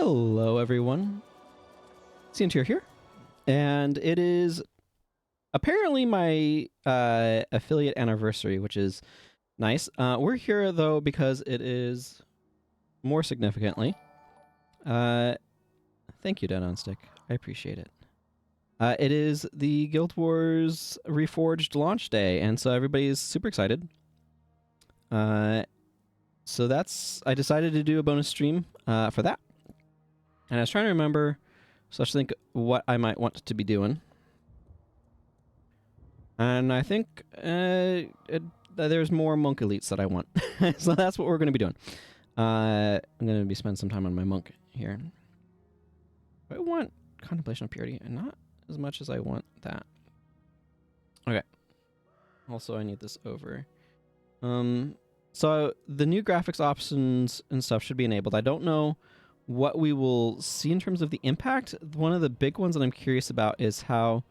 Hello, everyone. Ciantier here, and it is apparently my affiliate anniversary, which is nice. We're here though because it is more significantly. Thank you, Dead on Stick. I appreciate it. It is the Guild Wars Reforged launch day, and so everybody's super excited. So I decided to do a bonus stream for that. And I was trying to remember, so let's think what I might want to be doing. And I think there's more monk elites that I want. So that's what we're going to be doing. I'm going to be spending some time on my monk here. I want Contemplation of Purity, and not as much as I want that. Okay. Also, I need this over. So the new graphics options and stuff should be enabled. I don't know what we will see in terms of the impact. One of the big ones that I'm curious about is how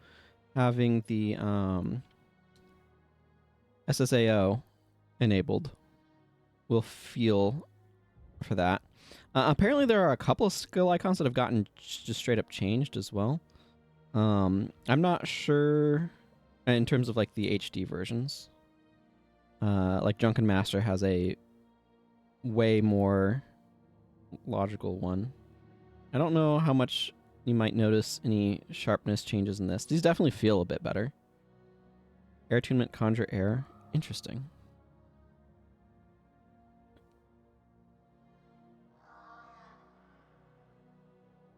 having the SSAO enabled will feel for that. Apparently there are a couple of skill icons that have gotten just straight up changed as well. I'm not sure in terms of like the HD versions. Like Drunken Master has a way more logical one. I don't know how much you might notice any sharpness changes in this. These definitely feel a bit better. Air attunement, conjure air. Interesting.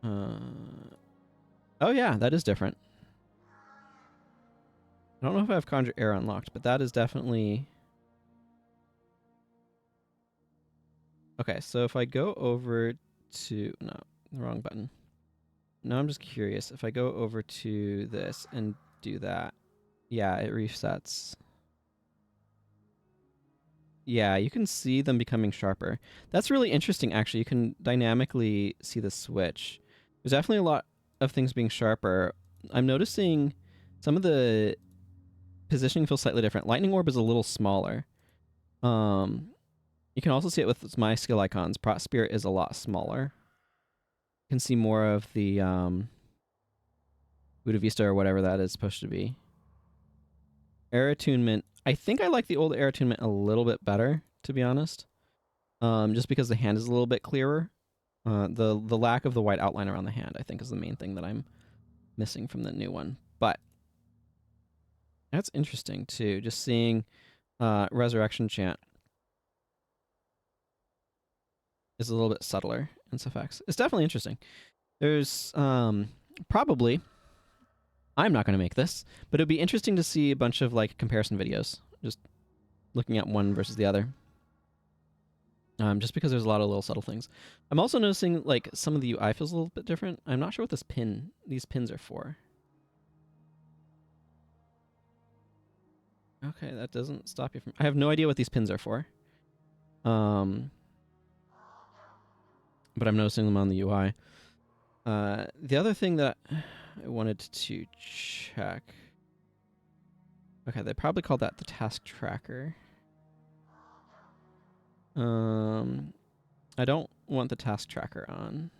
Oh yeah, that is different. I don't know if I have conjure air unlocked, but that is definitely... Okay, so if I go over to... No, the wrong button. Now I'm just curious. If I go over to this and do that, yeah, it resets. Yeah, you can see them becoming sharper. That's really interesting, actually. You can dynamically see the switch. There's definitely a lot of things being sharper. I'm noticing some of the positioning feels slightly different. Lightning Orb is a little smaller. You can also see it with my skill icons. Prot Spirit is a lot smaller. You can see more of the Buddha Vista or whatever that is supposed to be. Air attunement. I think I like the old air attunement a little bit better, to be honest. Just because the hand is a little bit clearer. The lack of the white outline around the hand, I think, is the main thing that I'm missing from the new one. But that's interesting too. Just seeing Resurrection Chant is a little bit subtler in Safex. It's definitely interesting. There's probably... I'm not going to make this, but it'd be interesting to see a bunch of like comparison videos, just looking at one versus the other. Just because there's a lot of little subtle things. I'm also noticing like some of the UI feels a little bit different. I'm not sure what these pins are for. Okay, that doesn't stop you from... I have no idea what these pins are for. But I'm noticing them on the UI. The other thing that I wanted to check... Okay, they probably called that the task tracker. I don't want the task tracker on.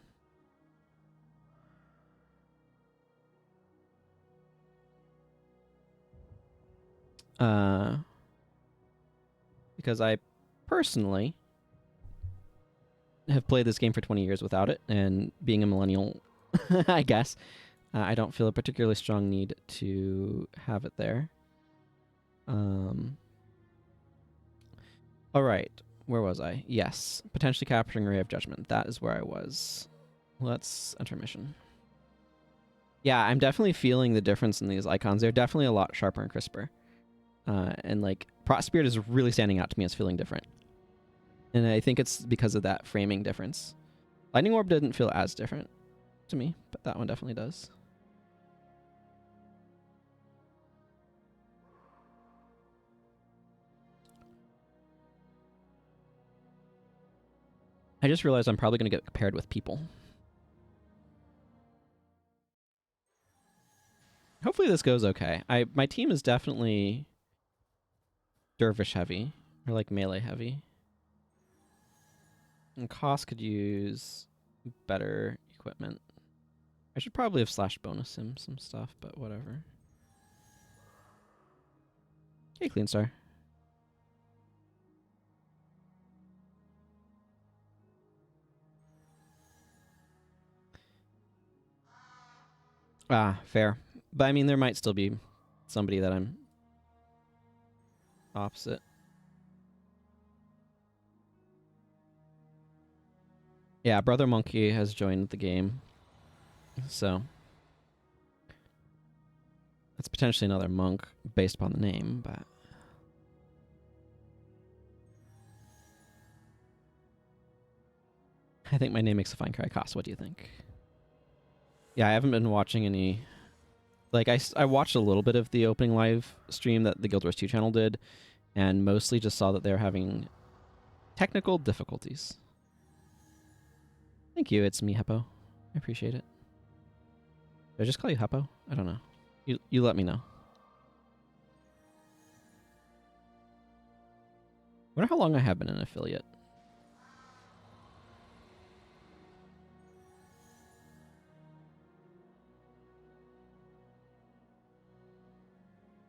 Because I personally have played this game for 20 years without it, and being a millennial, I guess, I don't feel a particularly strong need to have it there. All right, where was I? Yes, potentially capturing Ray of Judgment. That is where I was. Let's enter mission. Yeah, I'm definitely feeling the difference in these icons. They're definitely a lot sharper and crisper. And like, Prot Spirit is really standing out to me as feeling different. And I think it's because of that framing difference. Lightning Orb didn't feel as different to me, but that one definitely does. I just realized I'm probably going to get paired with people. Hopefully this goes okay. My team is definitely dervish heavy, or like melee heavy. And Koss could use better equipment. I should probably have slash bonus him some stuff, but whatever. Hey, Clean Star. Ah, fair. But I mean, there might still be somebody that I'm opposite. Yeah, Brother Monkey has joined the game. So that's potentially another monk based upon the name, but I think my name makes a fine cry. Cost, what do you think? Yeah, I haven't been watching any. Like, I watched a little bit of the opening live stream that the Guild Wars 2 channel did, and mostly just saw that they're having technical difficulties. Thank you, it's me, Heppo. I appreciate it. Did I just call you Heppo? I don't know. You let me know. I wonder how long I have been an affiliate.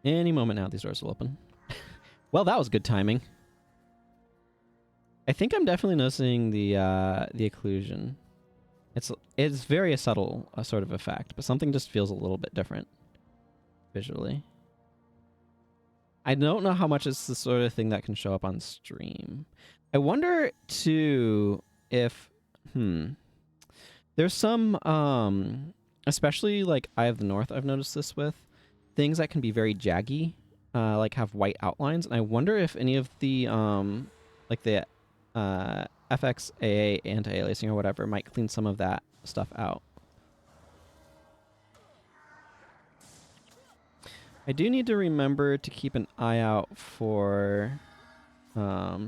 Any moment now, these doors will open. Well, that was good timing. I think I'm definitely noticing the occlusion. It's very subtle, a sort of effect, but something just feels a little bit different visually. I don't know how much it's the sort of thing that can show up on stream. I wonder too if there's some especially like Eye of the North, I've noticed this with things that can be very jaggy, like have white outlines, and I wonder if any of the like the FXAA anti-aliasing or whatever might clean some of that stuff out. I do need to remember to keep an eye out for what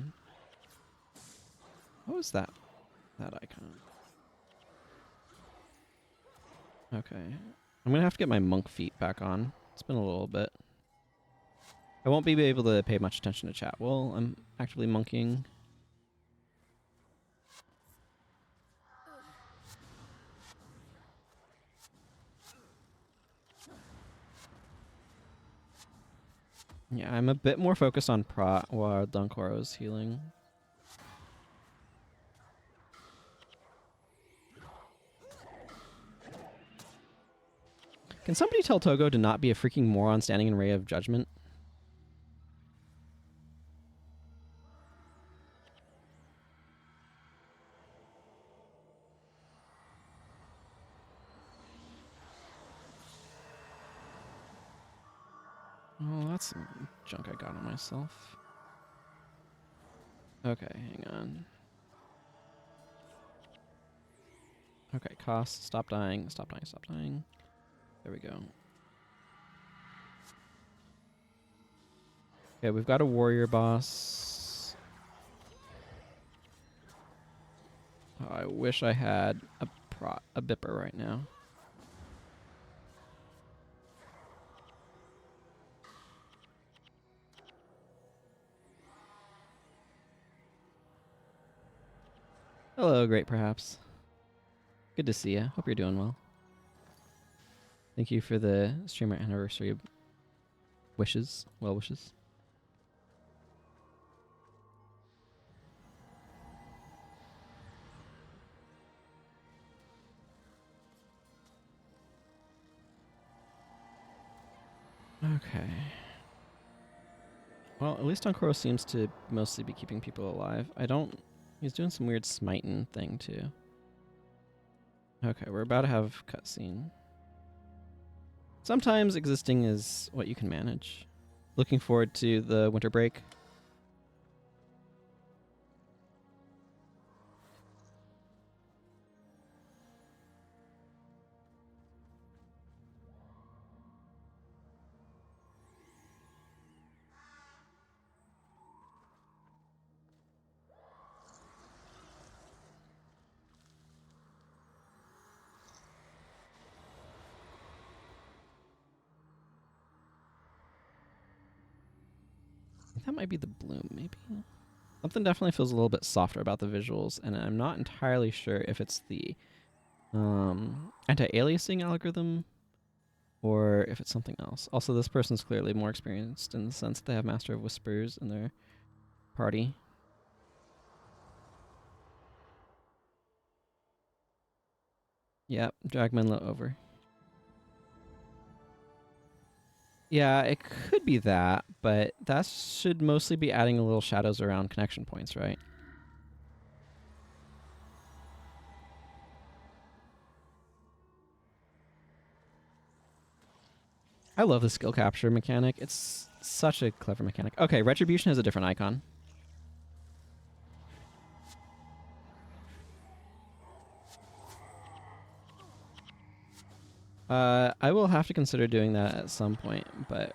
was that icon? Okay. I'm gonna have to get my monk feet back on. It's been a little bit. I won't be able to pay much attention to chat. Well, I'm actively monkeying. Yeah, I'm a bit more focused on prot while Dunkoro's healing. Can somebody tell Togo to not be a freaking moron standing in Ray of Judgment? Oh, that's some junk I got on myself. Okay, hang on. Okay, cost, stop dying, stop dying, stop dying. There we go. Okay, we've got a warrior boss. Oh, I wish I had a bipper right now. Hello, great perhaps. Good to see you. Hope you're doing well. Thank you for the streamer anniversary wishes, well wishes. Okay. Well, at least Dunkoro seems to mostly be keeping people alive. He's doing some weird smiting thing too. Okay, we're about to have cutscene. Sometimes existing is what you can manage. Looking forward to the winter break. That might be the bloom, maybe. Something definitely feels a little bit softer about the visuals, and I'm not entirely sure if it's the anti-aliasing algorithm or if it's something else. Also, this person's clearly more experienced in the sense that they have Master of Whispers in their party. Yep, drag Menlo over. Yeah, it could be that, but that should mostly be adding a little shadows around connection points, right? I love the skill capture mechanic. It's such a clever mechanic. Okay, Retribution has a different icon. I will have to consider doing that at some point, but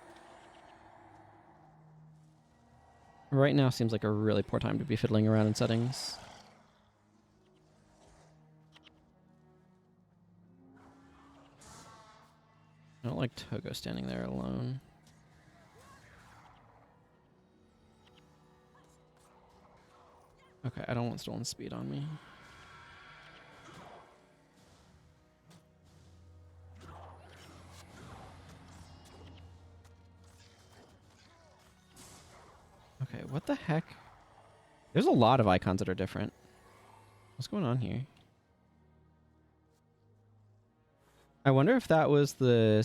right now seems like a really poor time to be fiddling around in settings. I don't like Togo standing there alone. Okay, I don't want stolen speed on me. Okay, what the heck? There's a lot of icons that are different. What's going on here? I wonder if that was the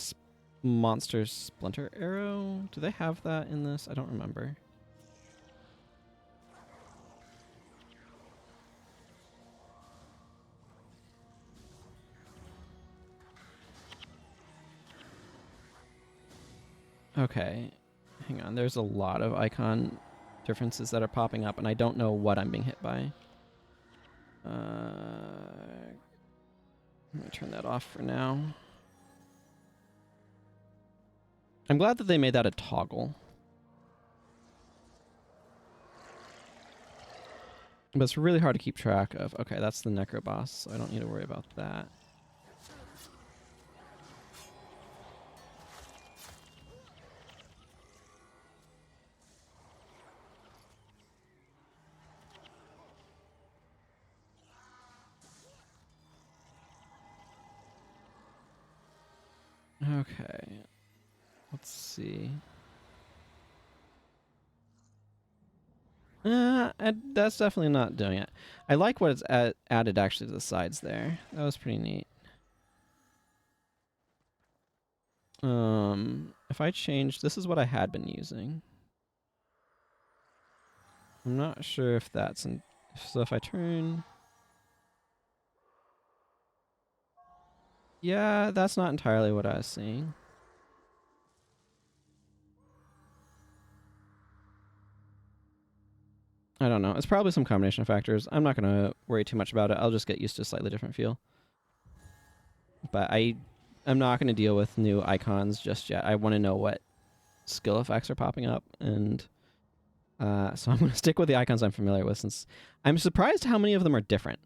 monster splinter arrow. Do they have that in this? I don't remember. Okay, hang on. There's a lot of icon differences that are popping up, and I don't know what I'm being hit by. Let me turn that off for now. I'm glad that they made that a toggle. But it's really hard to keep track of. Okay, that's the Necro boss, so I don't need to worry about that. Okay. Let's see. That's definitely not doing it. I like what it's added actually to the sides there. That was pretty neat. If I change, this is what I had been using. I'm not sure if that's in, so if I turn, yeah, that's not entirely what I was seeing. I don't know. It's probably some combination of factors. I'm not going to worry too much about it. I'll just get used to a slightly different feel. But I'm not going to deal with new icons just yet. I want to know what skill effects are popping up, and so I'm going to stick with the icons I'm familiar with, since I'm surprised how many of them are different.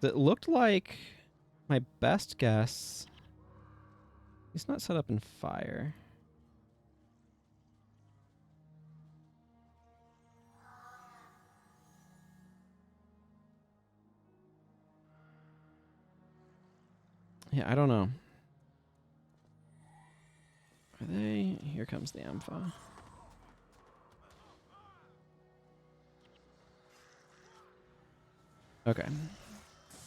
It looked like my best guess. He's not set up in fire. Yeah, I don't know. Are they? Here comes the Ampha. Okay.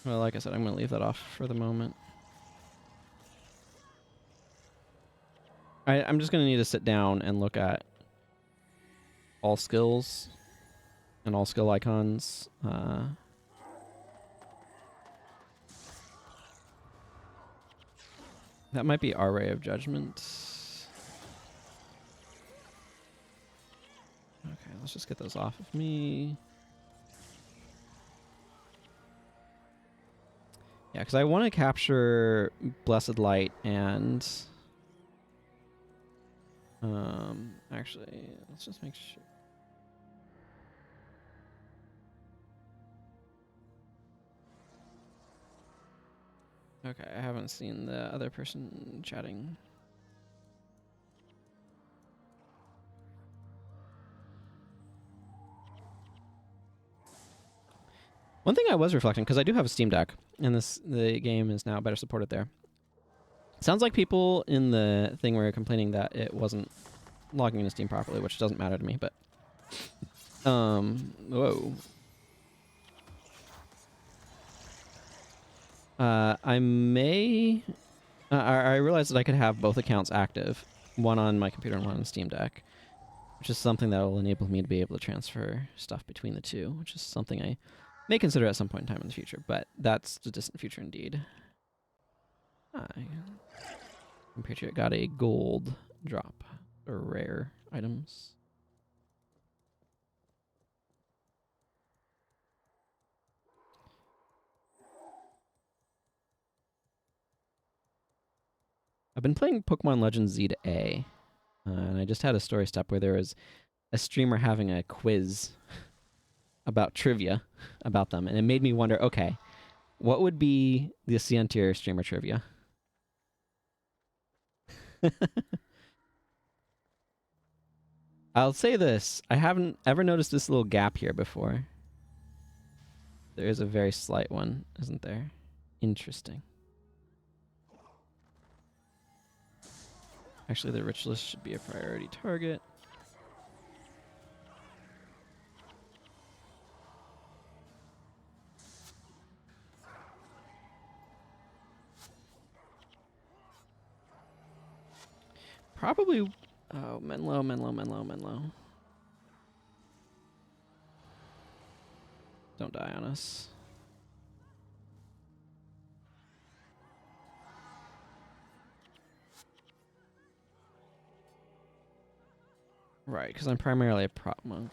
Well, like I said, I'm going to leave that off for the moment. I'm just going to need to sit down and look at all skills and all skill icons. That might be our Ray of Judgment. Okay, let's just get those off of me. Yeah, because I want to capture Blessed Light and... actually, let's just make sure. Okay, I haven't seen the other person chatting. One thing I was reflecting, because I do have a Steam Deck, and the game is now better supported there. Sounds like people in the thing were complaining that it wasn't logging into Steam properly, which doesn't matter to me, but whoa. I may I realized that I could have both accounts active, one on my computer and one on the Steam Deck, which is something that will enable me to be able to transfer stuff between the two, which is something I may consider at some point in time in the future, but that's the distant future indeed. Compatriot got a gold drop, or rare items. I've been playing Pokemon Legends Z to A, and I just had a story step where there was a streamer having a quiz about trivia about them, and it made me wonder, okay, what would be the Scientier streamer trivia? I'll say this, I haven't ever noticed this little gap here before. There is a very slight one, isn't there? Interesting. Actually, the rich list should be a priority target. Probably... Oh, Menlo. Don't die on us. Right, because I'm primarily a prop monk.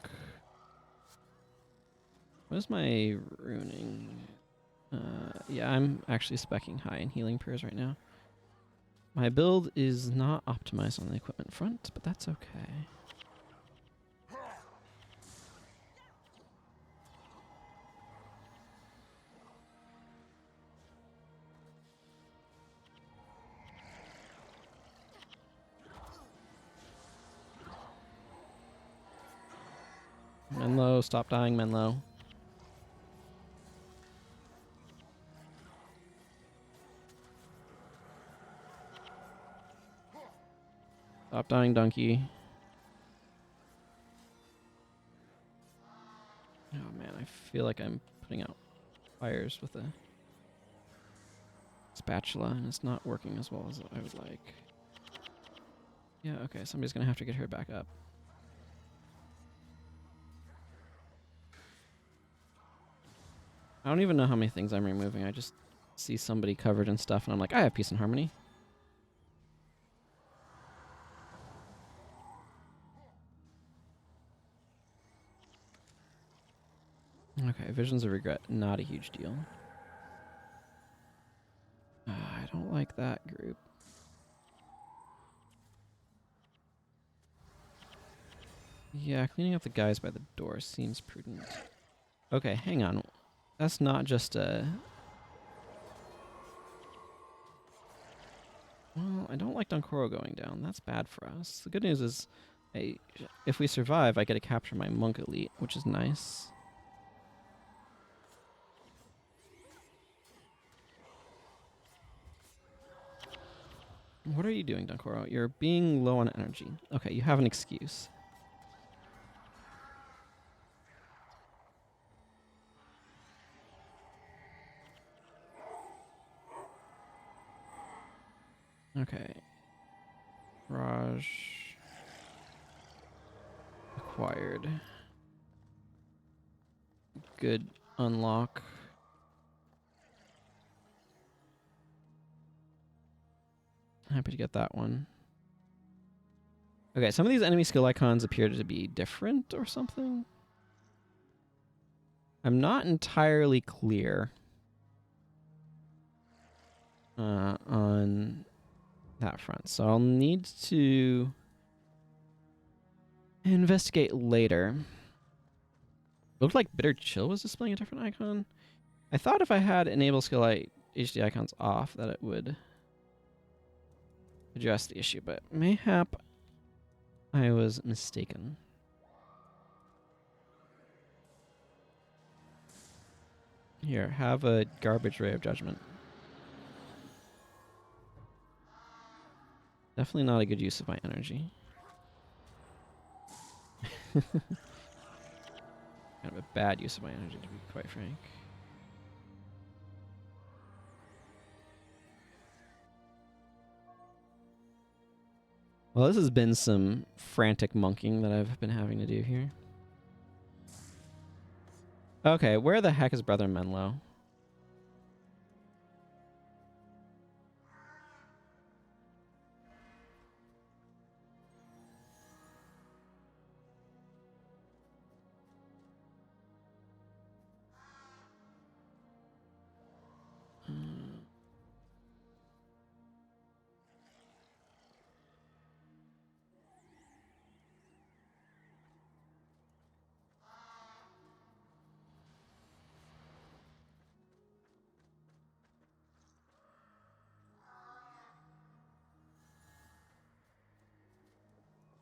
What is my runing? Yeah, I'm actually speccing high in healing prayers right now. My build is not optimized on the equipment front, but that's okay. Menlo, stop dying, Menlo. Stop dying, Donkey. Oh man, I feel like I'm putting out fires with a spatula, and it's not working as well as I would like. Yeah, okay, somebody's gonna have to get her back up. I don't even know how many things I'm removing. I just see somebody covered in stuff, and I'm like, I have peace and harmony. Okay, Visions of Regret, not a huge deal. I don't like that group. Yeah, cleaning up the guys by the door seems prudent. Okay, hang on. That's not just a... Well, I don't like Donkoro going down. That's bad for us. The good news is, if we survive, I get to capture my Monk Elite, which is nice. What are you doing, Donkoro? You're being low on energy. Okay, you have an excuse. Okay. Raj. Acquired. Good unlock. Happy to get that one. Okay, some of these enemy skill icons appear to be different or something. I'm not entirely clear on that front, so I'll need to investigate later. Looked like Bitter Chill was displaying a different icon. I thought if I had enable skill HD icons off that it would address the issue, but mayhap I was mistaken. Here, have a garbage ray of judgment. Definitely not a good use of my energy. Kind of a bad use of my energy, to be quite frank. Well, this has been some frantic monkeying that I've been having to do here. Okay, where the heck is Brother Menlo?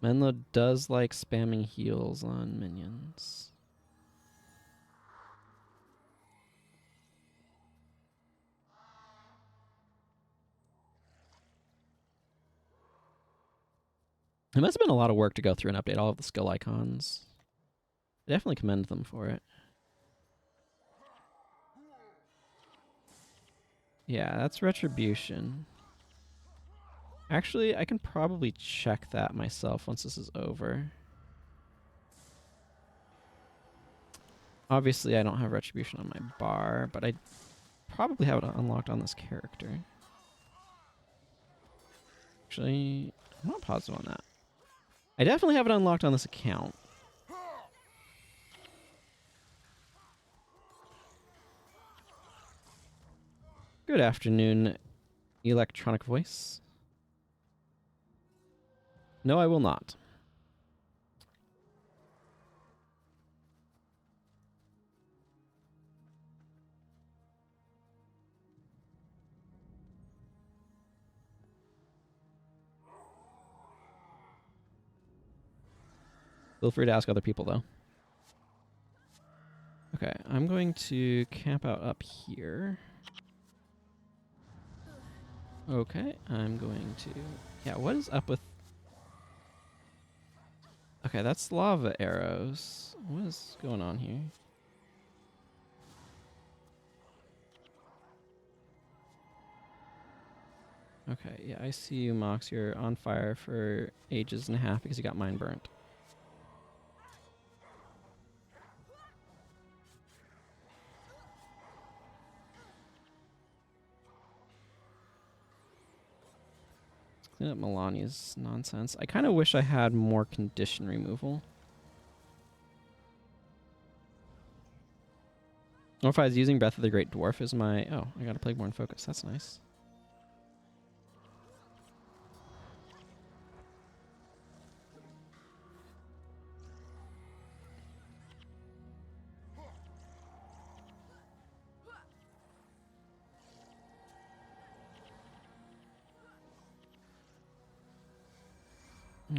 Menlo does like spamming heals on minions. It must have been a lot of work to go through and update all of the skill icons. I definitely commend them for it. Yeah, that's Retribution. Actually, I can probably check that myself once this is over. Obviously, I don't have Retribution on my bar, but I probably have it unlocked on this character. Actually, I'm not positive on that. I definitely have it unlocked on this account. Good afternoon, electronic voice. No, I will not. Feel free to ask other people, though. Okay, I'm going to camp out up here. Okay, I'm going to... Yeah, what is up with... Okay, that's lava arrows. What is going on here? Okay, yeah, I see you, Mox. You're on fire for ages and a half because you got mine burnt. Let's clean up Milani's nonsense. I kind of wish I had more condition removal. Or if I was using Breath of the Great Dwarf as my... Oh, I got a Plagueborn Focus. That's nice.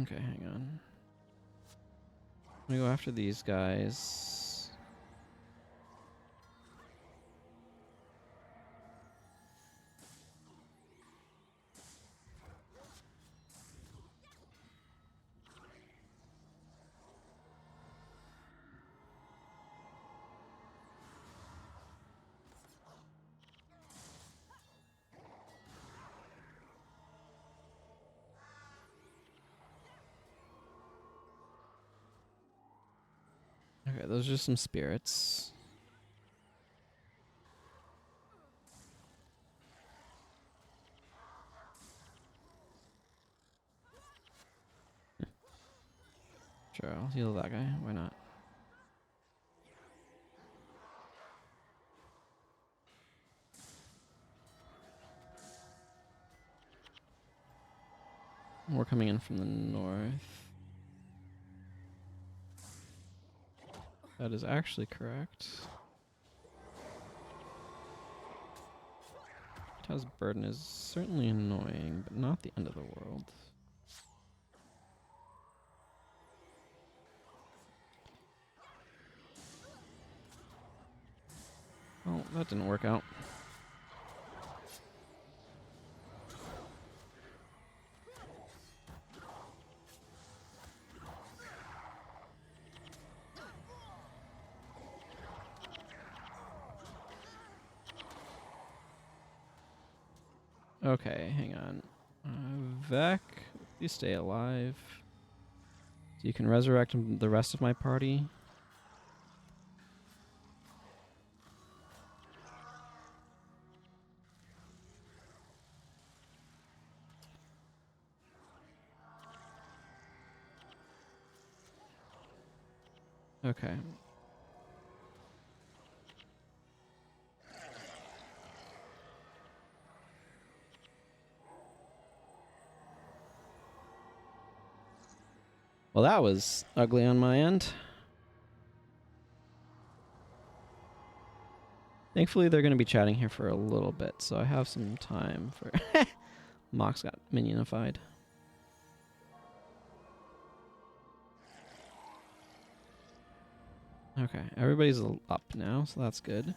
Okay, hang on. I'm gonna go after these guys. Okay, those are just some spirits. Sure, I'll heal that guy. Why not? We're coming in from the north. That is actually correct. has burden is certainly annoying, but not the end of the world. Oh, that didn't work out. Okay, hang on. Vec, you stay alive. So you can resurrect the rest of my party. Okay. Well, that was ugly on my end. Thankfully, they're going to be chatting here for a little bit, so I have some time for... Mox got minionified. Okay, everybody's up now, so that's good.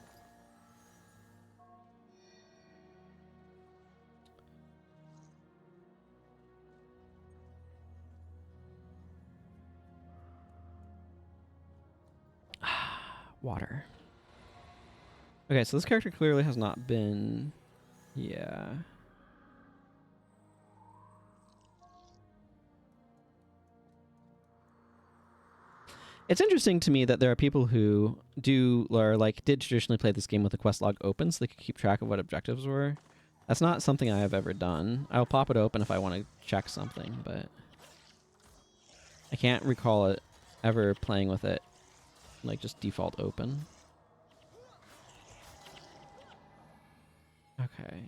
Water. Okay, so this character clearly has not been... Yeah. It's interesting to me that there are people who do, or like, did traditionally play this game with the quest log open so they could keep track of what objectives were. That's not something I have ever done. I'll pop it open if I want to check something, but I can't recall it ever playing with it, like, just default open. Okay.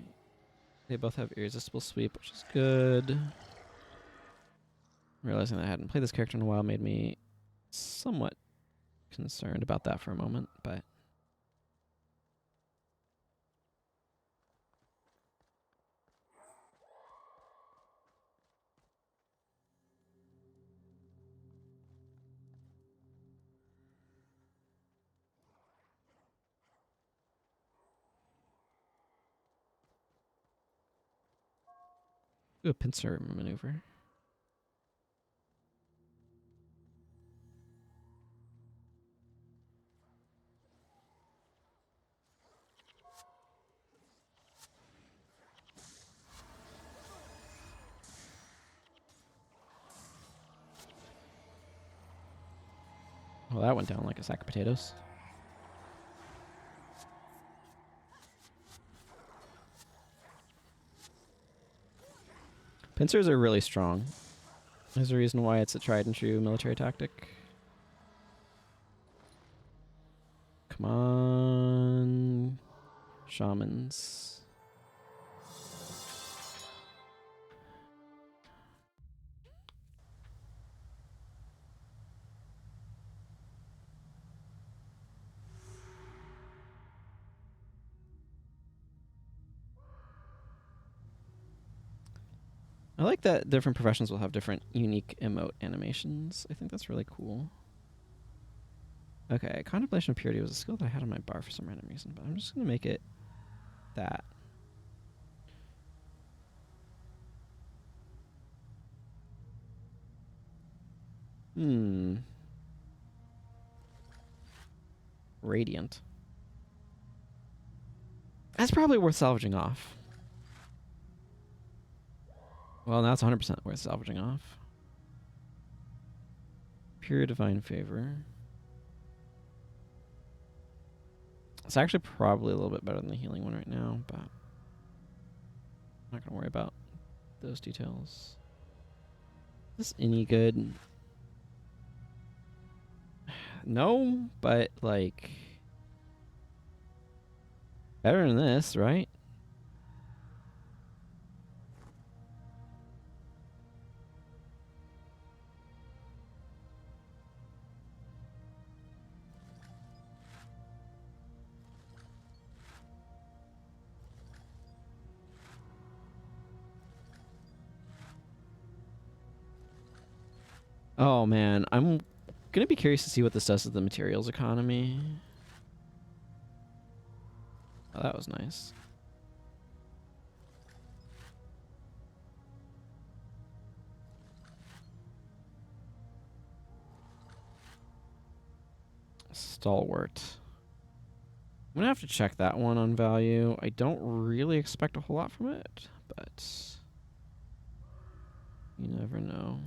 They both have irresistible sweep, which is good. Realizing that I hadn't played this character in a while made me somewhat concerned about that for a moment, but... Do a pincer maneuver. Well, that went down like a sack of potatoes. Pincers are really strong. There's a reason why it's a tried and true military tactic. Come on, shamans. I like that different professions will have different unique emote animations. I think that's really cool. Okay, Contemplation of Purity was a skill that I had on my bar for some random reason, but I'm just going to make it that. Radiant. That's probably worth salvaging off. Well, now it's 100% worth salvaging off. Pure Divine Favor. It's actually probably a little bit better than the healing one right now, but I'm not going to worry about those details. Is this any good? No, but like better than this, right? Oh man, I'm gonna be curious to see what this does to the materials economy. Oh, that was nice. Stalwart. I'm gonna have to check that one on value. I don't really expect a whole lot from it, but you never know.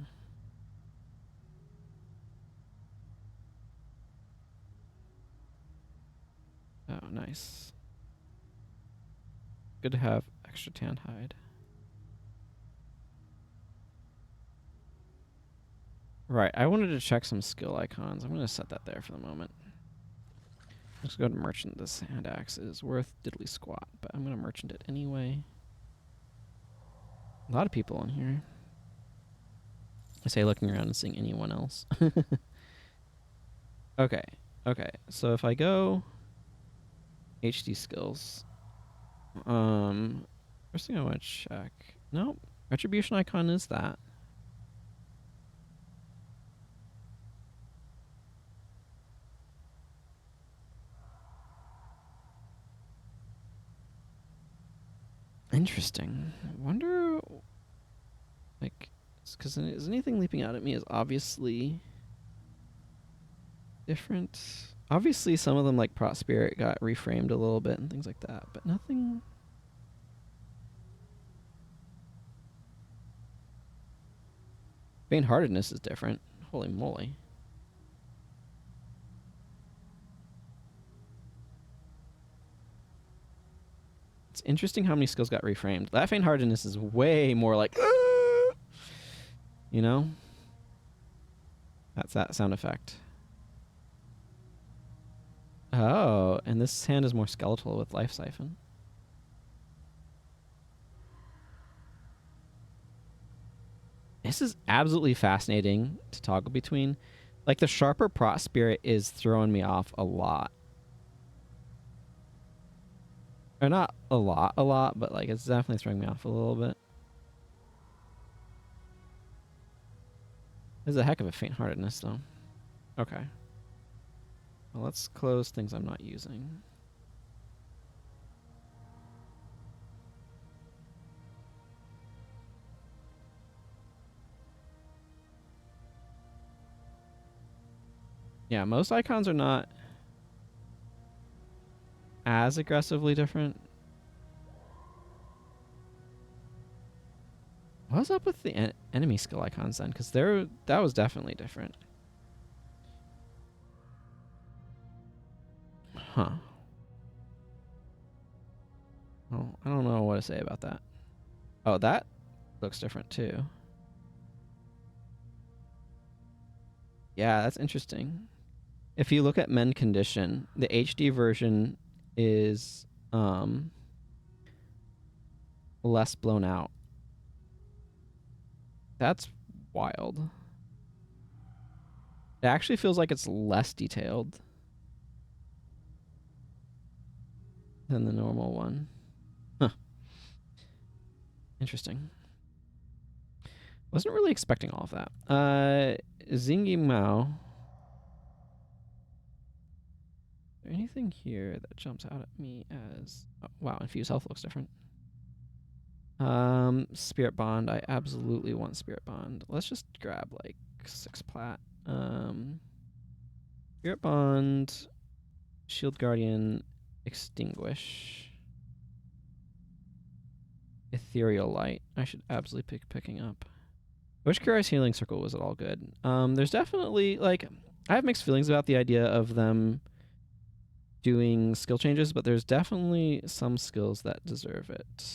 Oh, nice. Good to have extra tan hide. Right, I wanted to check some skill icons. I'm going to set that there for the moment. Let's go to merchant. This hand axe is worth diddly squat, but I'm going to merchant it anyway. A lot of people on here. I say looking around and seeing anyone else. Okay, okay. So if I go HD skills, first thing I want to check. Nope, retribution icon is that. Interesting. Wonder, like, because is anything leaping out at me is obviously different. Obviously, some of them, like Prot Spirit, got reframed a little bit and things like that, but nothing. Faint-heartedness is different. Holy moly. It's interesting how many skills got reframed. That faint-heartedness is way more like, you know? That's that sound effect. Oh, and this hand is more skeletal with Life Siphon. This is absolutely fascinating to toggle between. Like, the sharper Prot Spirit is throwing me off a lot. Or not a lot, but like it's definitely throwing me off a little bit. There's a heck of a faint-heartedness, though. Okay. Well, let's close things I'm not using. Yeah, most icons are not as aggressively different. What's up with the enemy skill icons then? Because that was definitely different. Huh. Well, I don't know what to say about that. Oh, that looks different too. Yeah, that's interesting. If you look at Mend Condition, the HD version is less blown out. That's wild. It actually feels like it's less detailed than the normal one. Huh. Interesting. Wasn't really expecting all of that. Zingy Mao. Is there anything here that jumps out at me as... Oh, wow, Infused Health looks different. Spirit Bond. I absolutely want Spirit Bond. Let's just grab like 6 plat. Spirit Bond, Shield Guardian, Extinguish, Ethereal Light. I should absolutely picking up. Wish Curious Healing Circle was it all good. There's definitely like I have mixed feelings about the idea of them doing skill changes, but there's definitely some skills that deserve it.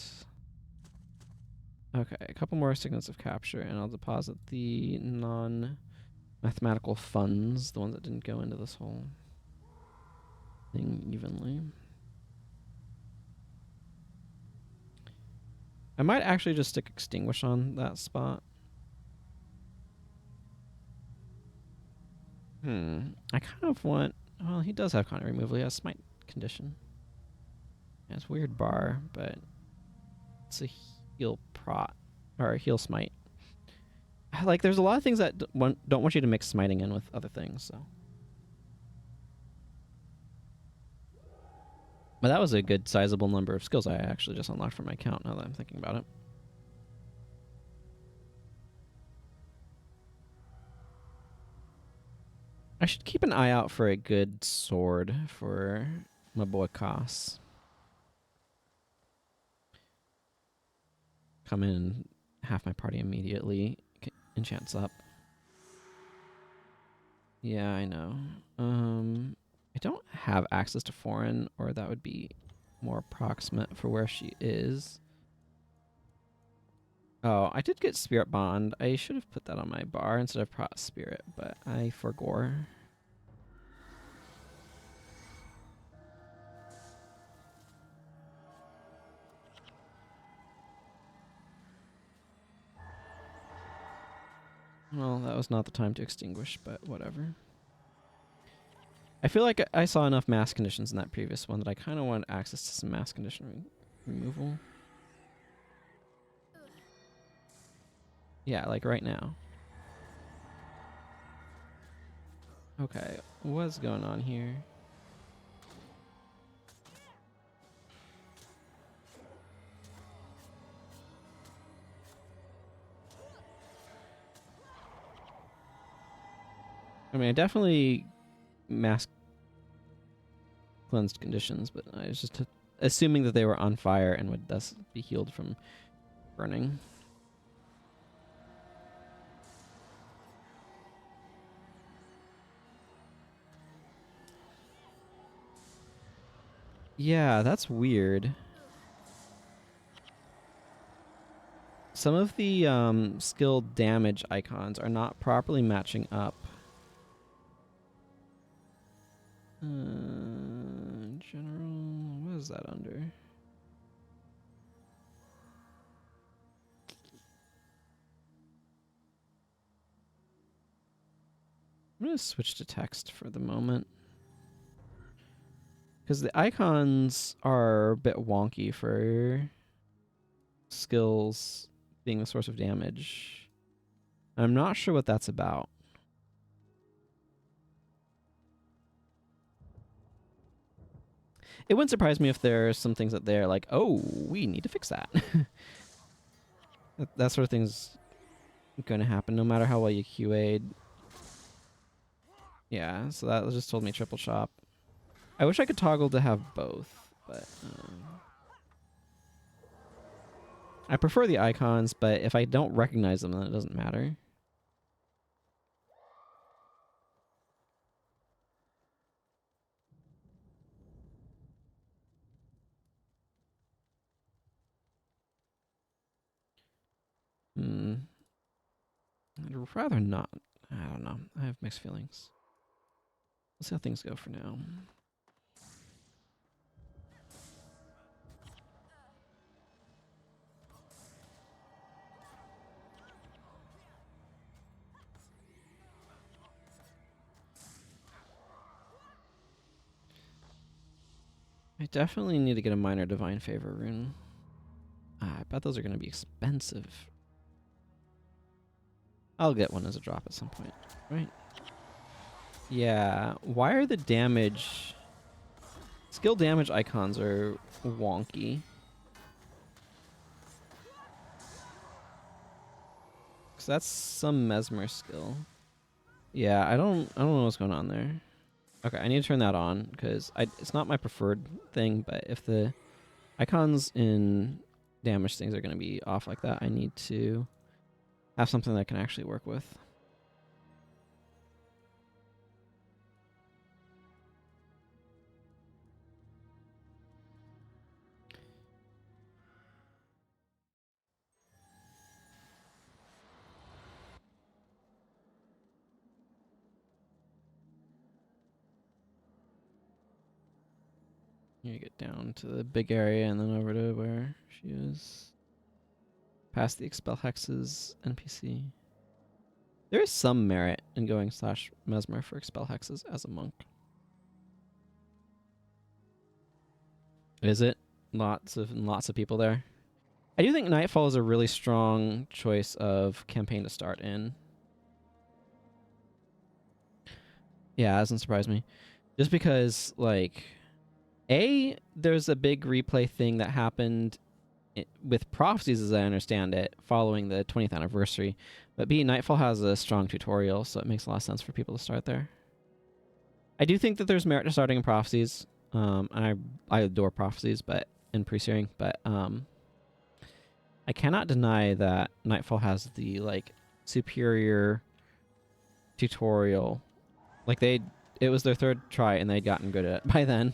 Okay, a couple more Signals of Capture, and I'll deposit the non-mathematical funds, the ones that didn't go into this whole thing evenly. I might actually just stick Extinguish on that spot. I kind of want... Well, he does have Content Removal. He has Smite Condition. Yeah, it's weird bar, but it's a heal prot. Or a heal smite. Like, there's a lot of things that don't want you to mix smiting in with other things, so. But that was a good sizable number of skills I actually just unlocked from my account now that I'm thinking about it. I should keep an eye out for a good sword for my boy Koss. Come in and half my party immediately enchants up. Yeah, I know. I don't have access to foreign, or that would be more approximate for where she is. Oh, I did get Spirit Bond. I should have put that on my bar instead of Prot Spirit, but I forgore. Well, that was not the time to extinguish, but whatever. I feel like I saw enough mass conditions in that previous one that I kind of want access to some mass condition removal. Yeah, like right now. Okay, what's going on here? I mean, I definitely mass cleansed conditions, but I was just assuming that they were on fire and would thus be healed from burning. Yeah, that's weird. Some of the skill damage icons are not properly matching up. General, what is that under? I'm going to switch to text for the moment. Because the icons are a bit wonky for skills being the source of damage. I'm not sure what that's about. It wouldn't surprise me if there are some things that they're like, oh, we need to fix that. That sort of thing's going to happen no matter how well you QA'd. Yeah, so that just told me triple chop. I wish I could toggle to have both, but I prefer the icons, but if I don't recognize them, then it doesn't matter. I'd rather not. I don't know. I have mixed feelings. Let's see how things go for now. I definitely need to get a minor divine favor rune. I bet those are going to be expensive. I'll get one as a drop at some point, right? Yeah, why are the damage... Skill damage icons are wonky. Cause that's some mesmer skill. Yeah, I don't know what's going on there. Okay, I need to turn that on because it's not my preferred thing, but if the icons in damage things are going to be off like that, I need to have something that I can actually work with. You get down to the big area and then over to where she is. Past the Expel Hexes NPC. There is some merit in going / Mesmer for Expel Hexes as a monk. Is it? Lots of people there? I do think Nightfall is a really strong choice of campaign to start in. Yeah, that doesn't surprise me. Just because, like, there's a big replay thing that happened with Prophecies, as I understand it, following the 20th anniversary. But B, Nightfall has a strong tutorial, so it makes a lot of sense for people to start there. I do think that there's merit to starting in Prophecies, and I adore Prophecies, but in pre-searing, but I cannot deny that Nightfall has the like superior tutorial. Like it was their third try, and they'd gotten good at it by then.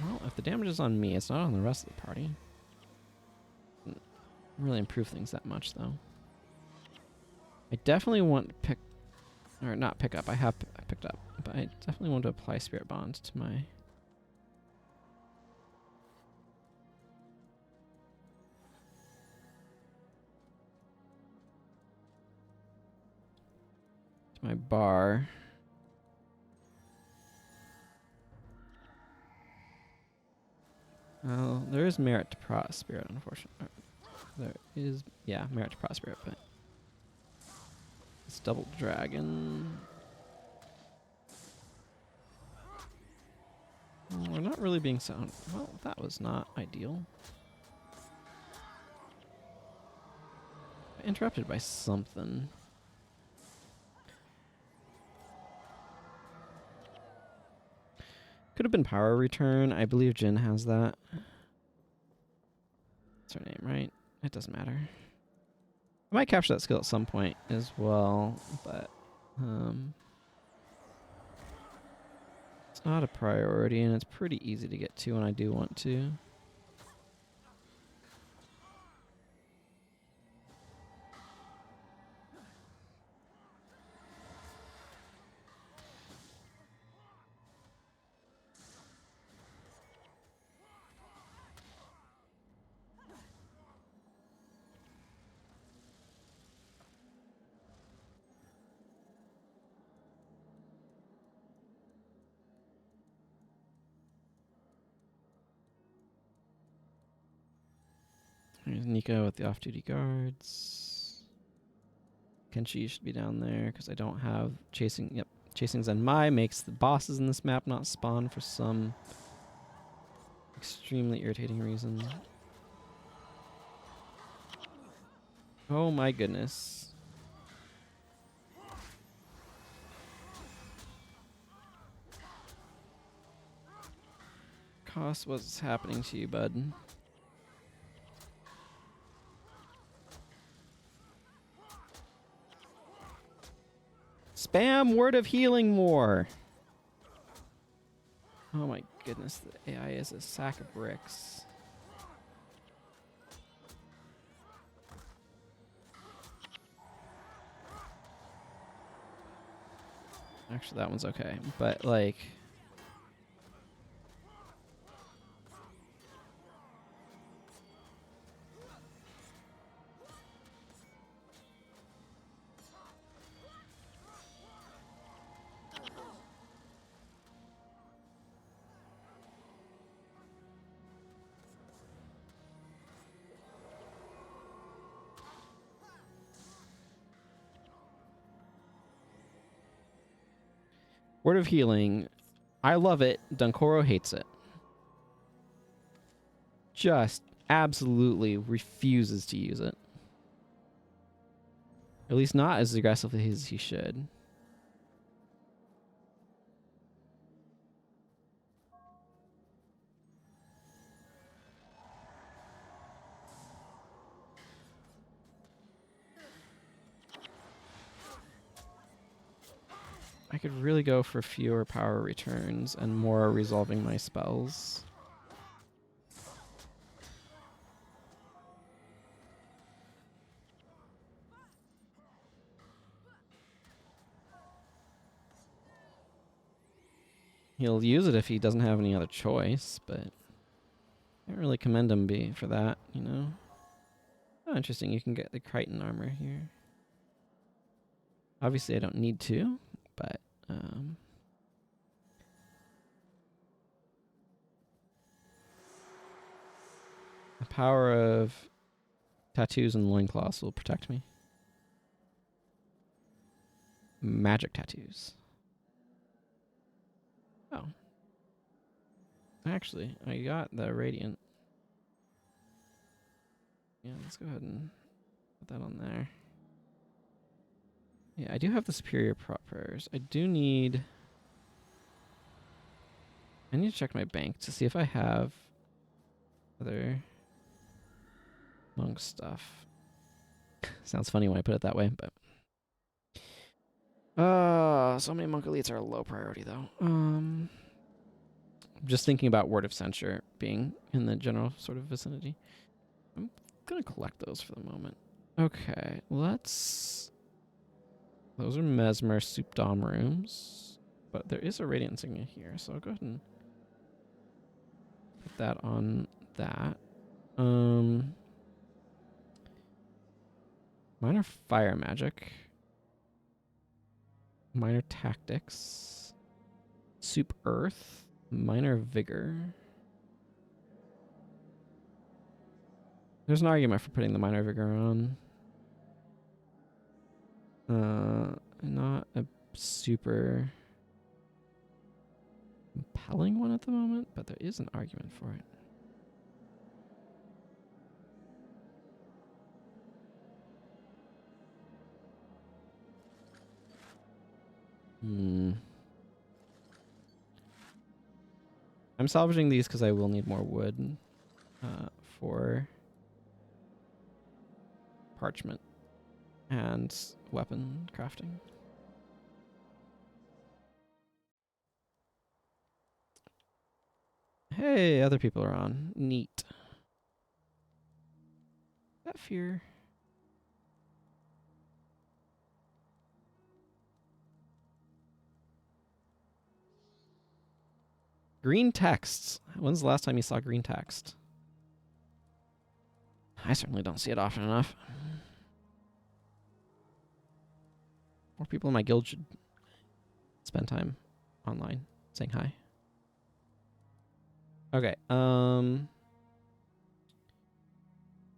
Well, if the damage is on me, it's not on the rest of the party. Doesn't really improve things that much, though. I definitely want to pick, or not pick up. I picked up, but I definitely want to apply Spirit Bonds to my bar. Well, there is merit to Spirit, unfortunately. There is, yeah, merit to Spirit, but it's double dragon. Well, we're not really being sound. Well, that was not ideal. Interrupted by something. Could have been power return. I believe Jin has that. That's her name, right? It doesn't matter. I might capture that skill at some point as well, but it's not a priority, and it's pretty easy to get to when I do want to. Here's Nico with the off-duty guards. Kenshi should be down there because I don't have chasing. Yep, chasing Zenmai makes the bosses in this map not spawn for some extremely irritating reason. Oh my goodness. Cost, what's happening to you, bud? Spam Word of Healing more. Oh my goodness, the AI is a sack of bricks. Actually, that one's okay, but like... Word of Healing. I love it. Dunkoro hates it. Just absolutely refuses to use it. At least not as aggressively as he should. I could really go for fewer power returns and more resolving my spells. He'll use it if he doesn't have any other choice, but I can't really commend him for that, you know? Oh, interesting. You can get the Crichton armor here. Obviously, I don't need to, but the power of tattoos and loincloths will protect me. Magic tattoos. Oh. Actually, I got the radiant. Yeah, let's go ahead and put that on there. Yeah, I do have the superior prayers. I need to check my bank to see if I have other monk stuff. Sounds funny when I put it that way, but so many monk elites are a low priority though. I'm just thinking about Word of Censure being in the general sort of vicinity. I'm gonna collect those for the moment. Okay, those are Mesmer Soup Dom rooms, but there is a Radiant Insignia here, so I'll go ahead and put that on that. Minor Fire Magic. Minor Tactics. Soup Earth. Minor Vigor. There's an argument for putting the Minor Vigor on. Not a super compelling one at the moment, but there is an argument for it. I'm salvaging these because I will need more wood for parchment and weapon crafting. Hey, other people are on. Neat. That fear. Green texts. When's the last time you saw green text? I certainly don't see it often enough. More people in my guild should spend time online saying hi. Okay,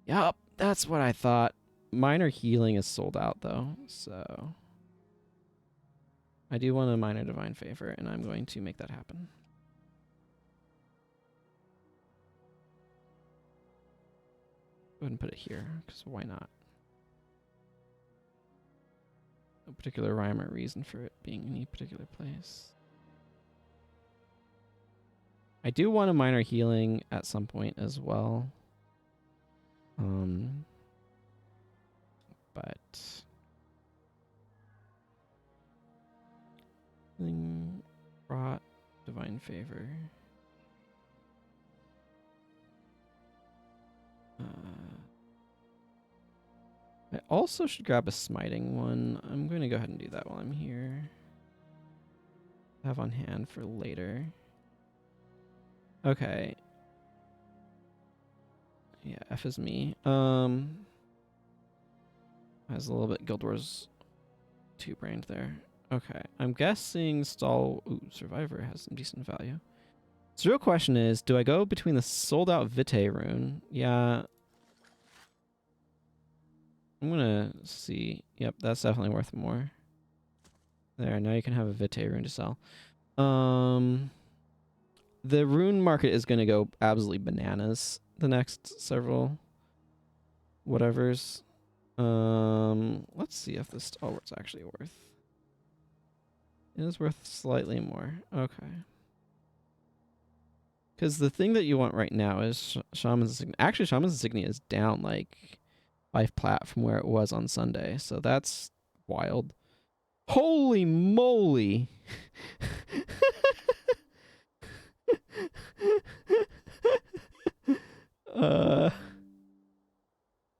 Yup, that's what I thought. Minor healing is sold out though, so I do want a minor divine favor, and I'm going to make that happen. Go ahead and put it here, because why not? No particular rhyme or reason for it being in any particular place. I do want a minor healing at some point as well. But healing brought divine favor. I also should grab a smiting one. I'm going to go ahead and do that while I'm here. Have on hand for later. Okay. Yeah, F is me. Has a little bit Guild Wars 2-brained there. Okay, I'm guessing Survivor has some decent value. So the real question is, do I go between the sold out Vitae rune? Yeah. I'm gonna see. Yep, that's definitely worth more. There, now you can have a Vitae rune to sell. The rune market is gonna go absolutely bananas the next several whatevers. Let's see if this stalwart's actually worth. It is worth slightly more. Okay. Because the thing that you want right now is Shaman's Insignia. Actually, Shaman's Insignia is down like 5 plat from where it was on Sunday. So that's wild. Holy moly!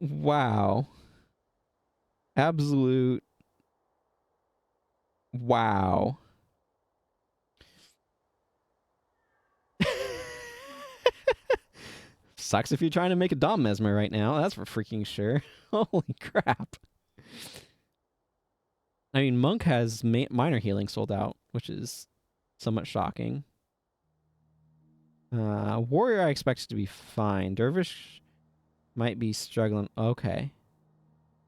Wow. Absolute wow. Sucks if you're trying to make a Dom Mesmer right now. That's for freaking sure. Holy crap. I mean, Monk has minor healing sold out, which is somewhat shocking. Warrior I expect to be fine. Dervish might be struggling. Okay.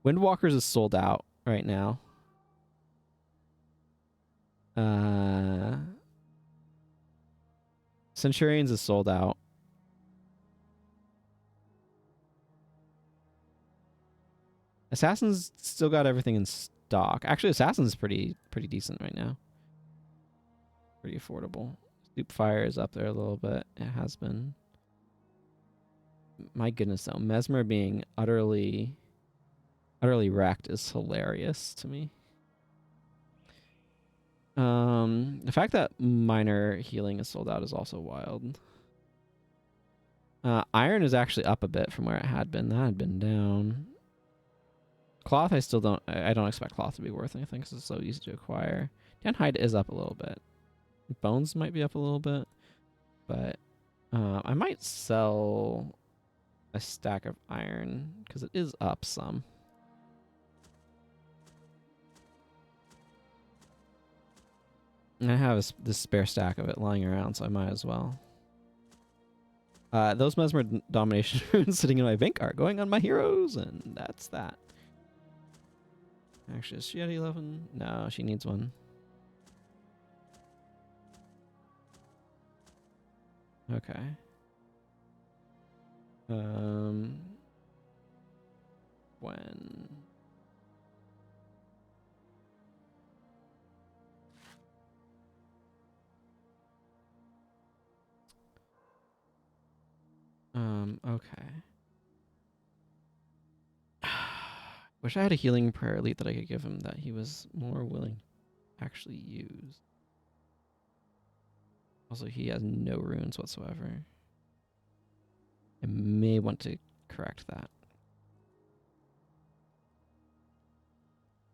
Windwalkers is sold out right now. Centurions is sold out. Assassin's still got everything in stock. Actually, Assassin's pretty decent right now. Pretty affordable. Stoop Fire is up there a little bit. It has been. My goodness, though. Mesmer being utterly wrecked is hilarious to me. The fact that minor healing is sold out is also wild. Iron is actually up a bit from where it had been. That had been down. Cloth, I still don't. I don't expect cloth to be worth anything because it's so easy to acquire. Hide is up a little bit. Bones might be up a little bit, but I might sell a stack of iron because it is up some. And I have this spare stack of it lying around, so I might as well. Those Mesmer Domination runes sitting in my Vanguard going on my heroes, and that's that. Actually, is she at 11? No, she needs one. Okay. When? Okay. Wish I had a healing prayer elite that I could give him that he was more willing to actually use. Also, he has no runes whatsoever. I may want to correct that.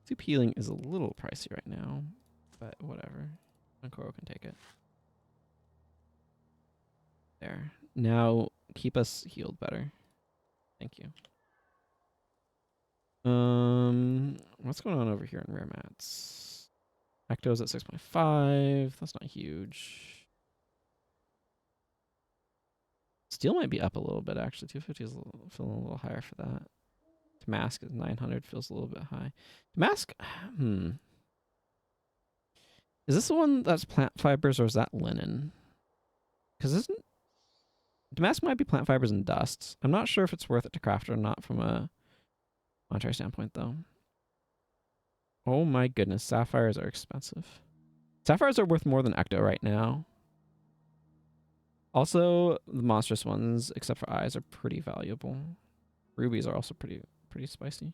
Soup healing is a little pricey right now, but whatever. Ankoro can take it. There. Now keep us healed better. Thank you. What's going on over here in rare mats? Ecto's at 6.5. That's not huge. Steel might be up a little bit, actually. 250 is feeling a little higher for that. Damask is 900, feels a little bit high. Damask, Is this the one that's plant fibers or is that linen? Because isn't Damask might be plant fibers and dust. I'm not sure if it's worth it to craft or not from a monetary standpoint, though. Oh my goodness, sapphires are expensive. Sapphires are worth more than Ecto right now. Also, the monstrous ones, except for eyes, are pretty valuable. Rubies are also pretty spicy.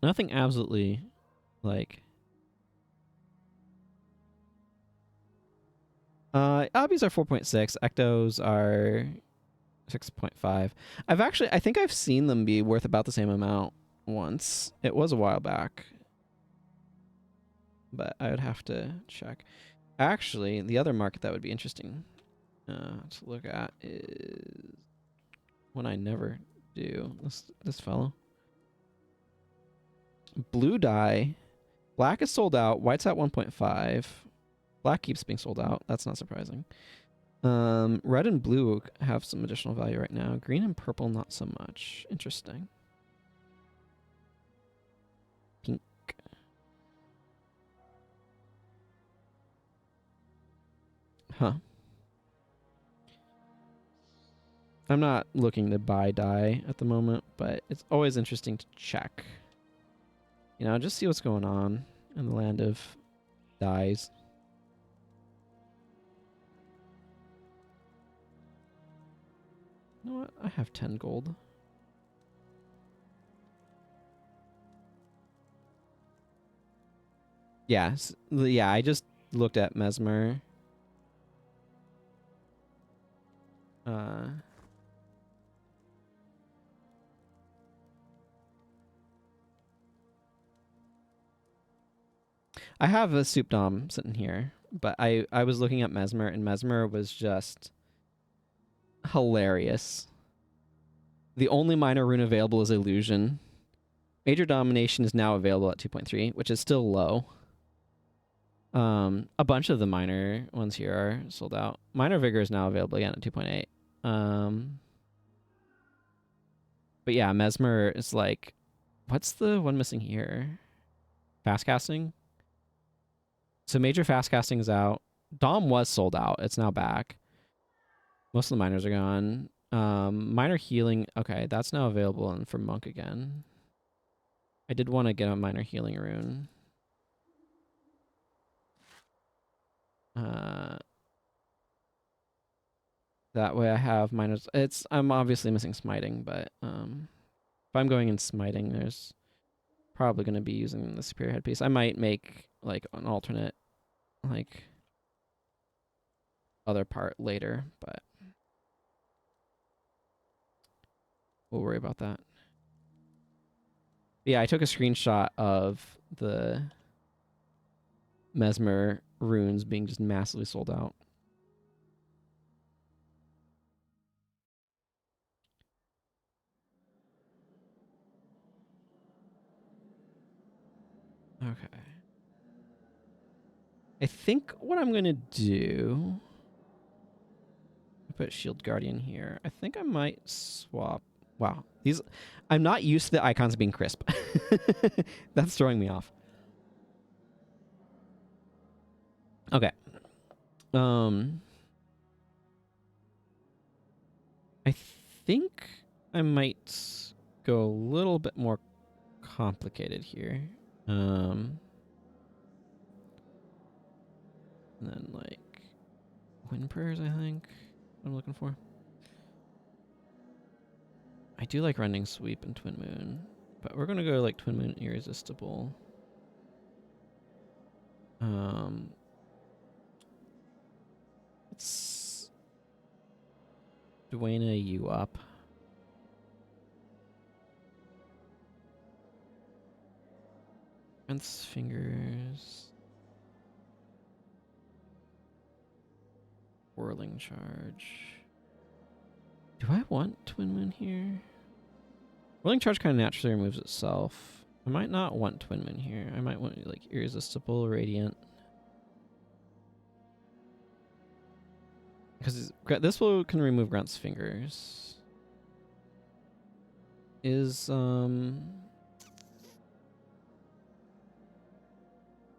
Nothing absolutely, like... Obbies are 4.6. Ectos are 6.5. I think I've seen them be worth about the same amount once. It was a while back. But I would have to check. Actually, the other market that would be interesting to look at is one I never do. This fellow. Blue dye. Black is sold out. White's at 1.5. Black keeps being sold out. That's not surprising. Red and blue have some additional value right now. Green and purple, not so much. Interesting. Pink. Huh. I'm not looking to buy dye at the moment, but it's always interesting to check. You know, just see what's going on in the land of dyes. You know what? I have 10 gold. Yeah, I just looked at Mesmer. I have a soup dom sitting here, but I was looking at Mesmer, and Mesmer was just hilarious. The only minor rune available is Illusion. Major Domination is now available at 2.3, which is still low. A bunch of the minor ones here are sold out. Minor Vigor is now available again at 2.8. But yeah, Mesmer is like, what's the one missing here? Fast casting. So major fast casting is out. Dom was sold out. It's now back. Most of the minors are gone. Minor healing. Okay, that's now available and for monk again. I did want to get a minor healing rune. That way I have minors. I'm obviously missing smiting, but if I'm going in smiting, there's probably going to be using the superior headpiece. I might make like an alternate, like other part later, but we'll worry about that. Yeah, I took a screenshot of the Mesmer runes being just massively sold out. Okay. I think what I'm going to do... put Shield Guardian here. I think I might swap... Wow. These... I'm not used to the icons being crisp. That's throwing me off. Okay. I think I might go a little bit more complicated here. And then like Wind Prayers, I think I'm looking for. I do like Rending Sweep and Twin Moon, but we're gonna go like Twin Moon Irresistible. Let's Duena you up. Fence Fingers. Whirling Charge. Do I want Twin Moon here? Whirling Charge kind of naturally removes itself. I might not want Twin Moon here. I might want like Irresistible, Radiant. Because this will can remove Grunt's Fingers. Is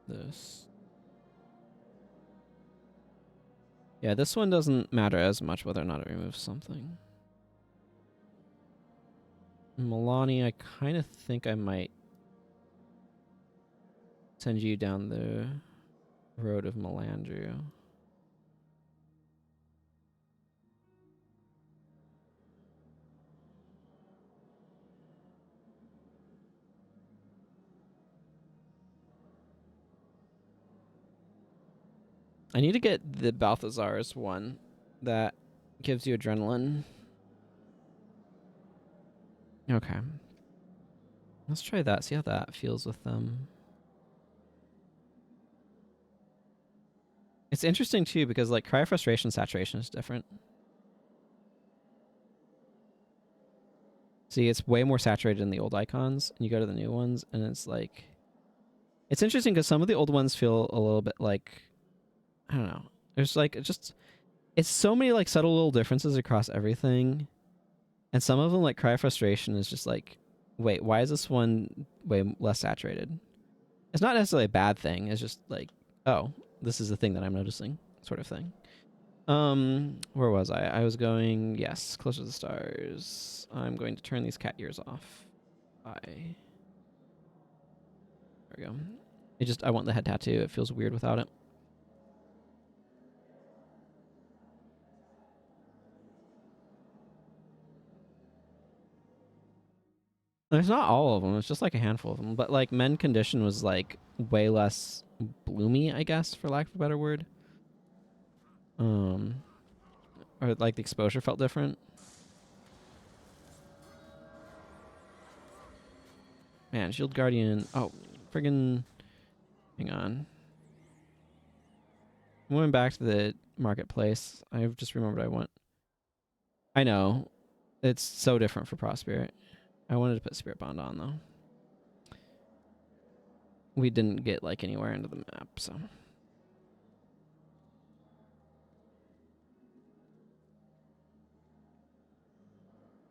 this? Yeah, this one doesn't matter as much whether or not it removes something. Milani, I kind of think I might send you down the road of Melandrew. I need to get the Balthazar's one that gives you adrenaline. Okay. Let's try that, see how that feels with them. It's interesting too because like Cry of Frustration saturation is different. See, it's way more saturated in the old icons, and you go to the new ones, and it's like... It's interesting because some of the old ones feel a little bit like... I don't know. There's like, it's so many like subtle little differences across everything. And some of them, like Cry of Frustration, is just like, wait, why is this one way less saturated? It's not necessarily a bad thing. It's just like, oh, this is the thing that I'm noticing, sort of thing. Where was I? I was going, yes, Closer to the Stars. I'm going to turn these cat ears off. There we go. I want the head tattoo. It feels weird without it. There's not all of them. It's just like a handful of them. But like Men Condition was like way less bloomy, I guess, for lack of a better word. Or like the exposure felt different. Man, Shield Guardian. Oh, friggin'. Hang on. I'm going back to the marketplace. I just remembered I want. I know. It's so different for Prospirit. I wanted to put Spirit Bond on though. we didn't get like anywhere into the map, so.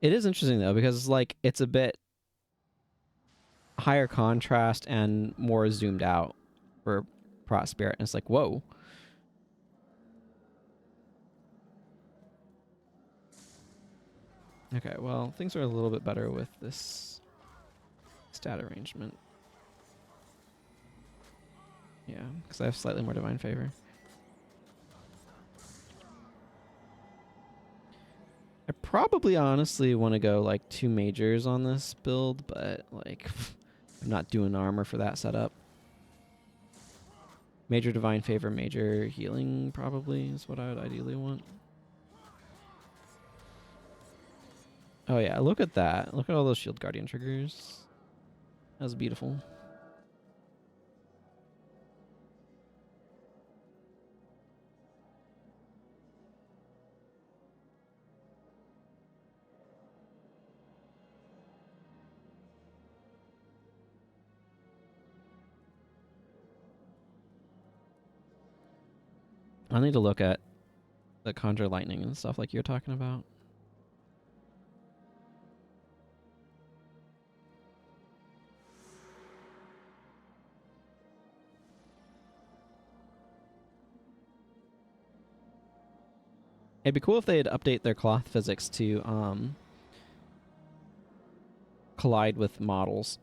It is interesting though, because like it's a bit higher contrast and more zoomed out for Spirit, and it's like, whoa. Okay, well, things are a little bit better with this stat arrangement. Yeah, because I have slightly more Divine Favor. I probably honestly want to go like 2 majors on this build, but like I'm not doing armor for that setup. Major Divine Favor, major healing probably is what I would ideally want. Oh yeah, look at that. Look at all those Shield Guardian triggers. That was beautiful. I need to look at the Conjure Lightning and stuff like you're talking about. It'd be cool if they'd update their cloth physics to collide with models.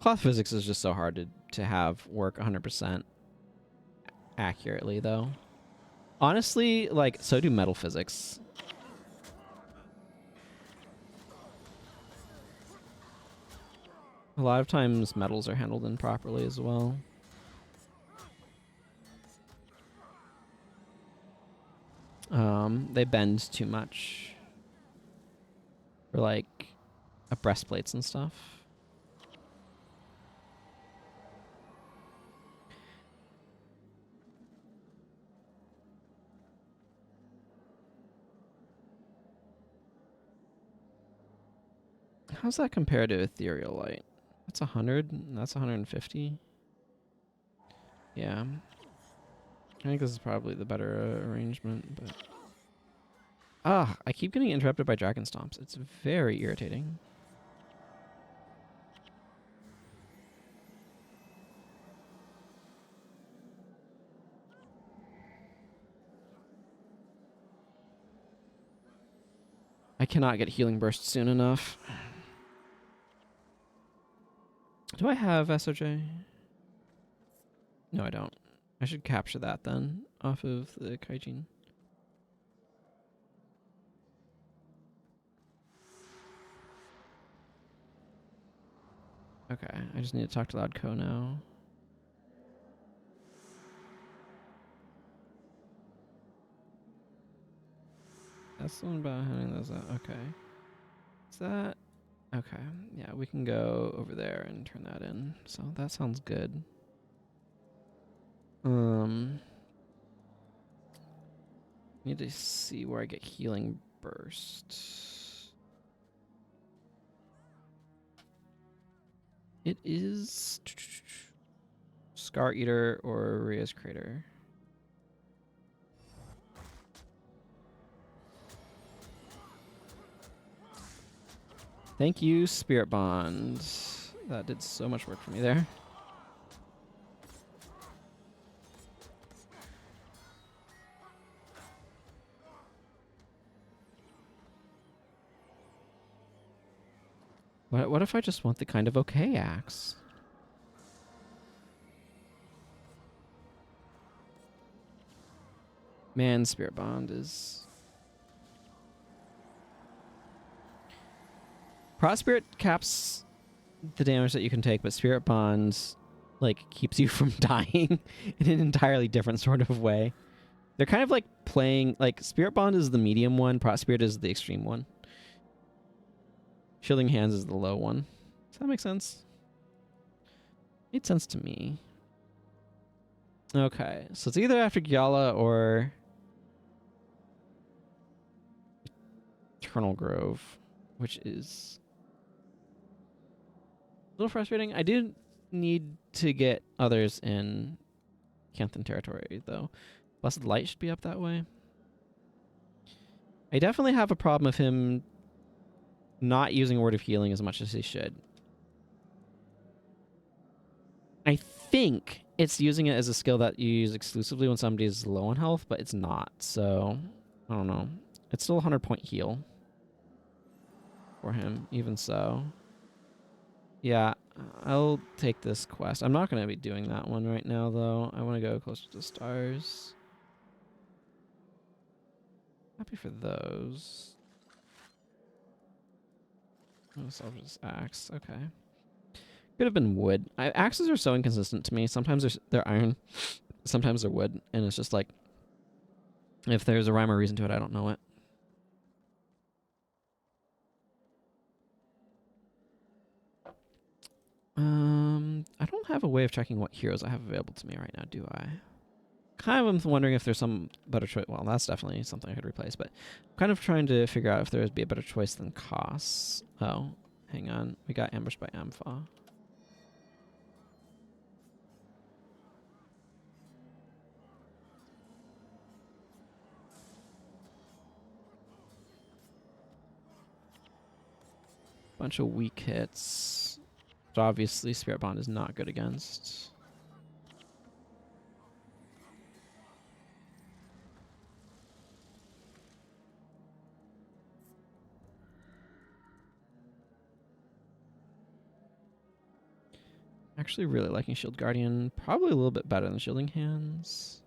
Cloth physics is just so hard to have work 100% accurately, though. Honestly, like, so do metal physics. A lot of times metals are handled improperly as well. They bend too much for like breastplates and stuff. How's that compared to Ethereal Light? That's 100. That's 150. Yeah. I think this is probably the better arrangement, but... I keep getting interrupted by Dragon Stomps. It's very irritating. I cannot get Healing Burst soon enough. Do I have SOJ? No, I don't. I should capture that then, off of the Kaijin. Okay, I just need to talk to Loud Co now. That's the one about handing those out. Okay. Is that... Okay, yeah, we can go over there and turn that in. So that sounds good. Need to see where I get Healing Burst. It is Scar Eater or Ria's Crater. Thank you, Spirit Bond. That did so much work for me there. What if I just want the kind of okay axe? Man, Spirit Bond is... Spirit caps the damage that you can take, but Spirit Bond, like, keeps you from dying in an entirely different sort of way. They're kind of like playing... Like, Spirit Bond is the medium one, Spirit is the extreme one. Shielding Hands is the low one. Does that make sense? Made sense to me. Okay, so it's either after Gyala or Eternal Grove. which is a little frustrating. I do need to get others in Canthan territory, though. Blessed Light should be up that way. I definitely have a problem with him not using Word of Healing as much as he should. I think it's using it as a skill that you use exclusively when somebody's low on health, but it's not. So, I don't know. It's still a 100-point heal for him, even so. Yeah, I'll take this quest. I'm not going to be doing that one right now, though. I want to go closer to the stars. Happy for those. Oh, salvage axe. Okay. Could have been wood. Axes are so inconsistent to me. Sometimes they're iron, sometimes they're wood, and it's just like, if there's a rhyme or reason to it, I don't know it. I don't have a way of checking what heroes I have available to me right now, do I? Kind of am wondering if there's some better choice. Well, that's definitely something I could replace, but I'm kind of trying to figure out if there would be a better choice than Koss. Oh, hang on. We got ambushed by Ampha. Bunch of weak hits. Which obviously Spirit Bond is not good against. Actually really liking Shield Guardian. Probably a little bit better than Shielding Hands.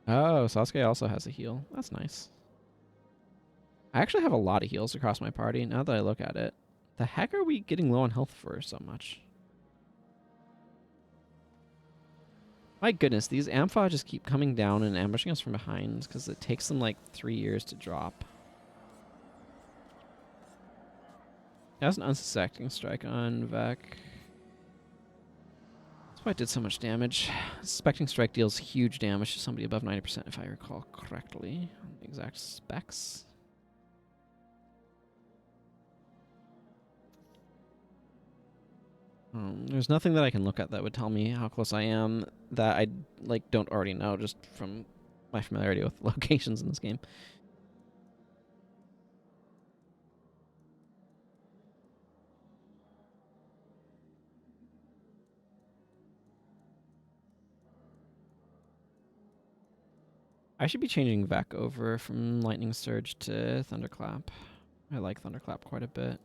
Oh, Sasuke also has a heal. That's nice. I actually have a lot of heals across my party now that I look at it. The heck are we getting low on health for so much? My goodness, these Ampha just keep coming down and ambushing us from behind because it takes them like 3 years to drop. That was an unsuspecting strike on Vec. That's why it did so much damage. Suspecting strike deals huge damage to somebody above 90% if I recall correctly on the exact specs. There's nothing that I can look at that would tell me how close I am that I like don't already know just from my familiarity with locations in this game. I should be changing Vec over from Lightning Surge to Thunderclap. I like Thunderclap quite a bit.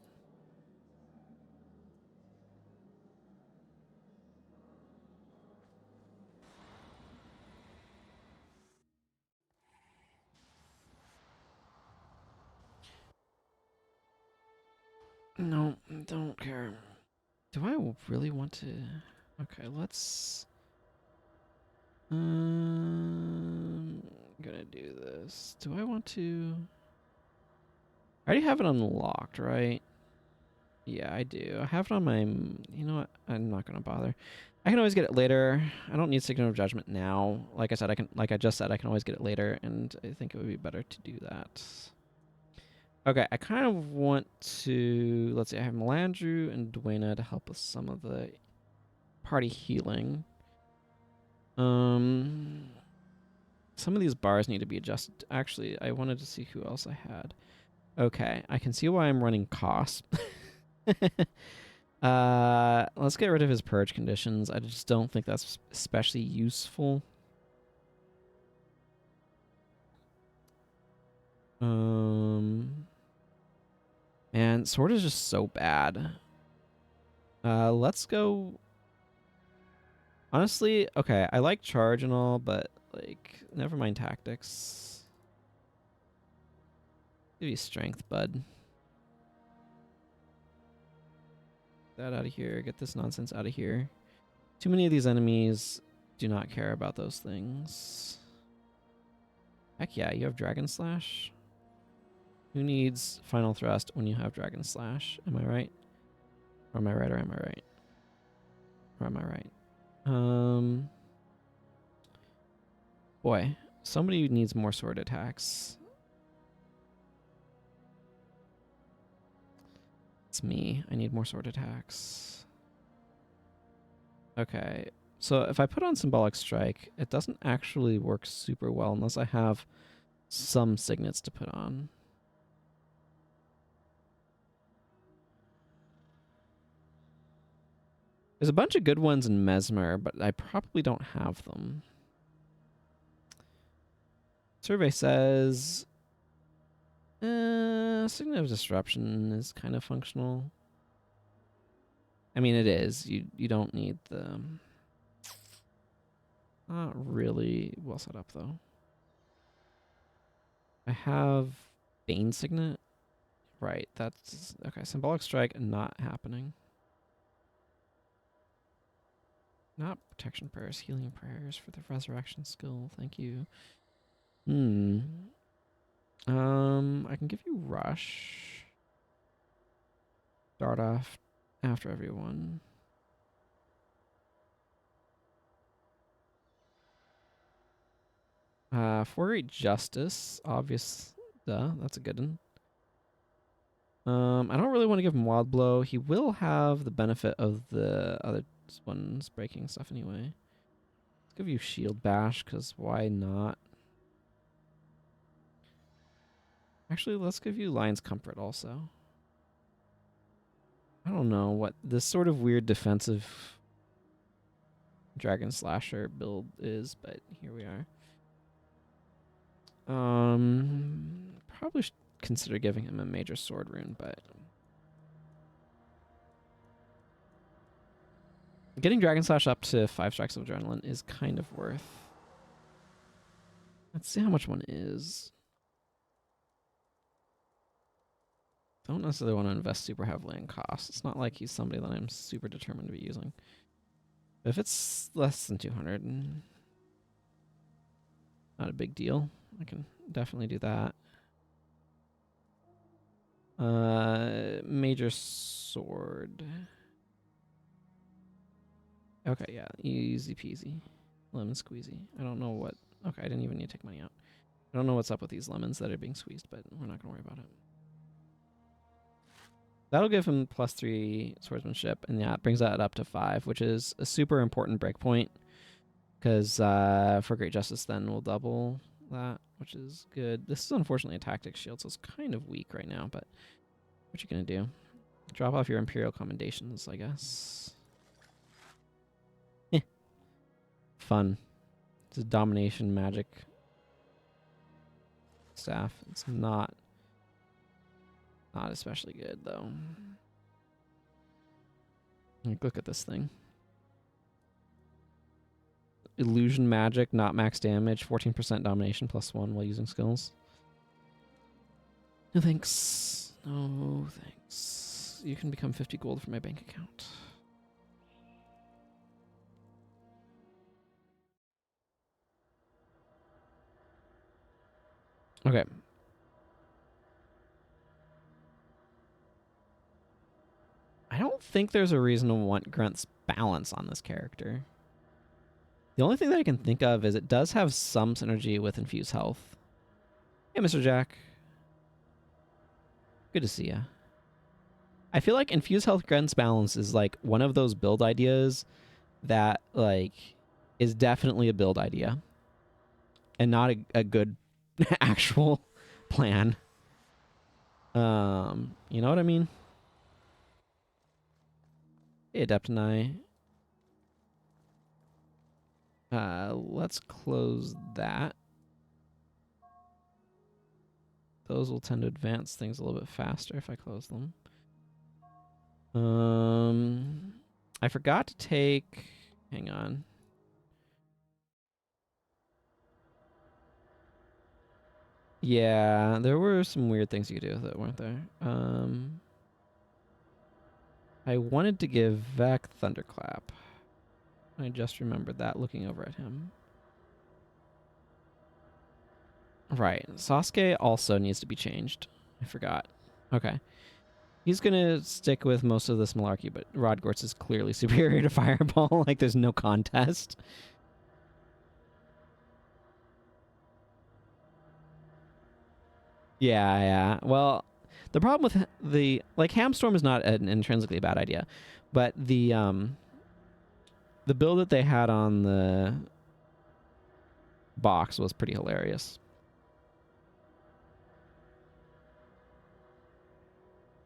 No, don't care. Do I really want to... Okay, let's... gonna do this. Do I want to... I already have it unlocked, right? Yeah, I do. I have it on my... You know what? I'm not gonna bother. I can always get it later. I don't need Signal of Judgment now. Like I said, like I just said, I can always get it later, and I think it would be better to do that. Okay, I kind of want to... Let's see, I have Melandru and Dwayna to help with some of the party healing. Some of these bars need to be adjusted. Actually, I wanted to see who else I had. Okay, I can see why I'm running Koss. Let's get rid of his purge conditions. I just don't think that's especially useful. And Sword is just so bad. Let's go... Honestly, okay, I like Charge and all, but, like, never mind Tactics. Give you Strength, bud. Get that out of here. Get this nonsense out of here. Too many of these enemies do not care about those things. Heck yeah, you have Dragon Slash. Who needs Final Thrust when you have Dragon Slash? Am I right? Or am I right or am I right? Or am I right? Boy, somebody needs more sword attacks. It's me. I need more sword attacks. Okay. So if I put on Symbolic Strike, it doesn't actually work super well unless I have some signets to put on. There's a bunch of good ones in Mesmer, but I probably don't have them. Survey says Signet of Disruption is kind of functional. I mean, it is. You don't need the... Not really well set up, though. I have Bane Signet. Right, that's... Okay, Symbolic Strike not happening. Not Protection Prayers, Healing Prayers for the Resurrection skill. Thank you. I can give you Rush. Start off after everyone. For Great Justice, obvious. Duh, that's a good one. I don't really want to give him Wild Blow. He will have the benefit of the other ones breaking stuff anyway. Let's give you Shield Bash, because why not? Actually, let's give you Lion's Comfort also. I don't know what this sort of weird defensive Dragon Slasher build is, but here we are. Probably should consider giving him a major sword rune, but getting Dragon Slash up to 5 strikes of adrenaline is kind of worth. Let's see how much one is. Don't necessarily want to invest super heavily in cost. It's not like he's somebody that I'm super determined to be using. But if it's less than 200, not a big deal. I can definitely do that. Major sword. Okay, yeah, easy peasy. Lemon squeezy. I don't know what... Okay, I didn't even need to take money out. I don't know what's up with these lemons that are being squeezed, but we're not going to worry about it. That'll give him +3 swordsmanship, and yeah, it brings that up to 5, which is a super important breakpoint, because for Great Justice then we'll double that, which is good. This is unfortunately a tactics shield, so it's kind of weak right now, but what you gonna do? Drop off your Imperial Commendations, I guess. Fun. It's a domination magic staff. It's not especially good, though. Like, look at this thing. Illusion magic, not max damage, 14% domination +1 while using skills. No thanks. No thanks. You can become 50 gold for my bank account. Okay. I don't think there's a reason to want Grunt's balance on this character. The only thing that I can think of is it does have some synergy with Infuse Health. Hey, Mr. Jack. Good to see ya. I feel like Infuse Health Grunt's balance is like one of those build ideas that like is definitely a build idea and not a good actual plan. You know what I mean? Hey, Adept and I. Let's close that. Those will tend to advance things a little bit faster if I close them. I forgot to take... Hang on. Yeah, there were some weird things you could do with it, weren't there? I wanted to give Vec Thunderclap. I just remembered that looking over at him. Right. Sasuke also needs to be changed. I forgot. Okay. He's gonna stick with most of this malarkey, but Rodgorts is clearly superior to Fireball. Like, there's no contest. Yeah, yeah. Well, the problem with the like Hamstorm is not an intrinsically bad idea, but the build that they had on the box was pretty hilarious.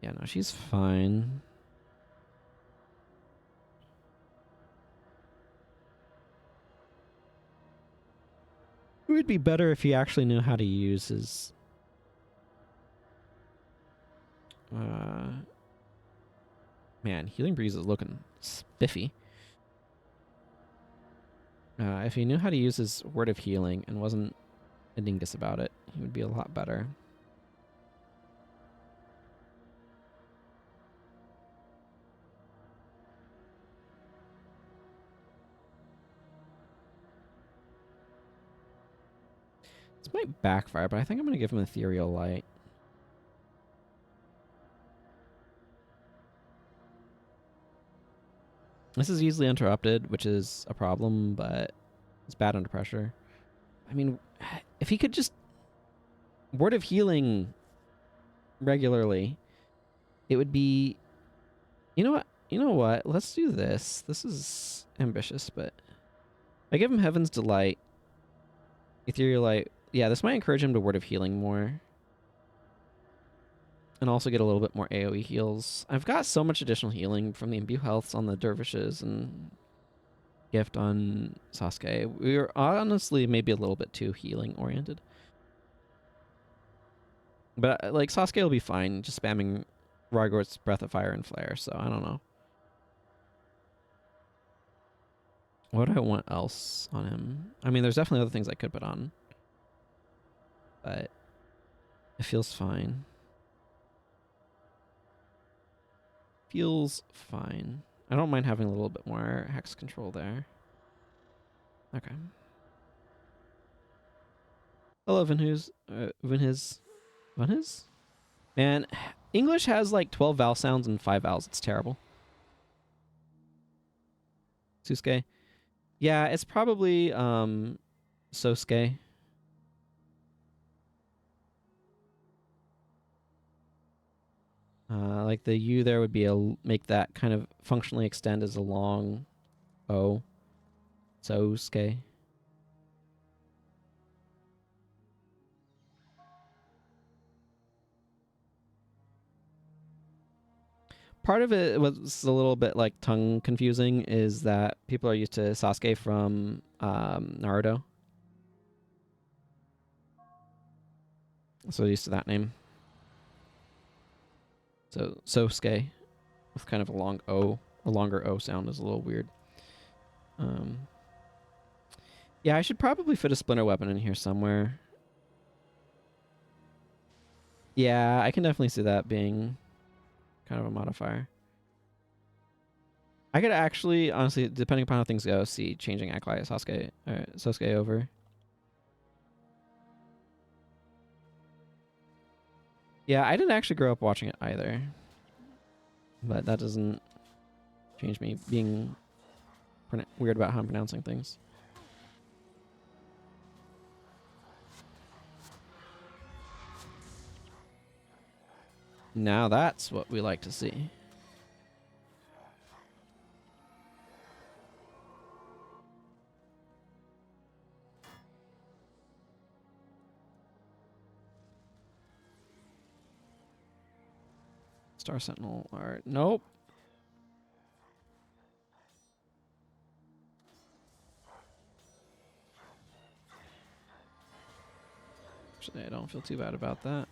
Yeah, no, she's fine. It would be better if he actually knew how to use his man, Healing Breeze is looking spiffy. If he knew how to use his Word of Healing and wasn't a dingus about it, he would be a lot better. This might backfire, but I think I'm going to give him Ethereal Light. This is easily interrupted, which is a problem, but it's bad under pressure. I mean, if he could just Word of Healing regularly, it would be... You know what? You know what? Let's do this. This is ambitious, but... I give him Heaven's Delight. Ethereal Light. Yeah, this might encourage him to Word of Healing more. And also get a little bit more AoE heals. I've got so much additional healing from the Imbue Healths on the Dervishes and Gift on Sasuke. We were honestly maybe a little bit too healing oriented. But like Sasuke will be fine just spamming Rygort's Breath of Fire and Flare, so I don't know. What do I want else on him? I mean, there's definitely other things I could put on. But it feels fine. Feels fine. I don't mind having a little bit more hex control there. Okay. Hello, Vinhus. Vinhis? Man, English has like 12 vowel sounds and 5 vowels. It's terrible. Susuke? Yeah, it's probably Sosuke. Like the U there would be make that kind of functionally extend as a long O. Sosuke. Part of it was a little bit like tongue confusing is that people are used to Sasuke from Naruto. So used to that name. So Sosuke with kind of a long O, a longer O sound is a little weird. Yeah, I should probably fit a splinter weapon in here somewhere. Yeah, I can definitely see that being kind of a modifier. I could actually, honestly, depending upon how things go, see changing Aklai Sosuke over. Yeah, I didn't actually grow up watching it either. But that doesn't change me being weird about how I'm pronouncing things. Now that's what we like to see. Star Sentinel art. Nope. Actually, I don't feel too bad about that.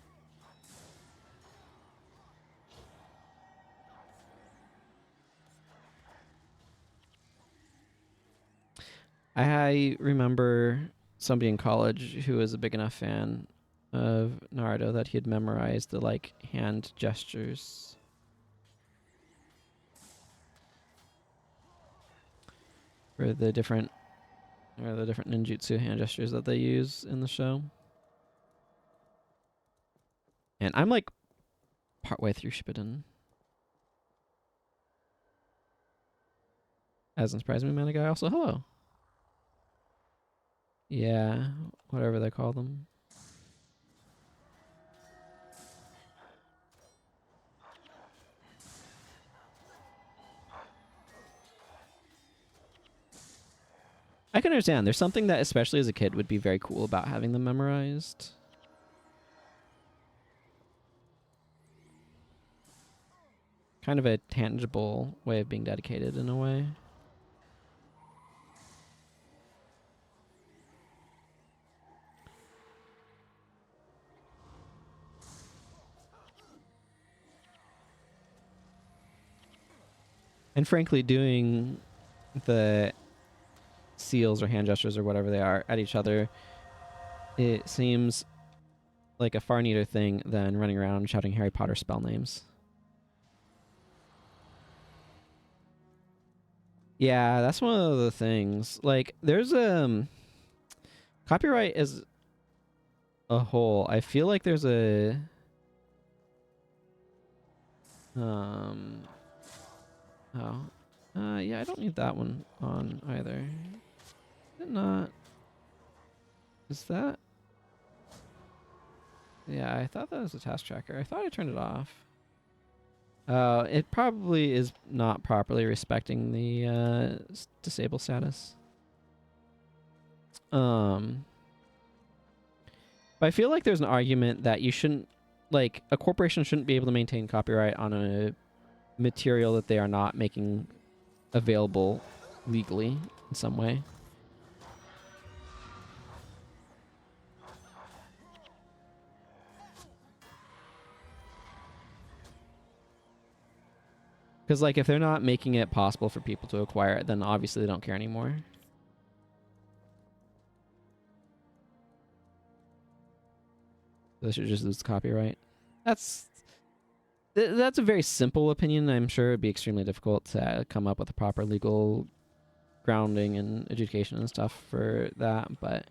I remember somebody in college who was a big enough fan of Naruto that he had memorized the like hand gestures. For the different ninjutsu hand gestures that they use in the show. And I'm like partway through Shippuden. Hasn't surprised me, man. A guy also. Hello. Yeah, whatever they call them. I can understand. There's something that, especially as a kid, would be very cool about having them memorized. Kind of a tangible way of being dedicated in a way. And frankly, doing the seals or hand gestures or whatever they are at each other, it seems like a far neater thing than running around shouting Harry Potter spell names. Yeah, that's one of the things. Like, there's copyright as a whole. I feel like there's a oh, yeah, I don't need that one on either. Is it not? Is that? Yeah, I thought that was a task tracker. I thought I turned it off. It probably is not properly respecting the disable status. But I feel like there's an argument that you shouldn't, like, a corporation shouldn't be able to maintain copyright on a material that they are not making available legally in some way. Because, like, if they're not making it possible for people to acquire it, then obviously they don't care anymore. They should just lose copyright. That's a very simple opinion. I'm sure it'd be extremely difficult to come up with a proper legal grounding and education and stuff for that, but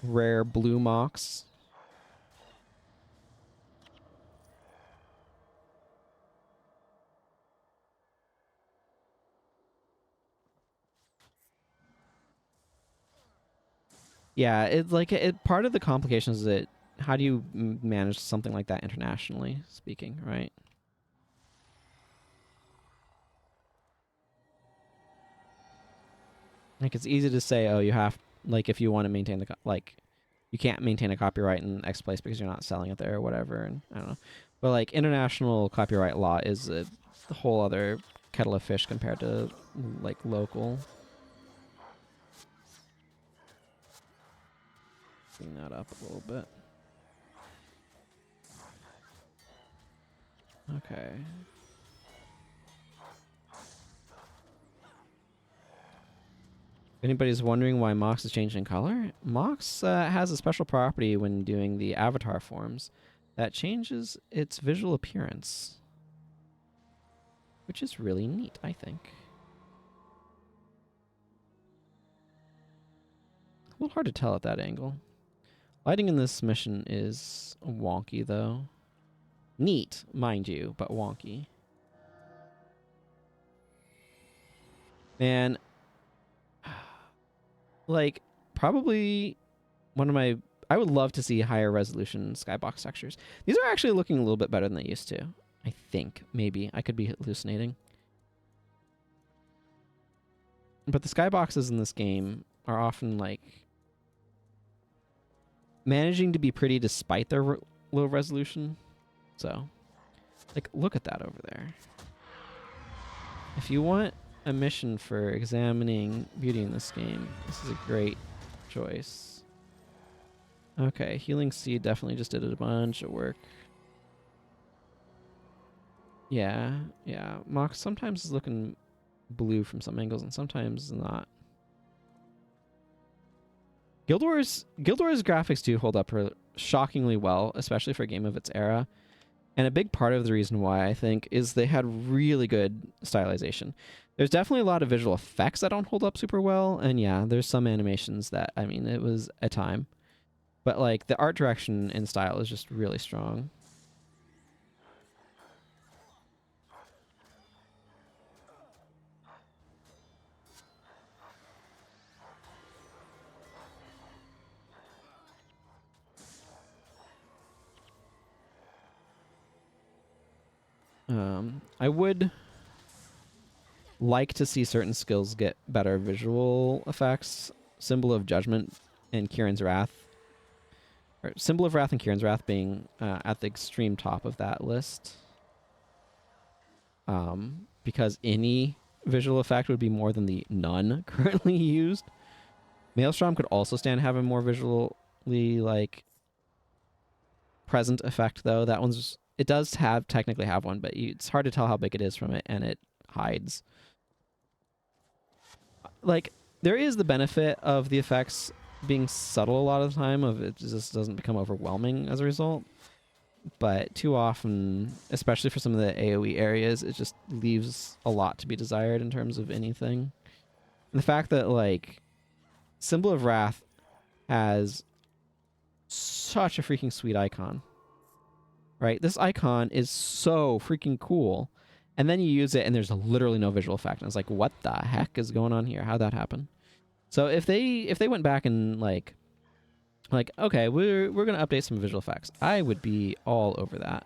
rare blue mocks. Yeah, it's like part of the complications is that how do you manage something like that internationally speaking, right? Like, it's easy to say, oh, you have, like, if you want to maintain the like, you can't maintain a copyright in X place because you're not selling it there or whatever, and I don't know. But like, international copyright law is a whole other kettle of fish compared to like local. Clean that up a little bit. Okay. If anybody's wondering why Mox is changed in color, Mox has a special property when doing the avatar forms that changes its visual appearance, which is really neat, I think. A little hard to tell at that angle. Lighting in this mission is wonky, though. Neat, mind you, but wonky. Man, like, probably one of my... I would love to see higher resolution skybox textures. These are actually looking a little bit better than they used to. I think, maybe. I could be hallucinating. But the skyboxes in this game are often, like, managing to be pretty despite their low resolution. So, like, look at that over there. If you want a mission for examining beauty in this game, this is a great choice. Okay, Healing Seed definitely just did a bunch of work. Yeah, yeah. Mox sometimes is looking blue from some angles and sometimes not. Guild Wars graphics do hold up shockingly well, especially for a game of its era. And a big part of the reason why, I think, is they had really good stylization. There's definitely a lot of visual effects that don't hold up super well, and yeah, there's some animations that, I mean, it was a time. But like the art direction and style is just really strong. I would like to see certain skills get better visual effects. Symbol of Judgment and Kieran's Wrath. Or Symbol of Wrath and Kieran's Wrath being at the extreme top of that list. Because any visual effect would be more than the none currently used. Maelstrom could also stand having more visually, like, present effect, though. That one's... It does technically have one, but it's hard to tell how big it is from it, and it hides. Like, there is the benefit of the effects being subtle a lot of the time, of it just doesn't become overwhelming as a result. But too often, especially for some of the AoE areas, it just leaves a lot to be desired in terms of anything. And the fact that, like, Symbol of Wrath has such a freaking sweet icon. Right? This icon is so freaking cool. And then you use it and there's literally no visual effect. And it's like, what the heck is going on here? How'd that happen? So if they went back and like okay, we're gonna update some visual effects, I would be all over that.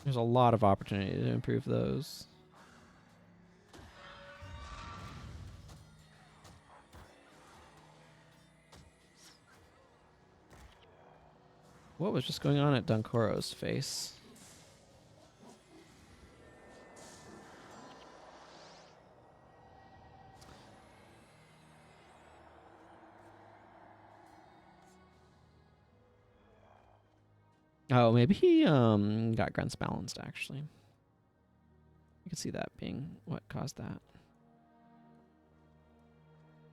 There's a lot of opportunity to improve those. What was just going on at Dunkoro's face? Oh, maybe he got grunts balanced, actually. You could see that being what caused that.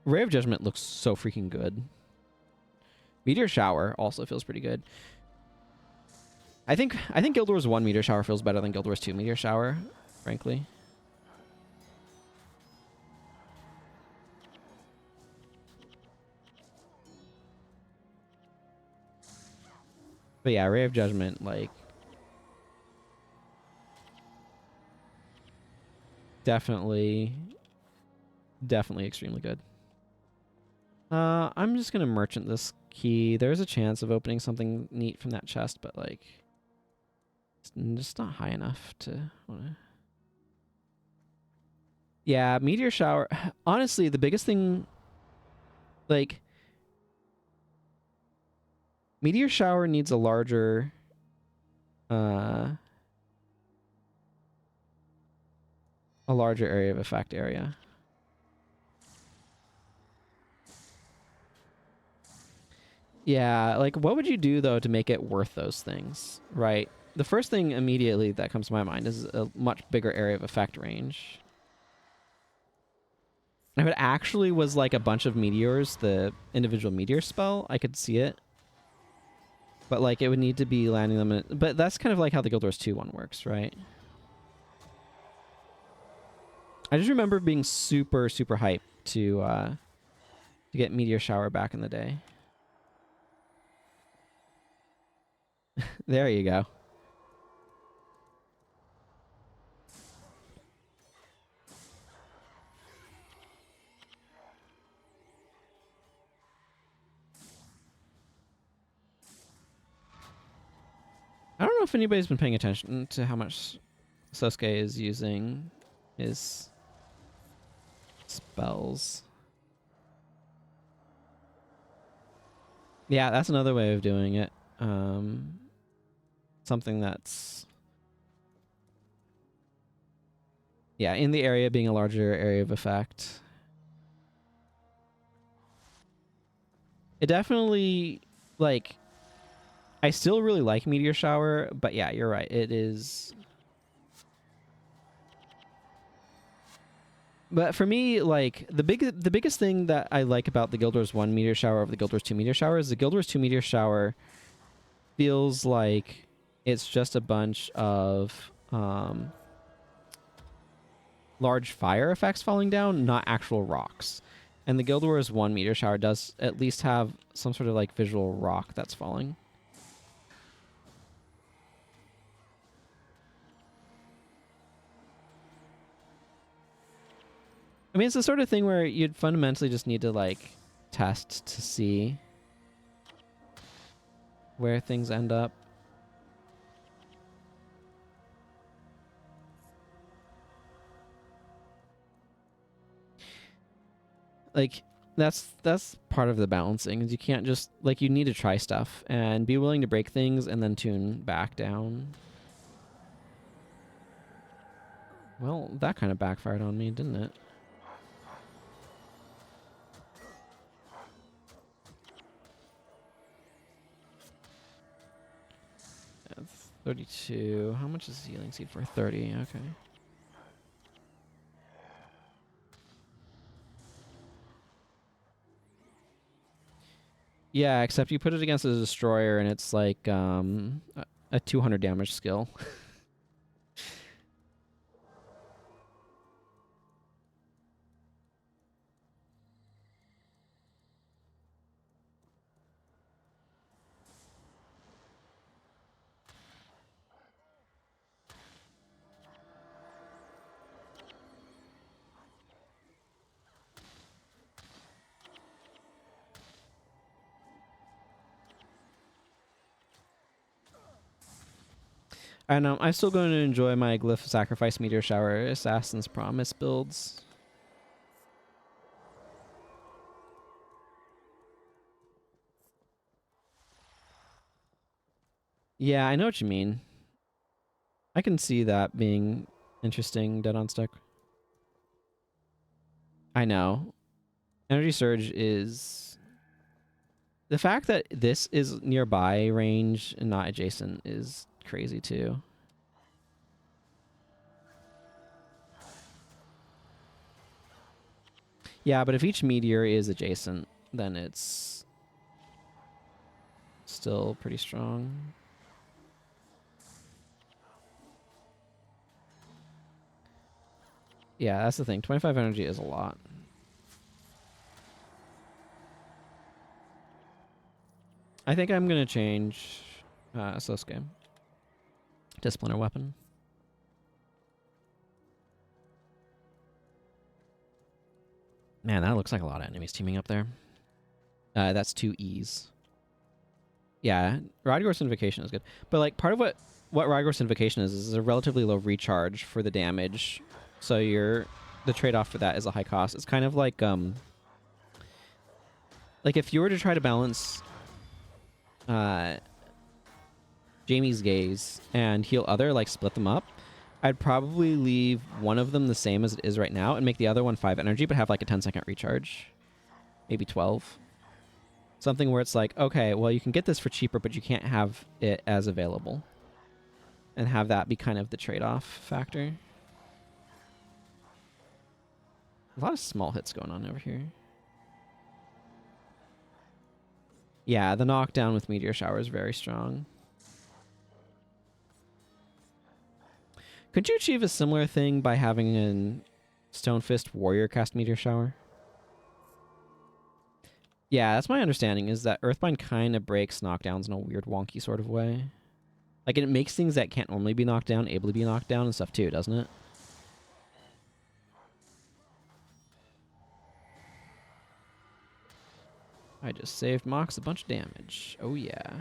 Ray of Judgment looks so freaking good. Meteor Shower also feels pretty good. I think Guild Wars 1 Meteor Shower feels better than Guild Wars 2 Meteor Shower, frankly. But yeah, Ray of Judgment, like, definitely extremely good. I'm just gonna merchant this key. There's a chance of opening something neat from that chest, but like, it's just not high enough to wanna... Yeah, Meteor Shower. Honestly, the biggest thing, like, Meteor Shower needs a larger area of effect area. Yeah, like, what would you do, though, to make it worth those things, right? The first thing immediately that comes to my mind is a much bigger area of effect range. If it actually was like a bunch of meteors, the individual meteor spell, I could see it. But, like, it would need to be landing them in... But that's kind of like how the Guild Wars 2 one works, right? I just remember being super, super hyped to get Meteor Shower back in the day. There you go. I don't know if anybody's been paying attention to how much Sosuke is using his spells. Yeah, that's another way of doing it. Something that's... Yeah, in the area being a larger area of effect. It definitely, like... I still really like Meteor Shower, but yeah, you're right. It is... But for me, like, the biggest thing that I like about the Guild Wars 1 Meteor Shower over the Guild Wars 2 Meteor Shower is the Guild Wars 2 Meteor Shower feels like it's just a bunch of large fire effects falling down, not actual rocks. And the Guild Wars 1 meteor shower does at least have some sort of like visual rock that's falling. I mean, it's the sort of thing where you'd fundamentally just need to like test to see where things end up. Like that's part of the balancing is you can't just like you need to try stuff and be willing to break things and then tune back down. Well, that kind of backfired on me, didn't it? That's 32. How much is healing seed for? 30. Okay. Yeah, except you put it against a destroyer and it's like a 200 damage skill. And I'm still going to enjoy my Glyph Sacrifice Meteor Shower Assassin's Promise builds. Yeah, I know what you mean. I can see that being interesting, Dead on Stick. I know. Energy Surge is... The fact that this is nearby range and not adjacent is crazy too. Yeah, but if each meteor is adjacent, then it's still pretty strong. Yeah, that's the thing. 25 energy is a lot. I think I'm going to change Sosuke to Splinter Weapon. Man, that looks like a lot of enemies teaming up there. That's 2 E's. Yeah, Rydgor's Invocation is good. But like part of what Rydgor's Invocation is a relatively low recharge for the damage. So the trade-off for that is a high cost. It's kind of like if you were to try to balance Jamie's Gaze and heal other, like split them up, I'd probably leave one of them the same as it is right now and make the other one 5 energy, but have like a 10-second recharge. Maybe 12. Something where it's like, okay, well, you can get this for cheaper, but you can't have it as available. And have that be kind of the trade-off factor. A lot of small hits going on over here. Yeah, the knockdown with Meteor Shower is very strong. Could you achieve a similar thing by having a Stone Fist Warrior cast Meteor Shower? Yeah, that's my understanding, is that Earthbind kind of breaks knockdowns in a weird, wonky sort of way. Like, it makes things that can't normally be knocked down able to be knocked down and stuff too, doesn't it? I just saved Mox a bunch of damage. Oh, yeah.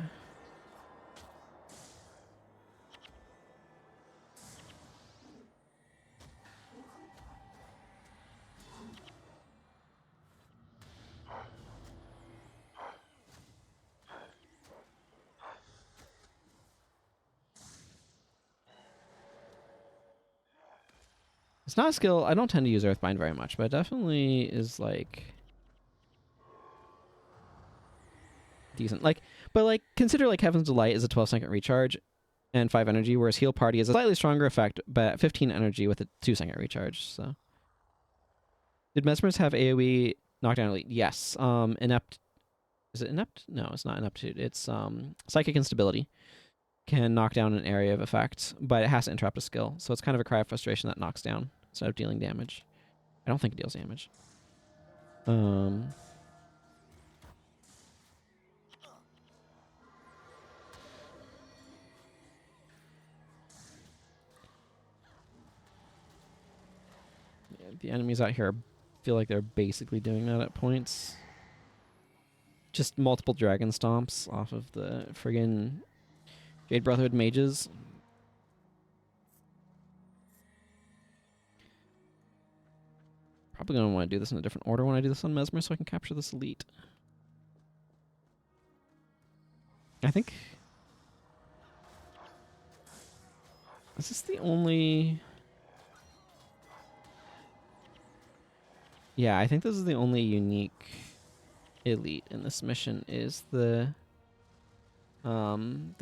It's not a skill. I don't tend to use Earthbind very much, but it definitely is, like, decent. Like, but, like, consider, like, Heaven's Delight is a 12-second recharge and 5 energy, whereas Heal Party is a slightly stronger effect, but 15 energy with a 2-second recharge, so. Did Mesmers have AoE knockdown elite? Yes. Inept Is it inept? No, it's not ineptitude. It's psychic instability. Can knock down an area of effect, but it has to interrupt a skill. So it's kind of a cry of frustration that knocks down instead of dealing damage. I don't think it deals damage. Yeah, the enemies out here feel like they're basically doing that at points. Just multiple dragon stomps off of the friggin' Jade Brotherhood mages. Probably going to want to do this in a different order when I do this on Mesmer so I can capture this elite. I think... Is this the only... Yeah, I think this is the only unique elite in this mission is the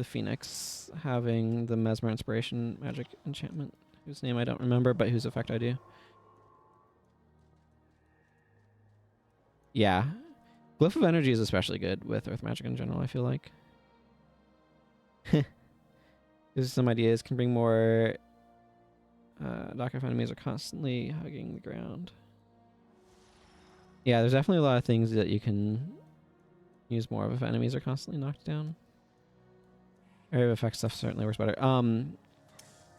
Phoenix having the Mesmer Inspiration magic enchantment, whose name I don't remember, but whose effect I do. Yeah. Glyph of Energy is especially good with Earth Magic in general, I feel like. There's some ideas. Can bring more... Knockoff enemies are constantly hugging the ground. Yeah, there's definitely a lot of things that you can use more of if enemies are constantly knocked down. Area of effect stuff certainly works better.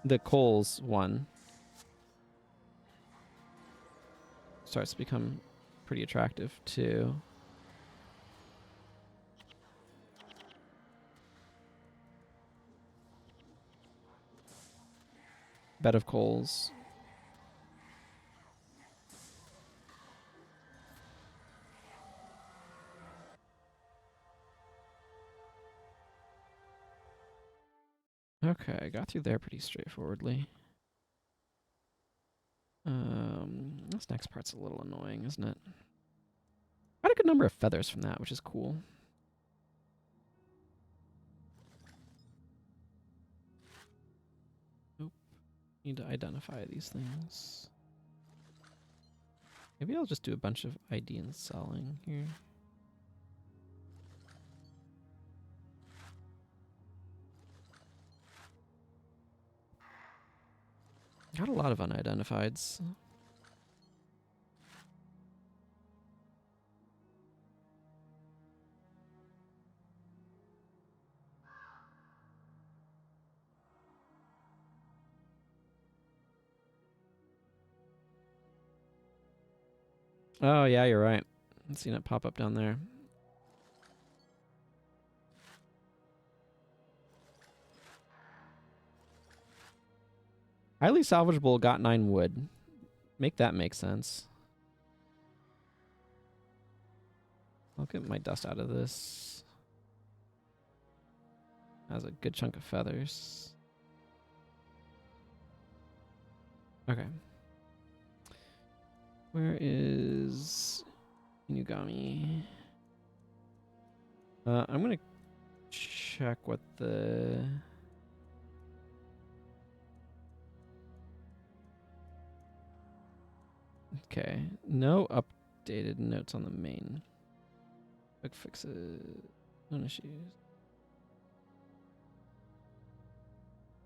The Coals one starts to become pretty attractive too. Bed of Coals. Okay, I got through there pretty straightforwardly. This next part's a little annoying, isn't it? Got a good number of feathers from that, which is cool. Nope. Need to identify these things. Maybe I'll just do a bunch of ID and selling here. Got a lot of unidentifieds. Oh, yeah, you're right. I've seen it pop up down there. Highly salvageable, got 9 wood. Make that make sense. I'll get my dust out of this. Has a good chunk of feathers. Okay. Where is Inugami? I'm gonna check what the... Okay, no updated notes on the main. Quick fixes, no issues.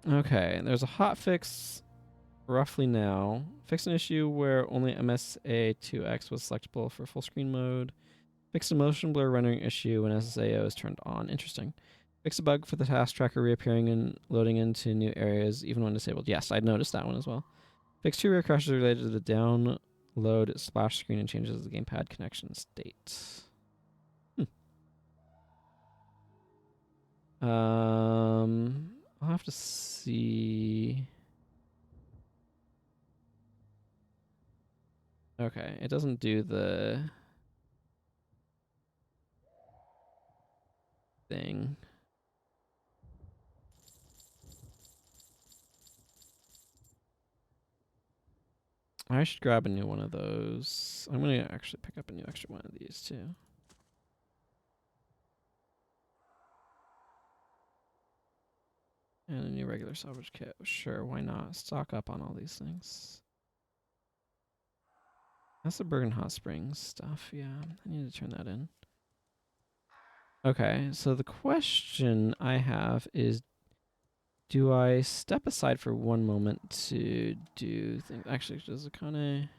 Okay, there's a hot fix roughly now. Fix an issue where only MSA2X was selectable for full screen mode. Fixed a motion blur rendering issue when SSAO is turned on. Interesting. Fix a bug for the task tracker reappearing and loading into new areas even when disabled. Yes, I'd noticed that one as well. Fix 2 rear crashes related to the download splash screen and changes the gamepad connection state. I'll have to see. Okay, it doesn't do the thing. I should grab a new one of those. I'm gonna actually pick up a new extra one of these too. And a new regular salvage kit. Sure, why not? Stock up on all these things. That's the Bergen Hot Springs stuff, yeah. I need to turn that in. Okay, so the question I have is, do I step aside for one moment to do things? Actually, does it kind of...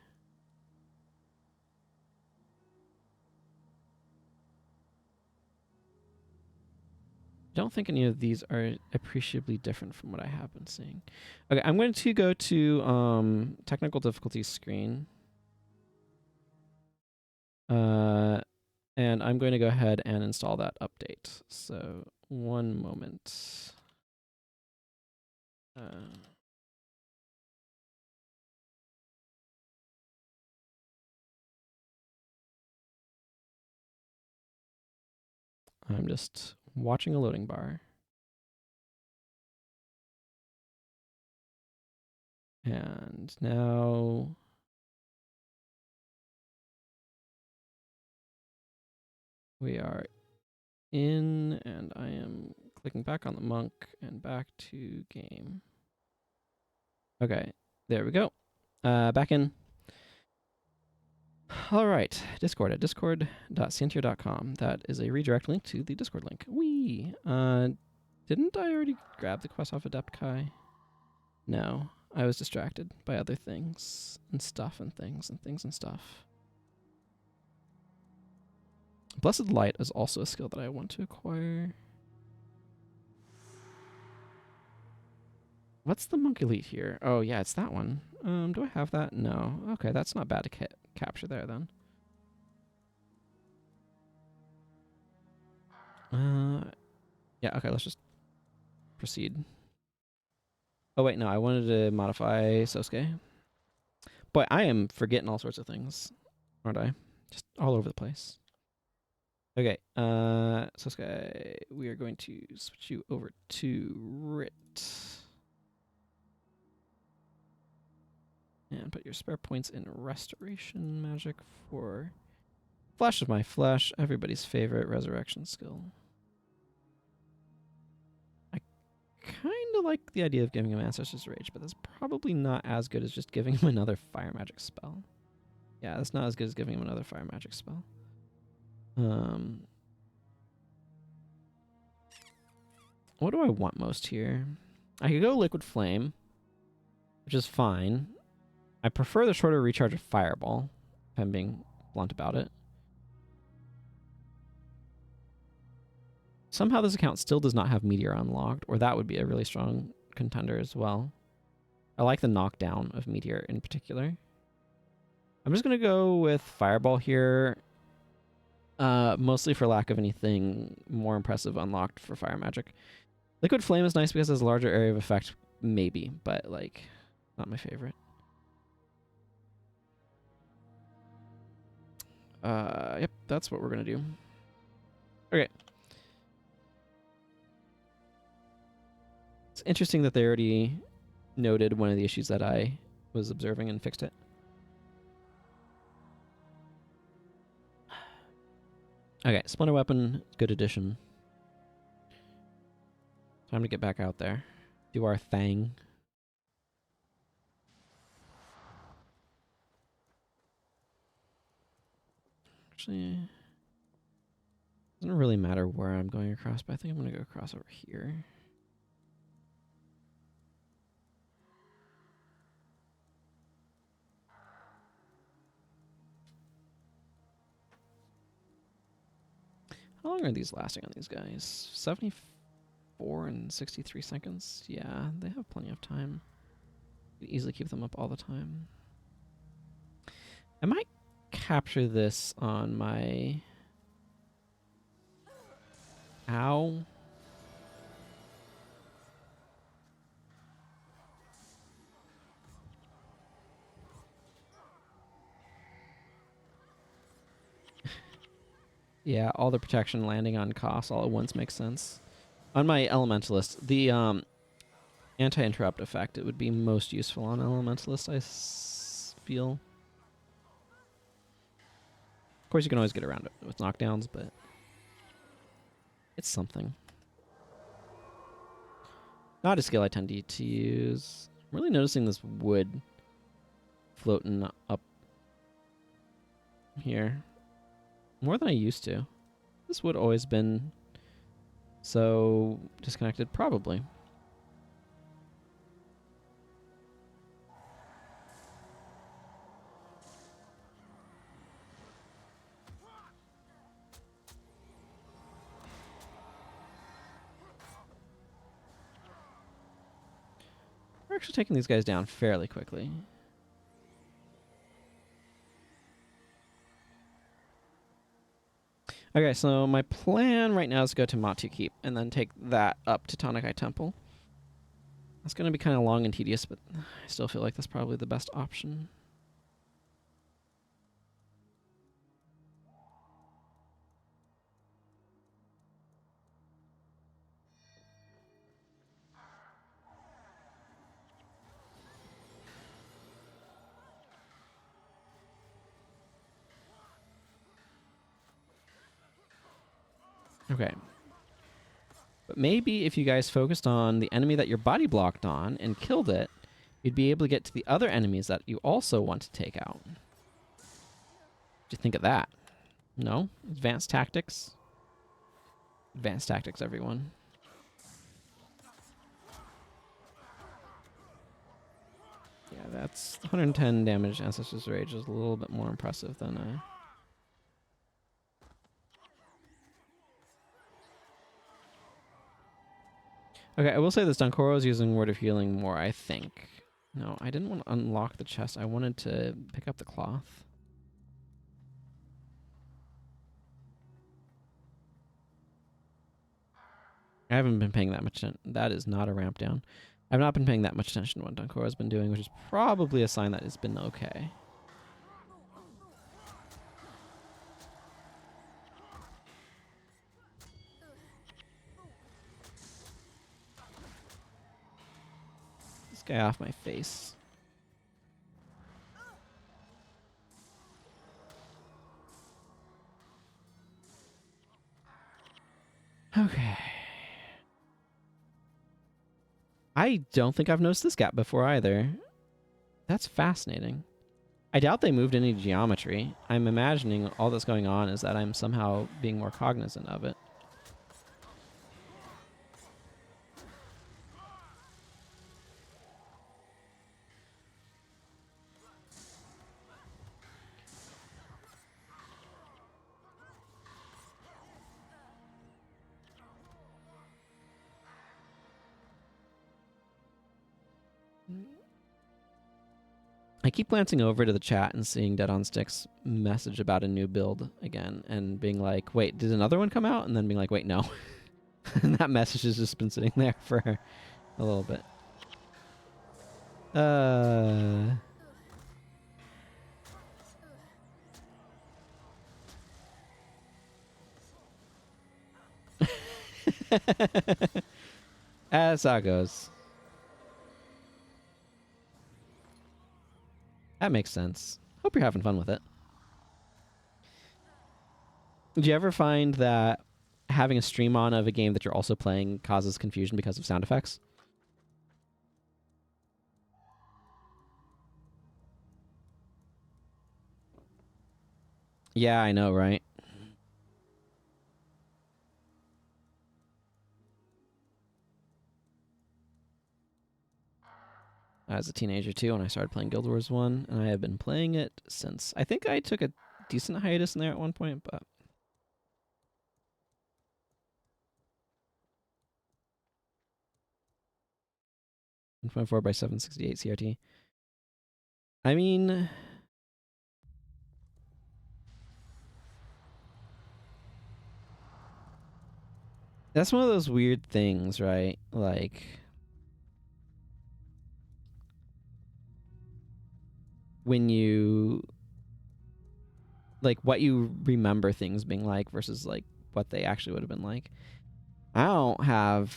I don't think any of these are appreciably different from what I have been seeing. Okay, I'm going to go to technical difficulty screen. And I'm going to go ahead and install that update. So one moment. I'm just watching a loading bar. And now we are in, and I am clicking back on the monk and back to game. Okay, there we go. Back in. All right, Discord at discord.scientia.com. That is a redirect link to the Discord link. Wee. Didn't I already grab the quest off of Depkai? No, I was distracted by other things and stuff and things and things and stuff. Blessed Light is also a skill that I want to acquire. What's the Monk Elite here? Oh, yeah, it's that one. Do I have that? No. Okay, that's not bad to capture there, then. Yeah, okay, let's just proceed. Oh, wait, no, I wanted to modify Sosuke. Boy, I am forgetting all sorts of things, aren't I? Just all over the place. Okay, Sosuke, we are going to switch you over to Rit. And put your spare points in Restoration Magic for Flash of My Flesh, everybody's favorite resurrection skill. I kind of like the idea of giving him Ancestor's Rage, but that's probably not as good as just giving him another fire magic spell. Yeah, that's not as good as giving him another fire magic spell. What do I want most here? I could go Liquid Flame, which is fine. I prefer the shorter recharge of Fireball, if I'm being blunt about it. Somehow this account still does not have Meteor unlocked, or that would be a really strong contender as well. I like the knockdown of Meteor in particular. I'm just going to go with Fireball here, mostly for lack of anything more impressive unlocked for Fire Magic. Liquid Flame is nice because it has a larger area of effect, maybe, but, like, not my favorite. Yep, that's what we're going to do. Okay. It's interesting that they already noted one of the issues that I was observing and fixed it. Okay, Splinter Weapon, good addition. Time to get back out there. Do our thing. Actually, doesn't really matter where I'm going across, but I think I'm going to go across over here. How long are these lasting on these guys? 74 and 63 seconds? Yeah, they have plenty of time. You can easily keep them up all the time. I might capture this on my... Ow. Yeah, all the protection landing on cost all at once makes sense. On my Elementalist, the anti-interrupt effect, it would be most useful on Elementalist, I feel. Of course, you can always get around it with knockdowns, but it's something. Not a skill I tend to use. I'm really noticing this wood floating up here more than I used to. this would always been so disconnected? Probably. We're actually taking these guys down fairly quickly. Okay, so my plan right now is to go to Matu Keep and then take that up to Tanakai Temple. That's going to be kind of long and tedious, but I still feel like that's probably the best option. Okay. But maybe if you guys focused on the enemy that your body blocked on and killed it, you'd be able to get to the other enemies that you also want to take out. What do you think of that? No? Advanced tactics? Advanced tactics, everyone. Yeah, that's 110 damage. Ancestor's Rage is a little bit more impressive than... Okay, I will say this. Dankoro is using Word of Healing more, I think. No, I didn't want to unlock the chest. I wanted to pick up the cloth. I haven't been paying that much attention. That is not a ramp down. I've not been paying that much attention to what Dankoro has been doing, which is probably a sign that it's been okay. This guy off my face. Okay. I don't think I've noticed this gap before either. That's fascinating. I doubt they moved any geometry. I'm imagining all that's going on is that I'm somehow being more cognizant of it. I keep glancing over to the chat and seeing Dead on Sticks message about a new build again and being like, wait, did another one come out? And then being like, wait, no. And that message has just been sitting there for a little bit. That's how it goes. That makes sense. Hope you're having fun with it. Did you ever find that having a stream on of a game that you're also playing causes confusion because of sound effects? Yeah, I know, right? As a teenager too, and I started playing Guild Wars 1, and I have been playing it since. I think I took a decent hiatus in there at one point, but 1.4 by 768 CRT. I mean, that's one of those weird things, right? Like, when you, like, what you remember things being like versus, like, what they actually would have been like. I don't have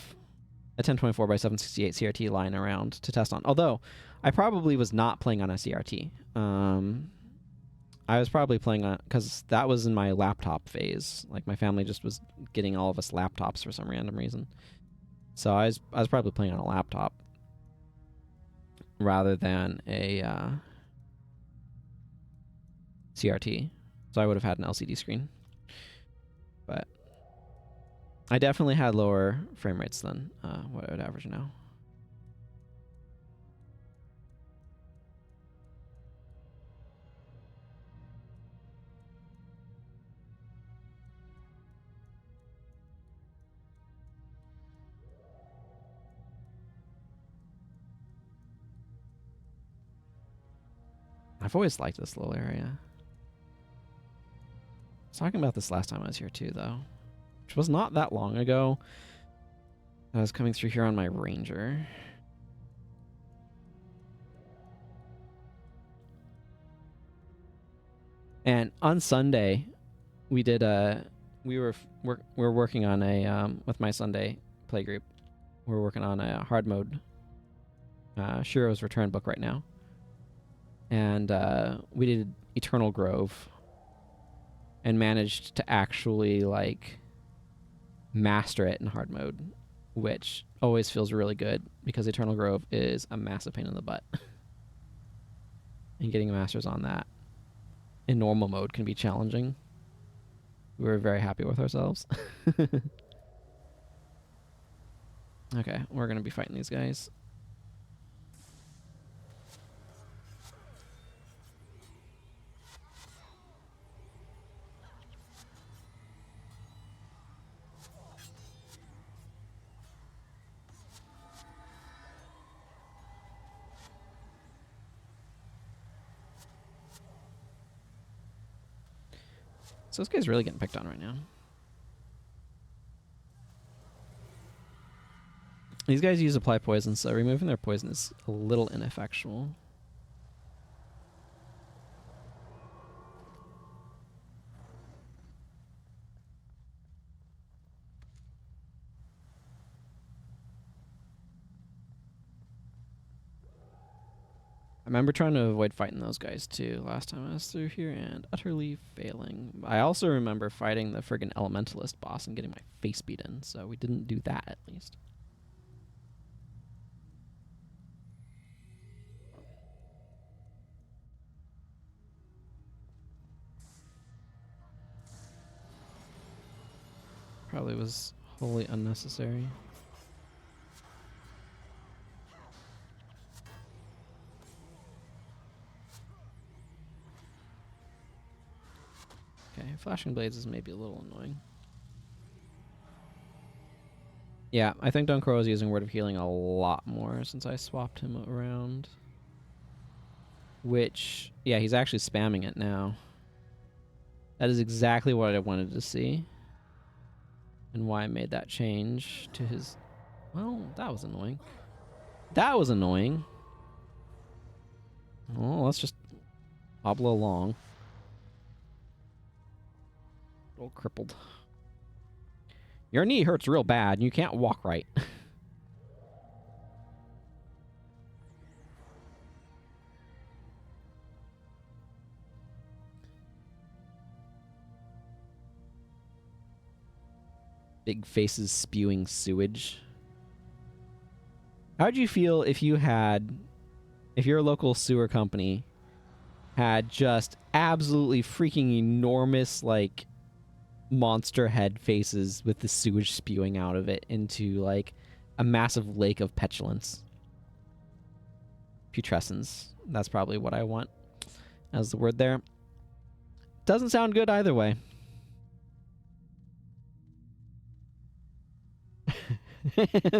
a 1024 by 768 CRT lying around to test on. Although, I probably was not playing on a CRT. I was probably playing on, because that was in my laptop phase. Like, my family just was getting all of us laptops for some random reason. So I was probably playing on a laptop rather than a CRT. So I would have had an LCD screen. But I definitely had lower frame rates than what I would average now. I've always liked this little area. I was talking about this last time I was here too, though, which was not that long ago. I was coming through here on my Ranger. And on Sunday, we did we were working on a with my Sunday play group. We're working on a hard mode Shiro's Return book right now. And we did Eternal Grove and managed to actually like master it in hard mode, which always feels really good because Eternal Grove is a massive pain in the butt. And getting masters on that in normal mode can be challenging. We were very happy with ourselves. Okay, we're going to be fighting these guys. So this guy's really getting picked on right now. These guys use apply poison, so removing their poison is a little ineffectual. I remember trying to avoid fighting those guys too last time I was through here and utterly failing. I also remember fighting the friggin' elementalist boss and getting my face beat in, so we didn't do that at least. Probably was wholly unnecessary. Okay, flashing blades is maybe a little annoying. Yeah, I think Dunkro is using Word of Healing a lot more since I swapped him around. Which, yeah, he's actually spamming it now. That is exactly what I wanted to see. And why I made that change to his... Well, that was annoying. That was annoying. Well, let's just hobble along. A little crippled. Your knee hurts real bad and you can't walk right. Big faces spewing sewage. How'd you feel if you had... If your local sewer company had just absolutely freaking enormous, like, monster head faces with the sewage spewing out of it into, like, a massive lake of petulance? Putrescence. That's probably what I want as the word there. Doesn't sound good either way.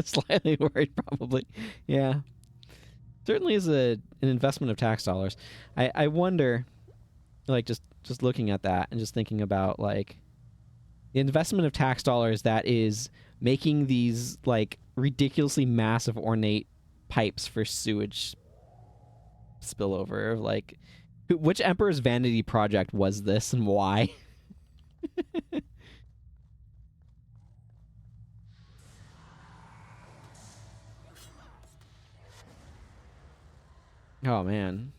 Slightly worried, probably. Yeah. Certainly is an investment of tax dollars. I wonder, like, just looking at that and just thinking about, like, the investment of tax dollars that is making these, like, ridiculously massive ornate pipes for sewage spillover. Like, which Emperor's vanity project was this and why? Oh, man.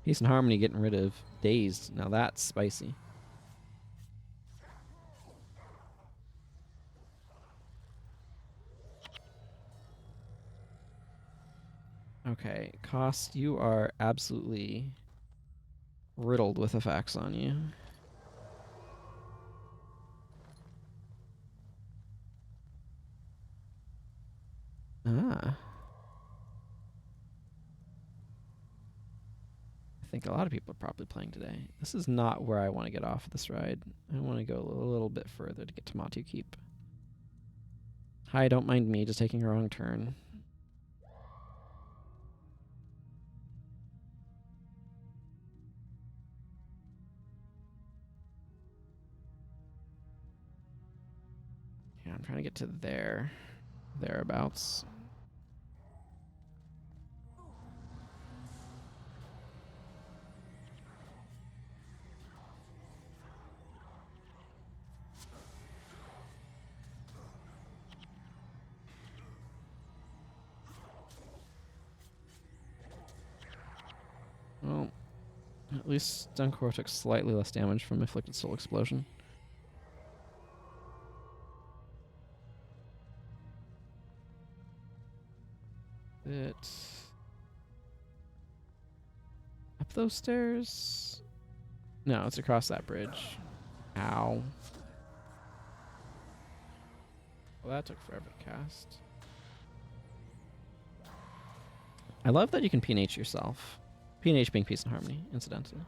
Peace and Harmony getting rid of Dazed. Now that's spicy. Okay, Cost, you are absolutely riddled with effects on you. like a lot of people are probably playing today. This is not where I want to get off this ride. I want to go a little bit further to get to Matu Keep. Hi, don't mind me, just taking a wrong turn. Yeah, I'm trying to get to there. Thereabouts. Well, at least Dunkor took slightly less damage from Afflicted Soul Explosion. It... Up those stairs? No, it's across that bridge. Ow. Well, that took forever to cast. I love that you can PNH yourself. PNH being Peace and Harmony, incidentally.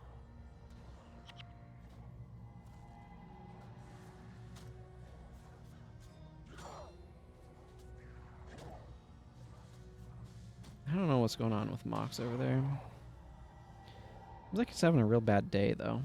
I don't know what's going on with Mox over there. Seems like he's having a real bad day, though.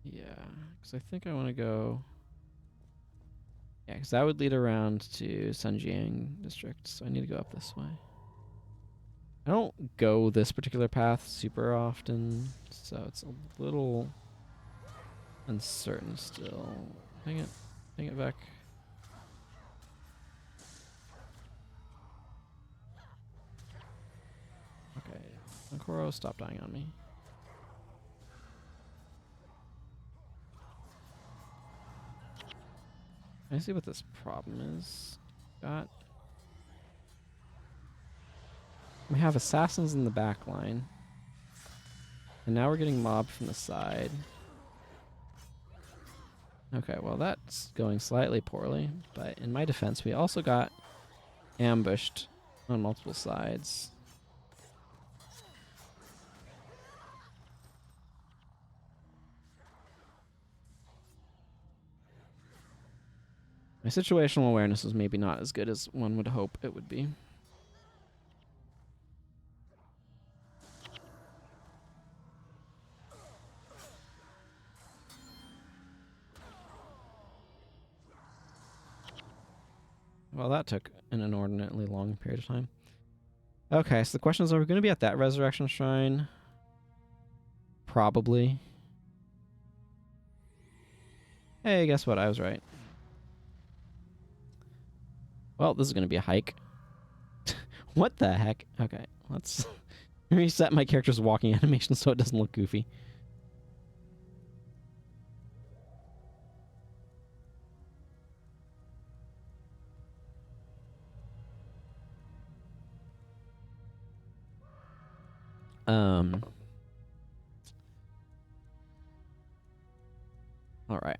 Yeah, because I think I want to go... Yeah, because that would lead around to Sunjiang District, so I need to go up this way. I don't go this particular path super often, so it's a little uncertain still. Dang it. Dang it back. Okay. Ankoro, stop dying on me. I see what this problem is. We have assassins in the back line. And now we're getting mobbed from the side. Okay, well that's going slightly poorly, but in my defense, we also got ambushed on multiple sides. My situational awareness is maybe not as good as one would hope it would be. Well, that took an inordinately long period of time. Okay, so the question is, are we going to be at that Resurrection Shrine? Probably. Hey, guess what? I was right. Well, this is going to be a hike. What the heck? Okay, let's reset my character's walking animation so it doesn't look goofy. All right.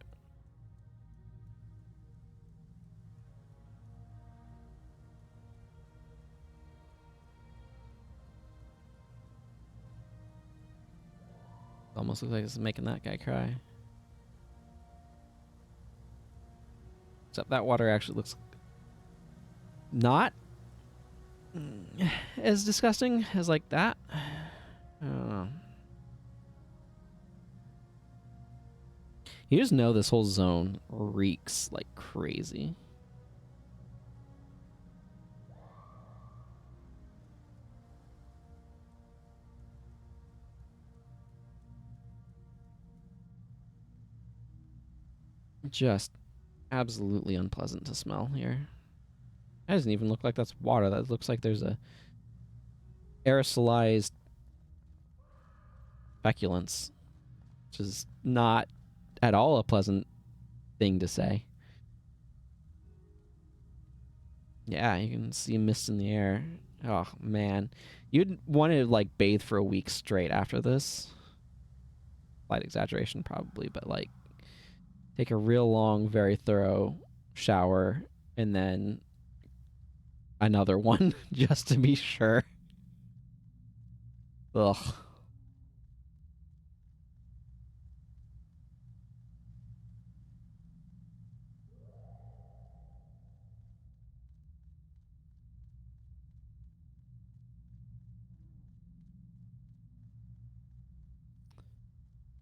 Almost looks like it's making that guy cry. Except that water actually looks not as disgusting as like that. I don't know. You just know this whole zone reeks like crazy. Just absolutely unpleasant to smell here. That doesn't even look like that's water. That looks like there's a aerosolized feculence, which is not at all a pleasant thing to say. Yeah, you can see mist in the air. Oh man, you'd want to like bathe for a week straight after this. Slight exaggeration probably, but like take a real long, very thorough shower and then another one just to be sure. Ugh.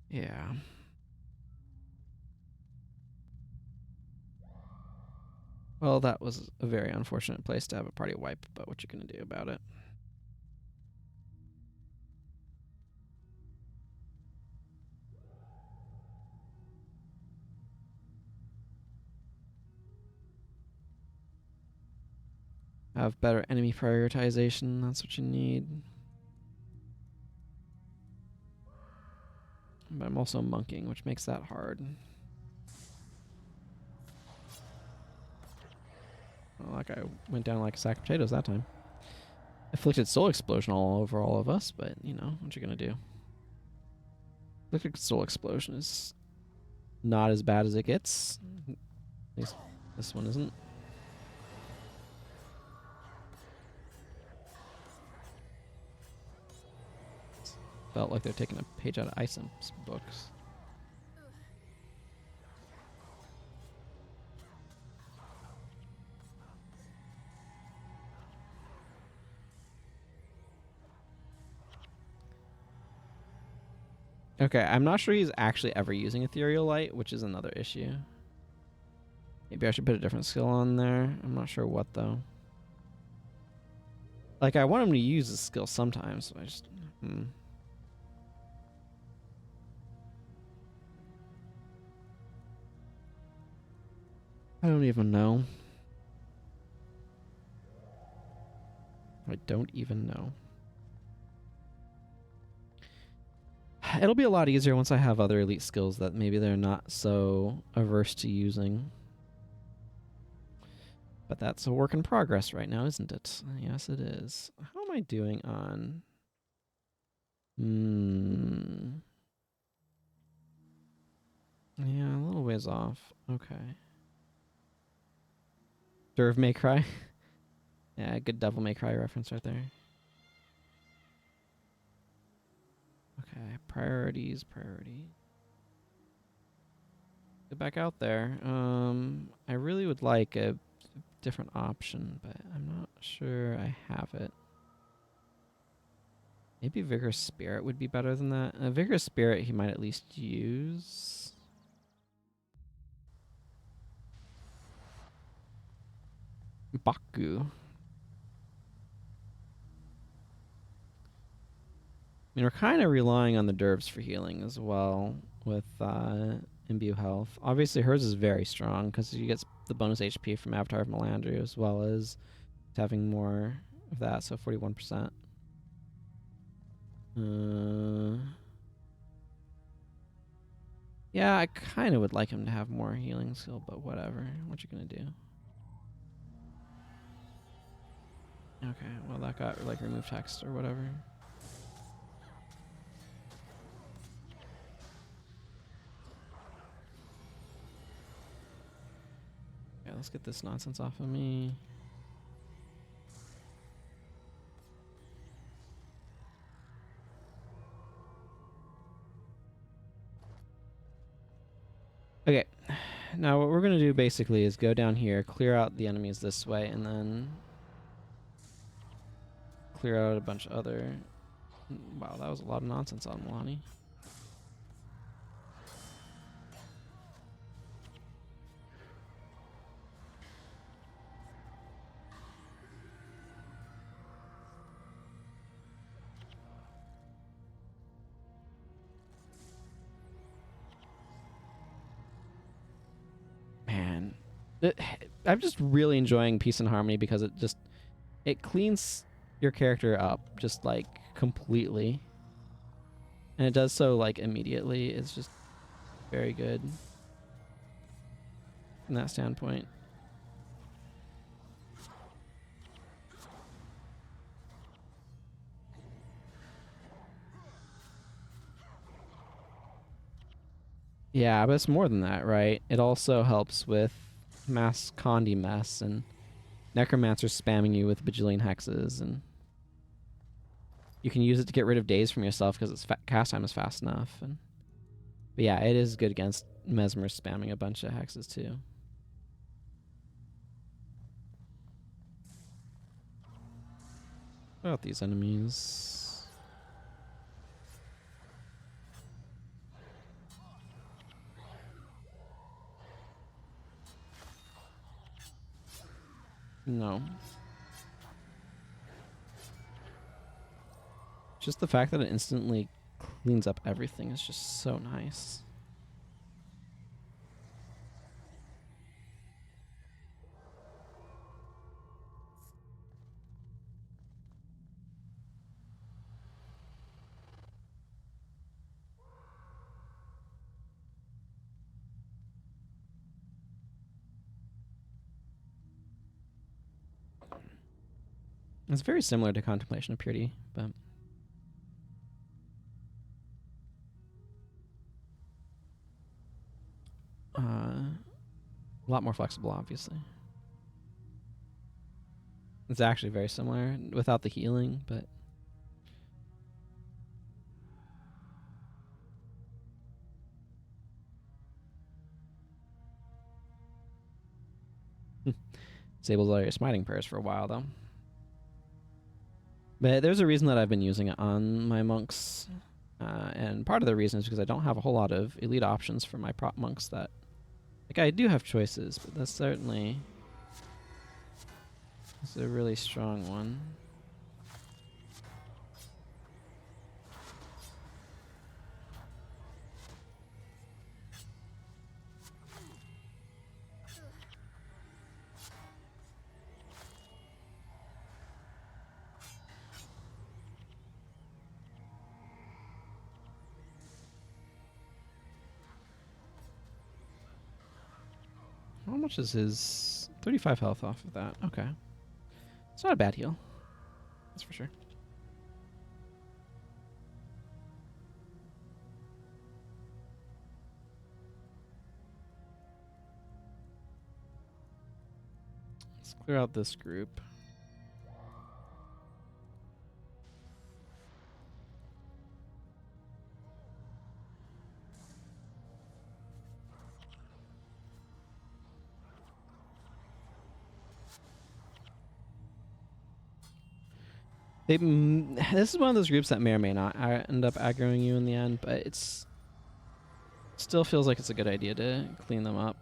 Yeah. Well, that was a very unfortunate place to have a party wipe, but what you gonna do about it? Have better enemy prioritization, that's what you need. But I'm also monking, which makes that hard. Well, that guy went down like a sack of potatoes that time. Afflicted soul explosion all over all of us, but you know, what you gonna do? Afflicted soul explosion is not as bad as it gets. At least this one isn't. Felt like they're taking a page out of Isim's books. Okay, I'm not sure he's actually ever using Ethereal Light, which is another issue. Maybe I should put a different skill on there. I'm not sure what, though. Like, I want him to use his skill sometimes, so I just... I don't even know. I don't even know. It'll be a lot easier once I have other elite skills that maybe they're not so averse to using. But that's a work in progress right now, isn't it? Yes, it is. How am I doing on... Yeah, a little ways off. Okay. Derv May Cry. Yeah, good Devil May Cry reference right there. Okay, priorities. Get back out there. I really would like a different option, but I'm not sure I have it. Maybe Vigorous Spirit would be better than that. Vigorous Spirit he might at least use. Baku. I mean, we're kind of relying on the dervs for healing as well with Imbue Health. Obviously, hers is very strong because she gets the bonus HP from Avatar of Melandria as well as having more of that, so 41%. Yeah, I kind of would like him to have more healing skill, but whatever. What you gonna do? Okay, well that got like remove text or whatever. Yeah, let's get this nonsense off of me. Okay, now what we're gonna do basically is go down here, clear out the enemies this way, and then clear out a bunch of other... Wow, that was a lot of nonsense on Milani. Man, I'm just really enjoying Peace and Harmony because it cleans your character up just like completely, and it does so like immediately. It's just very good from that standpoint. Yeah, but it's more than that, right? It also helps with mass Condi mess and Necromancer spamming you with bajillion hexes, and you can use it to get rid of days from yourself because its cast time is fast enough. But yeah, it is good against Mesmer spamming a bunch of hexes too. What about these enemies? No. Just the fact that it instantly cleans up everything is just so nice. It's very similar to Contemplation of Purity, but a lot more flexible, obviously. It's actually very similar without the healing, but disables all your smiting prayers for a while, though. But there's a reason that I've been using it on my monks, and part of the reason is because I don't have a whole lot of elite options for my prop monks that... Like, I do have choices, but that's certainly... It's a really strong one. How much is his... 35 health off of that. Okay. It's not a bad heal. That's for sure. Let's clear out this group. This is one of those groups that may or may not end up aggroing you in the end, but it's still feels like it's a good idea to clean them up.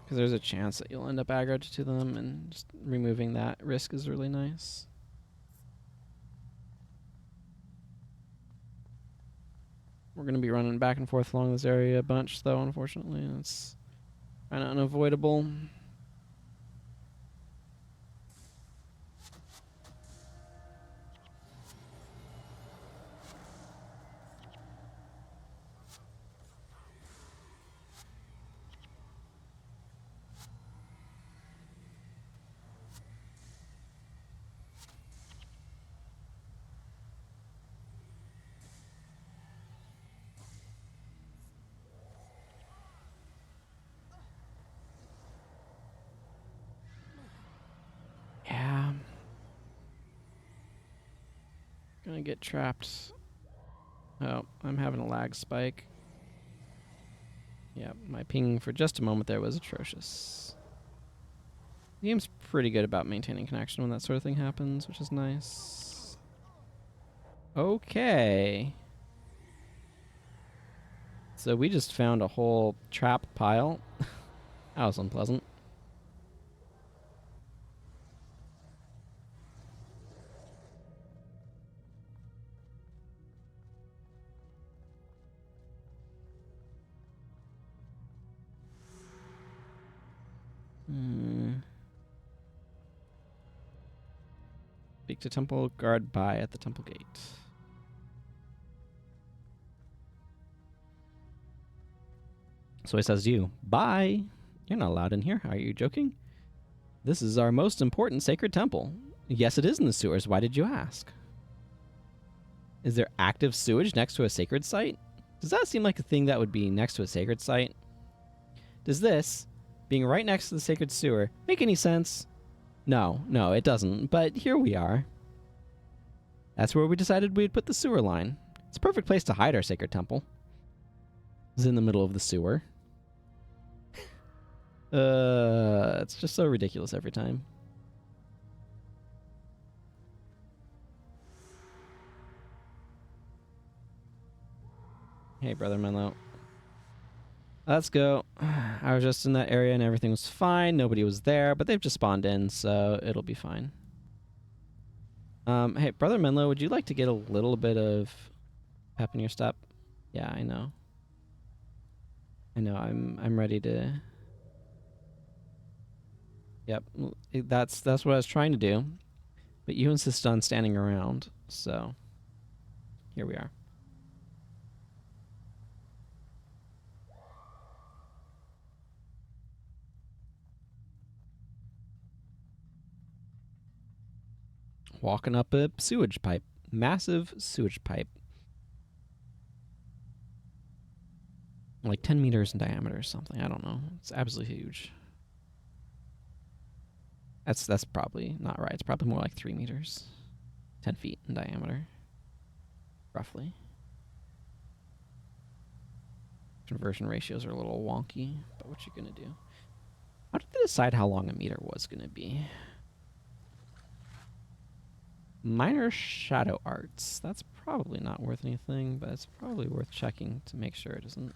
Because there's a chance that you'll end up aggroed to them, and just removing that risk is really nice. We're going to be running back and forth along this area a bunch, though, unfortunately. It's kind of unavoidable. Yeah. Gonna get trapped. Oh, I'm having a lag spike. Yeah, my ping for just a moment there was atrocious. The game's pretty good about maintaining connection when that sort of thing happens, which is nice. Okay. So we just found a whole trap pile. That was unpleasant. Speak to temple guard by at the temple gate. So he says to you, "Bye. You're not allowed in here. Are you joking? This is our most important sacred temple. Yes, it is in the sewers. Why did you ask? Is there active sewage next to a sacred site? Does that seem like a thing that would be next to a sacred site? Does this, being right next to the sacred sewer, make any sense? No, it doesn't, but here we are. That's where we decided we'd put the sewer line. It's a perfect place to hide our sacred temple. It's in the middle of the sewer. It's just so ridiculous every time. Hey, Brother Menlo. Let's go. I was just in that area and everything was fine. Nobody was there, but they've just spawned in, so it'll be fine. Hey, Brother Menlo, would you like to get a little bit of pep in your step? Yeah, I know. I'm ready to... Yep, that's what I was trying to do. But you insist on standing around, so here we are. Walking up a sewage pipe. Massive sewage pipe. Like 10 meters in diameter or something. I don't know. It's absolutely huge. That's probably not right. It's probably more like 3 meters. 10 feet in diameter. Roughly. Conversion ratios are a little wonky, but what you gonna do? How did they decide how long a meter was gonna be? Minor shadow arts. That's probably not worth anything, but it's probably worth checking to make sure it isn't.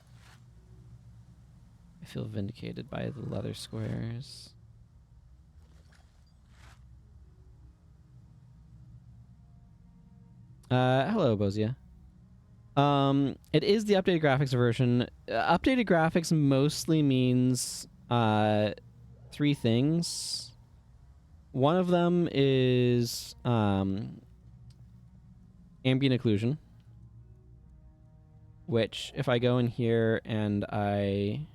I feel vindicated by the leather squares. Hello, Bozia. It is the updated graphics version. Updated graphics mostly means 3 things. One of them is ambient occlusion, which if I go in here and I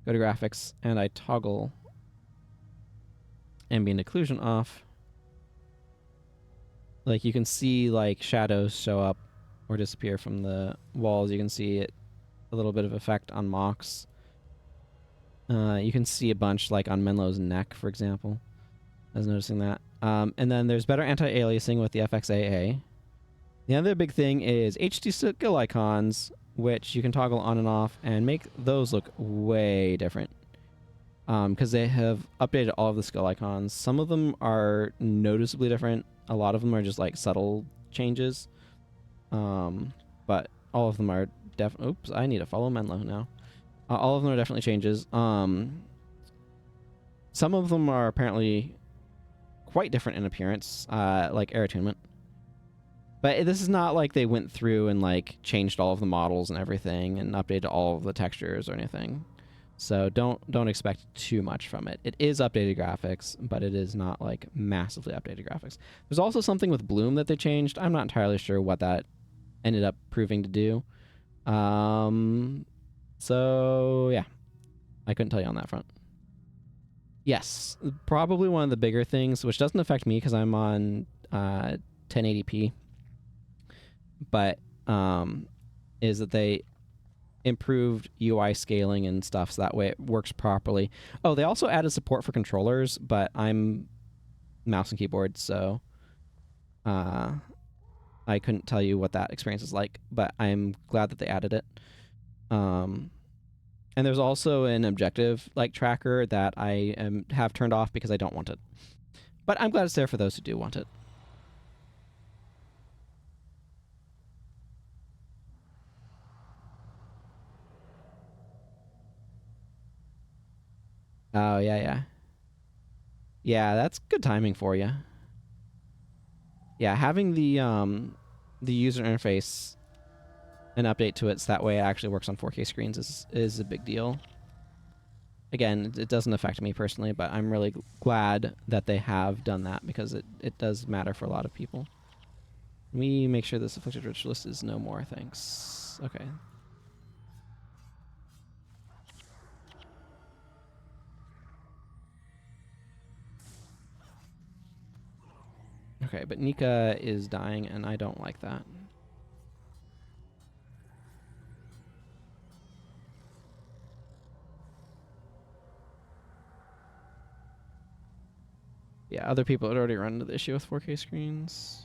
go to graphics and I toggle ambient occlusion off, like you can see like shadows show up or disappear from the walls. You can see it, a little bit of effect on Mox. You can see a bunch like on Menlo's neck, for example. I was noticing that. And then there's better anti-aliasing with the FXAA. The other big thing is HD skill icons, which you can toggle on and off and make those look way different. Because they have updated all of the skill icons. Some of them are noticeably different. A lot of them are just like subtle changes. But all of them are definitely... Oops, I need to follow Menlo now. All of them are definitely changes. Some of them are apparently quite different in appearance, like air attunement. But this is not like they went through and like changed all of the models and everything and updated all of the textures or anything. So don't expect too much from it. It is updated graphics, but it is not like massively updated graphics. There's also something with bloom that they changed. I'm not entirely sure what that ended up proving to do. So yeah, I couldn't tell you on that front. Yes, probably one of the bigger things, which doesn't affect me because I'm on 1080p, but is that they improved UI scaling and stuff so that way it works properly. Oh, they also added support for controllers, but I'm mouse and keyboard, so I couldn't tell you what that experience is like, but I'm glad that they added it. And there's also an objective like tracker that I have turned off because I don't want it. But I'm glad it's there for those who do want it. Oh, yeah. Yeah, that's good timing for you. Yeah, having the user interface an update to it so that way it actually works on 4K screens is a big deal. Again, it doesn't affect me personally, but I'm really glad that they have done that because it does matter for a lot of people. Let me make sure this afflicted ritualist is no more, thanks. Okay. Okay, but Nika is dying, and I don't like that. Yeah, other people had already run into the issue with 4K screens.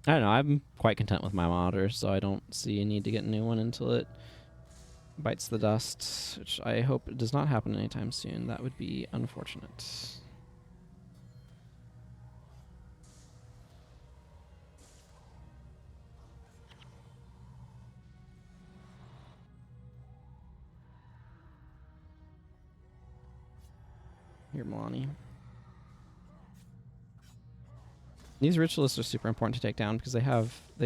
I don't know. I'm quite content with my monitor, so I don't see a need to get a new one until it bites the dust, which I hope does not happen anytime soon. That would be unfortunate. Here, Milani. These ritualists are super important to take down because they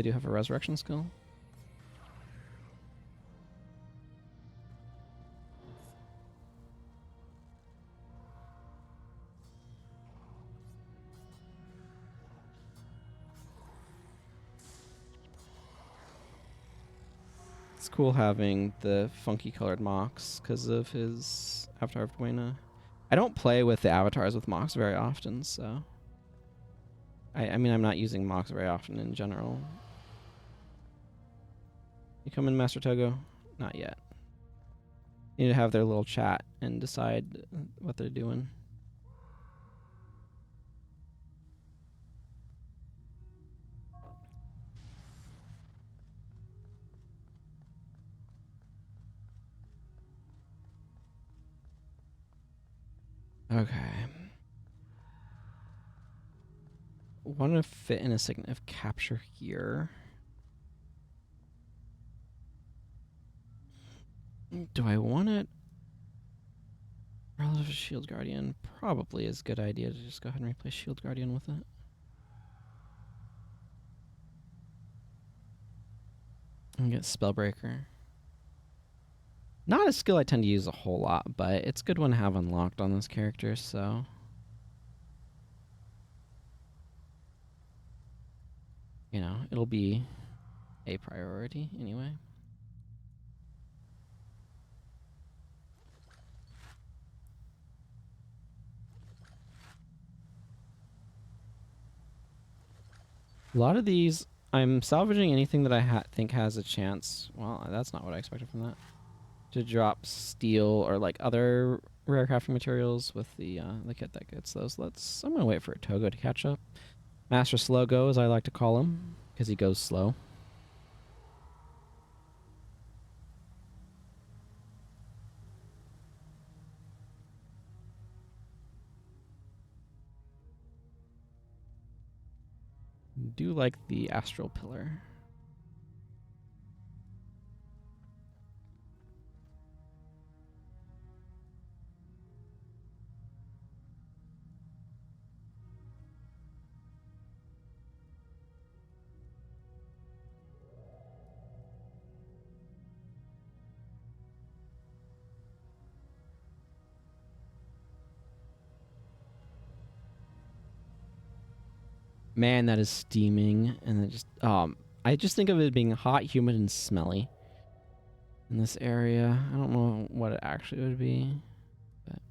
do have a resurrection skill. It's cool having the funky colored Mox because of his Avatar of Dwayne. I don't play with the avatars with Mox very often, so I mean I'm not using Mox very often in general. You come in, Master Togo? Not yet. You need to have their little chat and decide what they're doing. Okay. Want to fit in a signet of capture here. Do I want it? Relative Shield Guardian probably is a good idea to just go ahead and replace Shield Guardian with it. And get Spellbreaker. Not a skill I tend to use a whole lot, but it's a good one to have unlocked on this character, so... You know, it'll be a priority anyway. A lot of these, I'm salvaging anything that I think has a chance. Well, that's not what I expected from that. To drop steel or like other rare crafting materials with the kit that gets those. I'm gonna wait for Togo to catch up. Master Slow Go, as I like to call him, because he goes slow. Do like the Astral Pillar. Man, that is steaming, and it just I just think of it being hot, humid, and smelly in this area. I don't know what it actually would be, but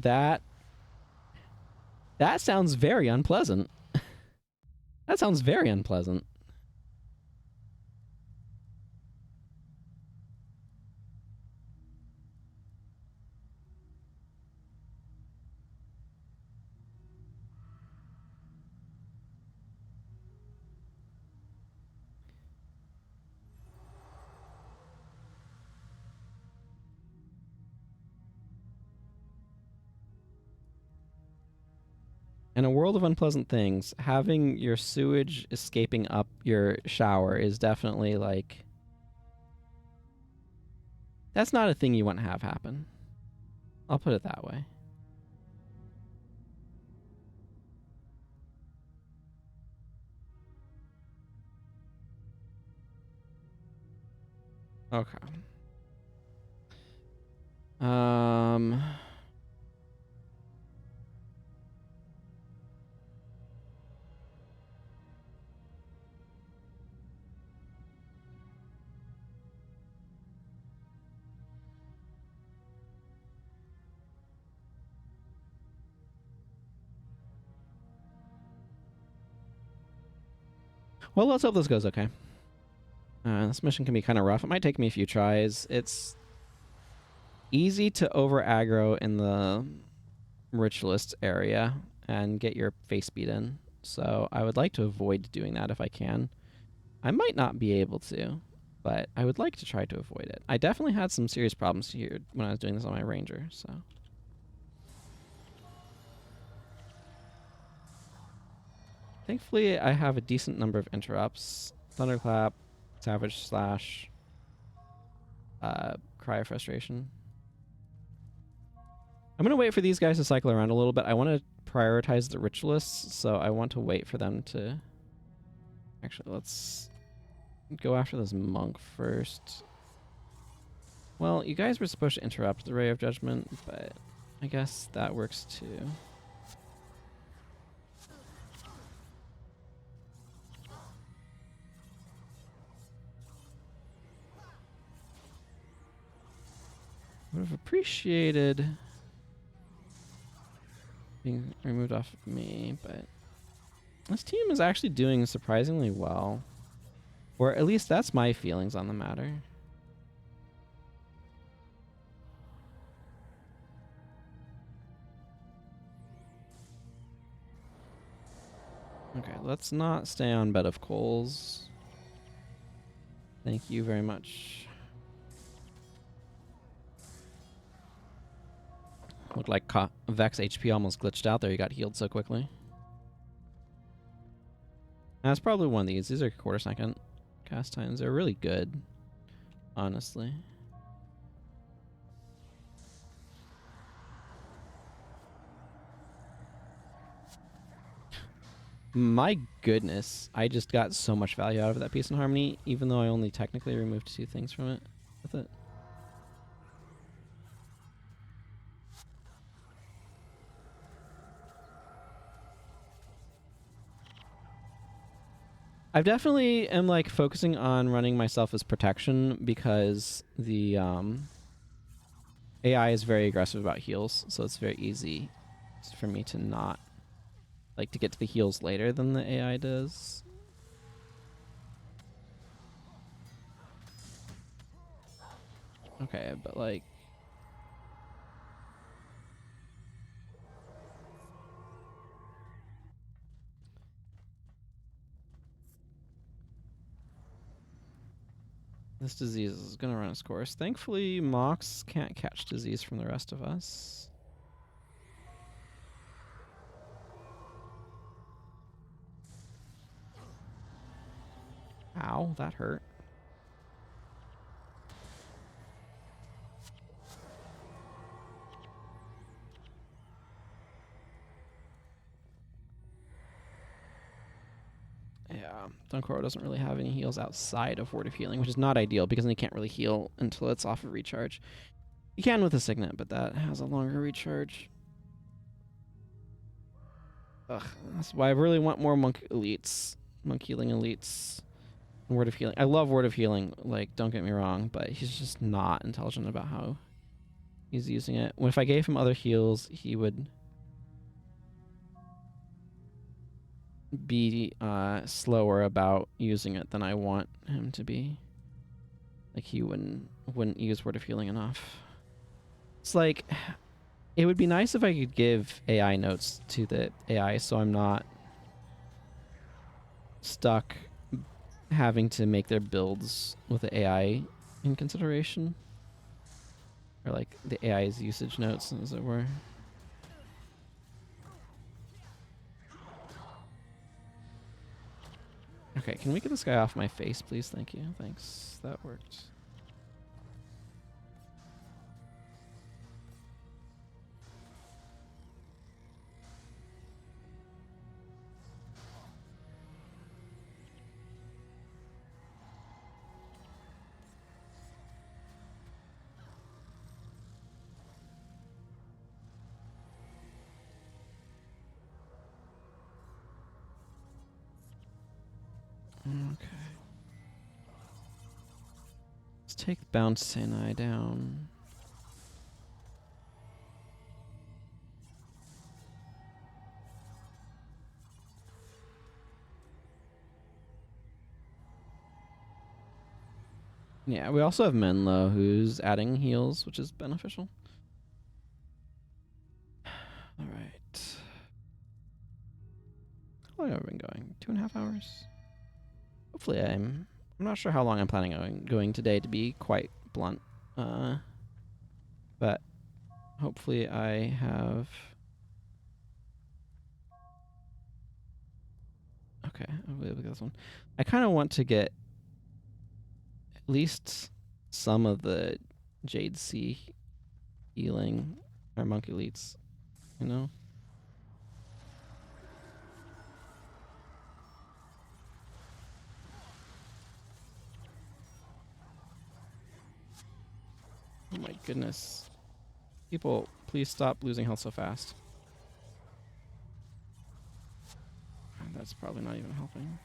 that sounds very unpleasant. That sounds very unpleasant. In a world of unpleasant things, having your sewage escaping up your shower is definitely like... That's not a thing you want to have happen. I'll put it that way. Okay. Um. Well, let's hope this goes okay. This mission can be kind of rough. It might take me a few tries. It's easy to over aggro in the ritualist area and get your face beat in. So I would like to avoid doing that if I can. I might not be able to, but I would like to try to avoid it. I definitely had some serious problems here when I was doing this on my ranger, so. Thankfully, I have a decent number of interrupts. Thunderclap, Savage Slash, Cry of Frustration. I'm going to wait for these guys to cycle around a little bit. I want to prioritize the ritualists, so I want to wait for them to... Actually, let's go after this monk first. Well, you guys were supposed to interrupt the Ray of Judgment, but I guess that works too. Would have appreciated being removed off of me, but this team is actually doing surprisingly well. Or at least that's my feelings on the matter. Okay, let's not stay on Bed of Coals. Thank you very much. Looked like Vex HP almost glitched out there. He got healed so quickly. That's probably one of these. These are quarter second cast times. They're really good, honestly. My goodness, I just got so much value out of that Peace and Harmony, even though I only technically removed 2 things from it with it. I definitely am like focusing on running myself as protection because the AI is very aggressive about heals, so it's very easy for me to not like to get to the heals later than the AI does. Okay, but like this disease is gonna run its course. Thankfully, Mox can't catch disease from the rest of us. Ow, that hurt. Yeah, Dunkoro doesn't really have any heals outside of Word of Healing, which is not ideal because then he can't really heal until it's off of recharge. You can with a Signet, but that has a longer recharge. Ugh, that's why I really want more Monk Elites. Monk Healing Elites. Word of Healing. I love Word of Healing, like, don't get me wrong, but he's just not intelligent about how he's using it. If I gave him other heals, he would be slower about using it than I want him to be. Like, he wouldn't use Word of Healing enough. It's like, it would be nice if I could give AI notes to the AI so I'm not stuck having to make their builds with the AI in consideration. Or like the AI's usage notes, as it were. Okay, can we get this guy off my face, please? Thank you. Thanks. That worked. Okay. Let's take Bounce Senai down. Yeah, we also have Menlo, who's adding heals, which is beneficial. All right. How long have I been going? 2.5 hours? Hopefully I'm not sure how long I'm planning on going today, to be quite blunt. But hopefully I have... Okay, I'll look at this one. I kind of want to get at least some of the Jade Sea healing our monk elites, you know? Oh my goodness. People, please stop losing health so fast. That's probably not even helping.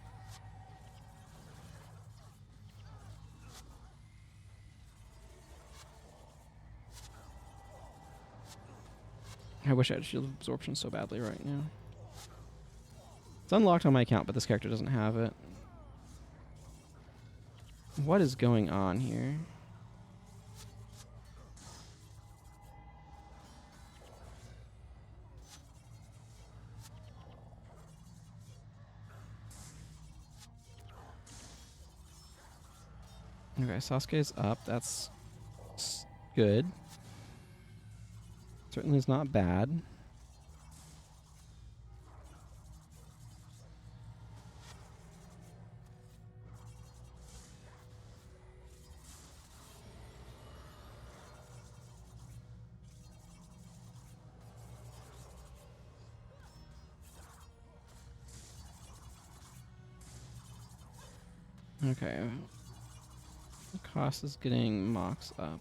I wish I had shield absorption so badly right now. It's unlocked on my account, but this character doesn't have it. What is going on here? Okay, Sasuke's up. That's good. Certainly is not bad. Okay. The cost is getting Mox up.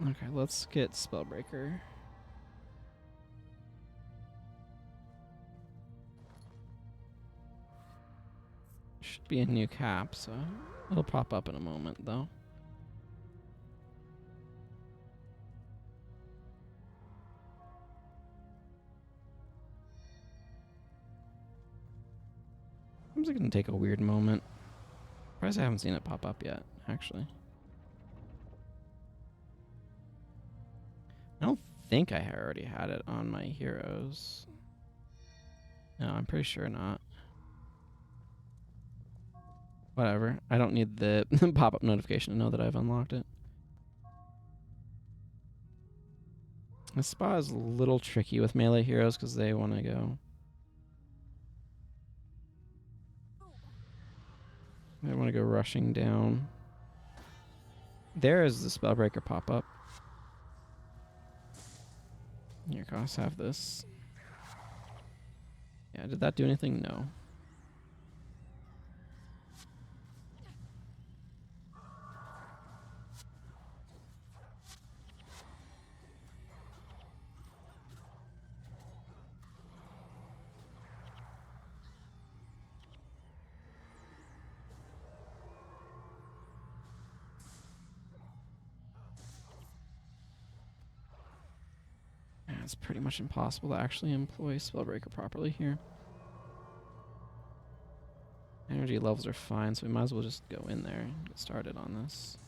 Okay, let's get Spellbreaker. Should be a new cap, so it'll pop up in a moment, though. Seems like it's gonna take a weird moment. Surprised I haven't seen it pop up yet, actually. I don't think I already had it on my heroes. No, I'm pretty sure not. Whatever. I don't need the pop-up notification to know that I've unlocked it. This spot is a little tricky with melee heroes because they want to go. They want to go rushing down. There is the Spellbreaker pop-up. Your costs have this. Yeah, did that do anything? No. Yeah, it's pretty much impossible to actually employ Spellbreaker properly here. Energy levels are fine, so we might as well just go in there and get started on this.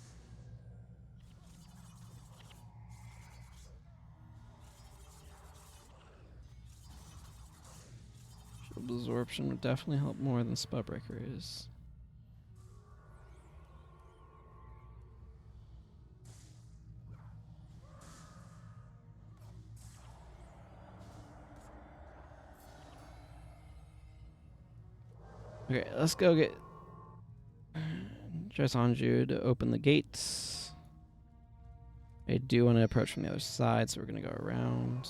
Shield absorption would definitely help more than Spellbreaker is. Okay, let's go get Anju to open the gates. I do want to approach from the other side, so we're going to go around.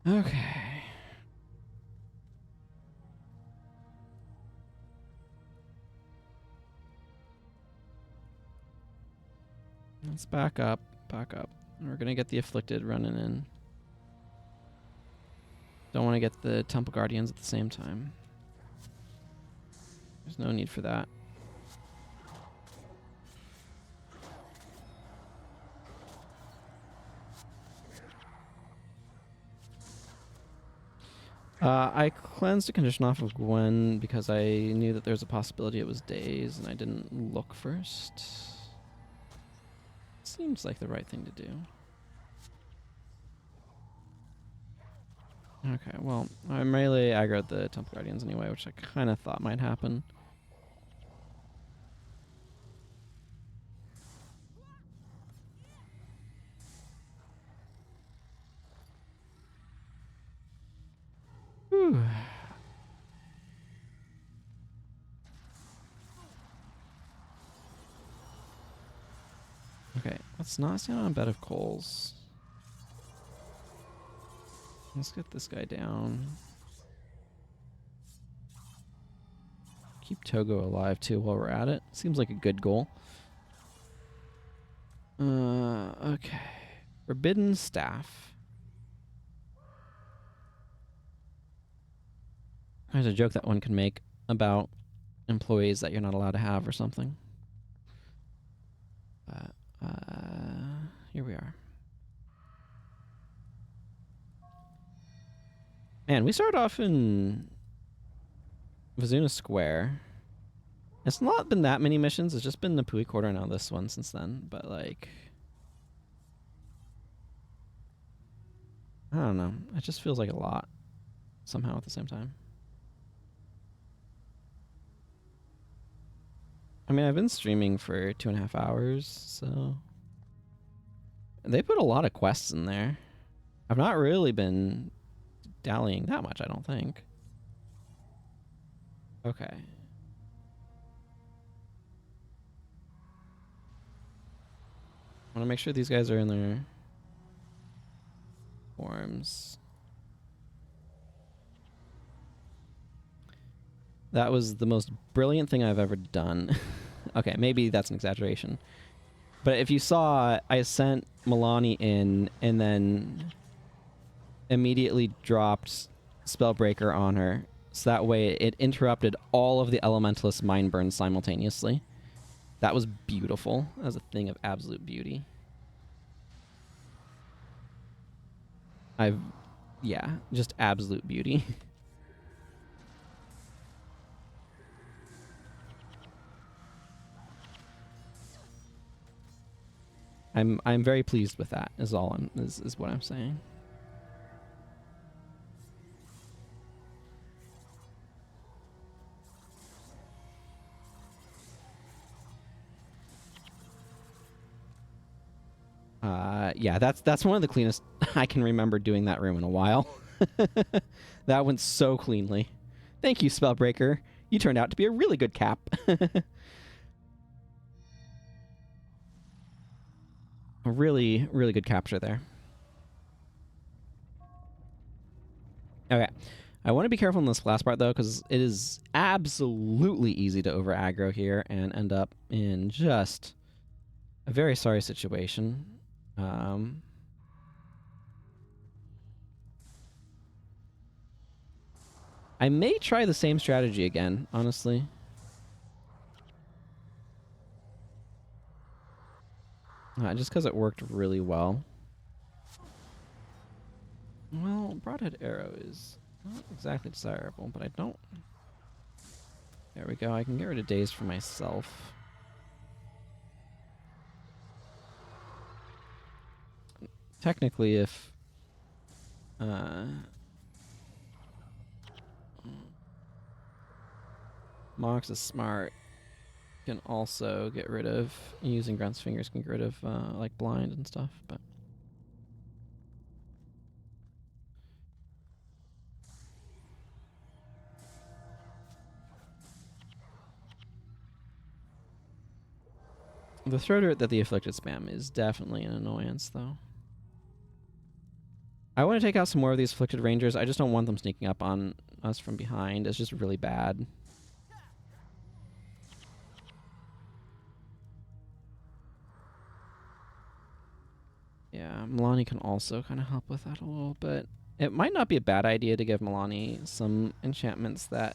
Okay. Let's back up. Back up. We're gonna get the Afflicted running in. Don't want to get the Temple Guardians at the same time. There's no need for that. I cleansed a condition off of Gwen because I knew that there's a possibility it was days, and I didn't look first. Seems like the right thing to do. Okay, well, I melee aggroed the Temple Guardians anyway, which I kind of thought might happen. Whew. Okay, let's not stand on a bed of coals. Let's get this guy down. Keep Togo alive too while we're at it. Seems like a good goal. Okay. Forbidden Staff. There's a joke that one can make about employees that you're not allowed to have or something. Here we are. Man, we started off in Vizuna Square. It's not been that many missions. It's just been the Pui Quarter now this one since then. But, like, I don't know. It just feels like a lot somehow at the same time. I mean, I've been streaming for 2.5 hours, so they put a lot of quests in there. I've not really been dallying that much, I don't think. Okay. I want to make sure these guys are in their forms. That was the most brilliant thing I've ever done. Okay, maybe that's an exaggeration. But if you saw, I sent Milani in and then immediately dropped Spellbreaker on her. So that way it interrupted all of the Elementalist mind burns simultaneously. That was beautiful. That was a thing of absolute beauty. Yeah, just absolute beauty. I'm very pleased with that. Is all is what I'm saying. Yeah, that's one of the cleanest I can remember doing that room in a while. That went so cleanly. Thank you, Spellbreaker. You turned out to be a really good cap. A really, really good capture there. Okay. I want to be careful in this last part, though, because it is absolutely easy to over aggro here and end up in just a very sorry situation. I may try the same strategy again, honestly. Just because it worked really well. Well, Broadhead Arrow is not exactly desirable, but I don't... There we go. I can get rid of Daze for myself. Technically, if... Mox is smart, can also get rid of... Using Grunt's Fingers can get rid of, like, Blind and stuff, but... The throw dirt that the Afflicted spam is definitely an annoyance, though. I want to take out some more of these afflicted rangers. I just don't want them sneaking up on us from behind. It's just really bad. Yeah, Milani can also kind of help with that a little bit. It might not be a bad idea to give Milani some enchantments that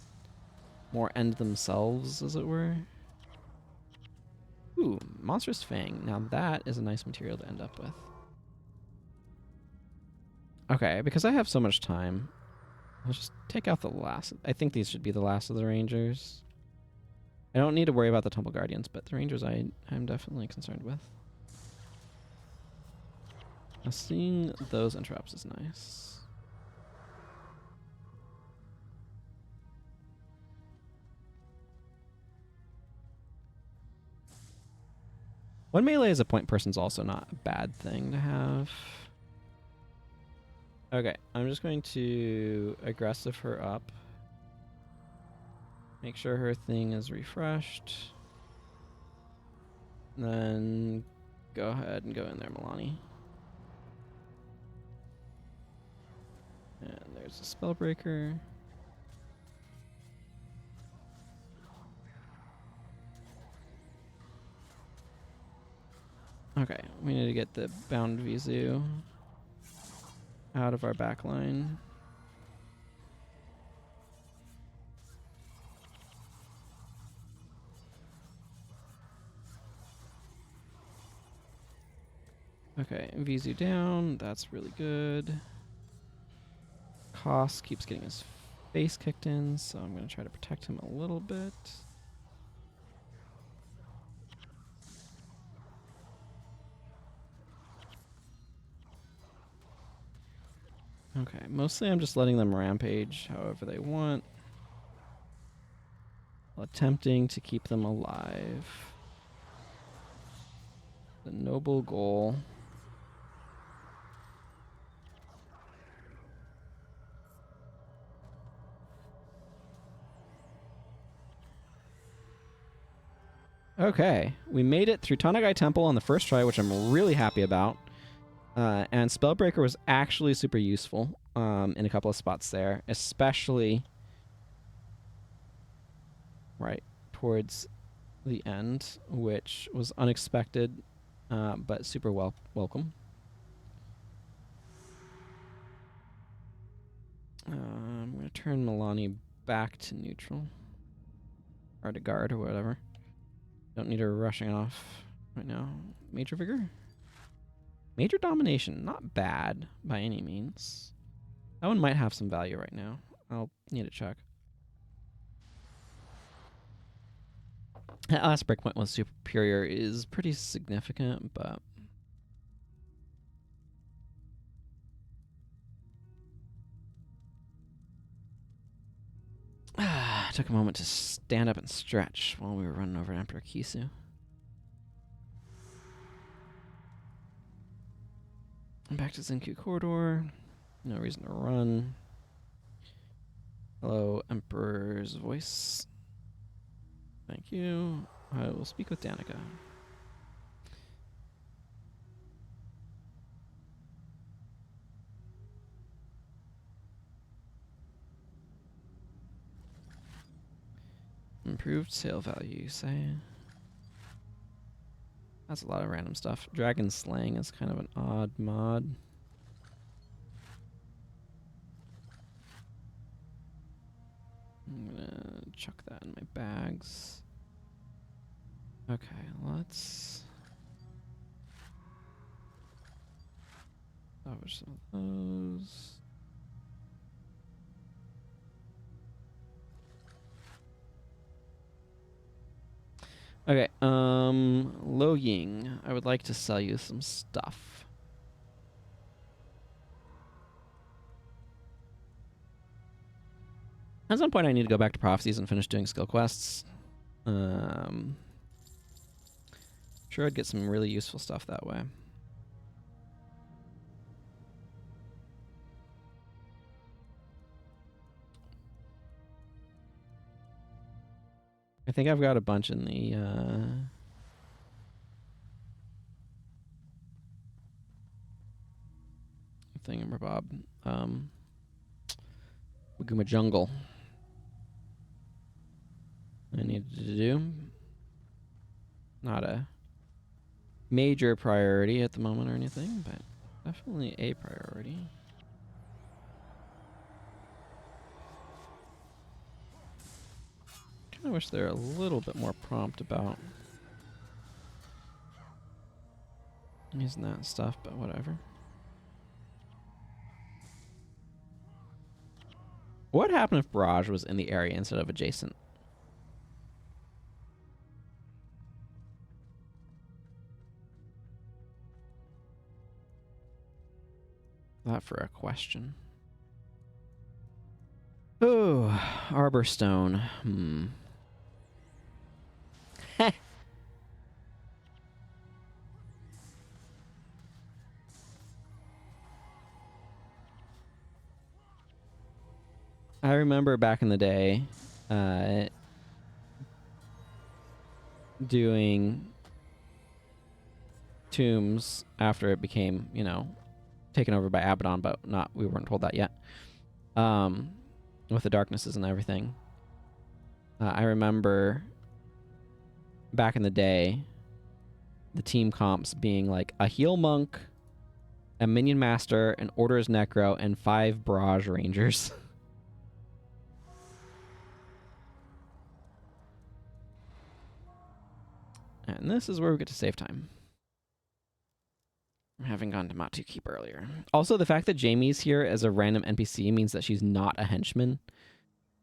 more end themselves, as it were. Ooh, Monstrous Fang. Now that is a nice material to end up with. Okay, because I have so much time, I'll just take out the last. I think these should be the last of the Rangers. I don't need to worry about the Temple Guardians, but the Rangers I'm definitely concerned with. Now seeing those interrupts is nice. One melee as a point person's also not a bad thing to have. Okay, I'm just going to aggressive her up. Make sure her thing is refreshed. Then go ahead and go in there, Milani. And there's a Spellbreaker. Okay, we need to get the Bound Vizu out of our back line. Okay, Vizu down. That's really good. Koss keeps getting his face kicked in, so I'm going to try to protect him a little bit. Okay, mostly I'm just letting them rampage however they want, while attempting to keep them alive. The noble goal. Okay, we made it through Tanagai Temple on the first try, which I'm really happy about. And Spellbreaker was actually super useful in a couple of spots there, especially right towards the end, which was unexpected, but super welcome. I'm going to turn Milani back to neutral. Or to guard or whatever. Don't need her rushing off right now. Major Vigor? Major Domination. Not bad by any means. That one might have some value right now. I'll need to check. That last breakpoint with Superior is pretty significant, but... took a moment to stand up and stretch while we were running over Emperor Kisu. I'm back to Zenku Corridor. No reason to run. Hello, Emperor's voice. Thank you. I will speak with Danica. Improved sale value, you say? That's a lot of random stuff. Dragon Slaying is kind of an odd mod. I'm gonna chuck that in my bags. Okay, let's salvage some of those. Okay, Lo Ying, I would like to sell you some stuff. At some point I need to go back to Prophecies and finish doing skill quests. Sure I'd get some really useful stuff that way. I think I've got a bunch in the thingamabob. Maguma Jungle. I needed to do. Not a major priority at the moment or anything, but definitely a priority. Kind of wish they're a little bit more prompt about using that stuff, but whatever. What would happen if Barrage was in the area instead of adjacent? That for a question. Oh, Arborstone. I remember back in the day doing tombs after it became, you know, taken over by Abaddon, but we weren't told that yet. With the darknesses and everything. I remember back in the day the team comps being like a heal monk, a minion master, an Order's Necro, and 5 Barrage Rangers. And this is where we get to save time. Having gone to Matu Keep earlier. Also, the fact that Jamie's here as a random NPC means that she's not a henchman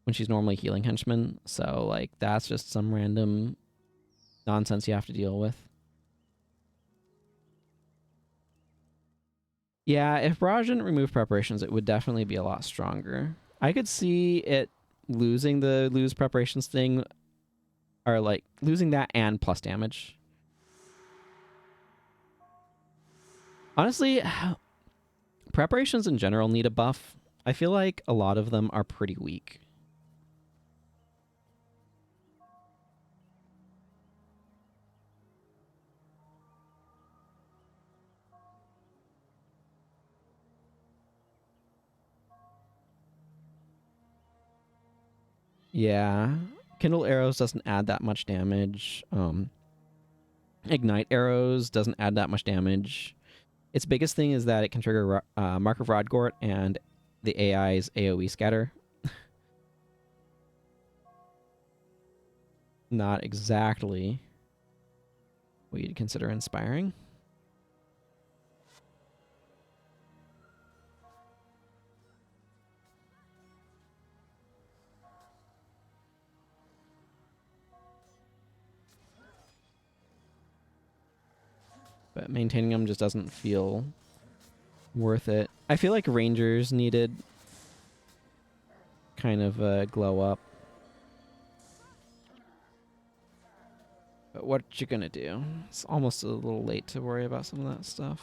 when she's normally healing henchman. So, like, that's just some random nonsense you have to deal with. Yeah, if Barrage didn't remove preparations, it would definitely be a lot stronger. I could see it losing the lose preparations thing, or like losing that and plus damage. Honestly, preparations in general need a buff. I feel like a lot of them are pretty weak. Yeah. Kindle arrows doesn't add that much damage. Ignite arrows doesn't add that much damage. Its biggest thing is that it can trigger Mark of Rodgort and the AI's AoE scatter. Not exactly what you'd consider inspiring. But maintaining them just doesn't feel worth it. I feel like Rangers needed kind of a glow up. But what you gonna do? It's almost a little late to worry about some of that stuff.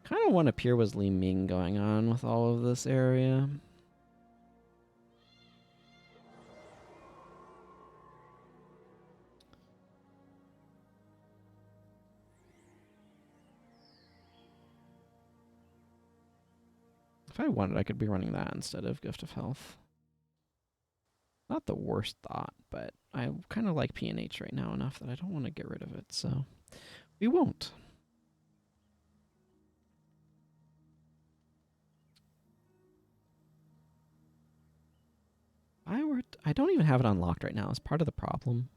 Kind of want to Pure was Li Ming going on with all of this area. If I wanted, I could be running that instead of Gift of Health. Not the worst thought, but I kind of like PNH right now enough that I don't want to get rid of it, so we won't. I don't even have it unlocked right now. It's part of the problem.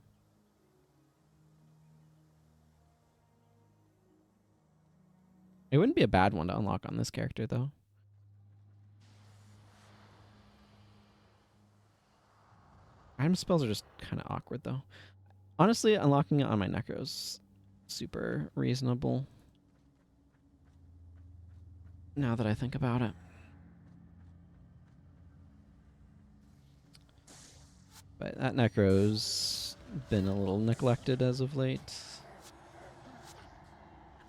It wouldn't be a bad one to unlock on this character, though. Item spells are just kind of awkward, though. Honestly, unlocking it on my Necro's super reasonable. Now that I think about it. But that Necro's been a little neglected as of late.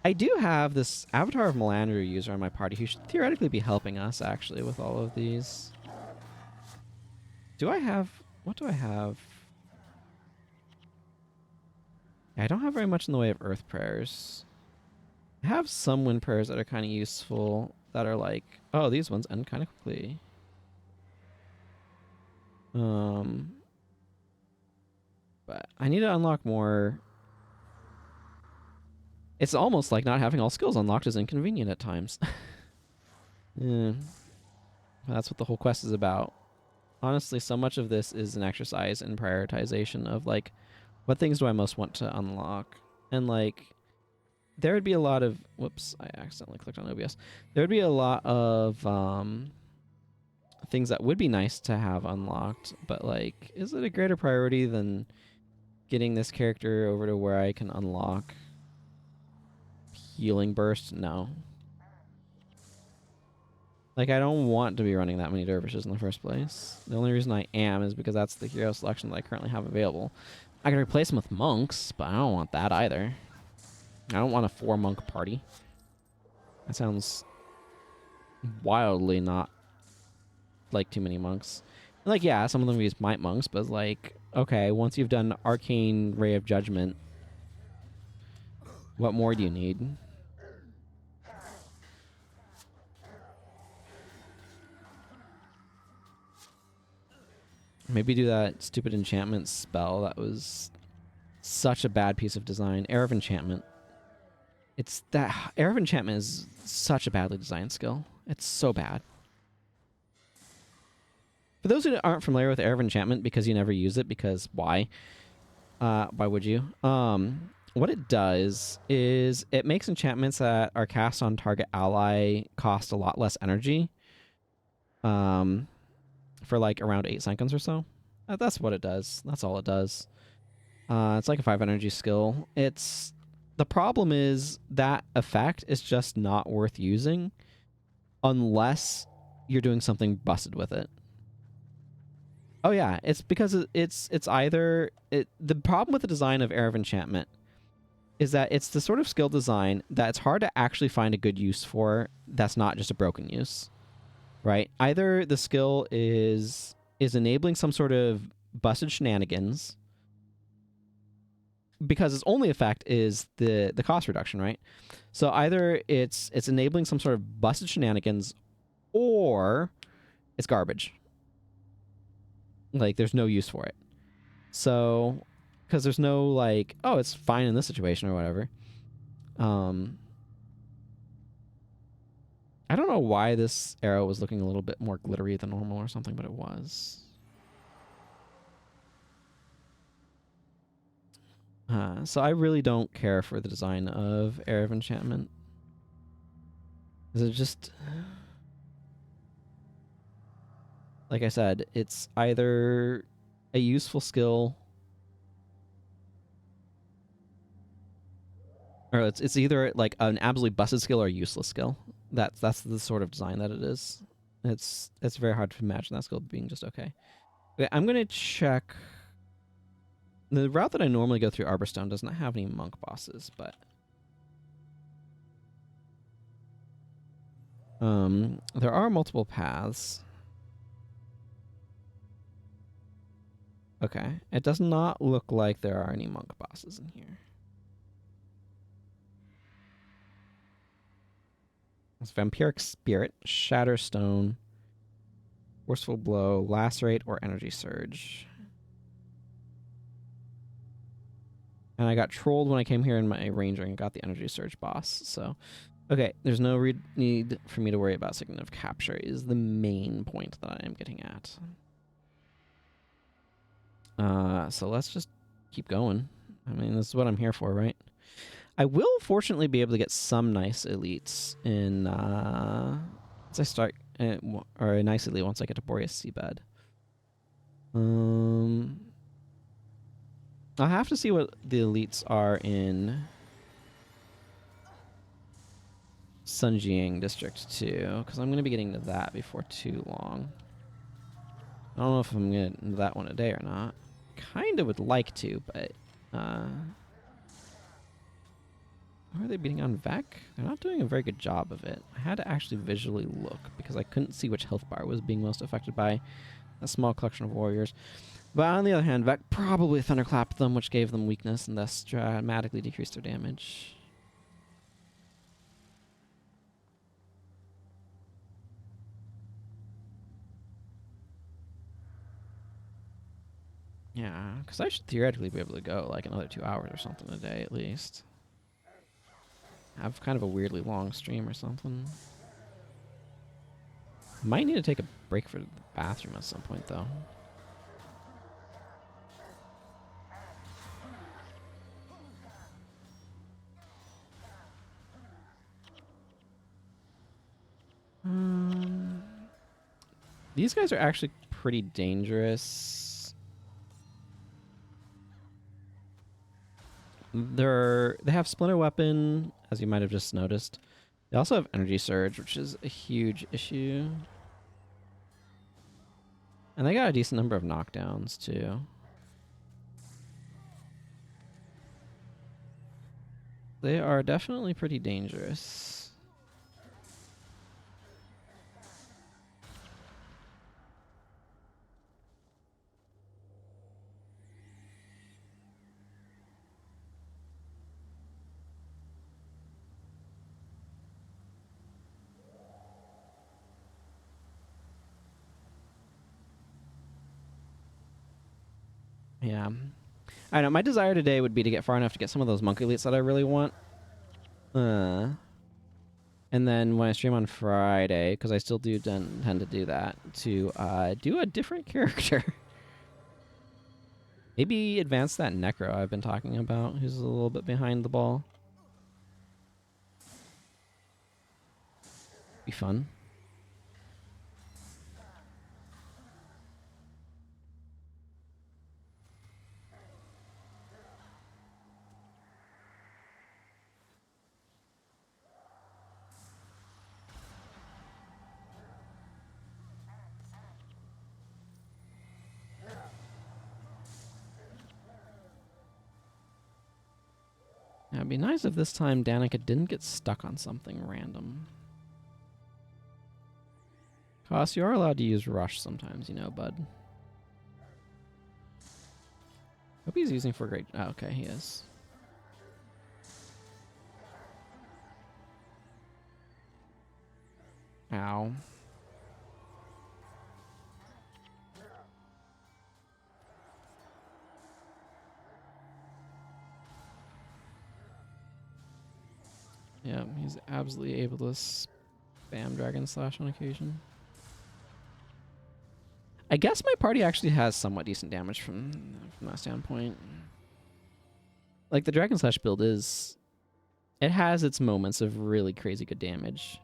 I do have this Avatar of Melandru user on my party who should theoretically be helping us, actually, with all of these. Do I have... What do I have? I don't have very much in the way of Earth Prayers. I have some wind prayers that are kind of useful that are like, oh, these ones end kind of quickly. Um, but I need to unlock more. It's almost like not having all skills unlocked is inconvenient at times. Yeah, that's what the whole quest is about. Honestly, so much of this is an exercise in prioritization of like, what things do I most want to unlock? And like, there would be a lot of, whoops, I accidentally clicked on OBS. There would be a lot of things that would be nice to have unlocked, but like, is it a greater priority than getting this character over to where I can unlock healing burst? No. Like, I don't want to be running that many dervishes in the first place. The only reason I am is because that's the hero selection that I currently have available. I can replace them with monks, but I don't want that either. I don't want a 4-monk party. That sounds wildly not like too many monks. Like, yeah, some of them use might monks, but like, okay, once you've done Arcane Ray of Judgment, what more do you need? Maybe do that stupid enchantment spell that was such a bad piece of design. Air of Enchantment. It's that Air of Enchantment is such a badly designed skill. It's so bad. For those who aren't familiar with Air of Enchantment because you never use it, because why? Why would you? What it does is it makes enchantments that are cast on target ally cost a lot less energy. For like around 8 seconds or so. That's what it does. That's all it does. It's like a 5 energy skill. The problem is that effect is just not worth using unless you're doing something busted with it. Oh yeah, it's because it's either the problem with the design of Air of Enchantment is that it's the sort of skill design that it's hard to actually find a good use for that's not just a broken use. Right? Either the skill is enabling some sort of busted shenanigans because its only effect is the cost reduction, right? So either it's enabling some sort of busted shenanigans or it's garbage. Like there's no use for it. So because there's no like, oh, it's fine in this situation or whatever. I don't know why this arrow was looking a little bit more glittery than normal or something, but it was. So I really don't care for the design of Air of Enchantment. Is it just... Like I said, it's either a useful skill or it's either like an absolutely busted skill or a useless skill. That's the sort of design that it is. It's very hard to imagine that skill being just okay. Okay, I'm gonna check. The route that I normally go through Arborstone does not have any monk bosses, but there are multiple paths. Okay, it does not look like there are any monk bosses in here. It's Vampiric Spirit, Shatterstone, Forceful Blow, Lacerate, or Energy Surge. And I got trolled when I came here in my ranger and got the Energy Surge boss. So, okay, there's no need for me to worry about Signet of Capture is the main point that I am getting at. So let's just keep going. I mean, this is what I'm here for, right? I will fortunately be able to get some nice elites in once I start, or a nice elite once I get to Boreas Seabed. I'll have to see what the elites are in Sunjiang District too, because I'm going to be getting to that before too long. I don't know if I'm going to get into that one today or not. Kind of would like to, but are they beating on Vec? They're not doing a very good job of it. I had to actually visually look because I couldn't see which health bar was being most affected by a small collection of warriors. But on the other hand, Vec probably thunderclapped them, which gave them weakness and thus dramatically decreased their damage. Yeah, because I should theoretically be able to go like another 2 hours or something a day at least. Have kind of a weirdly long stream or something. Might need to take a break for the bathroom at some point though. These guys are actually pretty dangerous. They have splinter weapon, as you might have just noticed. They also have energy surge, which is a huge issue. And they got a decent number of knockdowns too. They are definitely pretty dangerous. Yeah. I know, my desire today would be to get far enough to get some of those monk elites that I really want. And then when I stream on Friday, because I still do tend to do that, to do a different character. Maybe advance that Necro I've been talking about, who's a little bit behind the ball. Be fun. Yeah, it'd be nice if this time Danica didn't get stuck on something random. Koss, you are allowed to use Rush sometimes, you know, bud. Hope he's using for great. Oh, okay, he is. Ow. Yeah, he's absolutely able to spam Dragon Slash on occasion. I guess my party actually has somewhat decent damage from that standpoint. Like, the Dragon Slash build is... It has its moments of really crazy good damage.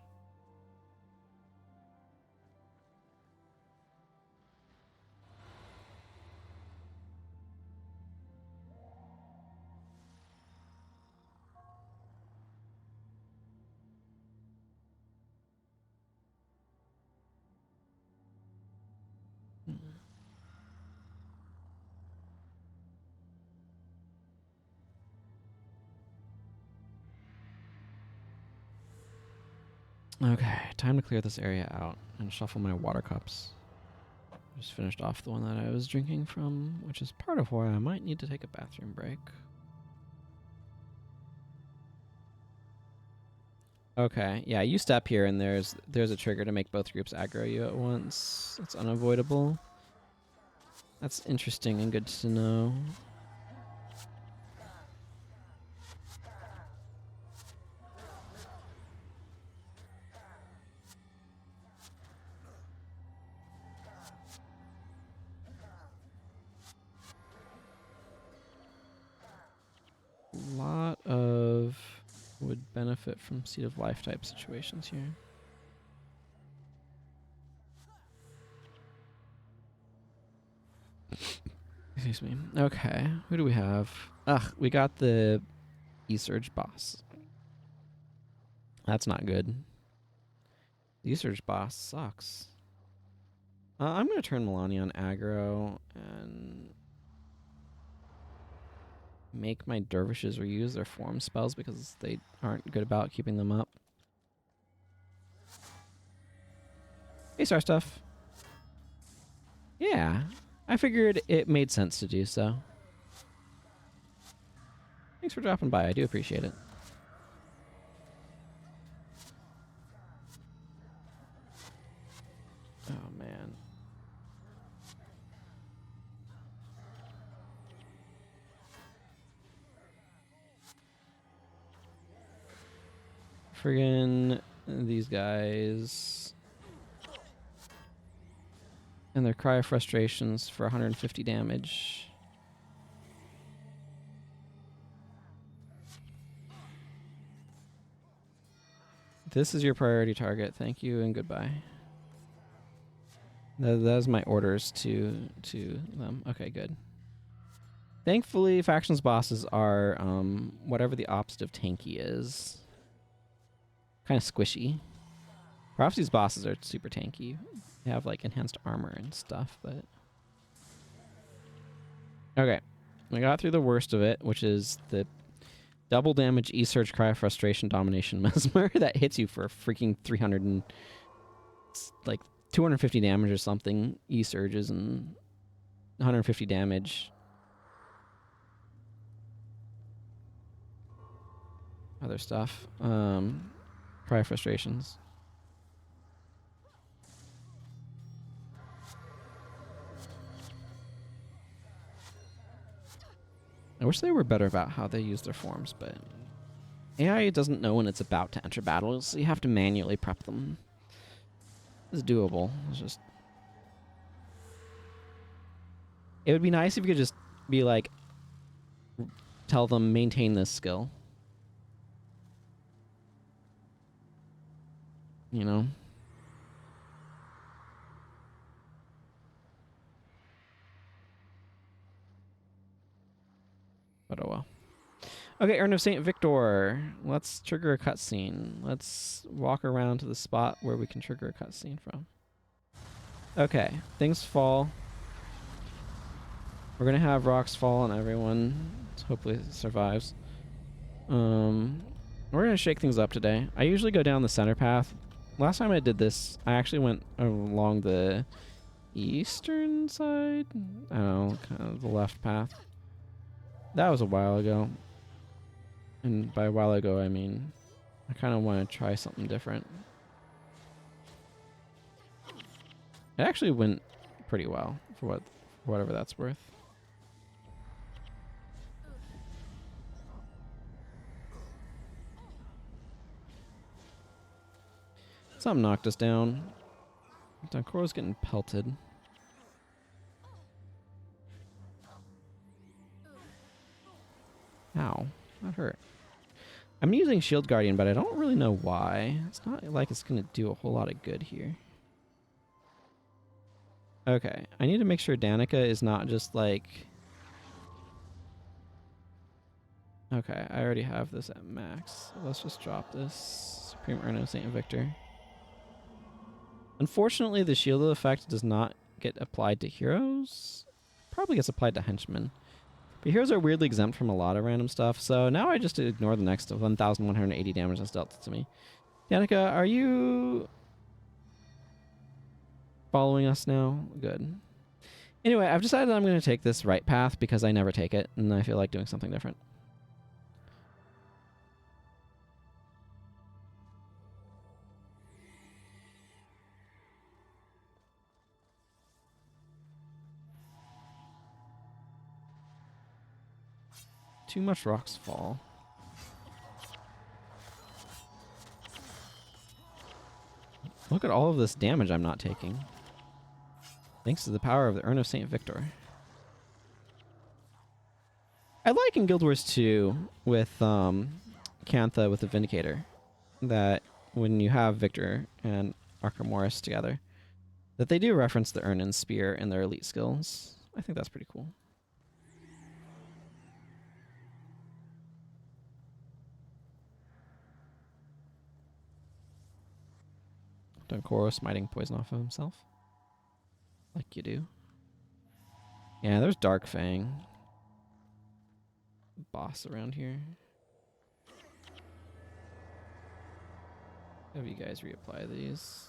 Okay, time to clear this area out and shuffle my water cups. Just finished off the one that I was drinking from, which is part of why I might need to take a bathroom break. Okay, yeah, you step here and there's a trigger to make both groups aggro you at once. It's unavoidable. That's interesting and good to know. A lot of would benefit from Seed of Life type situations here. Excuse me. Okay, who do we have? Ugh, we got the E-Surge boss. That's not good. The E-Surge boss sucks. I'm going to turn Melania on aggro and make my dervishes reuse their form spells because they aren't good about keeping them up. Hey, Star Stuff. Yeah, I figured it made sense to do so. Thanks for dropping by. I do appreciate it. Oh, man. Friggin' these guys. And their Cry of Frustrations for 150 damage. This is your priority target. Thank you and goodbye. That is my orders to them. Okay, good. Thankfully, factions bosses are whatever the opposite of tanky is. Kind of squishy. Perhaps these bosses are super tanky. They have like enhanced armor and stuff, but... Okay. We got through the worst of it, which is the double damage E-Surge Cry of Frustration Domination Mesmer that hits you for freaking 300 and... like 250 damage or something. E-Surges and 150 damage. Other stuff. Cry of Frustrations. I wish they were better about how they use their forms, but AI doesn't know when it's about to enter battle, so you have to manually prep them. It's doable. It's just... It would be nice if you could just be like, tell them maintain this skill. You know? But oh well. Okay, Urn of St. Victor. Let's trigger a cutscene. Let's walk around to the spot where we can trigger a cutscene from. Okay, things fall. We're gonna have rocks fall on everyone. Hopefully it survives. We're gonna shake things up today. I usually go down the center path. Last time I did this, I actually went along the eastern side. I don't know, kind of the left path. That was a while ago. And by a while ago, I mean, I kind of want to try something different. It actually went pretty well for whatever that's worth. Something knocked us down. Dankoro's getting pelted. Ow, that hurt. I'm using Shield Guardian, but I don't really know why. It's not like it's going to do a whole lot of good here. Okay, I need to make sure Danica is not just like... Okay, I already have this at max. Let's just drop this. Supreme Urn of St. Victor. Unfortunately, the shield effect does not get applied to heroes. Probably gets applied to henchmen. But heroes are weirdly exempt from a lot of random stuff, so now I just ignore the next 1,180 damage that's dealt to me. Danica, are you following us now? Good. Anyway, I've decided I'm going to take this right path because I never take it, and I feel like doing something different. Too much rocks fall. Look at all of this damage I'm not taking. Thanks to the power of the Urn of St. Victor. I like in Guild Wars 2 with Cantha with the Vindicator that when you have Victor and Archimedes together, that they do reference the Urn and Spear in their elite skills. I think that's pretty cool. Dankoro smiting poison off of himself. Like you do. Yeah, there's Dark Fang. Boss around here. Have you guys reapply these?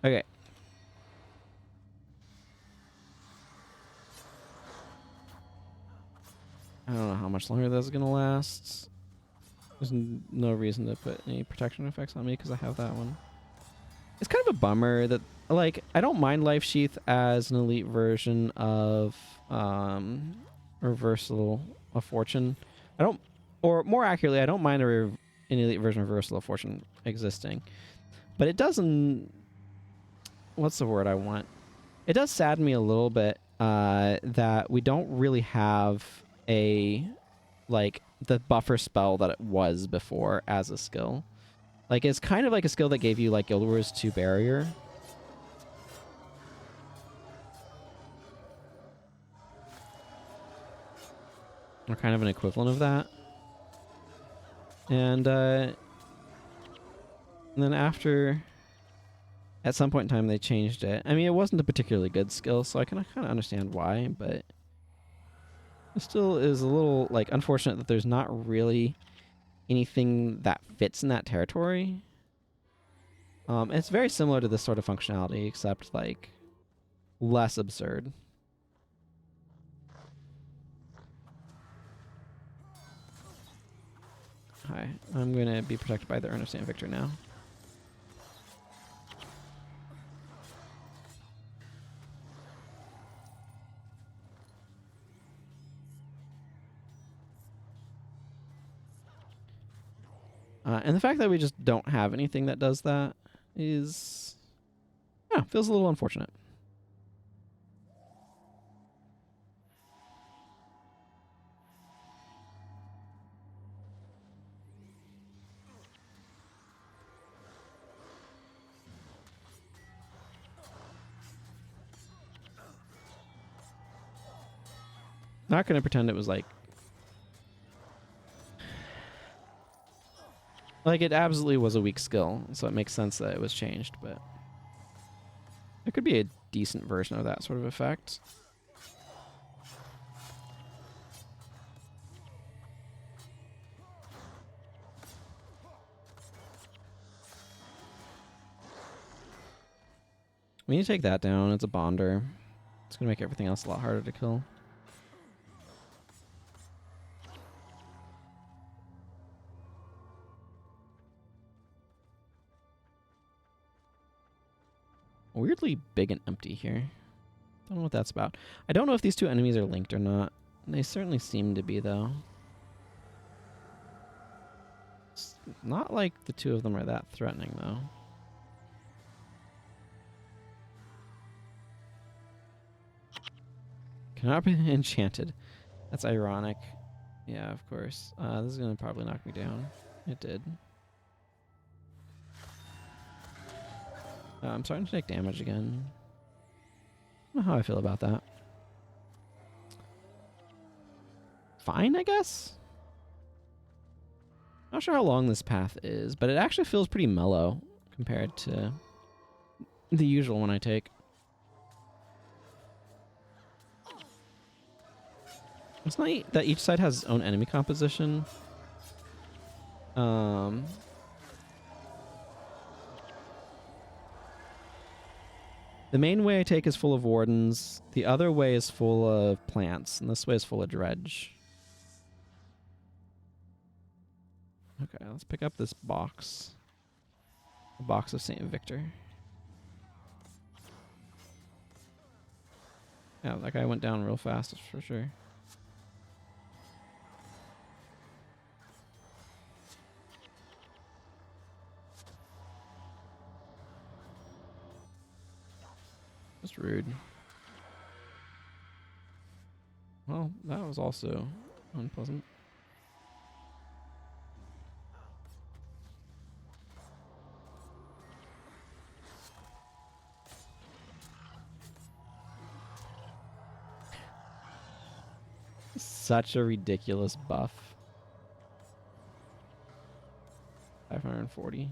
Okay. I don't know how much longer that's gonna last. There's no reason to put any protection effects on me because I have that one. it's kind of a bummer that, like, I don't mind Life Sheath as an elite version of Reversal of Fortune. I don't, or more accurately, I don't mind an elite version of Reversal of Fortune existing. But it doesn't, what's the word I want? It does sadden me a little bit that we don't really have a, like, the buffer spell that it was before as a skill. Like, it's kind of like a skill that gave you, like, Guild Wars 2 Barrier. Or kind of an equivalent of that. And then after, at some point in time, they changed it. I mean, it wasn't a particularly good skill, so I can kind of understand why, but it still is a little, like, unfortunate that there's not really anything that fits in that territory. It's very similar to this sort of functionality, except, like, less absurd. Hi, I'm going to be protected by the Urn of St. Victor now. And the fact that we just don't have anything that does that is, yeah, feels a little unfortunate. Not going to pretend it was like it absolutely was a weak skill, so it makes sense that it was changed, but there could be a decent version of that sort of effect. We need to take that down. It's a bonder. It's going to make everything else a lot harder to kill. Weirdly big and empty here. Don't know what that's about. I don't know if these two enemies are linked or not. They certainly seem to be, though. It's not like the two of them are that threatening, though. Cannot be enchanted. That's ironic. Yeah, of course. This is going to probably knock me down. It did. I'm starting to take damage again. I don't know how I feel about that. Fine, I guess? Not sure how long this path is, but it actually feels pretty mellow compared to the usual one I take. It's not that each side has its own enemy composition. The main way I take is full of wardens. The other way is full of plants, and this way is full of dredge. Okay, let's pick up this box. A box of St. Victor. Yeah, that guy went down real fast, for sure. Just rude. Well, that was also unpleasant. Such a ridiculous buff. 540.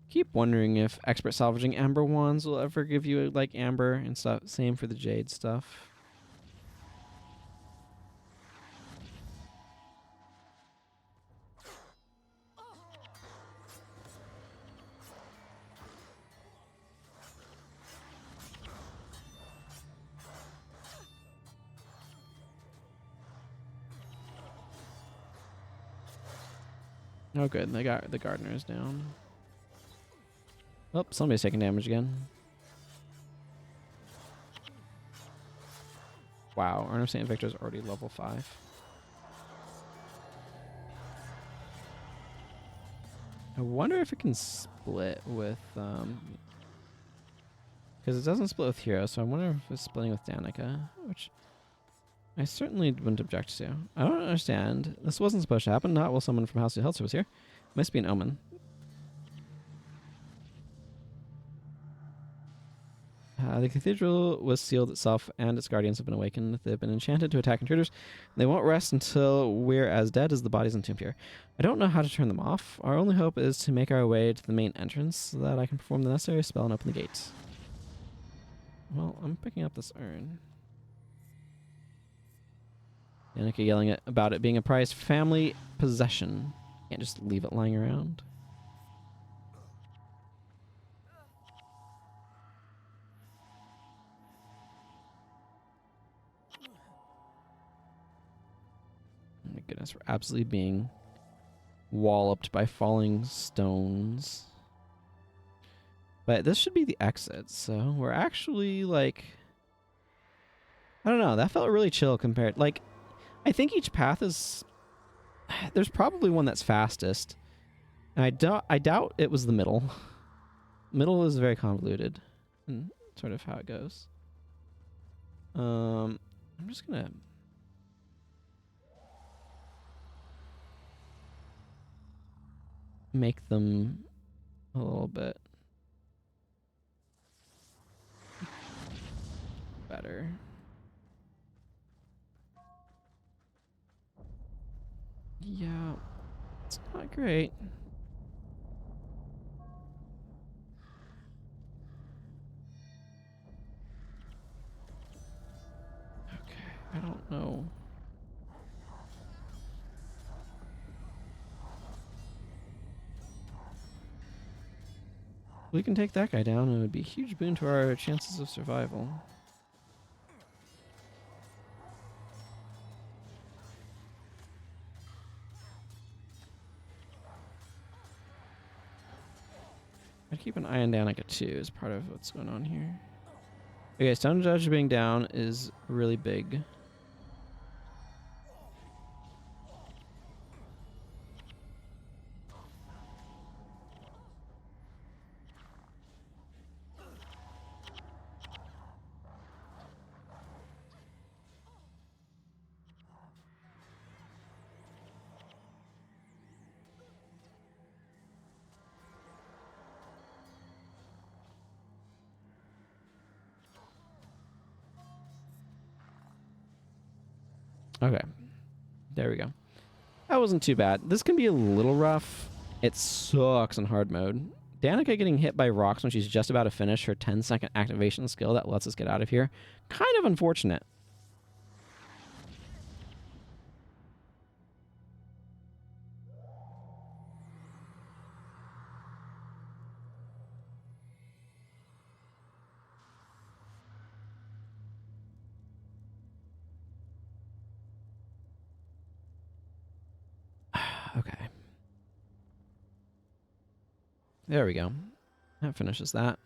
Keep wondering if expert salvaging amber wands will ever give you like amber and stuff. Same for the jade stuff. Oh, good. They got the gardeners down. Oh, somebody's taking damage again. Wow, Urn of St. Victor's already level 5. I wonder if it can split with, because it doesn't split with Hero, so I wonder if it's splitting with Danica, which I certainly wouldn't object to. I don't understand. This wasn't supposed to happen. Not while someone from House of Health was here. Must be an omen. The cathedral was sealed itself, and its guardians have been awakened. They've been enchanted to attack intruders. They won't rest until we're as dead as the bodies entombed here. I don't know how to turn them off. Our only hope is to make our way to the main entrance so that I can perform the necessary spell and open the gates. Well, I'm picking up this urn. Danica yelling about it being a prized family possession. Can't just leave it lying around. Oh my goodness, we're absolutely being walloped by falling stones. But this should be the exit, so we're actually, like... I don't know, that felt really chill compared... Like, I think each path is... There's probably one that's fastest. And I doubt it was the middle. Middle is very convoluted. And sort of how it goes. I'm just gonna... make them a little bit better. Yeah, it's not great. Okay, I don't know. We can take that guy down, and it would be a huge boon to our chances of survival. I'd keep an eye on Danica too, as part of what's going on here. Okay, Stone Judge being down is really big. Okay, there we go. That wasn't too bad. This can be a little rough. It sucks in hard mode. Danica getting hit by rocks when she's just about to finish her 10-second activation skill that lets us get out of here. Kind of unfortunate. Okay. There we go. That finishes that.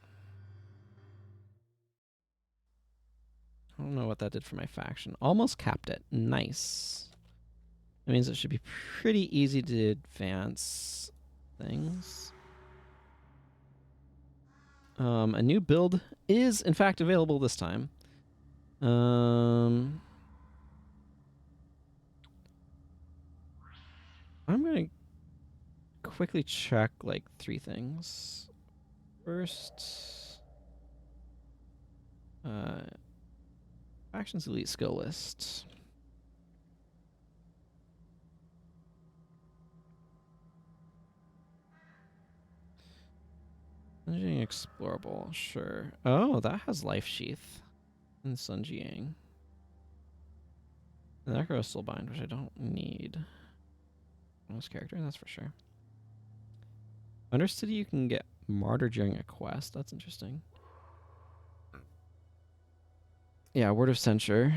I don't know what that did for my faction. Almost capped it. Nice. That means it should be pretty easy to advance things. A new build is, in fact, available this time. I'm going to quickly check, like, 3 things. First, Factions Elite skill list. Sunjiang explorable, sure. Oh, that has Life Sheath in Sunjiang. The Necro Soulbind, which I don't need. This character, that's for sure. Undercity, you can get Martyr during a quest. That's interesting. Yeah, Word of Censure.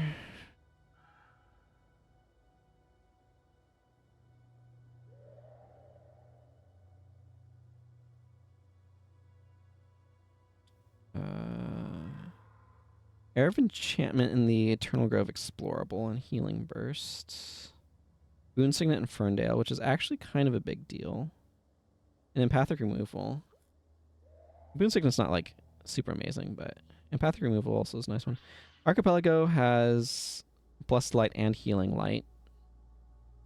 Air of Enchantment in the Eternal Grove Explorable and Healing Burst. Boon Signet in Ferndale, which is actually kind of a big deal. And Empathic Removal. Boon Signet's not like super amazing, but Empathic Removal also is a nice one. Archipelago has Blessed Light and Healing Light,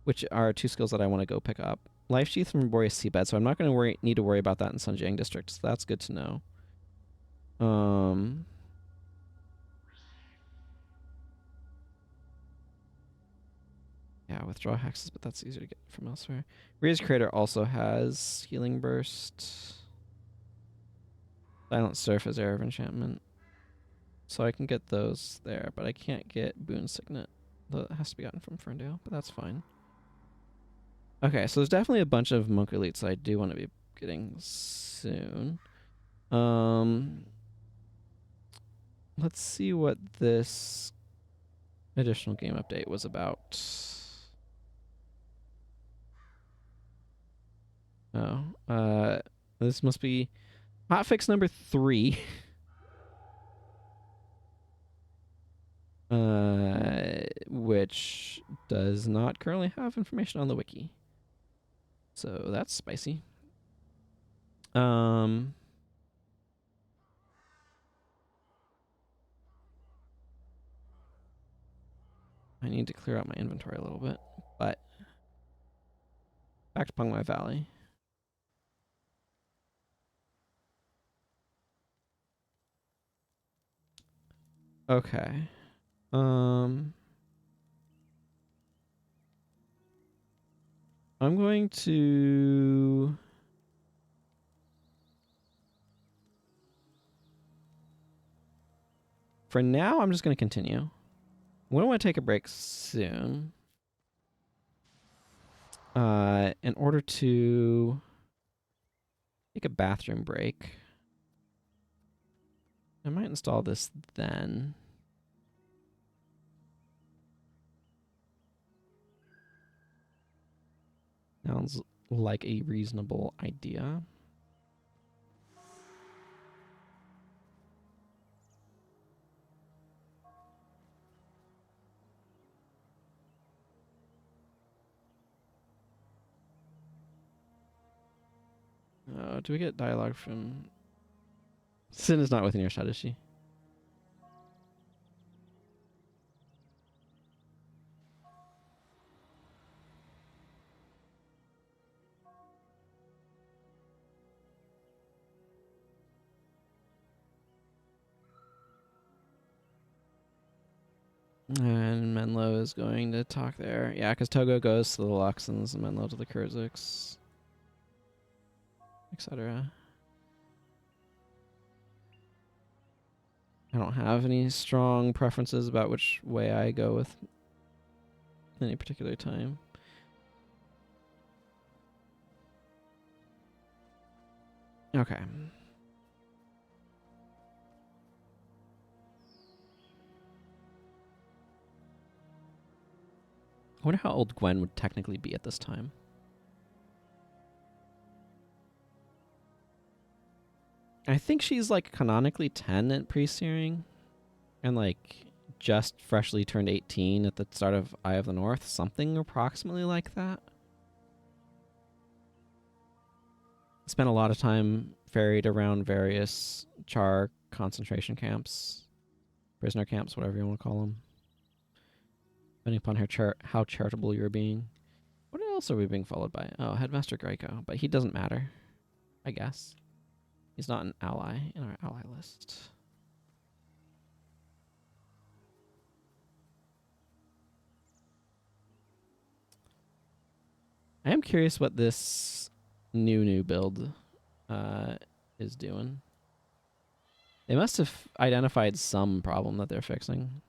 which are two skills that I want to go pick up. Life Sheath from Boreas Seabed, so I'm not going to need to worry about that in Sunjiang District, so that's good to know. Yeah, withdraw hexes, but that's easier to get from elsewhere. Ria's Crater also has Healing Burst. Silent Surf as Air of Enchantment. So I can get those there, but I can't get Boon Signet. That has to be gotten from Ferndale, but that's fine. Okay, so there's definitely a bunch of Monk Elites I do want to be getting soon. Let's see what this additional game update was about. Oh, this must be hotfix number 3. Which does not currently have information on the wiki. So that's spicy. I need to clear out my inventory a little bit, but back to Pengmai Valley. Okay. I'm going to for now I'm just going to continue. We want to take a break soon. In order to take a bathroom break, I might install this then. Sounds like a reasonable idea. Do we get dialogue from... Sin is not within your shot, is she? And Menlo is going to talk there. Yeah, because Togo goes to the Luxons and Menlo to the Kurziks, etc. I don't have any strong preferences about which way I go with any particular time. Okay. I wonder how old Gwen would technically be at this time. I think she's like canonically 10 at pre-searing and like just freshly turned 18 at the start of Eye of the North, something approximately like that. Spent a lot of time ferried around various Char concentration camps, prisoner camps, whatever you want to call them, depending upon how charitable you're being. What else are we being followed by? Oh, Headmaster Greco, but he doesn't matter, I guess. He's not an ally in our ally list. I am curious what this new build is doing. They must have identified some problem that they're fixing.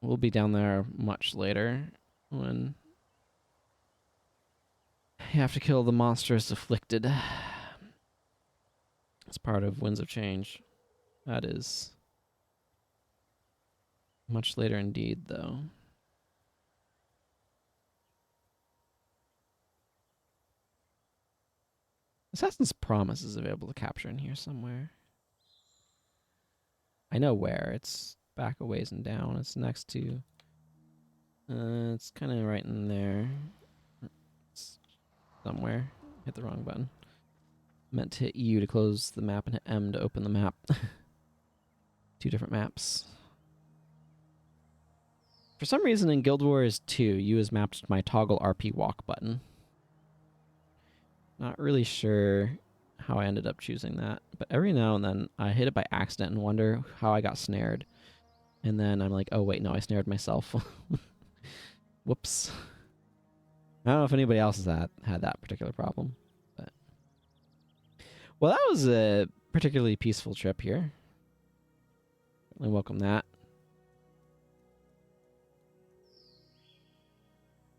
We'll be down there much later when you have to kill the monstrous afflicted. It's part of Winds of Change. That is much later indeed, though. Assassin's Promise is available to capture in here somewhere. I know where. It's back a ways and down. It's next to... it's kind of right in there. It's somewhere. Hit the wrong button. Meant to hit U to close the map and hit M to open the map. 2 different maps. For some reason in Guild Wars 2, U is mapped to my toggle RP walk button. Not really sure how I ended up choosing that, but every now and then I hit it by accident and wonder how I got snared. And then I'm like, oh wait, no, I snared myself. Whoops. I don't know if anybody else has had that particular problem. But well, that was a particularly peaceful trip here. Certainly welcome that.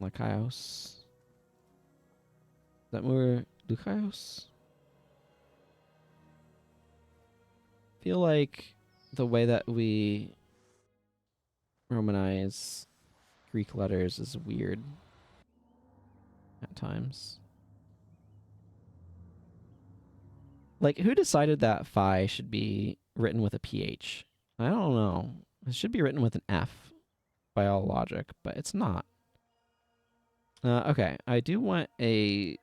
Lykaios. Is that more Lykaios? Feel like the way that we Romanize Greek letters is weird at times. Like, who decided that phi should be written with a PH? I don't know. It should be written with an F by all logic, but it's not. Okay, I do want a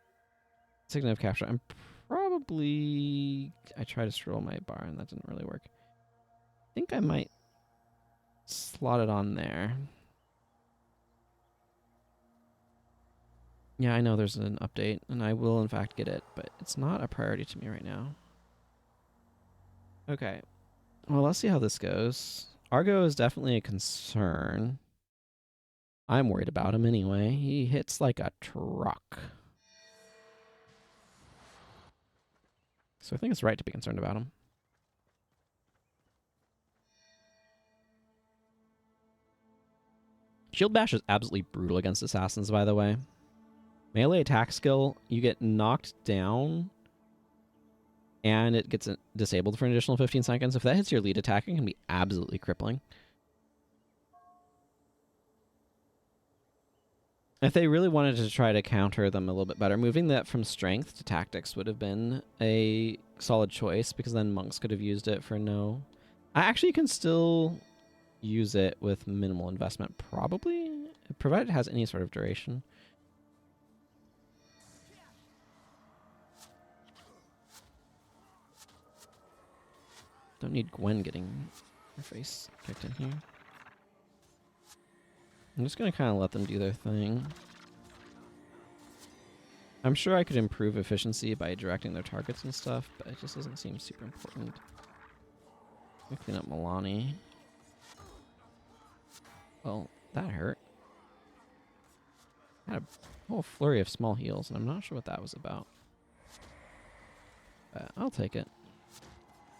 signal of capture. I'm probably... I tried to scroll my bar and that didn't really work. I think I might slot it on there. Yeah, I know there's an update, and I will in fact get it, but it's not a priority to me right now. Okay. Well, let's see how this goes. Argo is definitely a concern. I'm worried about him anyway. He hits like a truck. So I think it's right to be concerned about him. Shield Bash is absolutely brutal against assassins, by the way. Melee attack skill, you get knocked down, and it gets disabled for an additional 15 seconds. If that hits your lead attack, it can be absolutely crippling. If they really wanted to try to counter them a little bit better, moving that from strength to tactics would have been a solid choice, because then monks could have used it for no... I actually can still use it with minimal investment, probably, provided it has any sort of duration. Don't need Gwen getting her face kicked in here. I'm just going to kind of let them do their thing. I'm sure I could improve efficiency by directing their targets and stuff, but it just doesn't seem super important. Let me clean up Milani. Well, that hurt. I had a whole flurry of small heals, and I'm not sure what that was about. But I'll take it.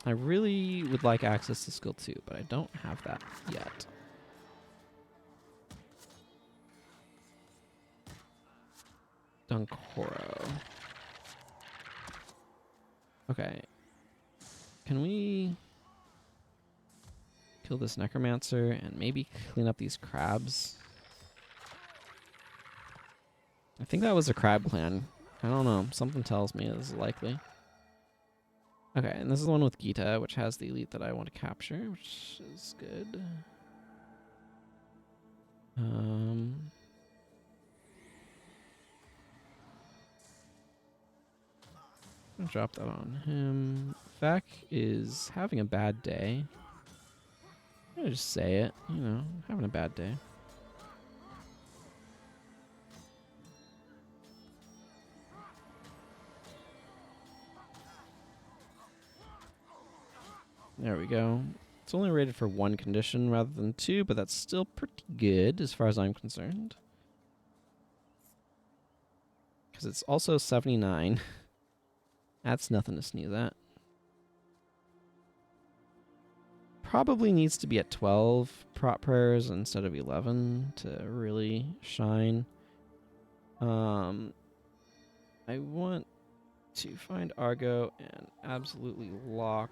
I really would like access to skill 2, but I don't have that yet. Dunkoro. Okay. Can we kill this necromancer and maybe clean up these crabs? I think that was a crab clan. I don't know. Something tells me it is likely. Okay, and this is the one with Gita, which has the elite that I want to capture, which is good. I'll drop that on him. Vec is having a bad day. I'm gonna just say it, you know, having a bad day. There we go. It's only rated for 1 condition rather than 2, but that's still pretty good as far as I'm concerned. Because it's also 79. That's nothing to sneeze at. Probably needs to be at 12 prop prayers instead of 11 to really shine. I want to find Argo and absolutely lock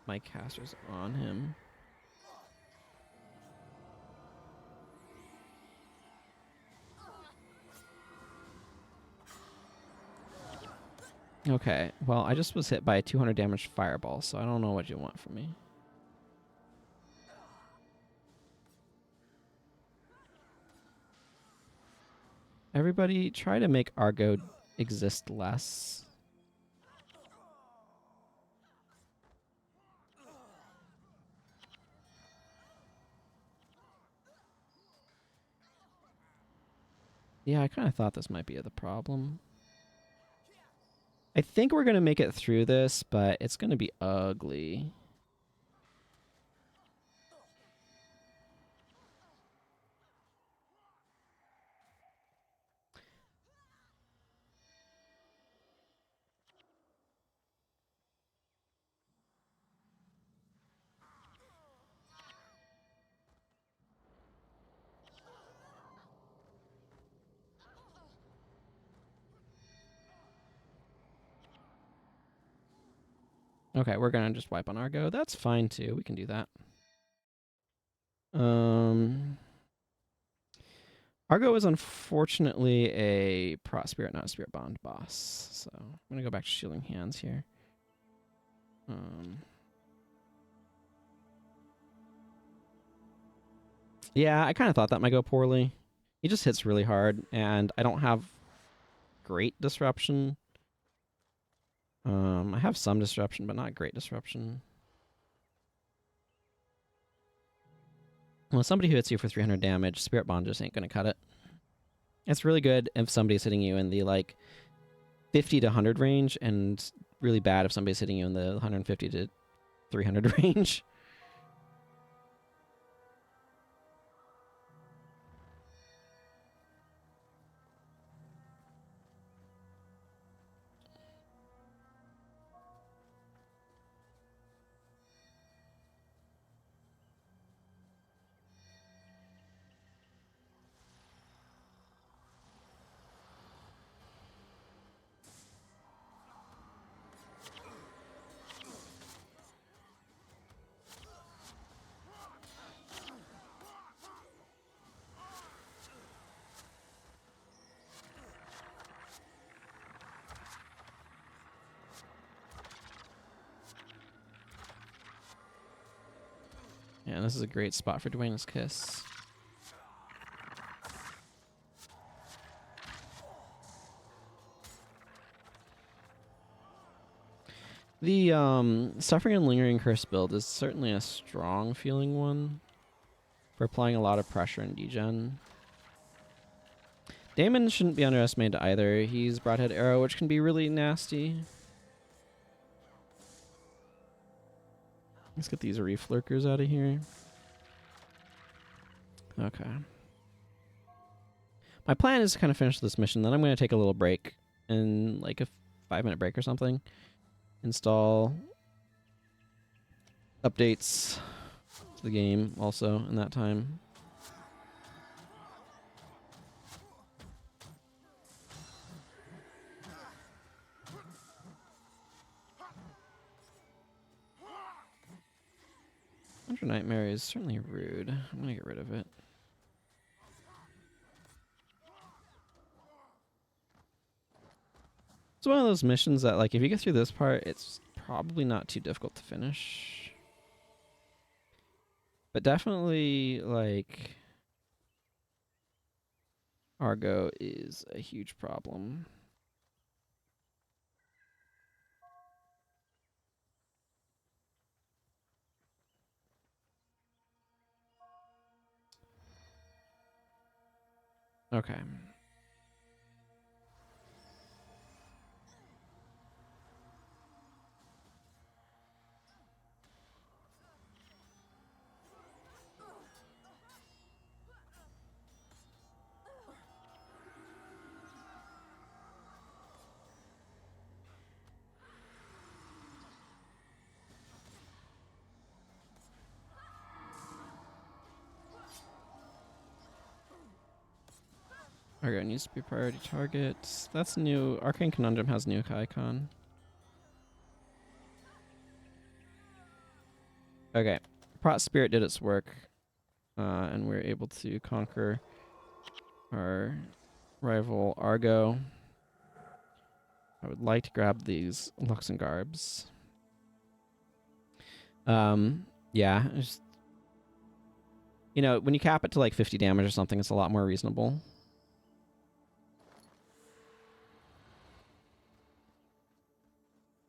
my casters on him. Okay, well, I just was hit by a 200 damage fireball, so I don't know what you want from me. Everybody try to make Argo exist less. Yeah, I kind of thought this might be the problem. I think we're going to make it through this, but it's going to be ugly. Okay, we're going to just wipe on Argo. That's fine, too. We can do that. Argo is unfortunately a Prot Spirit, not a Spirit Bond boss. So I'm going to go back to Shielding Hands here. Yeah, I kind of thought that might go poorly. He just hits really hard, and I don't have great disruption. I have some disruption, but not great disruption. Well, somebody who hits you for 300 damage, Spirit Bond just ain't going to cut it. It's really good if somebody's hitting you in the, like, 50 to 100 range, and really bad if somebody's hitting you in the 150 to 300 range. Yeah, this is a great spot for Dwayne's Kiss. The Suffering and Lingering Curse build is certainly a strong feeling one for applying a lot of pressure in degen. Damon shouldn't be underestimated either. He's Broadhead Arrow, which can be really nasty. Let's get these Reef Lurkers out of here. Okay. My plan is to kind of finish this mission, then I'm going to take a little break, in like a 5-minute break or something. Install updates to the game also in that time. Under Nightmare is certainly rude. I'm going to get rid of it. It's one of those missions that, like, if you get through this part, it's probably not too difficult to finish. But definitely, like, Argo is a huge problem. Okay. Argo needs to be priority target. That's new. Arcane Conundrum has new icon. Okay. Prot Spirit did its work. And we're able to conquer our rival Argo. I would like to grab these Luxengarbs. Yeah, just, you know, when you cap it to like 50 damage or something, it's a lot more reasonable.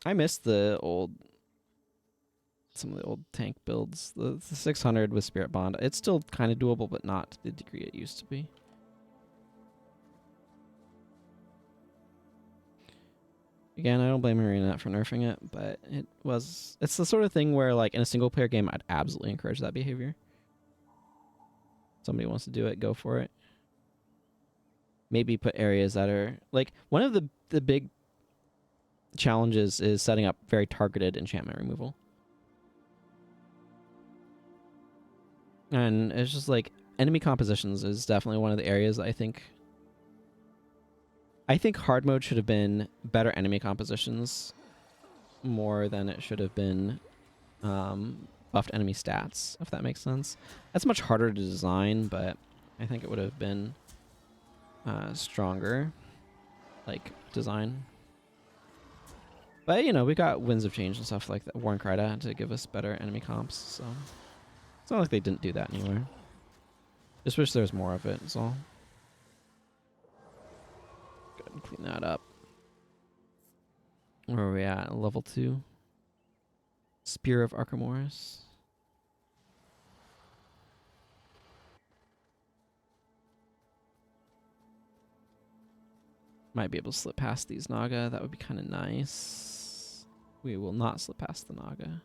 I missed some of the old tank builds. The 600 with Spirit Bond, it's still kind of doable, but not to the degree it used to be. Again, I don't blame Marina for nerfing it, but it's the sort of thing where, like, in a single player game, I'd absolutely encourage that behavior. Somebody wants to do it, go for it. Maybe put areas that are, like, one of the big challenges is setting up very targeted enchantment removal. And it's just like, enemy compositions is definitely one of the areas that I think hard mode should have been better enemy compositions more than it should have been buffed enemy stats, if that makes sense. That's much harder to design, but I think it would have been stronger, like, design. But, you know, we got Winds of Change and stuff like that, Warren Kryda, to give us better enemy comps, so it's not like they didn't do that anywhere. Just wish there was more of it, is all. Go ahead and clean that up. Where are we at? Level 2. Spear of Archimedes. Might be able to slip past these Naga. That would be kind of nice. We will not slip past the Naga.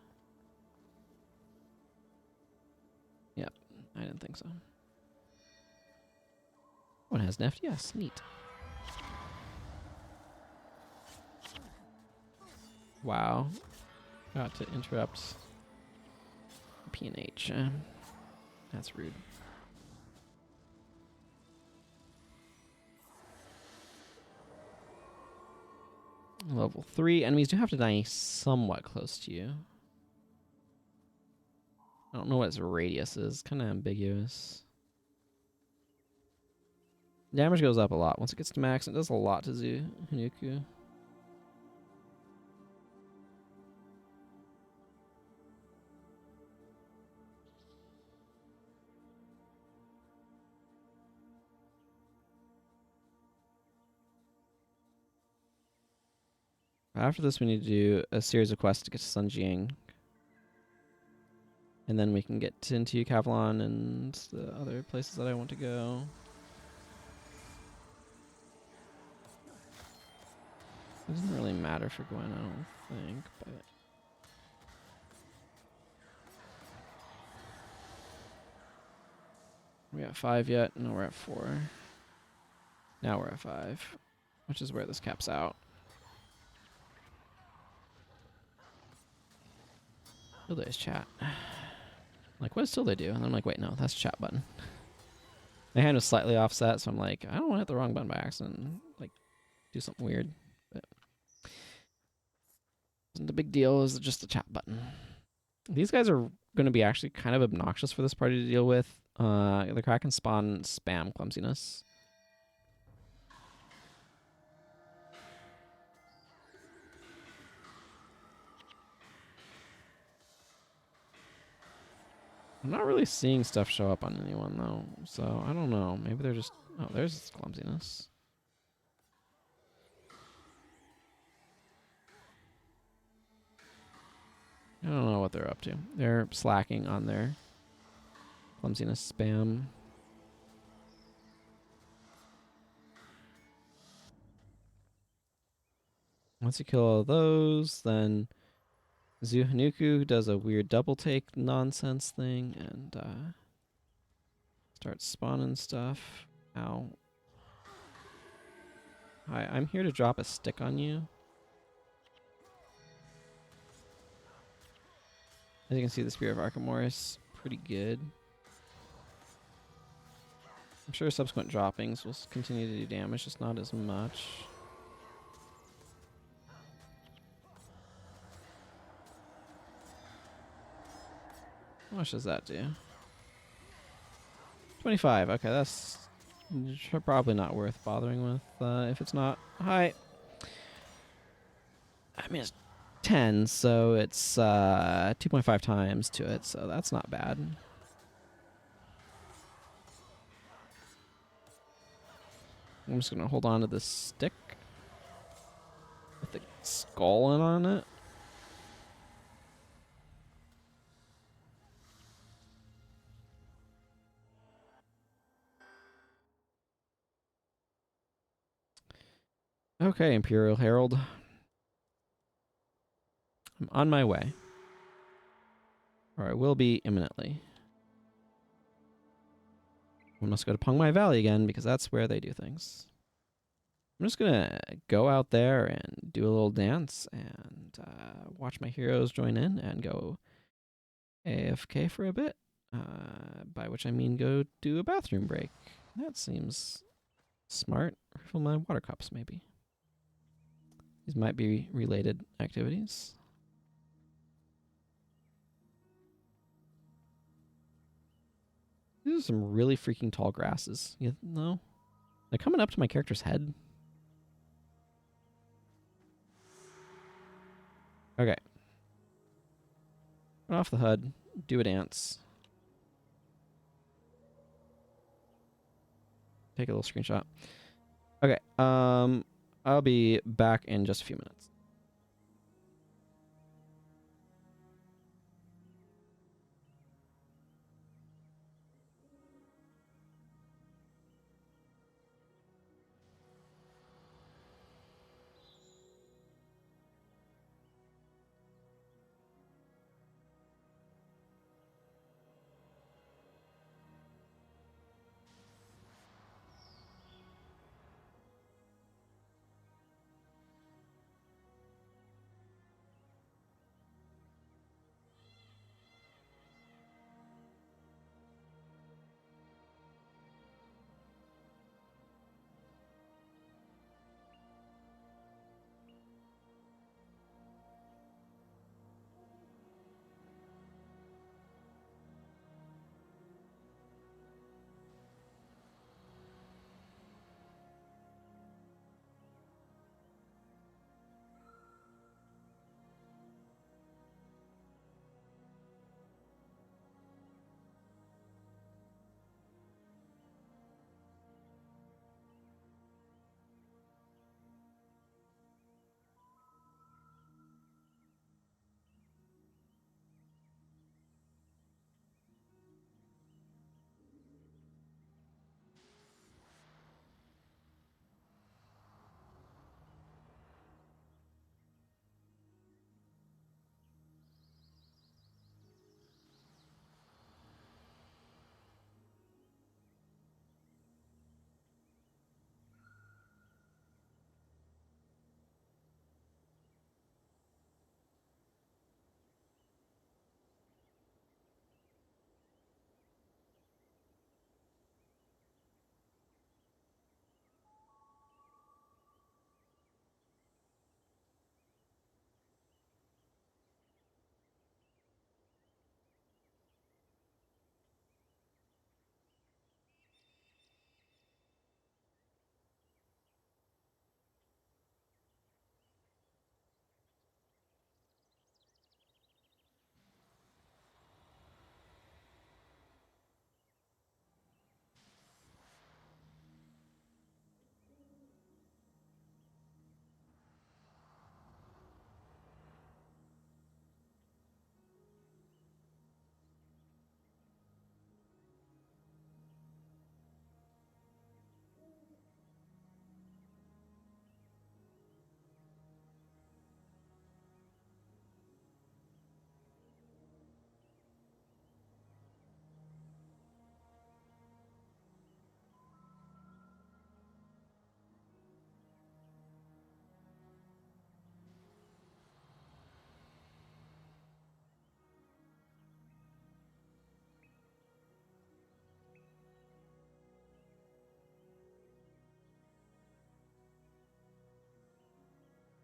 Yep, I didn't think so. One has Neft? Yes, neat. Wow. Got to interrupt P&H. That's rude. Level 3. Enemies do have to die somewhat close to you. I don't know what its radius is. Kind of ambiguous. Damage goes up a lot. Once it gets to max, it does a lot to Hanuku. After this, we need to do a series of quests to get to Sun Jiang. And then we can get into Kavlon and the other places that I want to go. It doesn't really matter for Gwen, I don't think, but... We at 5 yet? No, we're at 4. Now we're at 5, which is where this caps out. Tilde's chat. Like, what does Tilde do? And I'm like, wait, no, that's chat button. My hand was slightly offset, so I'm like, I don't want to hit the wrong button by accident and, like, do something weird. But the big deal is just the chat button. These guys are going to be actually kind of obnoxious for this party to deal with. The Kraken spawn spam clumsiness. I'm not really seeing stuff show up on anyone, though, so I don't know. Maybe they're just... Oh, there's clumsiness. I don't know what they're up to. They're slacking on their clumsiness spam. Once you kill all those, then Hanuku does a weird double take nonsense thing and starts spawning stuff. Ow. Hi, I'm here to drop a stick on you. As you can see, the Spear of Archimedes pretty good. I'm sure subsequent droppings will continue to do damage, just not as much. How much does that do? 25. Okay, that's probably not worth bothering with if it's not. Hi. I mean, it's 10, so it's 2.5 times to it, so that's not bad. I'm just gonna hold on to this stick with the skull on it. Okay, Imperial Herald. I'm on my way. Or I will be imminently. We must go to Pengmai Valley again because that's where they do things. I'm just gonna go out there and do a little dance and watch my heroes join in and go AFK for a bit. By which I mean go do a bathroom break. That seems smart. Refill my water cups, maybe. These might be related activities. These are some really freaking tall grasses. You know? They're coming up to my character's head. Okay. Turn off the HUD. Do a dance. Take a little screenshot. Okay. I'll be back in just a few minutes.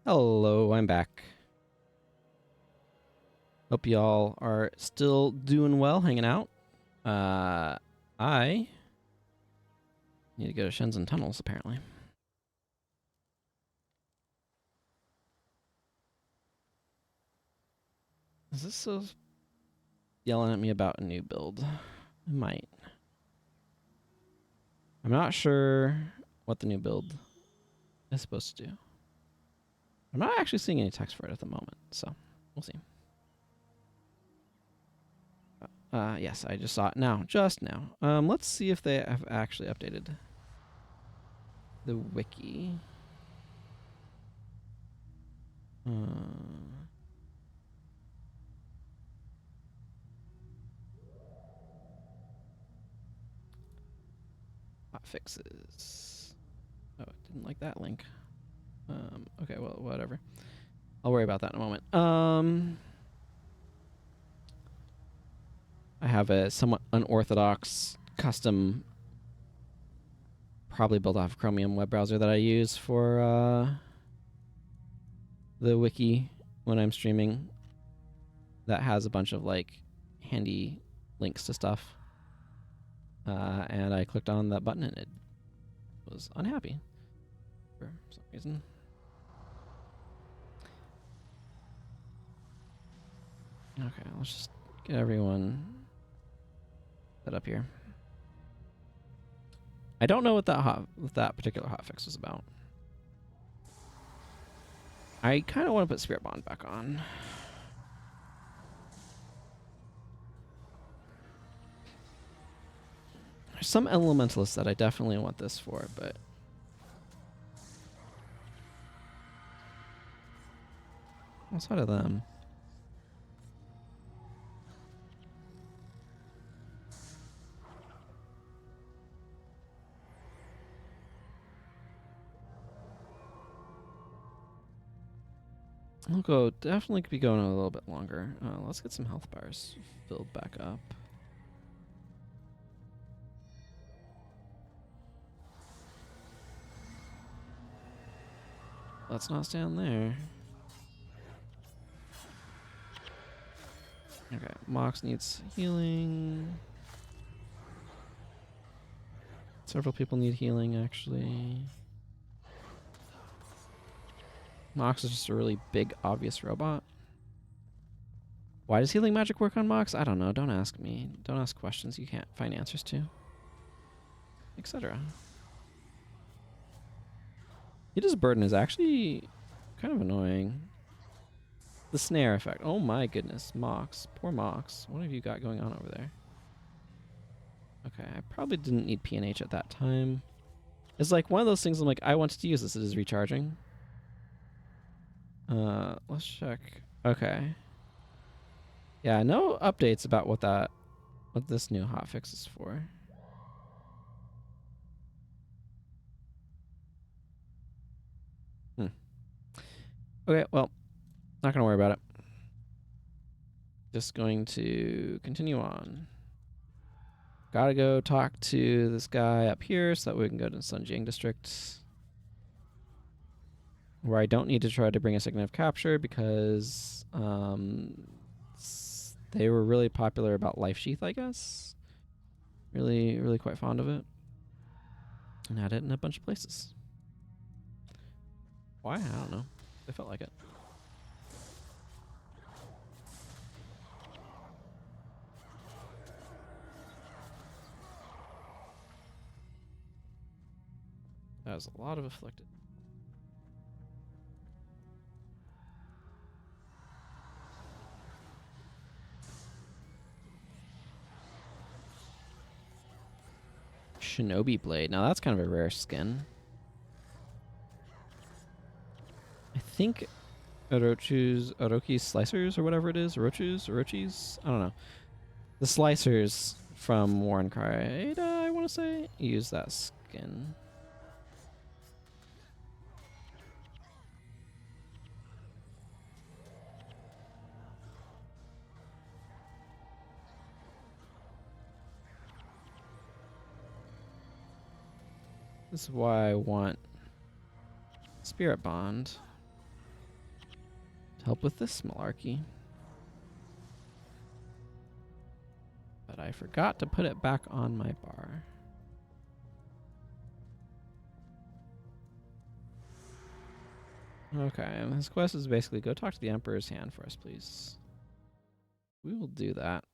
Hello, I'm back. Hope y'all are still doing well, hanging out. I need to go to Shenzhen Tunnels, apparently. Is this so yelling at me about a new build? It might. I'm not sure what the new build is supposed to do. I'm not actually seeing any text for it at the moment, so we'll see. Yes, I just saw it now, just now. Let's see if they have actually updated the wiki. Hot fixes. Oh, I didn't like that link. Okay, well, whatever. I'll worry about that in a moment. I have a somewhat unorthodox custom, probably built off Chromium web browser that I use for the wiki when I'm streaming. That has a bunch of like handy links to stuff. And I clicked on that button and it was unhappy for some reason. Okay, let's just get everyone set up here. I don't know what that particular hotfix was about. I kind of want to put Spirit Bond back on. There's some elementalists that I definitely want this for, but outside of them, I'll definitely be going a little bit longer. Let's get some health bars filled back up. Let's not stand there. Okay, Mox needs healing. Several people need healing, actually. Mox is just a really big, obvious robot. Why does healing magic work on Mox? I don't know. Don't ask me. Don't ask questions you can't find answers to. Etc. Hita's burden is actually kind of annoying. The snare effect. Oh my goodness. Mox. Poor Mox. What have you got going on over there? Okay, I probably didn't need PNH at that time. It's like one of those things I'm like, I wanted to use this. It is recharging. Let's check. Okay. Yeah, no updates about what this new hotfix is for. Okay, well, not gonna worry about it. Just going to continue on. Gotta go talk to this guy up here so that we can go to the Sunjiang district, where I don't need to try to bring a signal of capture because they were really popular about Life Sheath, I guess. Really, really quite fond of it. And had it in a bunch of places. Why? I don't know. They felt like it. That was a lot of afflicted. Shinobi Blade. Now that's kind of a rare skin. I think Orochi's Slicers or whatever it is. Orochis? I don't know. The Slicers from War and Cry, I want to say, use that skin. This is why I want Spirit Bond to help with this malarkey. But I forgot to put it back on my bar. Okay, and his quest is basically go talk to the Emperor's Hand for us, please. We will do that.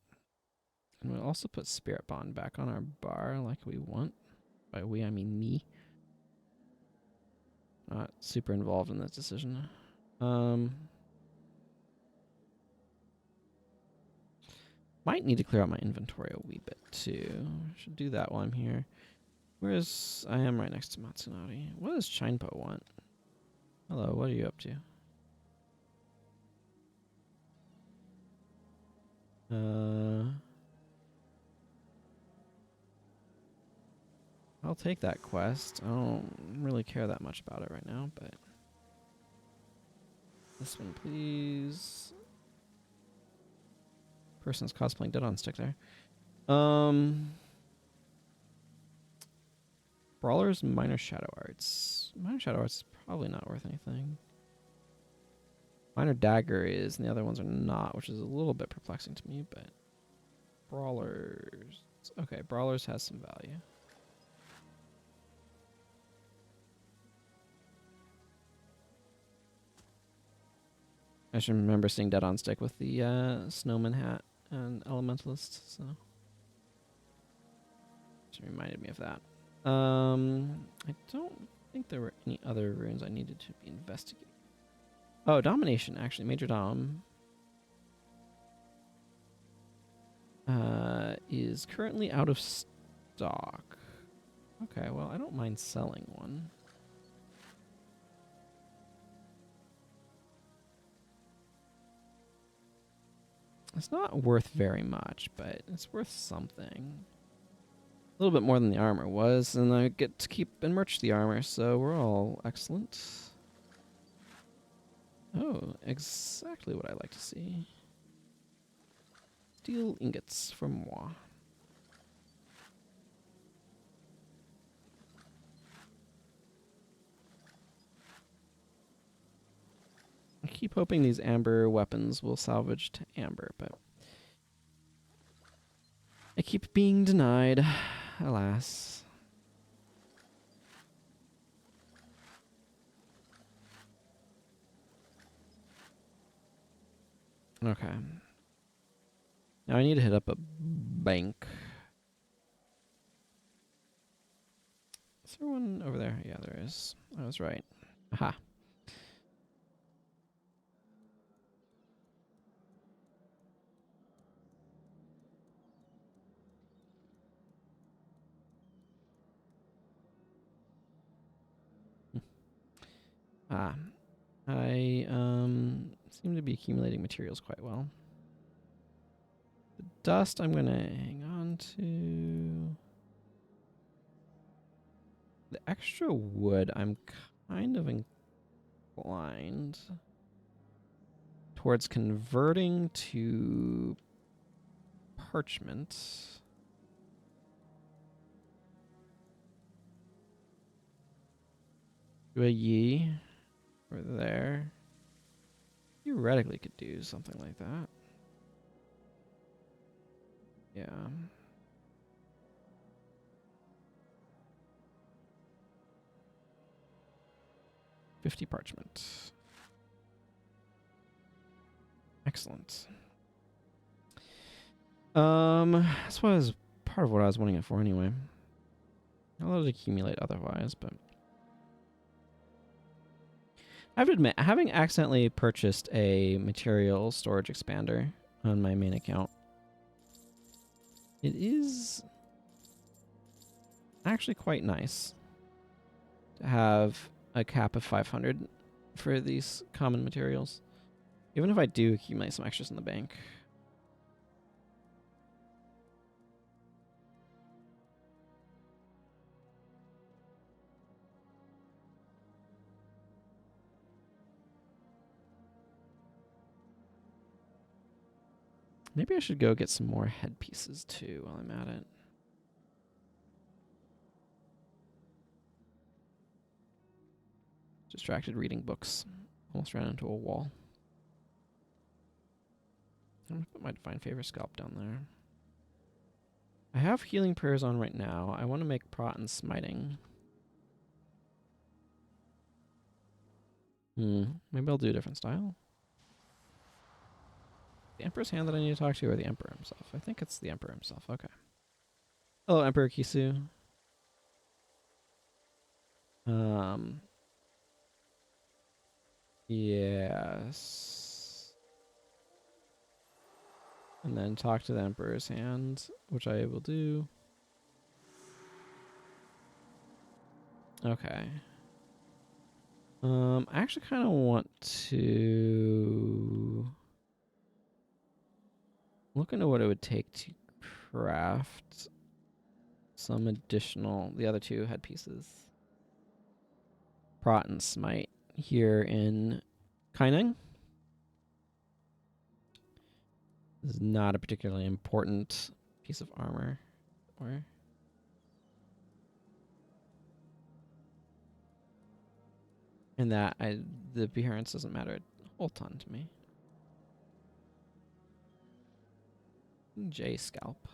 And we'll also put Spirit Bond back on our bar like we want. By we, I mean me. Not super involved in this decision. Might need to clear out my inventory a wee bit too. Should do that while I'm here. Where's... I am right next to Matsunari. What does Shinepo want? Hello, what are you up to? I'll take that quest. I don't really care that much about it right now, but... This one, please. Person's cosplaying Dead on Stick there. Brawlers, Minor Shadow Arts. Minor Shadow Arts is probably not worth anything. Minor Dagger is, and the other ones are not, which is a little bit perplexing to me, but... Brawlers... Okay, Brawlers has some value. I should remember seeing Dead on Stick with the snowman hat and Elementalist, so... Just reminded me of that. I don't think there were any other runes I needed to be investigating. Oh, Domination, actually. Major Dom is currently out of stock. Okay, well, I don't mind selling one. It's not worth very much, but it's worth something. A little bit more than the armor was, and I get to keep and merch the armor, so we're all excellent. Oh, exactly what I like to see. Steel ingots for moi. I keep hoping these amber weapons will salvage to amber, but I keep being denied, alas. Okay. Now I need to hit up a bank. Is there one over there? Yeah, there is. I was right. Aha. Ah. I seem to be accumulating materials quite well. The dust I'm gonna hang on to. The extra wood I'm kind of inclined towards converting to parchment. Do a ye over there. Theoretically could do something like that. Yeah. $50 parchment. Excellent. That's what was part of what I was wanting it for anyway. I'll let it accumulate otherwise, but I have to admit, having accidentally purchased a material storage expander on my main account, it is actually quite nice to have a cap of 500 for these common materials, even if I do accumulate some extras in the bank. Maybe I should go get some more headpieces too while I'm at it. Distracted reading books. Almost ran into a wall. I'm gonna put my Divine Favor scalp down there. I have Healing Prayers on right now. I want to make Prot and Smiting. Maybe I'll do a different style. The Emperor's hand that I need to talk to, or the Emperor himself? I think it's the Emperor himself. Okay. Hello, Emperor Kisu. Yes. And then talk to the Emperor's hand, which I will do. Okay. I actually kind of want to look into what it would take to craft some additional. The other two headpieces. Prot and Smite here in Kaineng. This is not a particularly important piece of armor. Or in that, the appearance doesn't matter a whole ton to me. J scalp.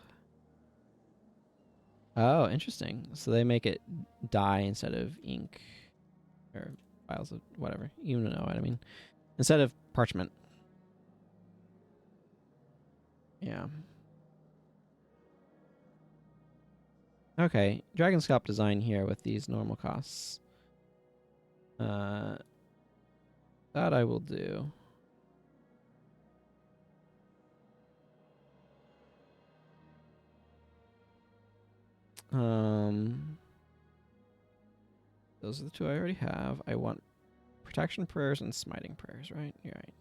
Oh, interesting. So they make it dye instead of ink. Or files of whatever. You know what I mean. Instead of parchment. Yeah. Okay. Dragon scalp design here with these normal costs. That I will do. Those are the two I already have. I want protection prayers and smiting prayers, right? You're right.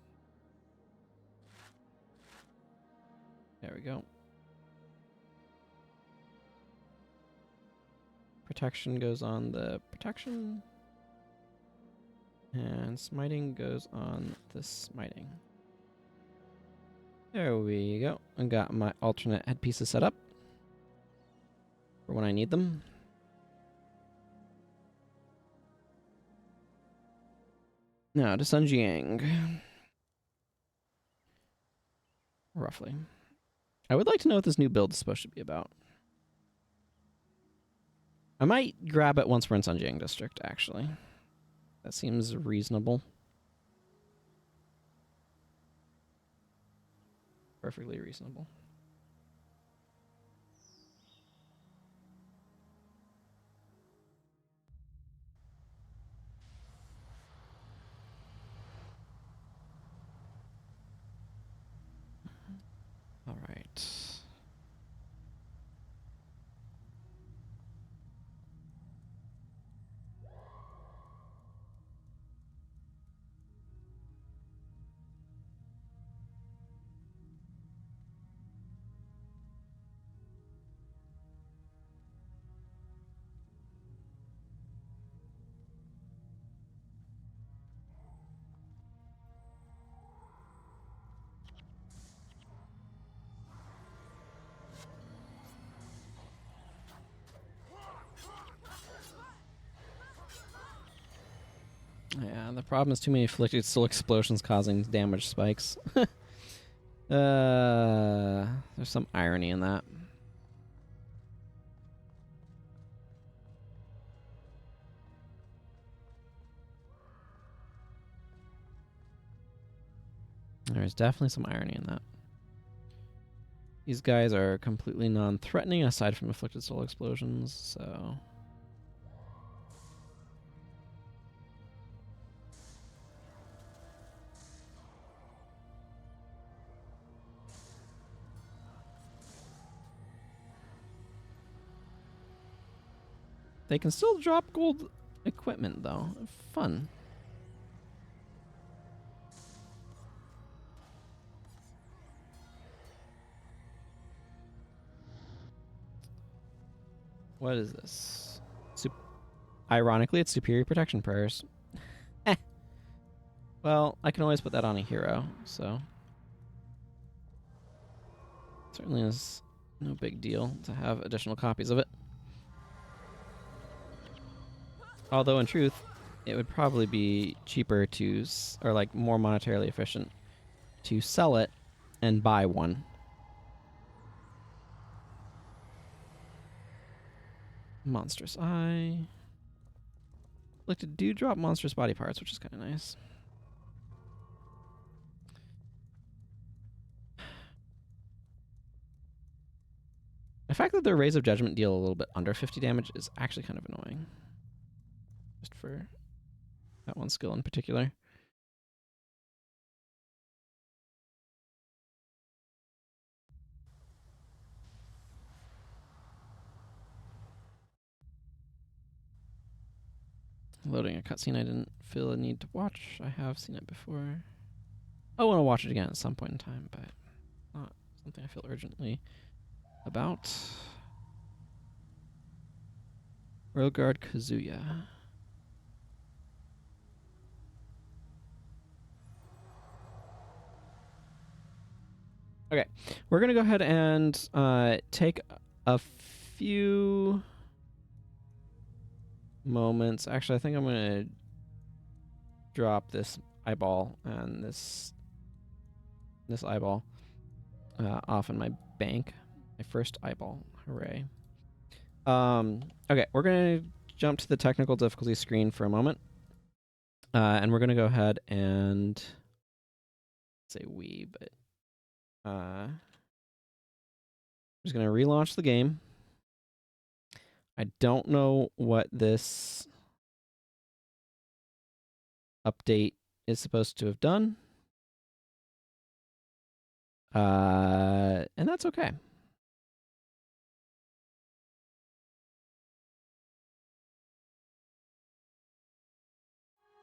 There we go. Protection goes on the protection. And smiting goes on the smiting. There we go. I got my alternate headpieces set up for when I need them. Now to Sun Jiang. Roughly. I would like to know what this new build is supposed to be about. I might grab it once we're in Sun Jiang District, actually. That seems reasonable. Perfectly reasonable. All right. Yeah, the problem is too many afflicted soul explosions causing damage spikes. There's some irony in that. There's definitely some irony in that. These guys are completely non-threatening aside from afflicted soul explosions, so... They can still drop gold equipment, though. Fun. What is this? Ironically, it's superior protection prayers. Well, I can always put that on a hero, so... Certainly is no big deal to have additional copies of it. Although, in truth, it would probably be cheaper to... or, like, more monetarily efficient to sell it and buy one. Monstrous Eye. Like to do drop monstrous body parts, which is kind of nice. The fact that their Rays of Judgment deal a little bit under 50 damage is actually kind of annoying. Just for that one skill in particular. Loading a cutscene I didn't feel a need to watch. I have seen it before. I want to watch it again at some point in time, but not something I feel urgently about. Railguard Kazuya. Okay, we're gonna go ahead and take a few moments. Actually, I think I'm gonna drop this eyeball and this eyeball off in my bank. My first eyeball. Hooray. Okay, we're going to jump to the technical difficulty screen for a moment. And we're going to go ahead and say we, but I'm just going to relaunch the game. I don't know what this update is supposed to have done. And that's okay.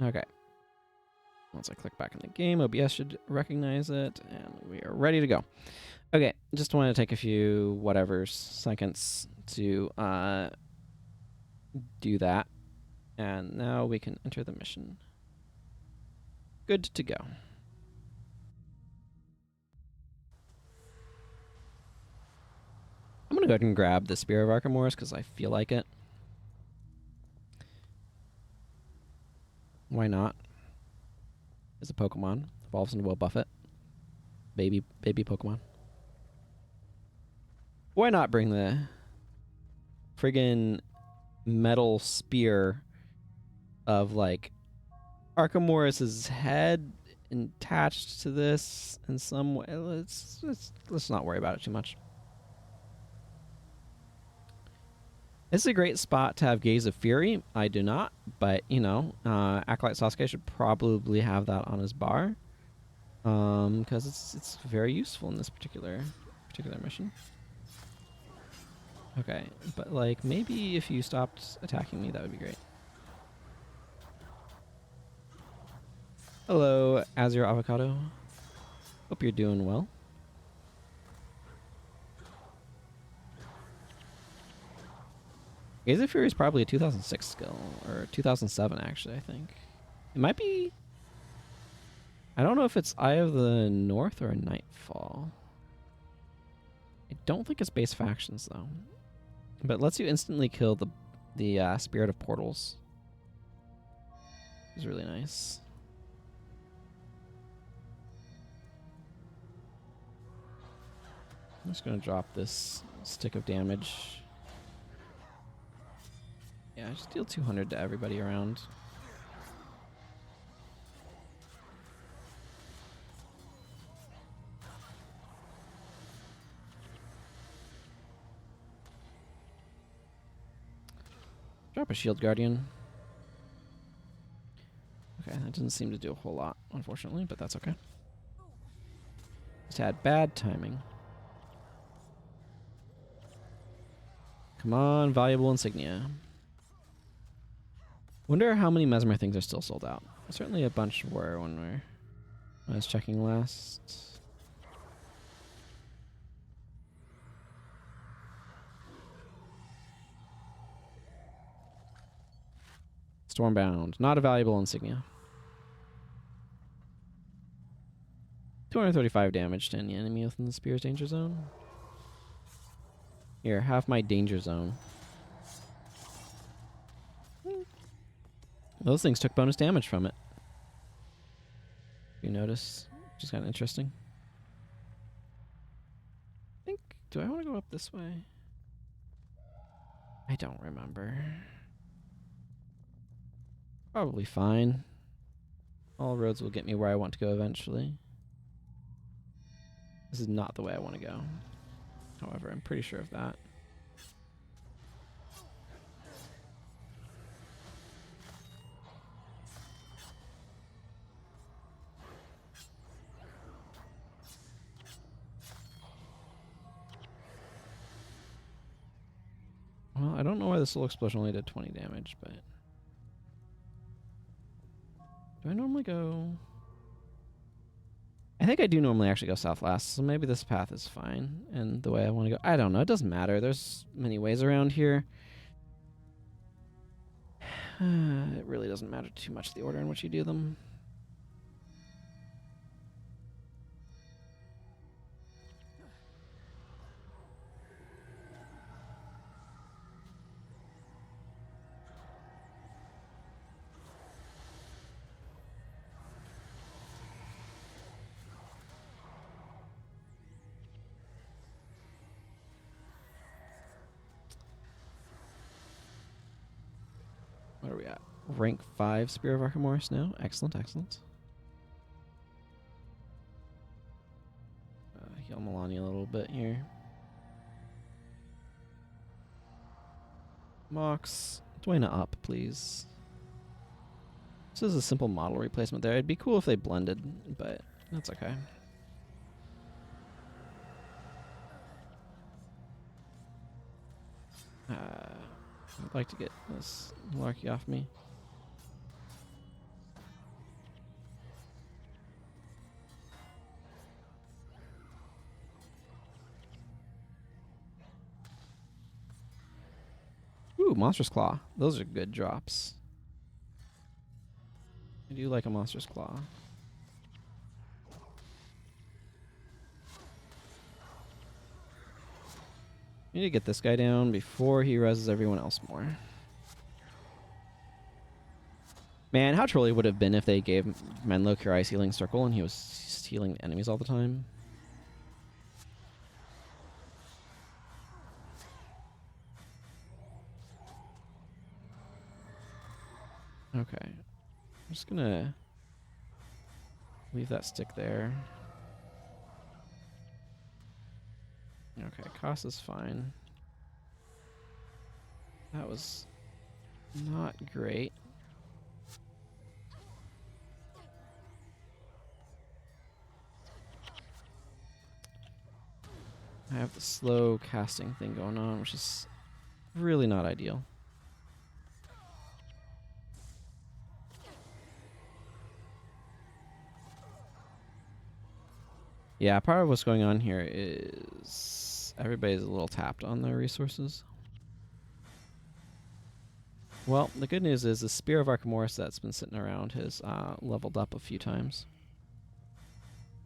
Okay. Once I click back in the game, OBS should recognize it, and we are ready to go. Okay, just want to take a few whatever seconds to do that. And now we can enter the mission. Good to go. I'm going to go ahead and grab the Spear of Archimedes because I feel like it. Why not? As a Pokemon. Evolves into Will Buffett. Baby Pokemon. Why not bring the friggin' metal spear of, like, Archimedes' head attached to this in some way? Let's not worry about it too much. This is a great spot to have Gaze of Fury. I do not, but, you know, Acolyte Sasuke should probably have that on his bar. Because it's very useful in this particular mission. Okay, but, like, maybe if you stopped attacking me, that would be great. Hello, Azure Avocado. Hope you're doing well. Gaze of Fury is probably a 2006 skill, or 2007 actually, I think. It might be... I don't know if it's Eye of the North or Nightfall. I don't think it's base factions, though. But it lets you instantly kill the Spirit of Portals. It's really nice. I'm just going to drop this stick of damage. Yeah, just deal 200 to everybody around. Drop a Shield Guardian. Okay, that doesn't seem to do a whole lot, unfortunately, but that's okay. Just had bad timing. Come on, valuable insignia. Wonder how many Mesmer things are still sold out. Certainly a bunch were when I was checking last. Stormbound, not a valuable insignia. 235 damage to any enemy within the Spear's danger zone. Here, have my danger zone. Those things took bonus damage from it. You notice? Which is kind of interesting. I think... Do I want to go up this way? I don't remember. Probably fine. All roads will get me where I want to go eventually. This is not the way I want to go. However, I'm pretty sure of that. the soul explosion only did 20 damage, but... Do I normally go... I think I do normally actually go south last, so maybe this path is fine. And the way I want to go... I don't know, it doesn't matter. There's many ways around here. It really doesn't matter too much the order in which you do them. What are we at? Rank 5 Spear of Archimedes now. Excellent, excellent. Heal Melania a little bit here. Mox, Dwayna up, please. This is a simple model replacement there. It'd be cool if they blended, but that's okay. I'd like to get this Larky off me. Ooh, Monstrous Claw. Those are good drops. I do like a Monstrous Claw. We need to get this guy down before he reses everyone else more. Man, how trolly would it have been if they gave Menlo Cure Ice Healing Circle and he was healing enemies all the time. Okay. I'm just gonna leave that stick there. Okay, cost is fine. That was not great. I have the slow casting thing going on, which is really not ideal. Yeah, part of what's going on here is everybody's a little tapped on their resources. Well, the good news is the Spear of Archimedes that's been sitting around has leveled up a few times.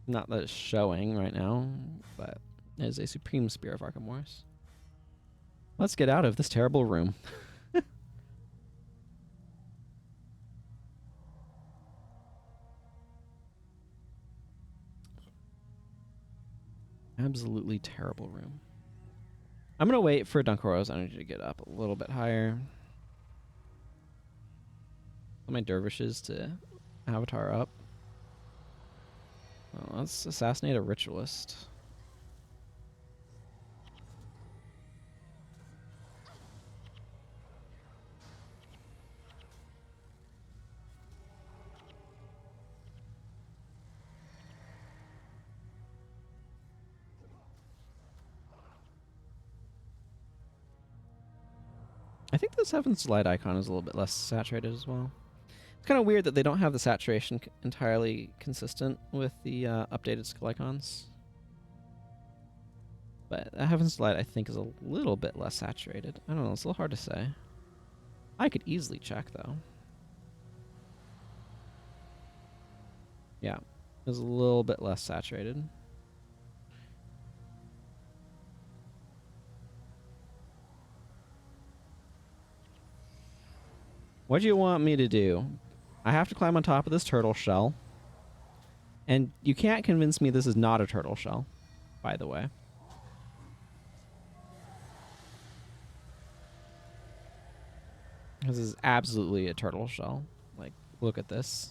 Not that it's showing right now, but it is a Supreme Spear of Archimedes. Let's get out of this terrible room. Absolutely terrible room. I'm going to wait for Dunkoro's energy to get up a little bit higher. My dervishes to avatar up. Well, let's assassinate a ritualist. I think this Heaven's Light icon is a little bit less saturated as well. It's kind of weird that they don't have the saturation entirely consistent with the updated skill icons. But Heaven's Light, I think, is a little bit less saturated. I don't know, it's a little hard to say. I could easily check, though. Yeah, it's a little bit less saturated. What do you want me to do? I have to climb on top of this turtle shell. And you can't convince me this is not a turtle shell, by the way. This is absolutely a turtle shell. Like, look at this.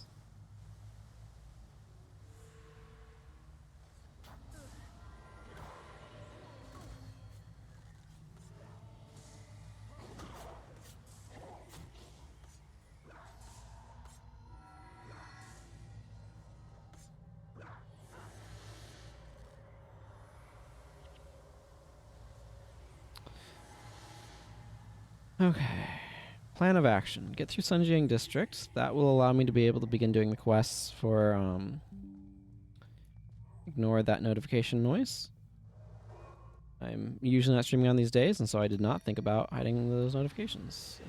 Okay. Plan of action. Get through Sunjiang District. That will allow me to be able to begin doing the quests for, ignore that notification noise. I'm usually not streaming on these days, and so I did not think about hiding those notifications.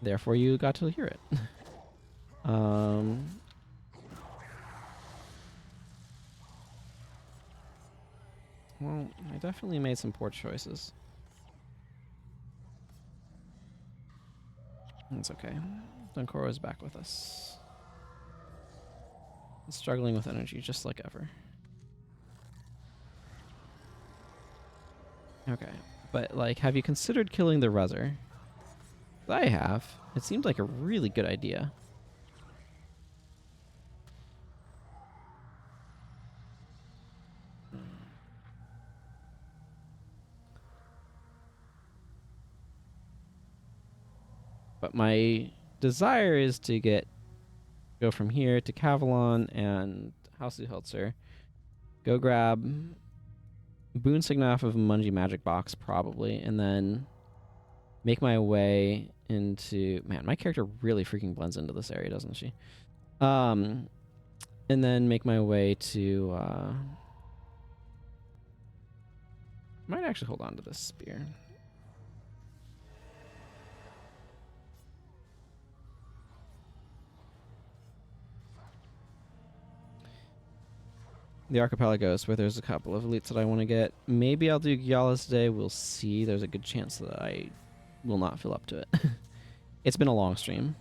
Therefore, you got to hear it. um, well, I definitely made some poor choices. It's okay. Dunkoro is back with us. Struggling with energy, just like ever. Okay. But, like, have you considered killing the Rezzer? I have. It seems like a really good idea. But my desire is to go from here to Cavalon and House of Hiltzer. Go grab Boon Signa off of a Mungie Magic Box, probably, and then make my way into... Man, my character really freaking blends into this area, doesn't she? And then make my way to... might actually hold on to this spear. The Archipelagos, where there's a couple of elites that I want to get. Maybe I'll do Gyalas today. We'll see. There's a good chance that I will not fill up to it. It's been a long stream.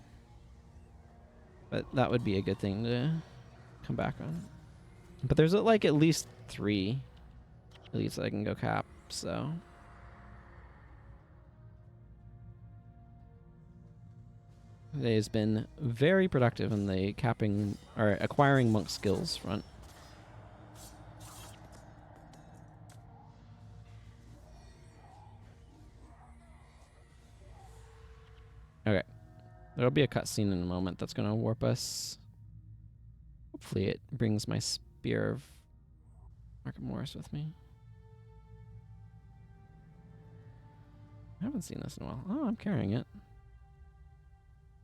But that would be a good thing to come back on. But there's like at least 3 elites that I can go cap, so... Today has been very productive in the capping or acquiring monk skills front. Okay. There'll be a cutscene in a moment that's going to warp us. Hopefully it brings my Spear of Market Morris with me. I haven't seen this in a while. Oh, I'm carrying it.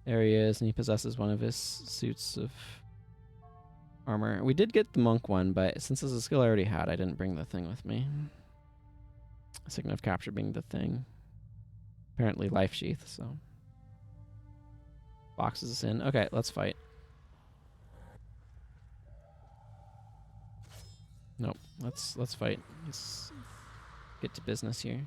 There he is, and he possesses one of his suits of armor. We did get the monk one, but since this is a skill I already had, I didn't bring the thing with me. Sign of Capture being the thing. Apparently Life Sheath, so... Boxes us in. Okay, let's fight. Nope, let's fight. Let's get to business here.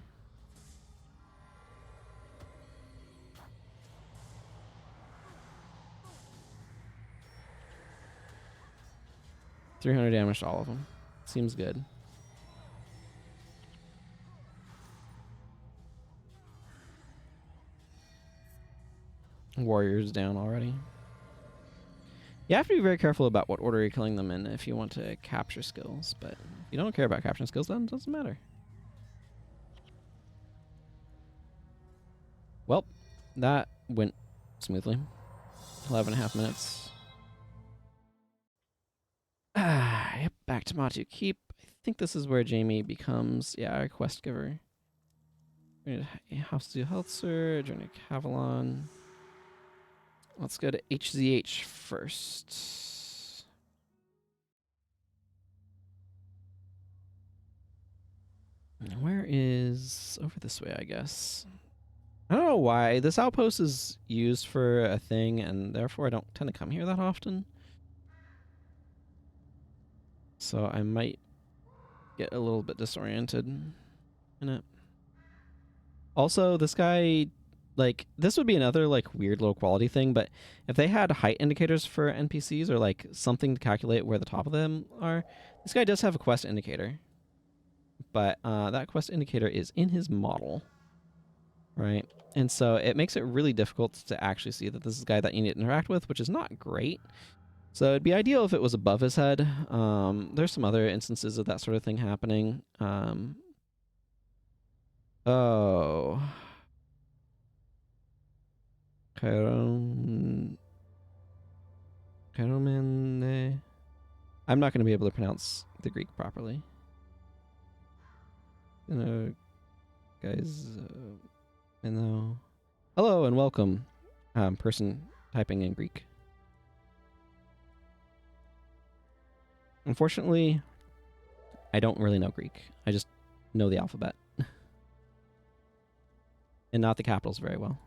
$300 damage to all of them. Seems good. Warriors down already. You have to be very careful about what order you're killing them in if you want to capture skills, but if you don't care about capturing skills, then it doesn't matter. Well, that went smoothly. 11.5 minutes. Yep, back to Matu Keep. I think this is where Jamie becomes, a quest giver. House to Heltzer, Journey to Cavalon. Let's go to HZH first. Where is... over this way, I guess. I don't know why. This outpost is used for a thing, and therefore I don't tend to come here that often. So I might get a little bit disoriented in it. Also, this guy... like, this would be another, like, weird low quality thing, but if they had height indicators for NPCs or, like, something to calculate where the top of them are, this guy does have a quest indicator. But that quest indicator is in his model, right? And so it makes it really difficult to actually see that this is a guy that you need to interact with, which is not great. So it'd be ideal if it was above his head. There's some other instances of that sort of thing happening. Oh... Kairoman. I'm not going to be able to pronounce the Greek properly. Guys, hello and welcome, person typing in Greek. Unfortunately, I don't really know Greek. I just know the alphabet. And not the capitals very well.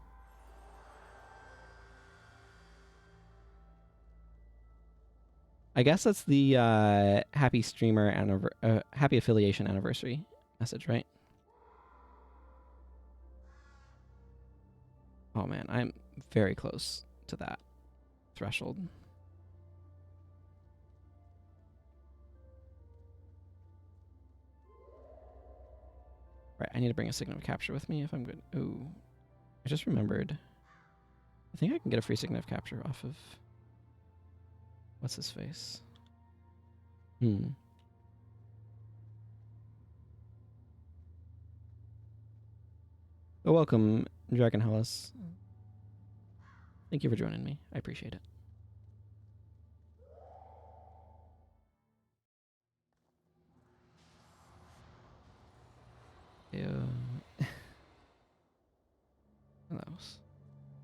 I guess that's the happy streamer happy affiliation anniversary message, right? Oh man, I'm very close to that threshold. Right, I need to bring a signal of capture with me if I'm good. Ooh, I just remembered. I think I can get a free signal of capture off of... What's his face? Oh, welcome, Dragon Hellas. Thank you for joining me. I appreciate it.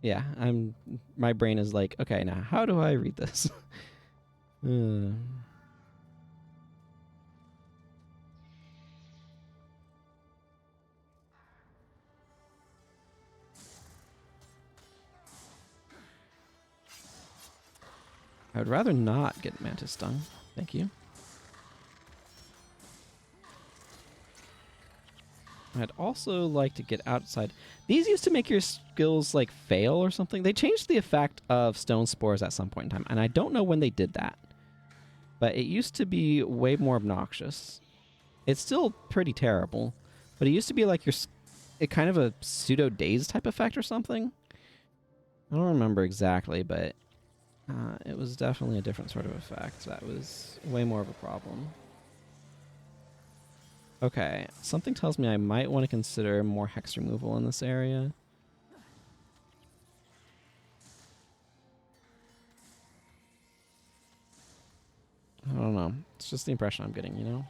Yeah, my brain is like, okay, now how do I read this? I would rather not get mantis stung. Thank you. I'd also like to get outside. These used to make your skills like fail or something. They changed the effect of stone spores at some point in time, and I don't know when they did that. But it used to be way more obnoxious. It's still pretty terrible, but it used to be like it kind of a pseudo daze type effect or something. I don't remember exactly, but it was definitely a different sort of effect. That was way more of a problem. Okay, something tells me I might want to consider more hex removal in this area. I don't know. It's just the impression I'm getting, you know?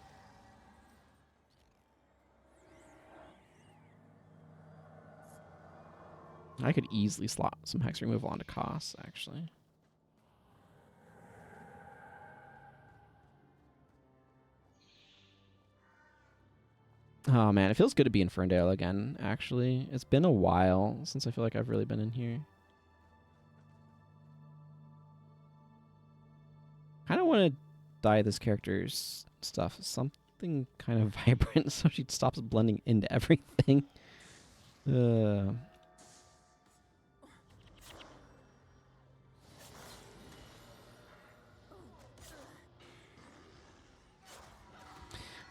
I could easily slot some hex removal onto costs, actually. Oh man, it feels good to be in Ferndale again, actually. It's been a while since I feel like I've really been in here. Kind of want to dye this character's stuff something kind of vibrant so she stops blending into everything.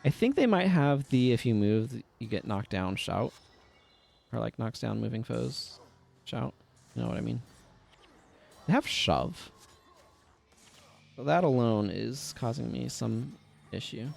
I think they might have the if you move, you get knocked down shout. Or like knocks down moving foes shout. You know what I mean? They have shove. So that alone is causing me some issue.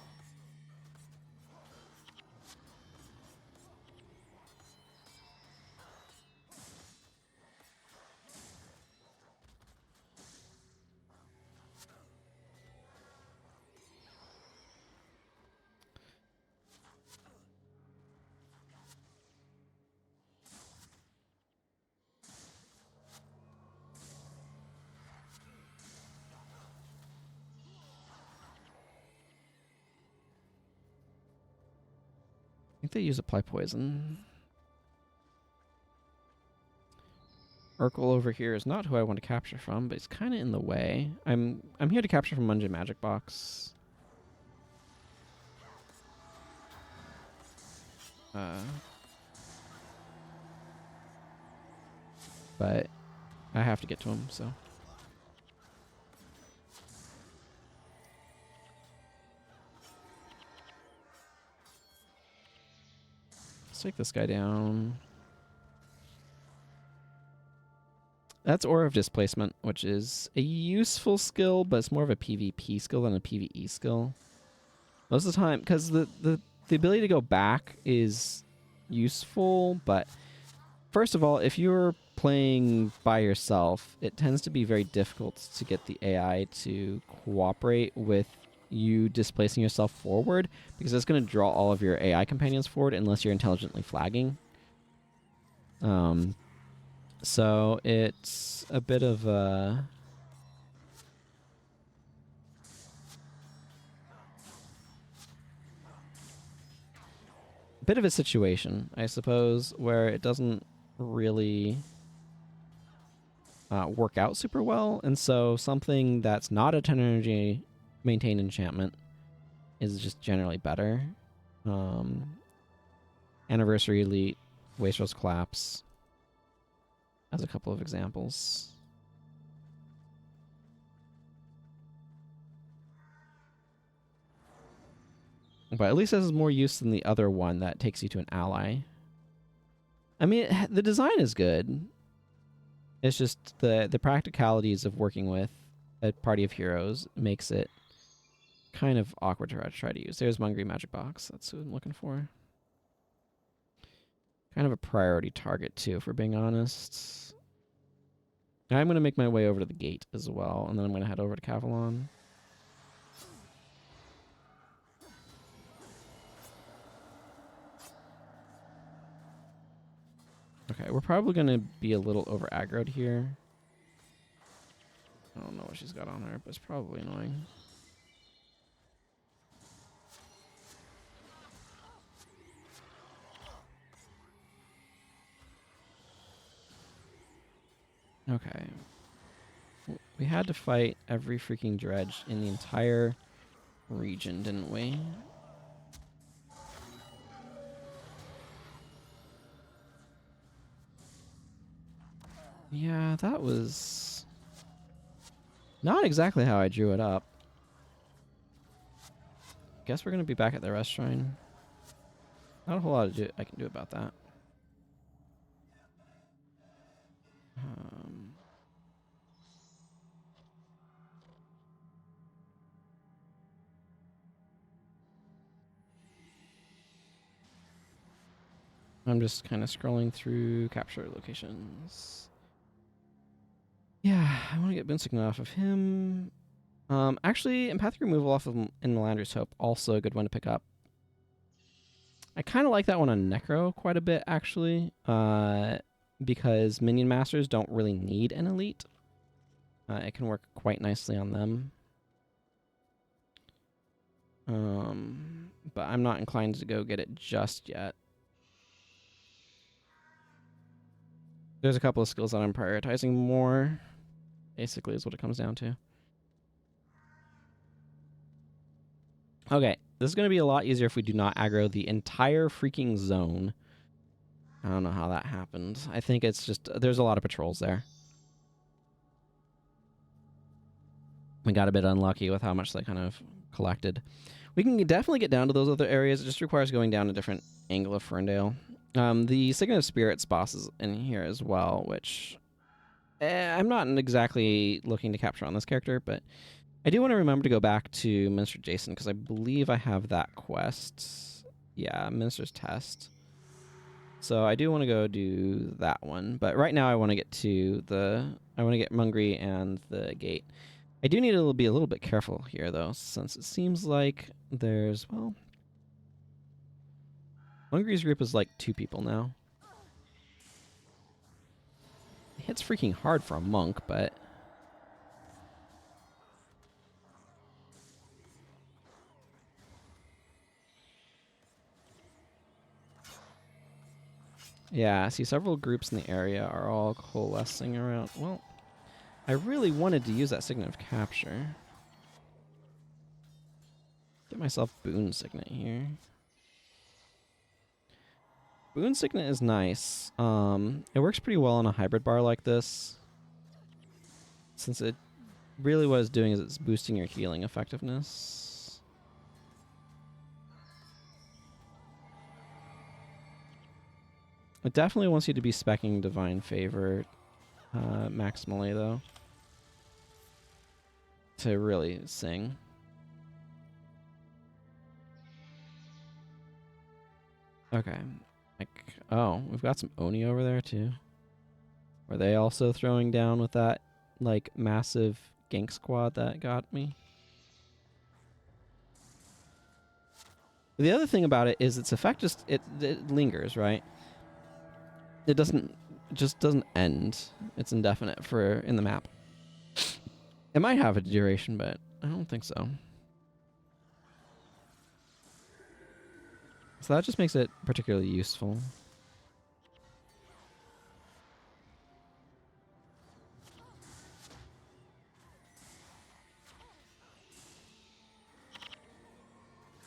I think they use apply poison. Urkel over here is not who I want to capture from, but he's kind of in the way. I'm here to capture from Munja Magic Box. But I have to get to him, so. Let's take this guy down. That's Aura of Displacement, which is a useful skill, but it's more of a PvP skill than a PvE skill. Most of the time, because the ability to go back is useful, but first of all, if you're playing by yourself, it tends to be very difficult to get the AI to cooperate with you displacing yourself forward, because it's going to draw all of your AI companions forward unless you're intelligently flagging. So it's a bit of a situation, I suppose, where it doesn't really work out super well, and so something that's not a 10 energy maintained enchantment is just generally better. Anniversary Elite, Wastrel's Collapse, as a couple of examples. But at least this is more use than the other one that takes you to an ally. I mean, the design is good. It's just the practicalities of working with a party of heroes makes it kind of awkward to try to use. There's Mungry Magic Box. That's what I'm looking for. Kind of a priority target, too, if we're being honest. I'm going to make my way over to the gate as well, and then I'm going to head over to Cavalon. Okay, we're probably going to be a little over aggroed here. I don't know what she's got on her, but it's probably annoying. Okay. We had to fight every freaking dredge in the entire region, didn't we? Yeah, that was not exactly how I drew it up. Guess we're going to be back at the rest shrine. Not a whole lot I can do about that. I'm just kind of scrolling through capture locations. Yeah, I want to get Boonsignal off of him. Actually, Empathic Removal off of in Melander's Hope, also a good one to pick up. I kind of like that one on Necro quite a bit, actually, because Minion Masters don't really need an elite. It can work quite nicely on them. But I'm not inclined to go get it just yet. There's a couple of skills that I'm prioritizing more, basically, is what it comes down to. Okay, this is going to be a lot easier if we do not aggro the entire freaking zone. I don't know how that happened. I think it's just, there's a lot of patrols there. We got a bit unlucky with how much they kind of collected. We can definitely get down to those other areas. It just requires going down a different angle of Ferndale. The Signet of Spirits boss is in here as well, which I'm not exactly looking to capture on this character, but I do want to remember to go back to Minister Jason, because I believe I have that quest. Yeah, Minister's Test. So I do want to go do that one. But right now I want to get to I want to get Mungry and the gate. I do need to be a little bit careful here, though, since it seems like there's, well, Mungry's group is like 2 people now. It hits freaking hard for a monk, but yeah, I see several groups in the area are all coalescing around. Well, I really wanted to use that Signet of Capture. Get myself Boon Signet here. Boon Signet is nice. It works pretty well on a hybrid bar like this, since it really what it's doing is it's boosting your healing effectiveness. It definitely wants you to be speccing Divine Favor maximally, though, to really sing. Okay. Like, oh, we've got some Oni over there, too. Were they also throwing down with that, like, massive gank squad that got me? The other thing about it is its effect it lingers, right? It just doesn't end. It's indefinite for in the map. It might have a duration, but I don't think so. So that just makes it particularly useful.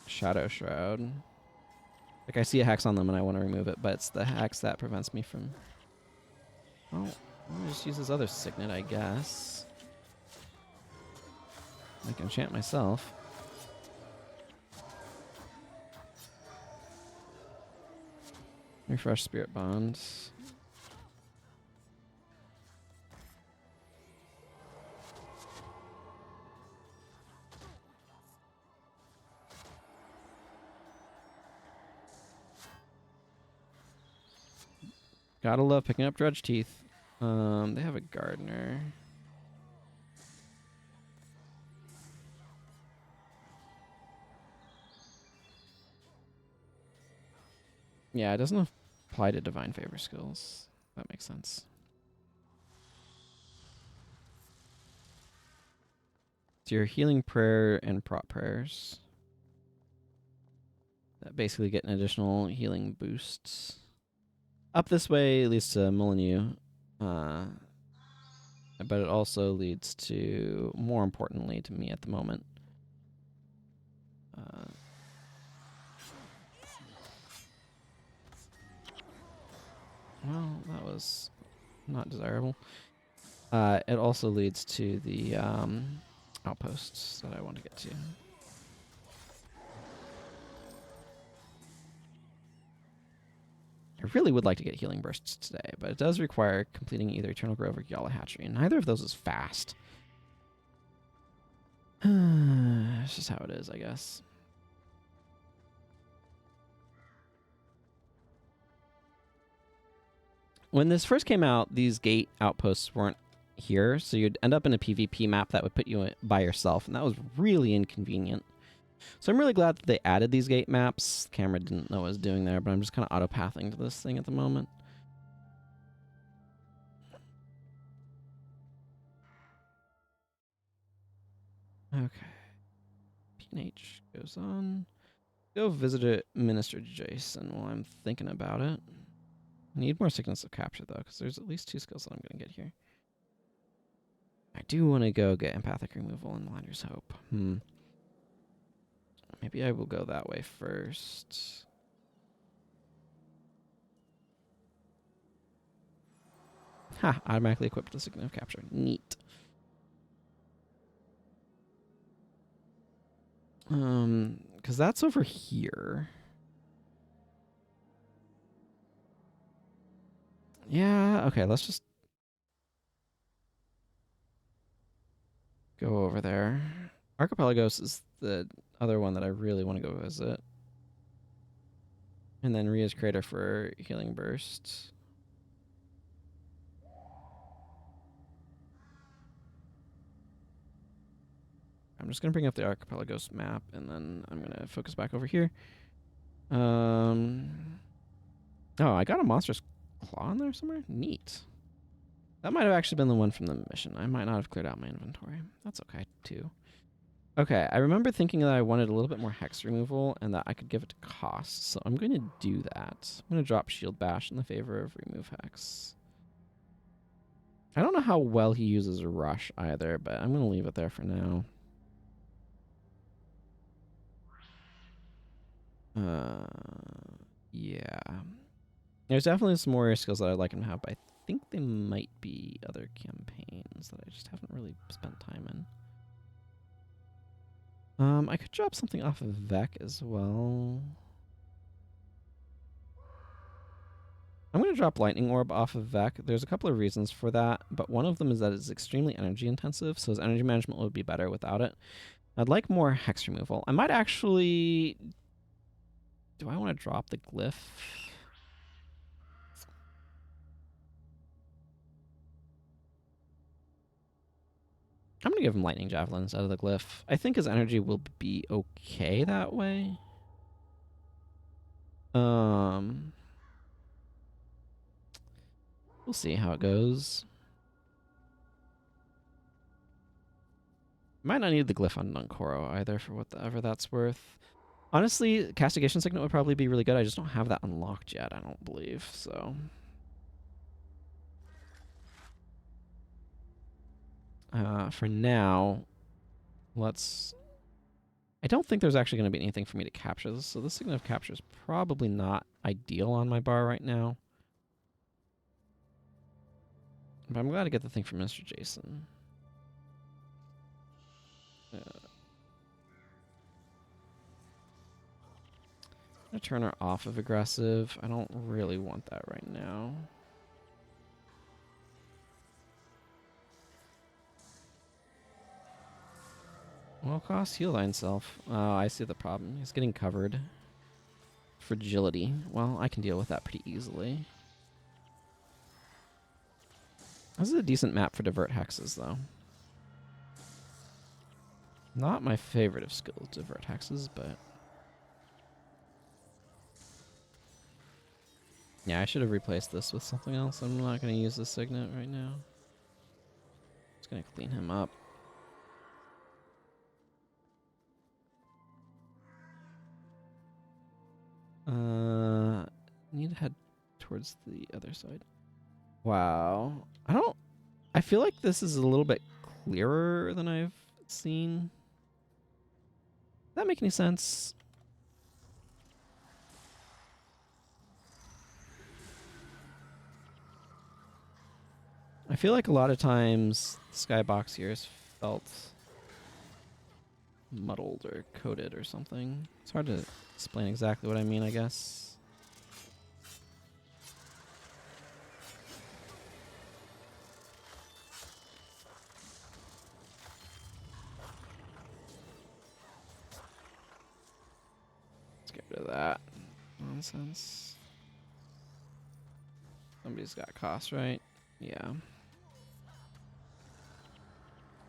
Shadow Shroud. Like, I see a hex on them and I want to remove it, but it's the hex that prevents me from... Oh, I'll just use this other signet, I guess. I can enchant myself. Refresh Spirit Bonds. Gotta love picking up Dredge Teeth. They have a Gardener. Yeah, it doesn't apply to Divine Favor skills. That makes sense. So your Healing Prayer and Prot Prayers. That basically get an additional healing boost. Up this way leads to Molyneux. But it also leads to, more importantly to me at the moment, well, that was not desirable. It also leads to the outposts that I want to get to. I really would like to get healing bursts today, but it does require completing either Eternal Grove or Yala Hatchery, and neither of those is fast. It's just how it is, I guess. When this first came out, these gate outposts weren't here, so you'd end up in a PvP map that would put you by yourself, and that was really inconvenient. So I'm really glad that they added these gate maps. The camera didn't know what I was doing there, but I'm just kind of auto-pathing to this thing at the moment. Okay. P&H goes on. Go visit it, Minister Jason while I'm thinking about it. I need more Sickness of Capture, though, because there's at least 2 skills that I'm going to get here. I do want to go get Empathic Removal and Linder's Hope. Maybe I will go that way first. Ha! Automatically equipped the Signal of Capture. Neat. Because that's over here. Yeah, okay, let's just go over there. Archipelagos is the other one that I really want to go visit. And then Ria's Crater for Healing Burst. I'm just going to bring up the Archipelagos map, and then I'm going to focus back over here. Oh, I got a Monstrous Claw in there somewhere? Neat. That might have actually been the one from the mission. I might not have cleared out my inventory. That's okay, too. Okay, I remember thinking that I wanted a little bit more hex removal and that I could give it to cost, so I'm going to do that. I'm going to drop Shield Bash in the favor of Remove Hex. I don't know how well he uses Rush either, but I'm going to leave it there for now. Yeah. There's definitely some warrior skills that I'd like him to have, but I think they might be other campaigns that I just haven't really spent time in. I could drop something off of Vec as well. I'm going to drop Lightning Orb off of Vec. There's a couple of reasons for that, but one of them is that it's extremely energy intensive, so his energy management would be better without it. I'd like more hex removal. I might actually... Do I want to drop the Glyph? I'm going to give him Lightning Javelin instead of the Glyph. I think his energy will be okay that way. Um, we'll see how it goes. Might not need the glyph on Nunkoro either for whatever that's worth. Honestly, Castigation Signet would probably be really good. I just don't have that unlocked yet, I don't believe, so... for now, let's... I don't think there's actually going to be anything for me to capture this, so this Signet of Capture is probably not ideal on my bar right now. But I'm glad to get the thing from Mr. Jason. I'm gonna turn her off of aggressive. I don't really want that right now. Well, cost heal thyself. Oh, I see the problem. He's getting covered. Fragility. Well, I can deal with that pretty easily. This is a decent map for divert hexes, though. Not my favorite of skills, divert hexes, but... Yeah, I should have replaced this with something else. I'm not going to use the Signet right now. Just going to clean him up. Need to head towards the other side. Wow. I feel like this is a little bit clearer than I've seen. Does that make any sense? I feel like a lot of times the skybox here has felt muddled or coated or something. It's hard to explain exactly what I mean, I guess. Let's get rid of that nonsense. Somebody's got cost, right? Yeah.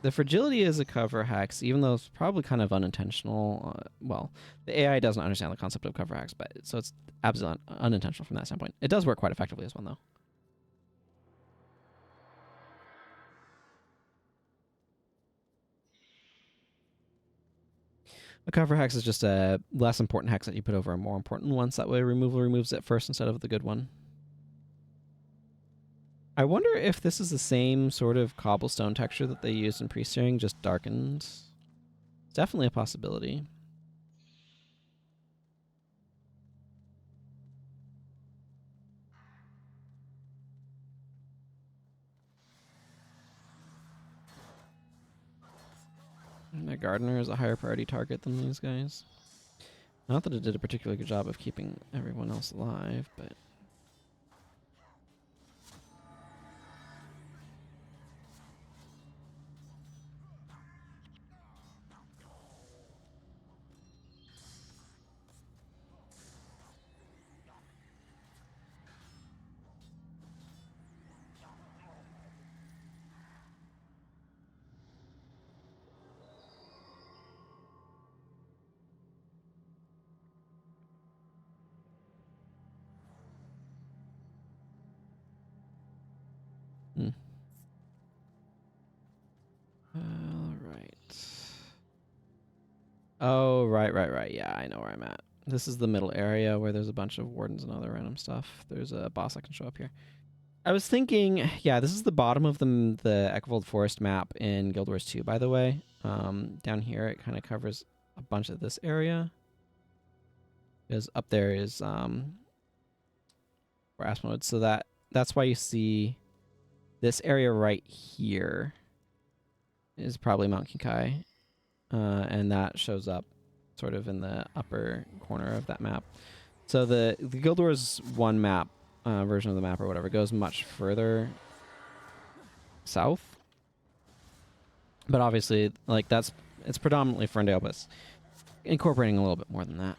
The fragility is a cover hex, even though it's probably kind of unintentional. Well, the AI doesn't understand the concept of cover hex, but so it's absolutely unintentional from that standpoint. It does work quite effectively as well, though. A cover hex is just a less important hex that you put over a more important one, so that way removal removes it first instead of the good one. I wonder if this is the same sort of cobblestone texture that they used in pre-steering, just darkened. It's definitely a possibility. My gardener is a higher priority target than these guys. Not that it did a particularly good job of keeping everyone else alive, but... Alright. Oh, right. Yeah, I know where I'm at. This is the middle area where there's a bunch of wardens and other random stuff. There's a boss that can show up here. I was thinking, yeah, this is the bottom of the Echovold Forest map in Guild Wars 2, by the way. Down here, it kind of covers a bunch of this area. Because up there is where Asmonwood. So that's why you see this area right here is probably Mount Kinkai. And that shows up sort of in the upper corner of that map. So the Guild Wars 1 map, version of the map or whatever, goes much further south. But obviously, like, it's predominantly Ferndale, but it's incorporating a little bit more than that.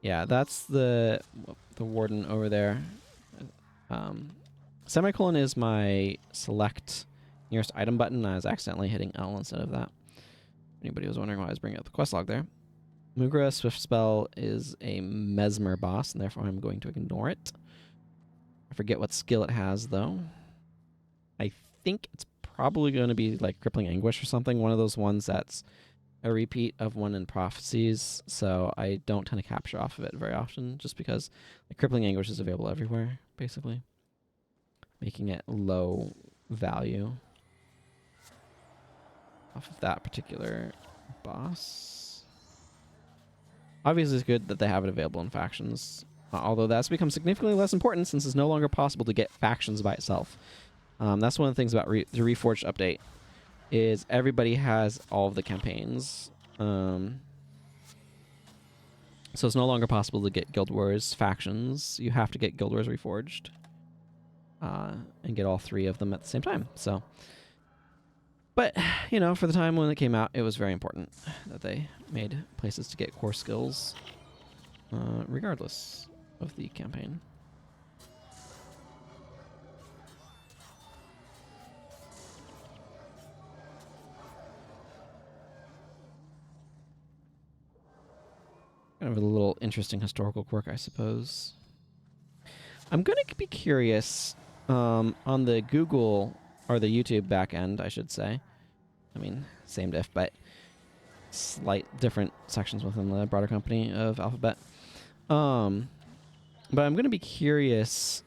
Yeah, that's the warden over there. Semicolon is my select nearest item button. I was accidentally hitting L instead of that. Anybody was wondering why I was bringing up the quest log there. Mugra Swift Spell is a Mesmer boss, and therefore I'm going to ignore it. I forget what skill it has, though. I think it's probably going to be like Crippling Anguish or something, one of those ones that's a repeat of one in Prophecies, so I don't tend to capture off of it very often, just because like, Crippling Anguish is available everywhere, basically, making it low value off of that particular boss. Obviously, it's good that they have it available in factions, although that's become significantly less important since it's no longer possible to get factions by itself. That's one of the things about the Reforged update, is everybody has all of the campaigns. So it's no longer possible to get Guild Wars factions. You have to get Guild Wars Reforged and get all 3 of them at the same time. So, but, you know, for the time when it came out, it was very important that they made places to get core skills regardless of the campaign. Kind of a little interesting historical quirk, I suppose. I'm going to be curious on the Google, or the YouTube backend, I should say. I mean, same diff, but slight different sections within the broader company of Alphabet. But I'm going to be curious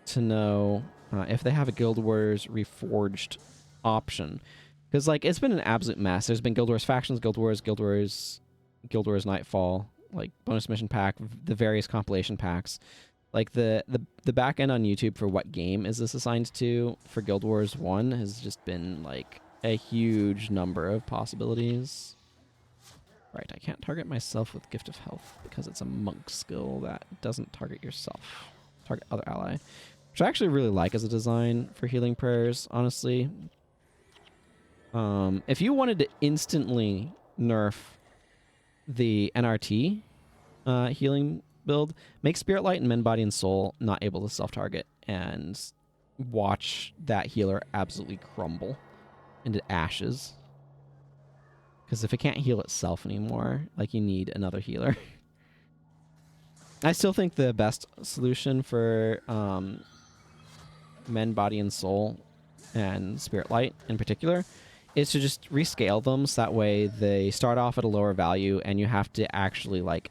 to know if they have a Guild Wars Reforged option. Because, like, it's been an absolute mess. There's been Guild Wars Factions, Guild Wars Nightfall, like bonus mission pack, the various compilation packs. Like the back end on YouTube for what game is this assigned to for Guild Wars 1 has just been like a huge number of possibilities. Right, I can't target myself with Gift of Health because it's a monk skill that doesn't target yourself. Target other ally. Which I actually really like as a design for healing prayers, honestly. If you wanted to instantly nerf the NRT healing build, make Spirit Light and Men, Body, and Soul not able to self-target, and watch that healer absolutely crumble into ashes. Because if it can't heal itself anymore, like, you need another healer. I still think the best solution for Men, Body, and Soul, and Spirit Light in particular, is to just rescale them so that way they start off at a lower value and you have to actually, like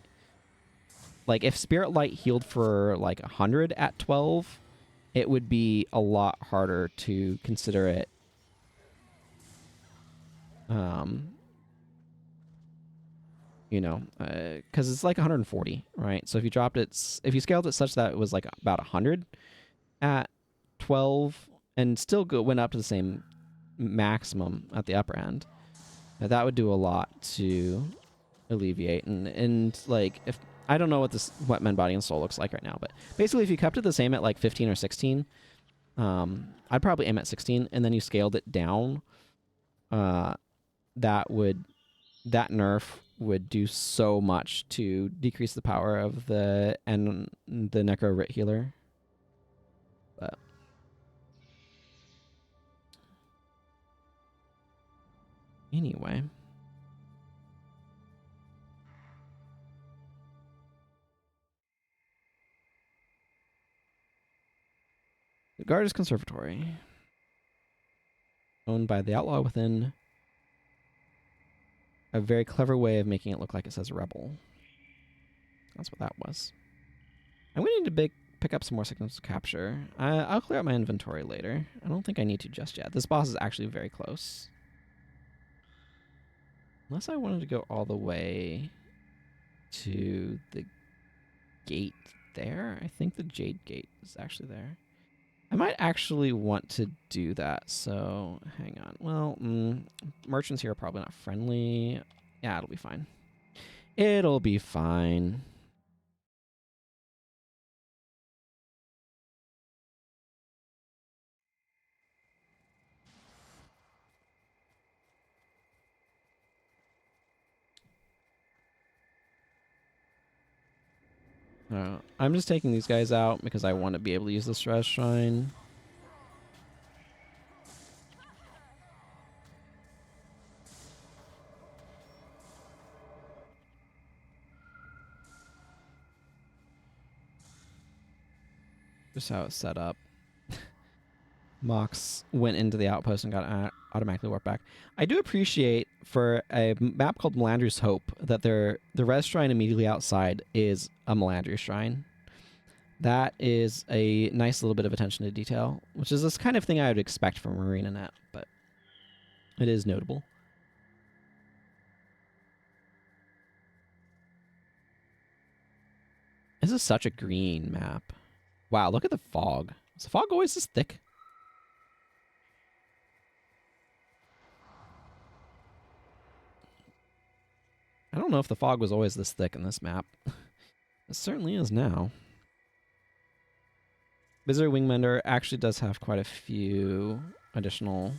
if Spirit Light healed for like 100 at 12, it would be a lot harder to consider it you know, because it's like 140, right? So if you dropped it, if you scaled it such that it was like about 100 at 12 and still went up to the same maximum at the upper end, that would do a lot to alleviate. And like, if I don't know what Men, Body, and Soul looks like right now, but basically if you kept it the same at like 15 or 16, I'd probably aim at 16, and then you scaled it down, that nerf would do so much to decrease the power of the Necro Writ healer. But anyway, the Guard's Conservatory, owned by the Outlaw Within. A very clever way of making it look like it says Rebel. That's what that was. I'm going to need to pick up some more signals to capture. I'll clear out my inventory later. I don't think I need to just yet. This boss is actually very close. Unless I wanted to go all the way to the gate there. I think the Jade Gate is actually there. I might actually want to do that, so hang on. Well, merchants here are probably not friendly. Yeah, it'll be fine. It'll be fine. I'm just taking these guys out because I want to be able to use the stress shrine. Just how it's set up. Mox went into the outpost and got automatically warped back. I do appreciate for a map called Melandri's Hope that the res shrine immediately outside is a Melandri shrine. That is a nice little bit of attention to detail, which is this kind of thing I would expect from ArenaNet, but it is notable. This is such a green map. Wow, look at the fog. Is the fog always this thick? I don't know if the fog was always this thick in this map. It certainly is now. Visitor Wingmender actually does have quite a few additional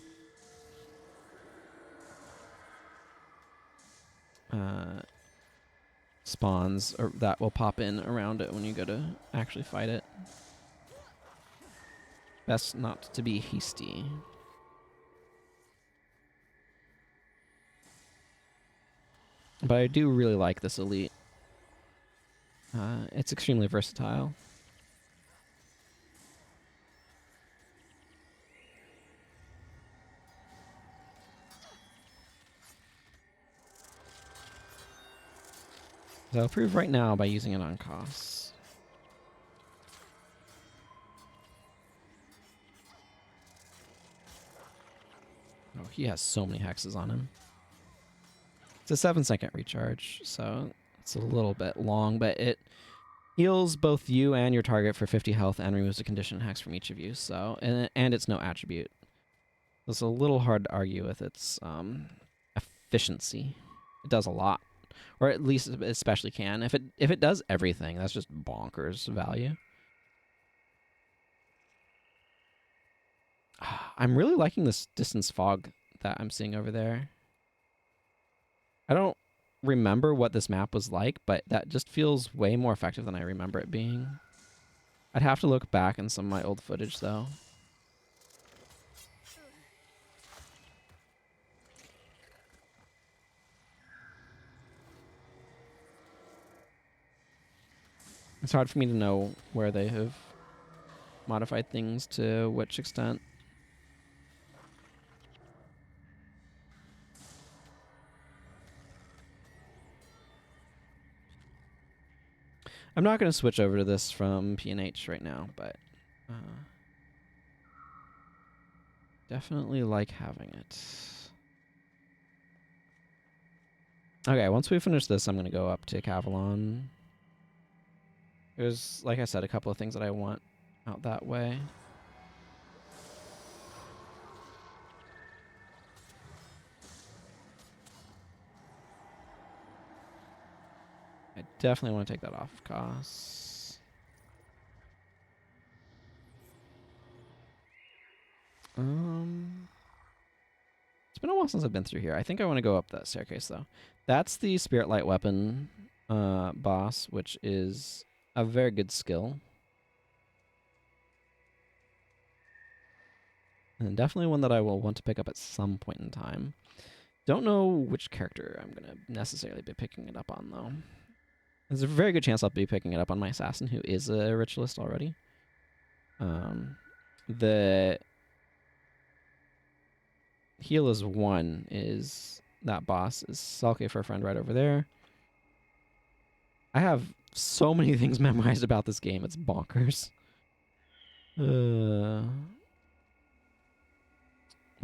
spawns that will pop in around it when you go to actually fight it. Best not to be hasty. But I do really like this elite. It's extremely versatile. So I'll prove right now by using it on costs. Oh, he has so many hexes on him. It's a 7-second recharge, so it's a little bit long, but it heals both you and your target for 50 health and removes a condition hex from each of you. So, and it's no attribute. It's a little hard to argue with its efficiency. It does a lot, or at least especially can. If it does everything, that's just bonkers value. I'm really liking this distance fog that I'm seeing over there. I don't remember what this map was like, but that just feels way more effective than I remember it being. I'd have to look back in some of my old footage, though. It's hard for me to know where they have modified things to which extent. I'm not going to switch over to this from P&H right now, but definitely like having it. Okay, once we finish this, I'm going to go up to Cavalon. There's, like I said, a couple of things that I want out that way. I definitely want to take that off of costs. It's been a while since I've been through here. I think I want to go up that staircase, though. That's the Spirit Light Weapon boss, which is a very good skill. And definitely one that I will want to pick up at some point in time. Don't know which character I'm going to necessarily be picking it up on, though. There's a very good chance I'll be picking it up on my assassin, who is a ritualist already. The heal is 1 is that boss is Salke for a friend right over there. I have so many things memorized about this game. It's bonkers. We're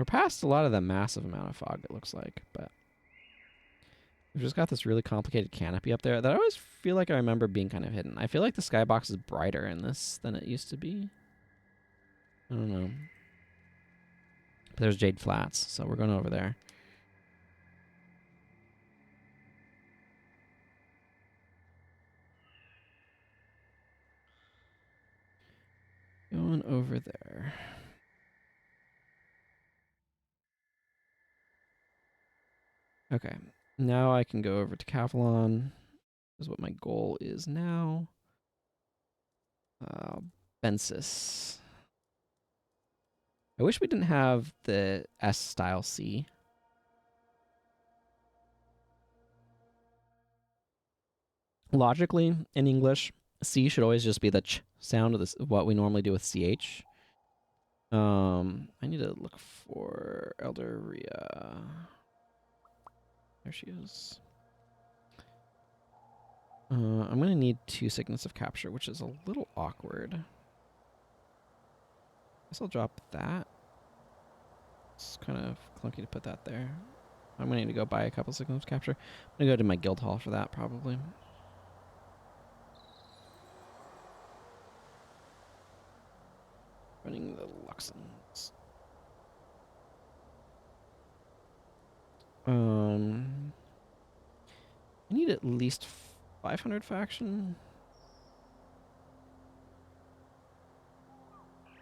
past a lot of the massive amount of fog, it looks like, but we've just got this really complicated canopy up there that I always feel like I remember being kind of hidden. I feel like the skybox is brighter in this than it used to be. I don't know. But there's Jade Flats, so we're going over there. Going over there. Okay. Now I can go over to Cavalon. Is what my goal is now. Bensis. I wish we didn't have the S-style C. Logically, in English, C should always just be the ch sound of this, what we normally do with CH. I need to look for Elderia. There she is. I'm gonna need 2 signets of capture, which is a little awkward. Guess I'll drop that. It's kind of clunky to put that there. I'm gonna need to go buy a couple signets of capture. I'm gonna go to my guild hall for that, probably. Running the Luxons. I need at least 500 faction.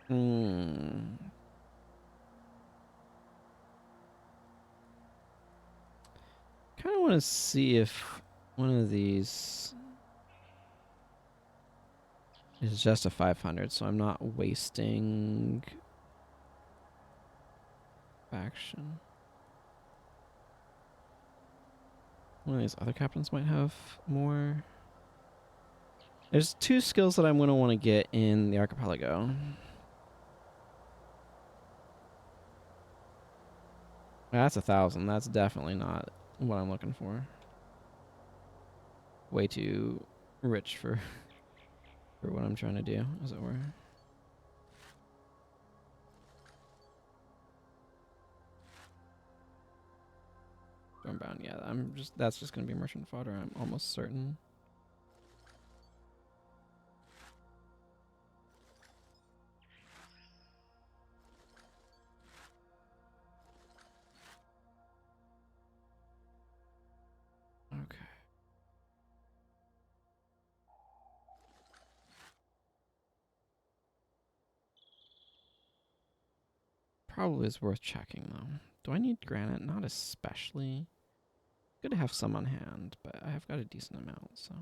Kind of want to see if one of these is just a 500, so I'm not wasting faction. One of these other captains might have more. There's 2 skills that I'm going to want to get in the archipelago. That's 1,000. That's definitely not what I'm looking for. Way too rich for what I'm trying to do, as it were. Stormbound, yeah, that's just gonna be merchant fodder, I'm almost certain. Okay. Probably is worth checking though. Do I need granite? Not especially. Good to have some on hand, but I have got a decent amount, so.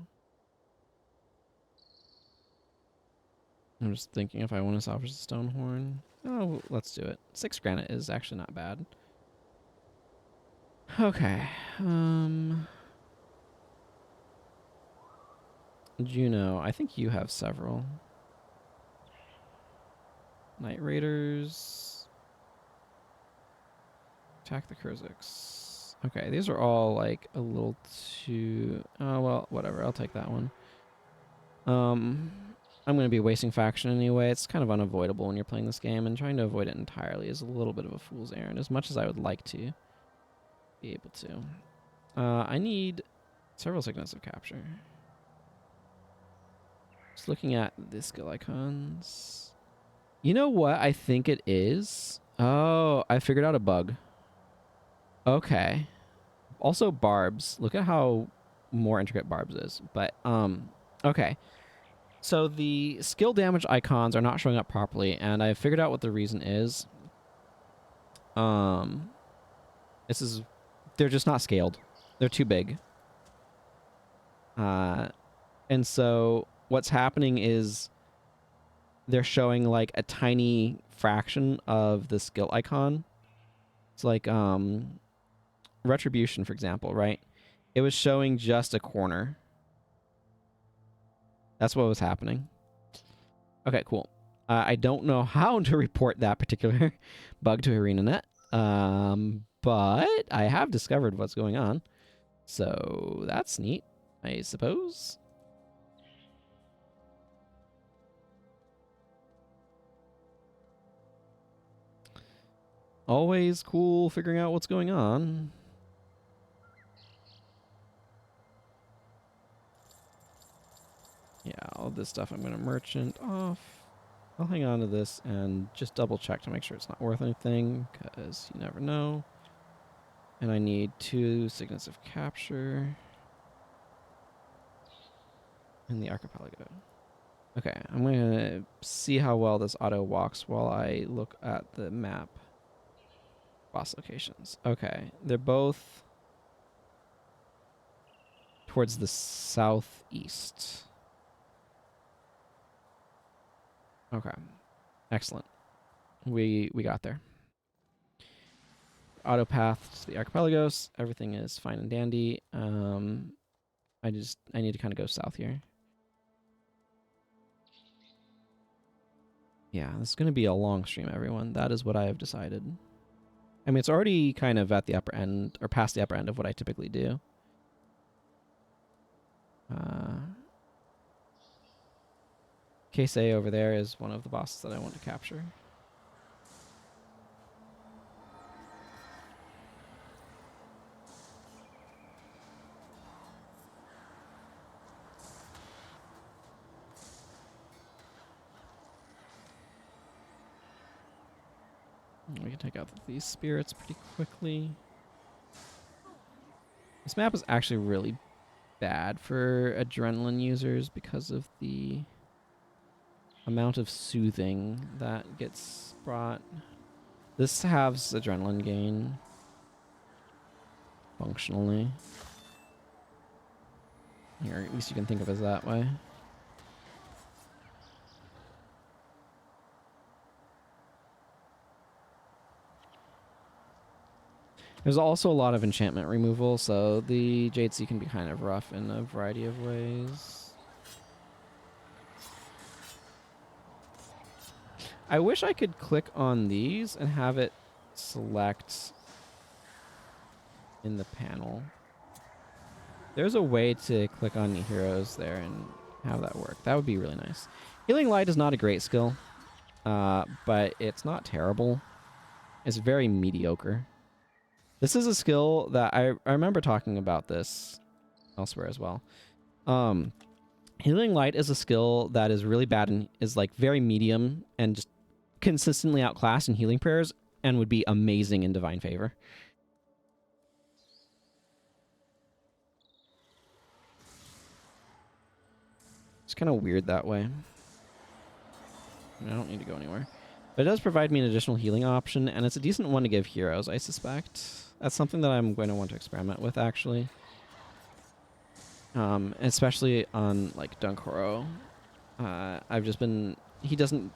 I'm just thinking if I want to salvage the stone horn. Oh, let's do it. 6 granite is actually not bad. Okay. Juno, I think you have several. Night Raiders. Attack the Kurziks. Okay, these are all like a little too... Oh, well, whatever. I'll take that one. I'm going to be wasting faction anyway. It's kind of unavoidable when you're playing this game, and trying to avoid it entirely is a little bit of a fool's errand, as much as I would like to be able to. I need several signets of capture. Just looking at the skill icons. You know what I think it is? Oh, I figured out a bug. Okay. Also barbs. Look at how more intricate barbs is. But, okay. So the skill damage icons are not showing up properly, and I figured out what the reason is. They're just not scaled. They're too big. And so what's happening is they're showing like a tiny fraction of the skill icon. It's like, Retribution, for example, right? It was showing just a corner. That's what was happening. Okay, cool. I don't know how to report that particular bug to ArenaNet, but I have discovered what's going on. So that's neat, I suppose. Always cool figuring out what's going on. Yeah, all this stuff I'm going to merchant off. I'll hang on to this and just double check to make sure it's not worth anything, because you never know. And I need 2 signets of capture in the archipelago. Okay, I'm going to see how well this auto walks while I look at the map. Boss locations. Okay, they're both towards the southeast. Okay, excellent. We got there. Auto path to the archipelagos. Everything is fine and dandy. I need to kind of go south here. Yeah, this is going to be a long stream, everyone. That is what I have decided. I mean, it's already kind of at the upper end, or past the upper end of what I typically do. Case A over there is one of the bosses that I want to capture. We can take out these spirits pretty quickly. This map is actually really bad for adrenaline users because of the amount of soothing that gets brought. This halves adrenaline gain functionally. Here, at least you can think of it as that way. There's also a lot of enchantment removal, so the Jade Sea can be kind of rough in a variety of ways. I wish I could click on these and have it select in the panel. There's a way to click on heroes there and have that work. That would be really nice. Healing Light is not a great skill, but it's not terrible. It's very mediocre. This is a skill that I remember talking about this elsewhere as well. Healing Light is a skill that is really bad and is like very medium and just consistently outclassed in healing prayers and would be amazing in Divine Favor. It's kind of weird that way. I don't need to go anywhere. But it does provide me an additional healing option, and it's a decent one to give heroes, I suspect. That's something that I'm going to want to experiment with, actually. Especially on, like, Dunkoro. I've just been... He doesn't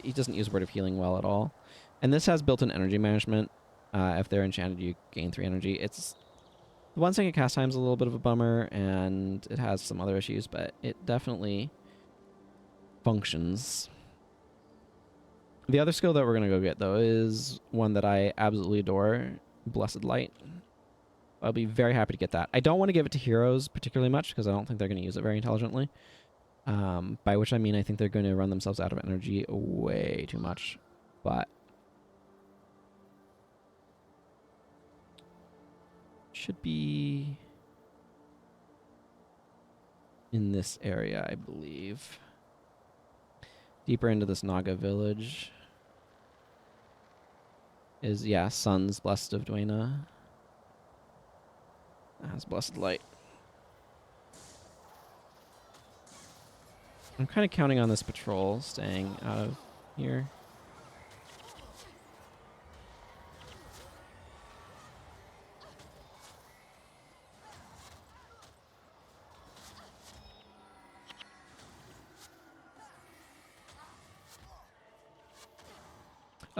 use Word of Healing well at all. And this has built-in energy management. If they're enchanted, you gain 3 energy. It's... The 1 second cast time is a little bit of a bummer, and it has some other issues, but it definitely functions. The other skill that we're going to go get, though, is one that I absolutely adore, Blessed Light. I'll be very happy to get that. I don't want to give it to heroes particularly much, because I don't think they're going to use it very intelligently. By which I mean I think they're going to run themselves out of energy way too much. But should be in this area, I believe. Deeper into this Naga village is, yeah, Sons, Blessed of Dwayna. That has Blessed Light. I'm kind of counting on this patrol staying out of here.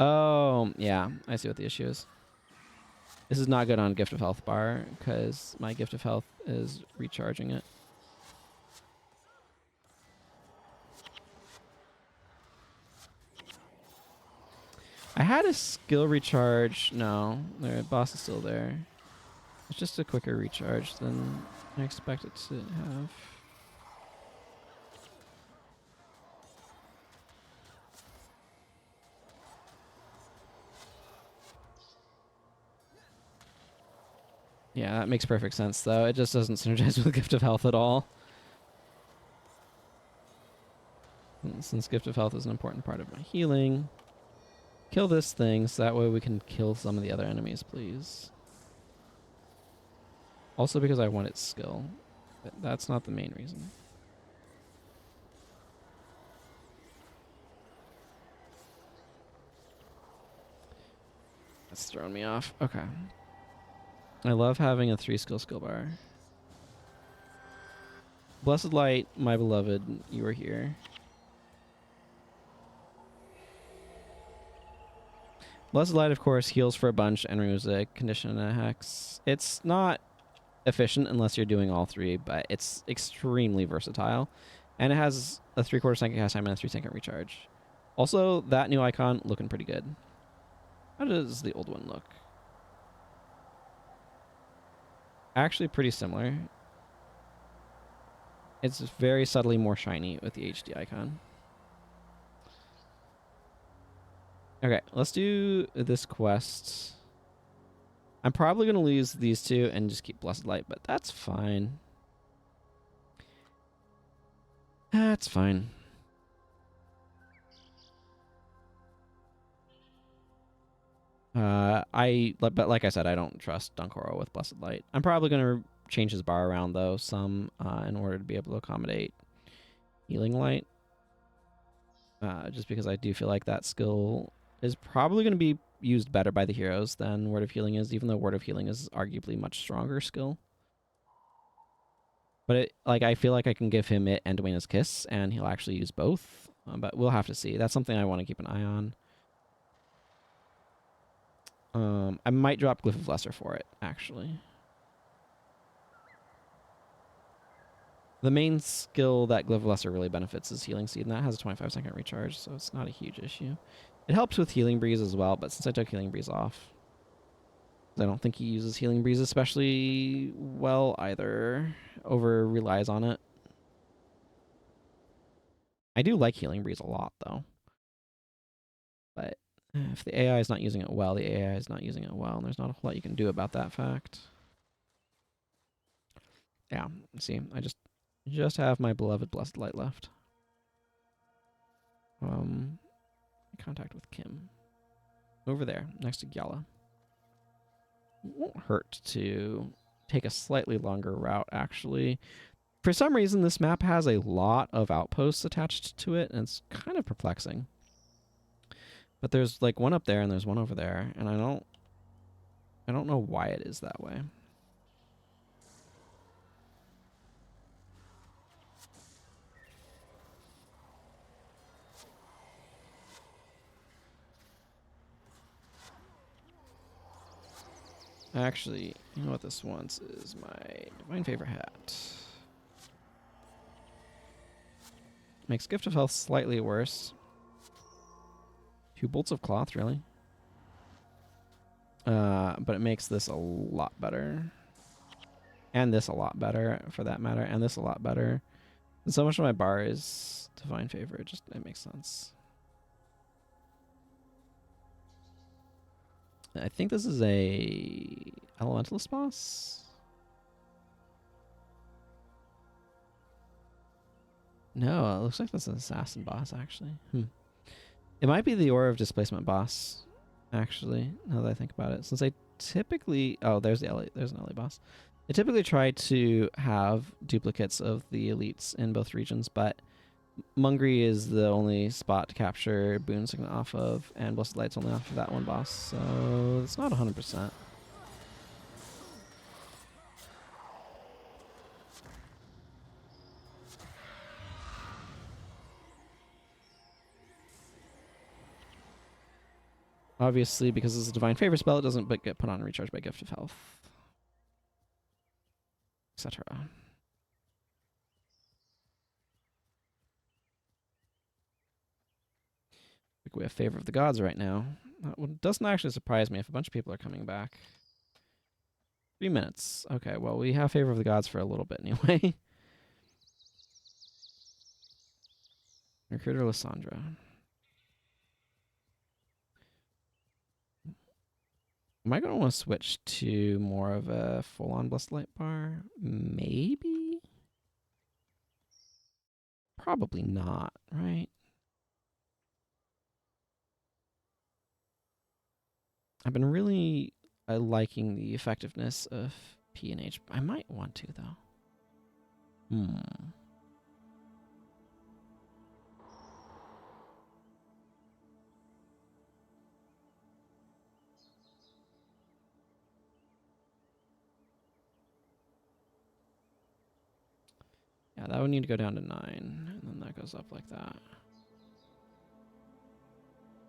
Oh, yeah. I see what the issue is. This is not good on Gift of Health bar, because my Gift of Health is recharging it. I had a skill recharge. No, the boss is still there. It's just a quicker recharge than I expect it to have. Yeah, that makes perfect sense, though. It just doesn't synergize with Gift of Health at all. Since Gift of Health is an important part of my healing. Kill this thing, so that way we can kill some of the other enemies, please. Also because I want its skill. But that's not the main reason. That's throwing me off. Okay. I love having a 3 skill bar. Blessed Light, my beloved, you are here. Blessed Light, of course, heals for a bunch and removes a condition and a hex. It's not efficient unless you're doing all 3, but it's extremely versatile. And it has a 3/4 second cast time and a 3 second recharge. Also, that new icon looking pretty good. How does the old one look? Actually pretty similar. It's very subtly more shiny with the HD icon. Okay, let's do this quest. I'm probably going to lose these two and just keep Blessed Light, but that's fine. That's fine. But like I said, I don't trust Dunkoro with Blessed Light. I'm probably going to change his bar around, though, some in order to be able to accommodate Healing Light. Just because I do feel like that skill is probably going to be used better by the heroes than Word of Healing is, even though Word of Healing is arguably much stronger skill. But I feel like I can give him it and Dwayna's Kiss, and he'll actually use both. But we'll have to see. That's something I want to keep an eye on. I might drop Glyph of Lesser for it, actually. The main skill that Glyph of Lesser really benefits is Healing Seed, and that has a 25-second recharge, so it's not a huge issue. It helps with Healing Breeze as well, but since I took Healing Breeze off, I don't think he uses Healing Breeze especially well either. Over relies on it. I do like Healing Breeze a lot, though. But if the AI is not using it well, the AI is not using it well, and there's not a whole lot you can do about that fact. Yeah, see, I just have my beloved Blessed Light left. Contact with Kim. Over there, next to Gyala. It won't hurt to take a slightly longer route, actually. For some reason, this map has a lot of outposts attached to it, and it's kind of perplexing. But there's like one up there and there's one over there, and I don't know why it is that way. Actually, you know what this wants is my Divine Favor hat. Makes Gift of Health slightly worse. 2 bolts of cloth, really? But it makes this a lot better. And this a lot better, for that matter. And this a lot better. And so much of my bar is Divine Favor. It makes sense. I think this is a Elementalist boss? No, it looks like that's an Assassin boss, actually. It might be the Aura of Displacement boss, actually, now that I think about it. Since I typically... Oh, there's an LA boss. I typically try to have duplicates of the elites in both regions, but Mungry is the only spot to capture Boon Signet off of, and Blessed Light's only off of that one boss, so it's not 100%. Obviously, because it's a Divine Favor spell, it doesn't get put on recharge by Gift of Health, etc. We have Favor of the Gods right now. That doesn't actually surprise me if a bunch of people are coming back. 3 minutes. Okay, well, we have Favor of the Gods for a little bit anyway. Recruiter Lysandra. Am I going to want to switch to more of a full-on Blessed Light bar? Maybe? Probably not, right? I've been really liking the effectiveness of P and H. I might want to, though. Yeah, that would need to go down to 9, and then that goes up like that.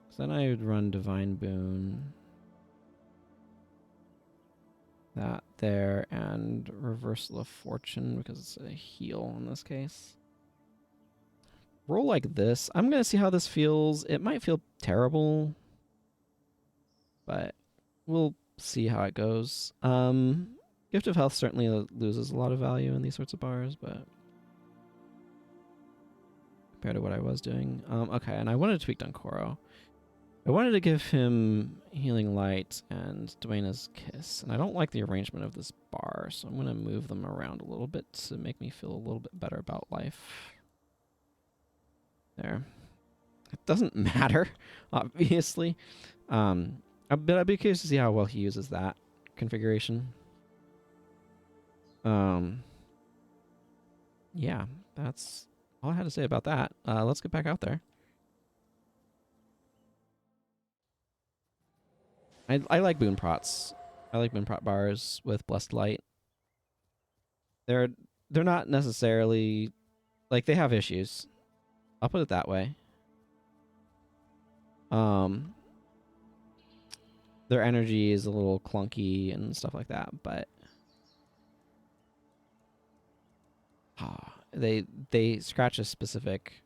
So then I would run Divine Boon. That there, and Reversal of Fortune, because it's a heal in this case. roll like this. I'm going to see how this feels. It might feel terrible, but we'll see how it goes. Gift of Health certainly loses a lot of value in these sorts of bars, but compared to what I was doing. Okay, and I wanted to tweak Dunkoro. I wanted to give him Healing Light and Dwayna's Kiss, and I don't like the arrangement of this bar, so I'm going to move them around a little bit to make me feel a little bit better about life. There. It doesn't matter, obviously. But I'd be curious to see how well he uses that configuration. Yeah, that's all I had to say about that. Let's get back out there. I like Boon Prots. I like Boon Prot bars with Blessed Light. They're not necessarily like they have issues. I'll put it that way. Their energy is a little clunky and stuff like that, but they scratch a specific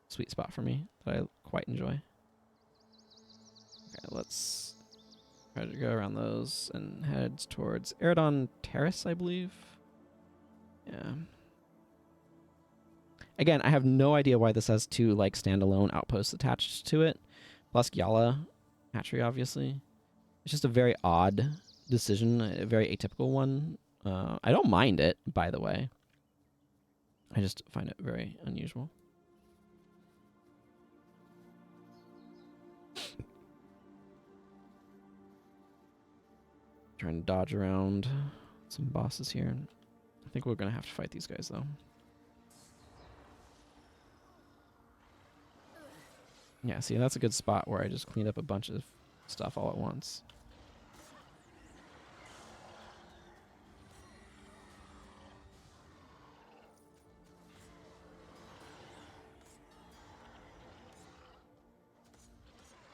sweet spot for me that I quite enjoy. Okay, let's try to go around those and head towards Eridon Terrace, I believe. Yeah. Again, I have no idea why this has two like standalone outposts attached to it, plus Gyala hatchery, obviously. It's just a very odd decision, a very atypical one. I don't mind it, by the way. I just find it very unusual. Trying to dodge around some bosses here. I think we're going to have to fight these guys, though. Yeah, see, that's a good spot where I just cleaned up a bunch of stuff all at once.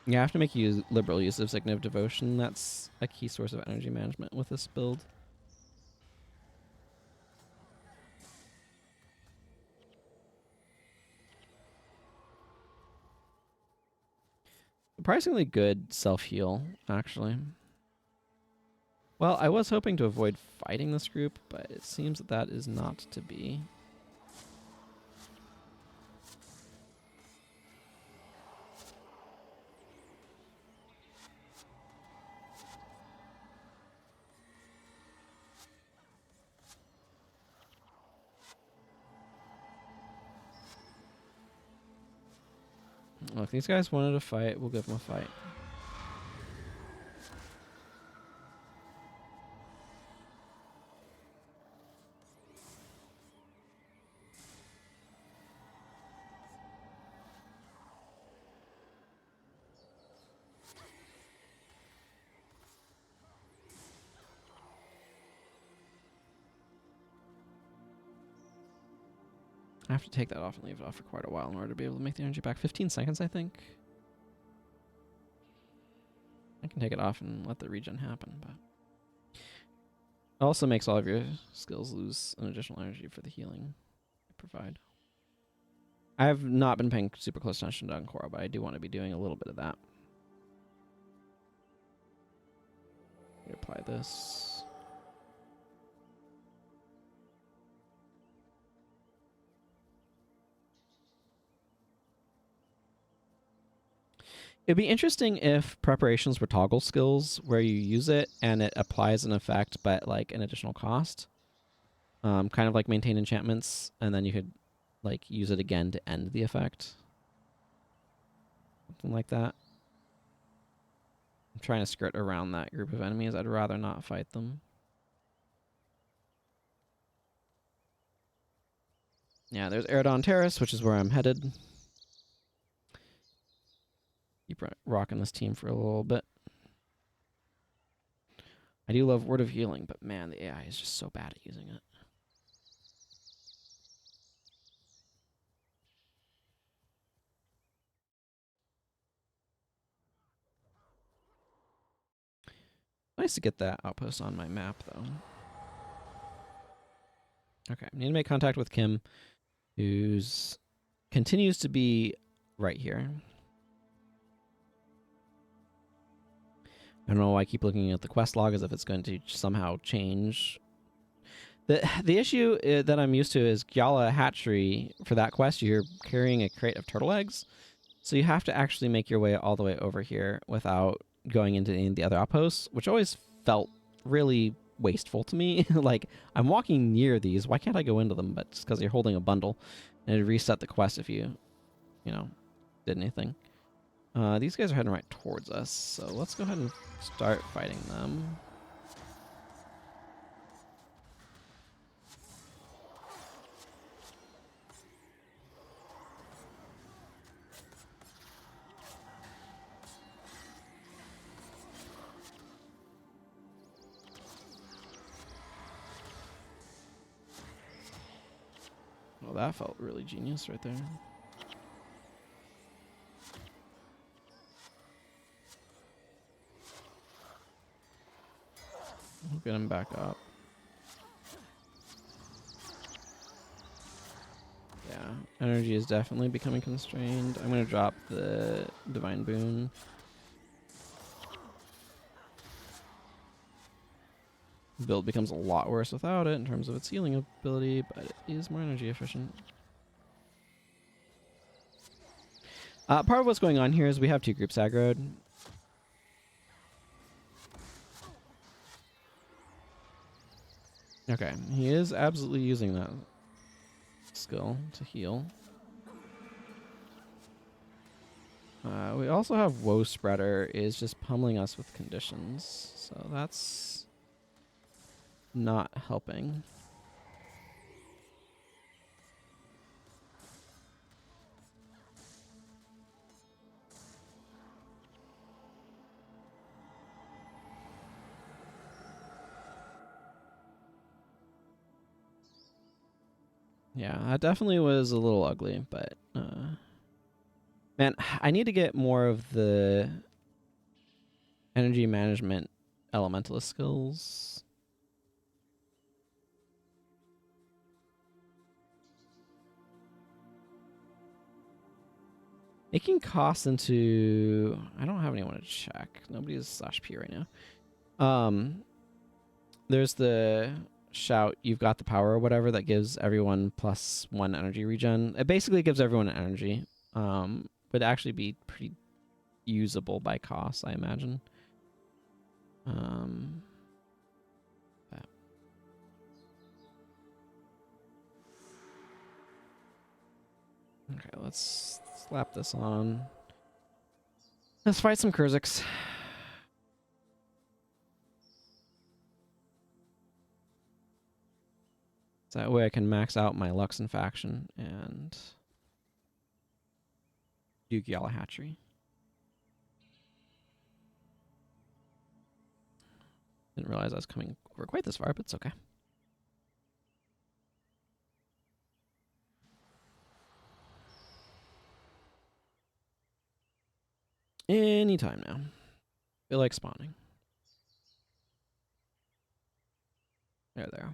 Yeah, I have to make liberal use of Signet of Devotion. That's a key source of energy management with this build. Surprisingly good self-heal, actually. Well, I was hoping to avoid fighting this group, but it seems that that is not to be. Well, if these guys wanted to fight, we'll give them a fight. I have to take that off and leave it off for quite a while in order to be able to make the energy back. 15 seconds, I think. I can take it off and let the regen happen, but it also makes all of your skills lose an additional energy for the healing you provide. I have not been paying super close attention to Encore, but I do want to be doing a little bit of that. Apply this. It'd be interesting if preparations were toggle skills where you use it and it applies an effect but like an additional cost. Kind of like maintain enchantments, and then you could like use it again to end the effect. Something like that. I'm trying to skirt around that group of enemies. I'd rather not fight them. Yeah, there's Eridon Terrace, which is where I'm headed. Keep rocking this team for a little bit. I do love Word of Healing, but man, the AI is just so bad at using it. Nice to get that outpost on my map, though. Okay, I need to make contact with Kim, who's continues to be right here. I don't know why I keep looking at the quest log as if it's going to somehow change. The issue that I'm used to is Gyala Hatchery. For that quest, you're carrying a crate of turtle eggs. So you have to actually make your way all the way over here without going into any of the other outposts, which always felt really wasteful to me. Like, I'm walking near these. Why can't I go into them? But just because you're holding a bundle. And it'd reset the quest if you know, did anything. These guys are heading right towards us. So let's go ahead and start fighting them. Well, that felt really genius right there. We'll get him back up. Yeah, energy is definitely becoming constrained. I'm going to drop the Divine Boon. Build becomes a lot worse without it in terms of its healing ability, but it is more energy efficient. Part of what's going on here is we have two groups aggroed. Okay, he is absolutely using that skill to heal. We also have Woe Spreader is just pummeling us with conditions, so that's not helping. Yeah, that definitely was a little ugly, but man, I need to get more of the energy management elementalist skills. Making costs into... I don't have anyone to check. Nobody's /P right now. There's the shout, you've got the power or whatever, that gives everyone +1 energy regen. It basically gives everyone energy. Would actually be pretty usable by cost, I imagine. Okay, let's slap this on. Let's fight some Kurziks. So that way I can max out my Luxon faction and do Gyala Hatchery. Didn't realize I was coming over quite this far, but it's okay. Anytime now. Feel like spawning. There they are.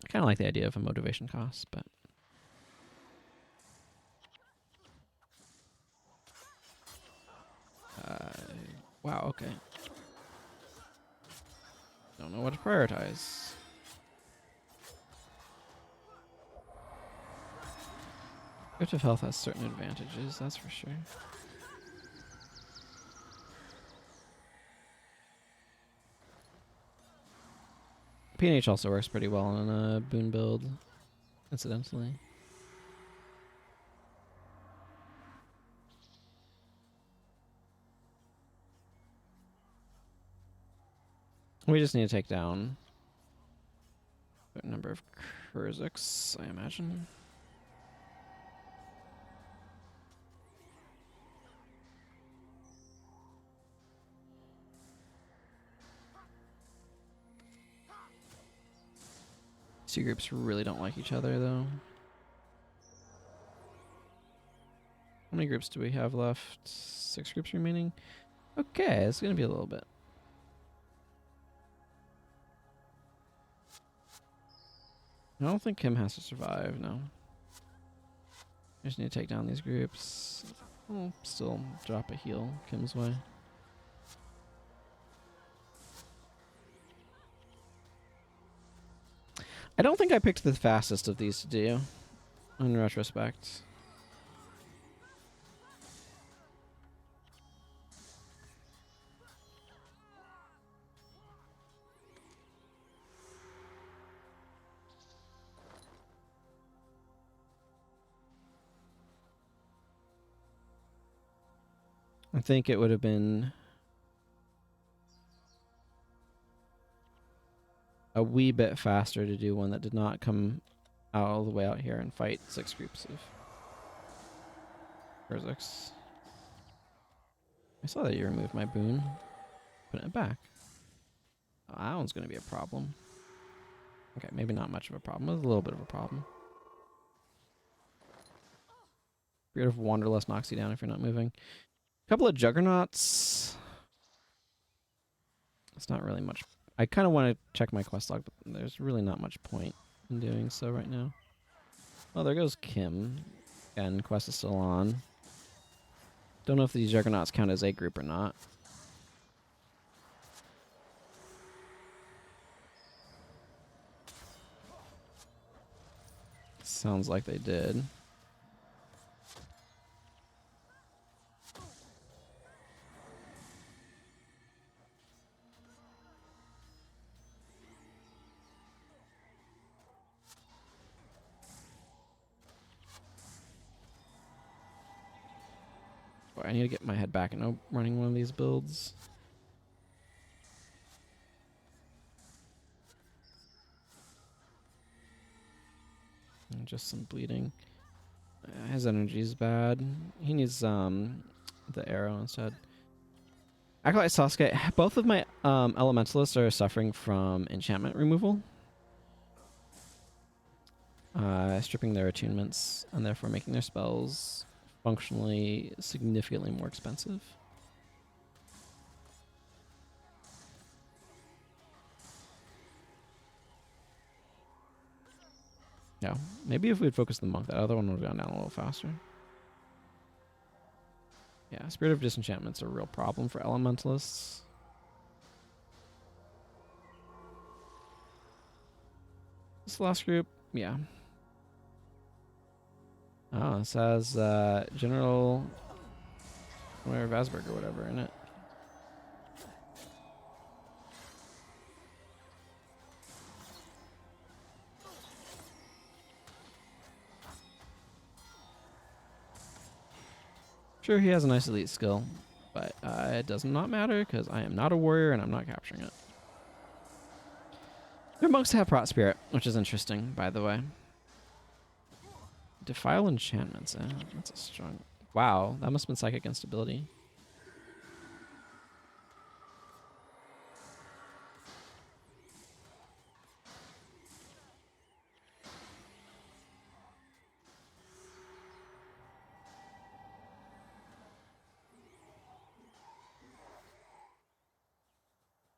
I kind of like the idea of a motivation cost, but... wow, okay. Don't know what to prioritize. Gift of Health has certain advantages, that's for sure. PNH also works pretty well on a boon build, incidentally. We just need to take down a number of Kurziks, I imagine. Two groups really don't like each other, though. How many groups do we have left? 6 groups remaining? Okay, it's going to be a little bit. I don't think Kim has to survive, no. I just need to take down these groups. I'll still drop a heal Kim's way. I don't think I picked the fastest of these to do, in retrospect. I think it would have been a wee bit faster to do one that did not come out all the way out here and fight 6 groups of Urziks. I saw that you removed my boon. Put it back. Oh, that one's going to be a problem. Okay, maybe not much of a problem. It's a little bit of a problem. Spirit of Wanderlust knocks you down if you're not moving. A couple of Juggernauts. It's not really much. I kind of want to check my quest log, but there's really not much point in doing so right now. Oh, there goes Kim. Again, quest is still on. Don't know if these Juggernauts count as a group or not. Sounds like they did. Boy, I need to get my head back into running one of these builds. And just some bleeding. His energy's bad. He needs the arrow instead. Acolyte Sasuke, both of my elementalists are suffering from enchantment removal. Stripping their attunements and therefore making their spells functionally significantly more expensive. Yeah, maybe if we'd focused the monk, that other one would have gone down a little faster. Yeah, Spirit of Disenchantment's a real problem for elementalists. This last group, yeah. Oh, it says General Vasberg or whatever in it. Sure, he has a nice elite skill, but it does not matter because I am not a warrior and I'm not capturing it. Their monks have Prot Spirit, which is interesting, by the way. Defile enchantments, that's a strong... Wow, that must have been Psychic Instability.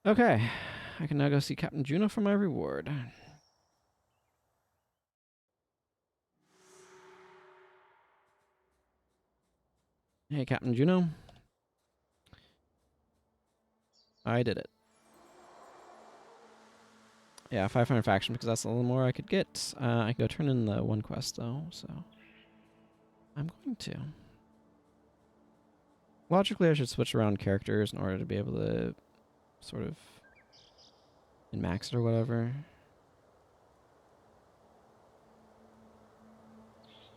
Okay, I can now go see Captain Juno for my reward. Hey, Captain Juno. I did it. Yeah, 500 faction because that's a little more I could get. I can go turn in the one quest though, so I'm going to. Logically, I should switch around characters in order to be able to sort of min-max it or whatever.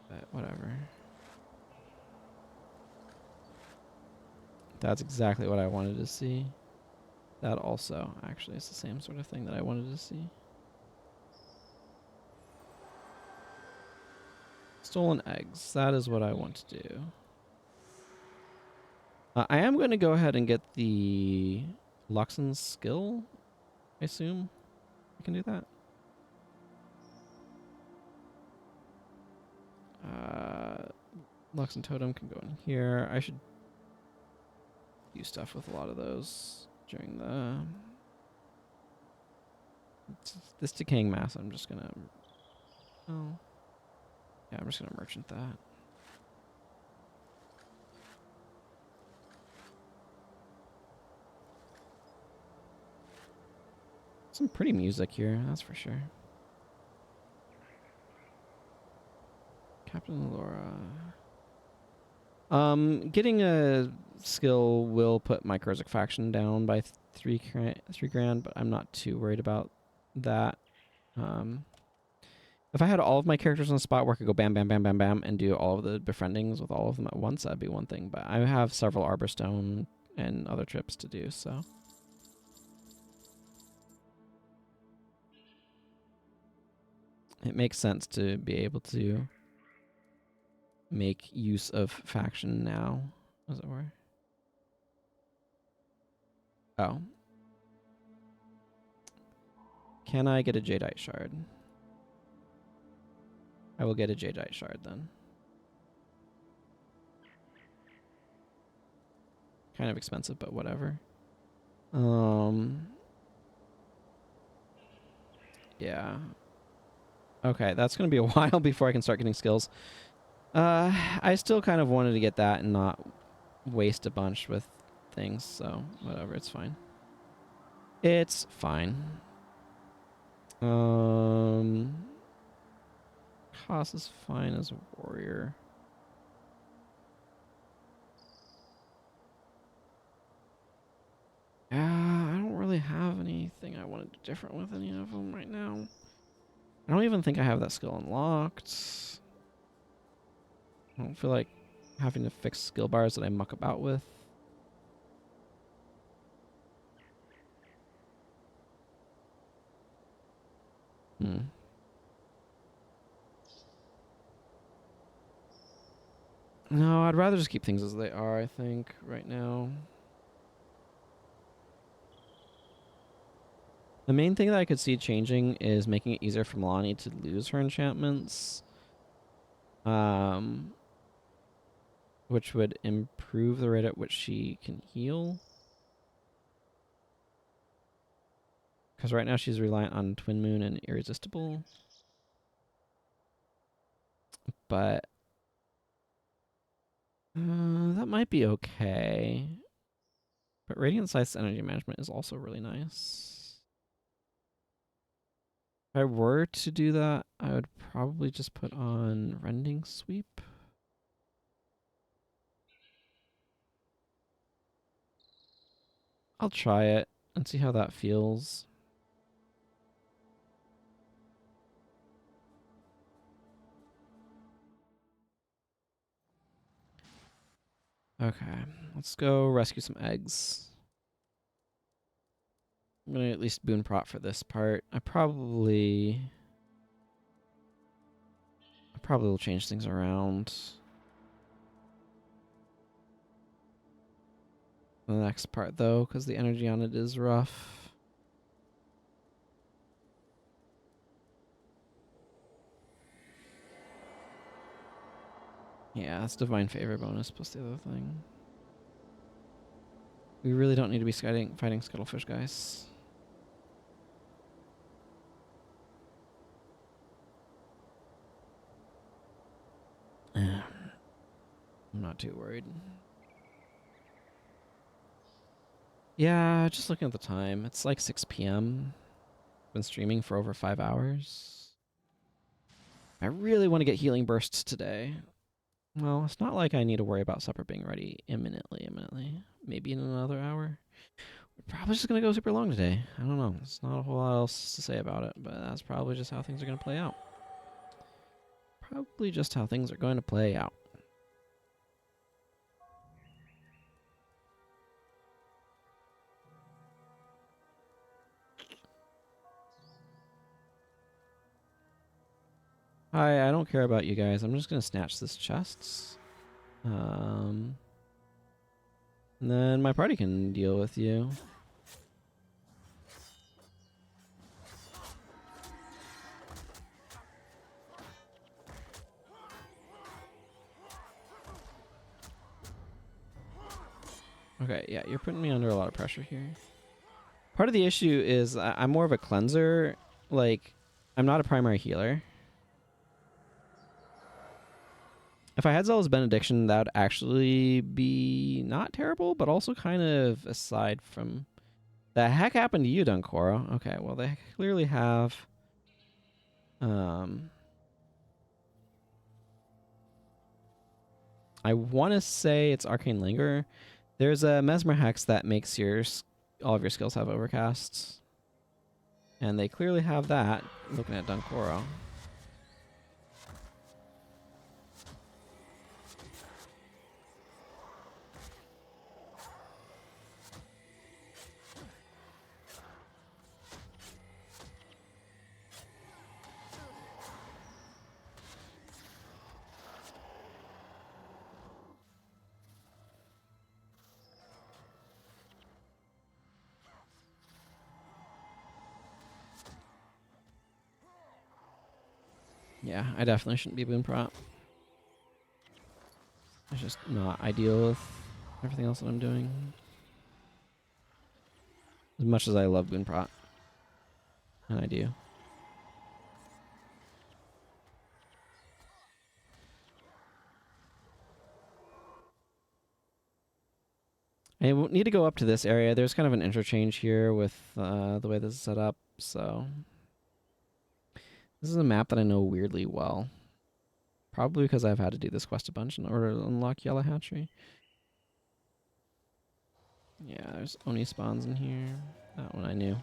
But whatever. That's exactly what I wanted to see. That also, actually, is the same sort of thing that I wanted to see. Stolen eggs. That is what I want to do. I am going to go ahead and get the Luxon's skill. I assume I can do that. Luxon Totem can go in here. I should do stuff with a lot of those during the... This decaying mass, I'm just going to Oh. Yeah, I'm just gonna merchant that. Some pretty music here, that's for sure. Captain Laura. Getting a skill will put my Kurzik faction down by 3 grand, but I'm not too worried about that. If I had all of my characters in a spot where I could go bam, bam, bam, bam, bam, and do all of the befriendings with all of them at once, that'd be one thing. But I have several Arborstone and other trips to do, so. It makes sense to be able to make use of faction now, as it were. Oh. Can I get a Jadeite shard? I will get a Jadeite shard then. Kind of expensive, but whatever. Yeah. Okay, that's going to be a while before I can start getting skills. I still kind of wanted to get that and not waste a bunch with things, so whatever, it's fine. It's fine. Cost is fine as a warrior. I don't really have anything I want to do different with any of them right now. I don't even think I have that skill unlocked. I don't feel like having to fix skill bars that I muck about with. No, I'd rather just keep things as they are, I think, right now. The main thing that I could see changing is making it easier for Milani to lose her enchantments. Which would improve the rate at which she can heal. Because right now she's reliant on Twin Moon and Irresistible. But that might be okay. But Radiant Sight's energy management is also really nice. If I were to do that, I would probably just put on Rending Sweep. I'll try it and see how that feels. Okay, let's go rescue some eggs. I'm gonna at least boon prot for this part. I probably will change things around. The next part though, because the energy on it is rough. Yeah, that's Divine Favor bonus plus the other thing. We really don't need to be fighting Scuttlefish, guys. I'm not too worried. Yeah, just looking at the time. It's like 6 p.m. Been streaming for over 5 hours. I really want to get healing bursts today. Well, it's not like I need to worry about supper being ready imminently. Maybe in another hour. We're probably just going to go super long today. I don't know. There's not a whole lot else to say about it, but that's probably just how things are going to play out. Probably just how things are going to play out. Hi, I don't care about you guys. I'm just going to snatch this chest. And then my party can deal with you. Okay, yeah, you're putting me under a lot of pressure here. Part of the issue is I'm more of a cleanser. Like, I'm not a primary healer. If I had Zealous Benediction, that would actually be not terrible, but also kind of aside from... The heck happened to you, Dunkoro? Okay, well, they clearly have... I want to say it's Arcane Linger. There's a Mesmer Hex that makes all of your skills have overcasts. And they clearly have that, looking at Dunkoro. Yeah, I definitely shouldn't be Boon Prot. It's just not ideal with everything else that I'm doing. As much as I love Boon Prot. And I do. I need to go up to this area. There's kind of an interchange here with the way this is set up, so... This is a map that I know weirdly well. Probably because I've had to do this quest a bunch in order to unlock Yellow Hatchery. Yeah, there's Oni spawns in here. That one I knew.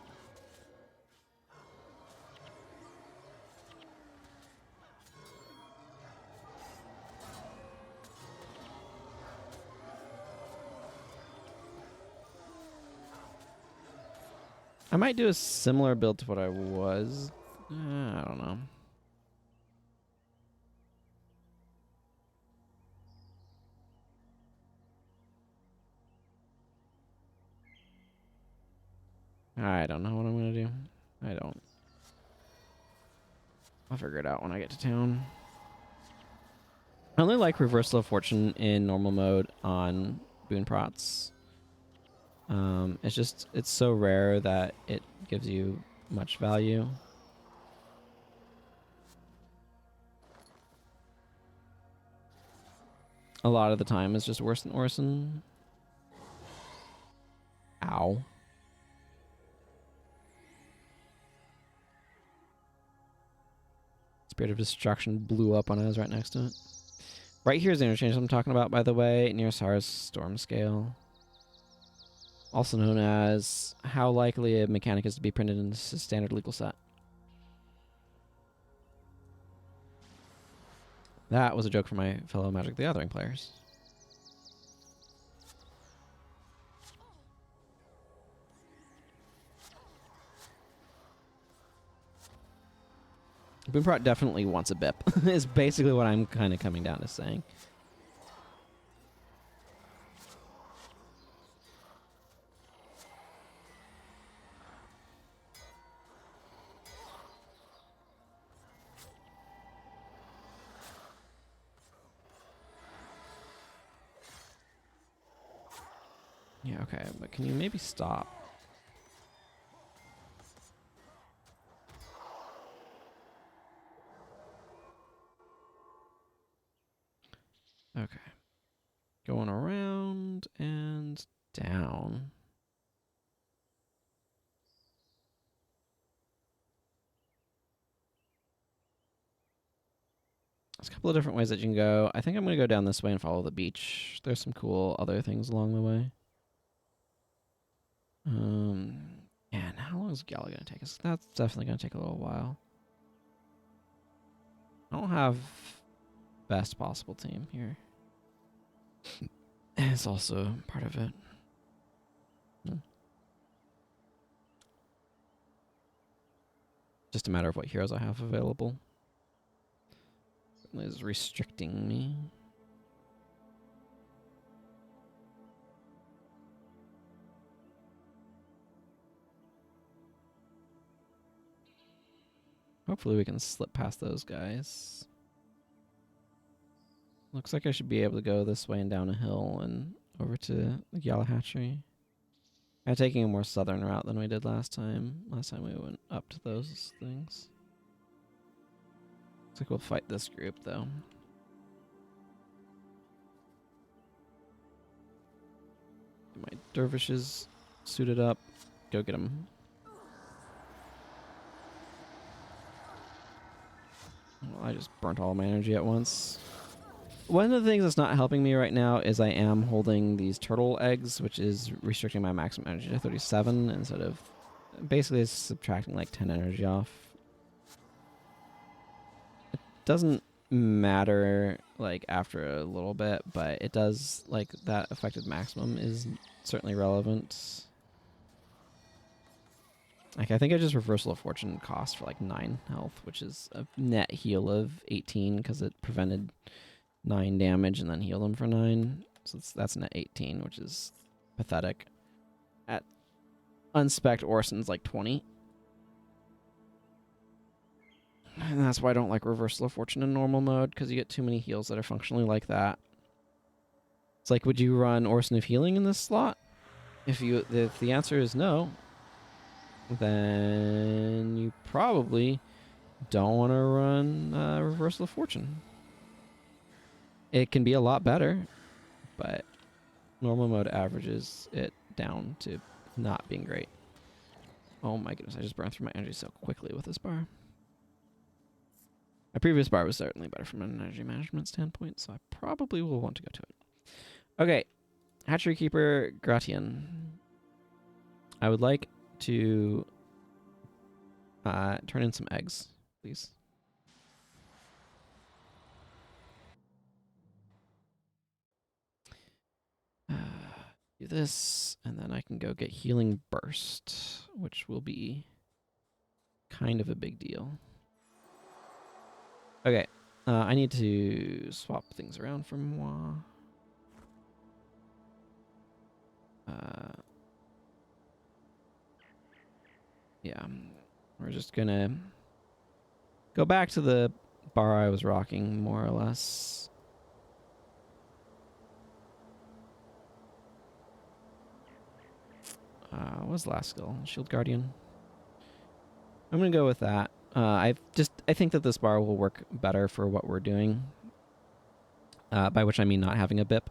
I might do a similar build to what I was. I don't know. I don't know what I'm going to do. I don't. I'll figure it out when I get to town. I only like Reversal of Fortune in normal mode on Boon Prots. It's so rare that it gives you much value. A lot of the time it's just worse than Orson. Ow. Spirit of Destruction blew up on us right next to it. Right here is the interchange I'm talking about, by the way, near Sara's Storm Scale. Also known as how likely a mechanic is to be printed in a standard legal set. That was a joke for my fellow Magic the Gathering players. Boomprot definitely wants a BIP, is basically what I'm kind of coming down to saying. Yeah, okay, but can you maybe stop? Okay. Going around and down. There's a couple of different ways that you can go. I think I'm going to go down this way and follow the beach. There's some cool other things along the way. And how long is Gala going to take us? That's definitely going to take a little while. I don't have best possible team here. It's also part of it. Just a matter of what heroes I have available. Certainly is restricting me. Hopefully we can slip past those guys. Looks like I should be able to go this way and down a hill and over to the Yellow Hatchery. I'm taking a more southern route than we did last time. Last time we went up to those things. Looks like we'll fight this group though. My dervishes suited up. Go get them. Well, I just burnt all my energy at once. One of the things that's not helping me right now is I am holding these turtle eggs, which is restricting my maximum energy to 37 instead of basically it's subtracting like 10 energy off. It doesn't matter like after a little bit, but it does like that affected maximum is certainly relevant. Like I think I just Reversal of Fortune cost for like 9 health, which is a net heal of 18 because it prevented 9 damage and then healed him for 9. So that's net 18, which is pathetic. At unspec'd Orson's like 20. And that's why I don't like Reversal of Fortune in normal mode, because you get too many heals that are functionally like that. It's like, would you run Orson of Healing in this slot? If the answer is no, then you probably don't want to run Reversal of Fortune. It can be a lot better, but normal mode averages it down to not being great. Oh my goodness, I just burned through my energy so quickly with this bar. My previous bar was certainly better from an energy management standpoint, so I probably will want to go to it. Okay, Hatchery Keeper Gratian. I would like to turn in some eggs, please. Do this, and then I can go get Healing Burst, which will be kind of a big deal. Okay, I need to swap things around for moi. Yeah, we're just gonna go back to the bar I was rocking, more or less. What was the last skill? Shield Guardian. I'm gonna go with that. I think that this bar will work better for what we're doing. By which I mean not having a BIP.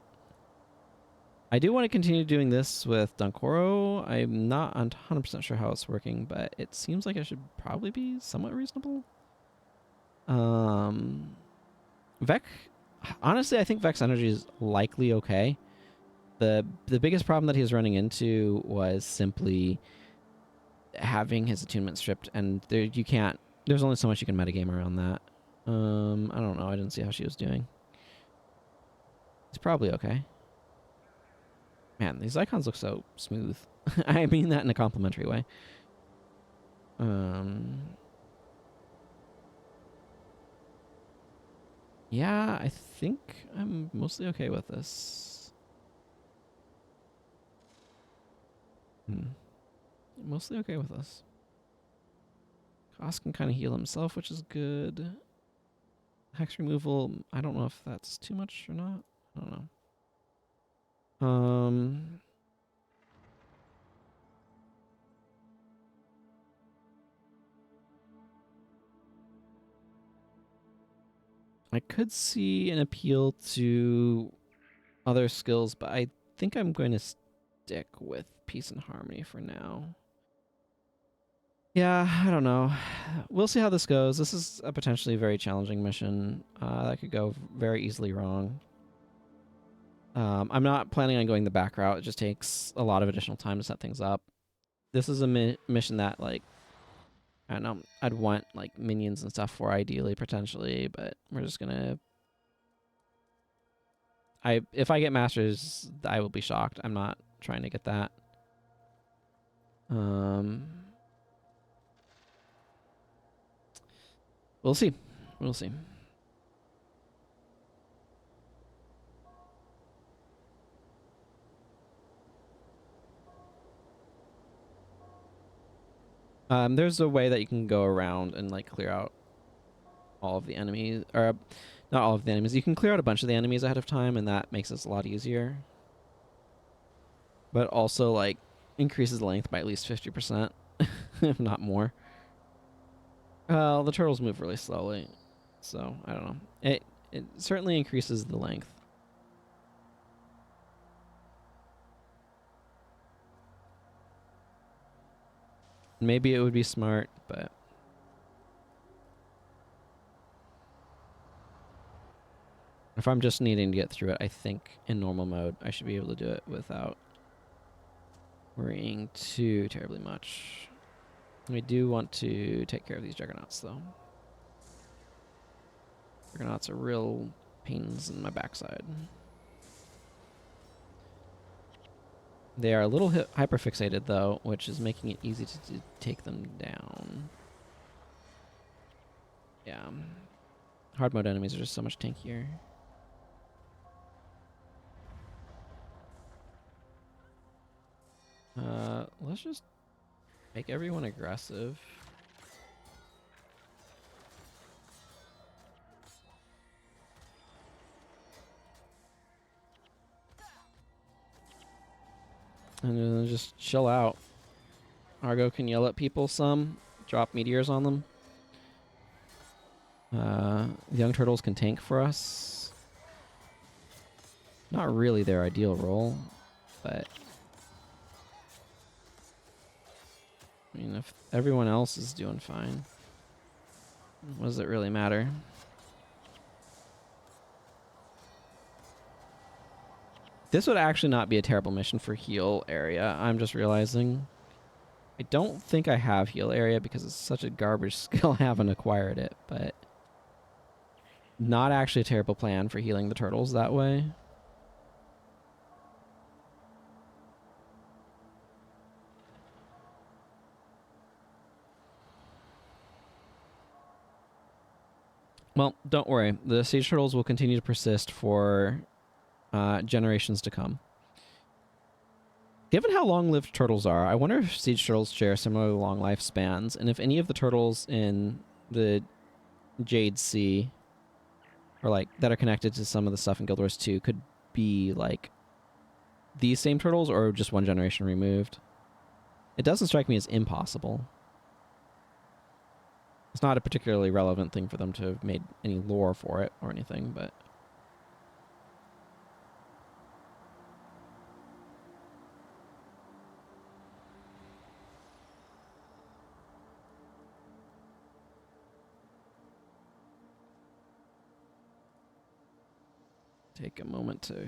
I do want to continue doing this with Dunkoro. I'm not 100% sure how it's working, but it seems like it should probably be somewhat reasonable. Vec, honestly, I think Vec's energy is likely okay. The biggest problem that he's running into was simply having his attunement stripped, and there's only so much you can metagame around that. I don't know. I didn't see how she was doing. It's probably okay. Man, these icons look so smooth. I mean that in a complimentary way. Yeah, I think I'm mostly okay with this. Mostly okay with this. Koss can kind of heal himself, which is good. Hex removal, I don't know if that's too much or not. I don't know. I could see an appeal to other skills, but I think I'm going to stick with Peace and Harmony for now. Yeah, I don't know. We'll see how this goes. This is a potentially very challenging mission. That could go very easily wrong. I'm not planning on going the back route. It just takes a lot of additional time to set things up. This is a mission that, like, I don't know, I'd want, like, minions and stuff for ideally, potentially, but we're just gonna... If I get masters, I will be shocked. I'm not trying to get that. We'll see. We'll see. There's a way that you can go around and like clear out all of the enemies, or not all of the enemies. You can clear out a bunch of the enemies ahead of time, and that makes this a lot easier. But also like increases the length by at least 50%, if not more. Well, the turtles move really slowly, so I don't know. It certainly increases the length. Maybe it would be smart, but if I'm just needing to get through it, I think in normal mode, I should be able to do it without worrying too terribly much. We do want to take care of these juggernauts, though. Juggernauts are real pains in my backside. They are a little hyperfixated, though, which is making it easy to take them down. Yeah. Hard mode enemies are just so much tankier. Let's just make everyone aggressive. And then just chill out. Argo can yell at people some, drop meteors on them. The young turtles can tank for us. Not really their ideal role, but I mean, if everyone else is doing fine, what does it really matter? This would actually not be a terrible mission for heal area, I'm just realizing. I don't think I have heal area because it's such a garbage skill I haven't acquired it, but not actually a terrible plan for healing the turtles that way. Well, don't worry. The siege turtles will continue to persist for generations to come. Given how long-lived turtles are, I wonder if siege turtles share similarly long lifespans, and if any of the turtles in the Jade Sea, or like that are connected to some of the stuff in Guild Wars 2, could be like these same turtles, or just one generation removed. It doesn't strike me as impossible. It's not a particularly relevant thing for them to have made any lore for it or anything, but take a moment to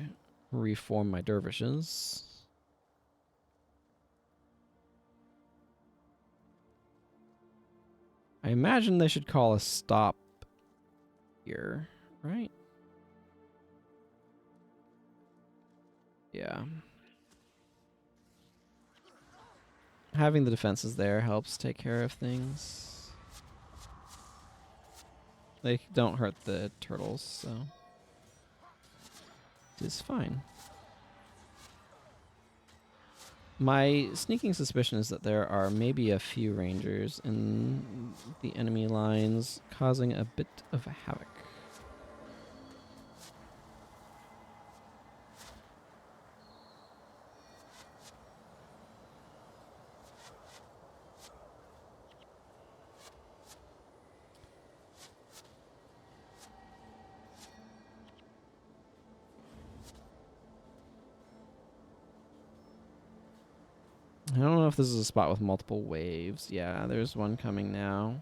reform my dervishes. I imagine they should call a stop here, right? Yeah. Having the defenses there helps take care of things. They don't hurt the turtles, so it is fine. My sneaking suspicion is that there are maybe a few rangers in the enemy lines causing a bit of havoc. I don't know if this is a spot with multiple waves. Yeah, there's one coming now.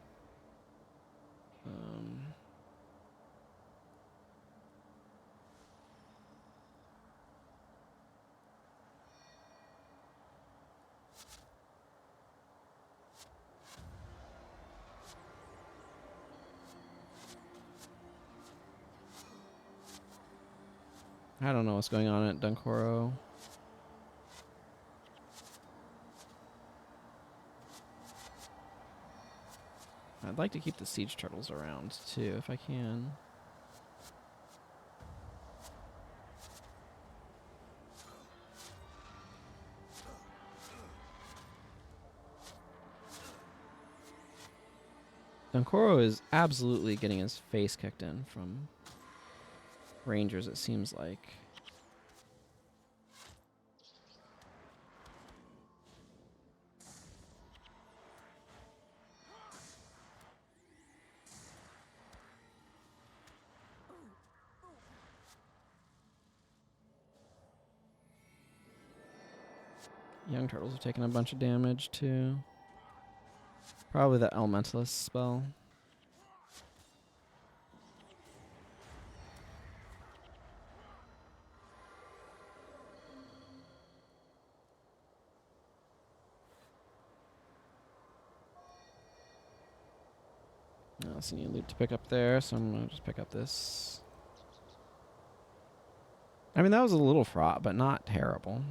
I don't know what's going on at Dunkoro. I'd like to keep the siege turtles around too, if I can. Dunkoro is absolutely getting his face kicked in from rangers, it seems like. Young turtles have taken a bunch of damage too. Probably the Elementalist spell. I don't see any loot to pick up there, so I'm gonna just pick up this. I mean, that was a little fraught, but not terrible.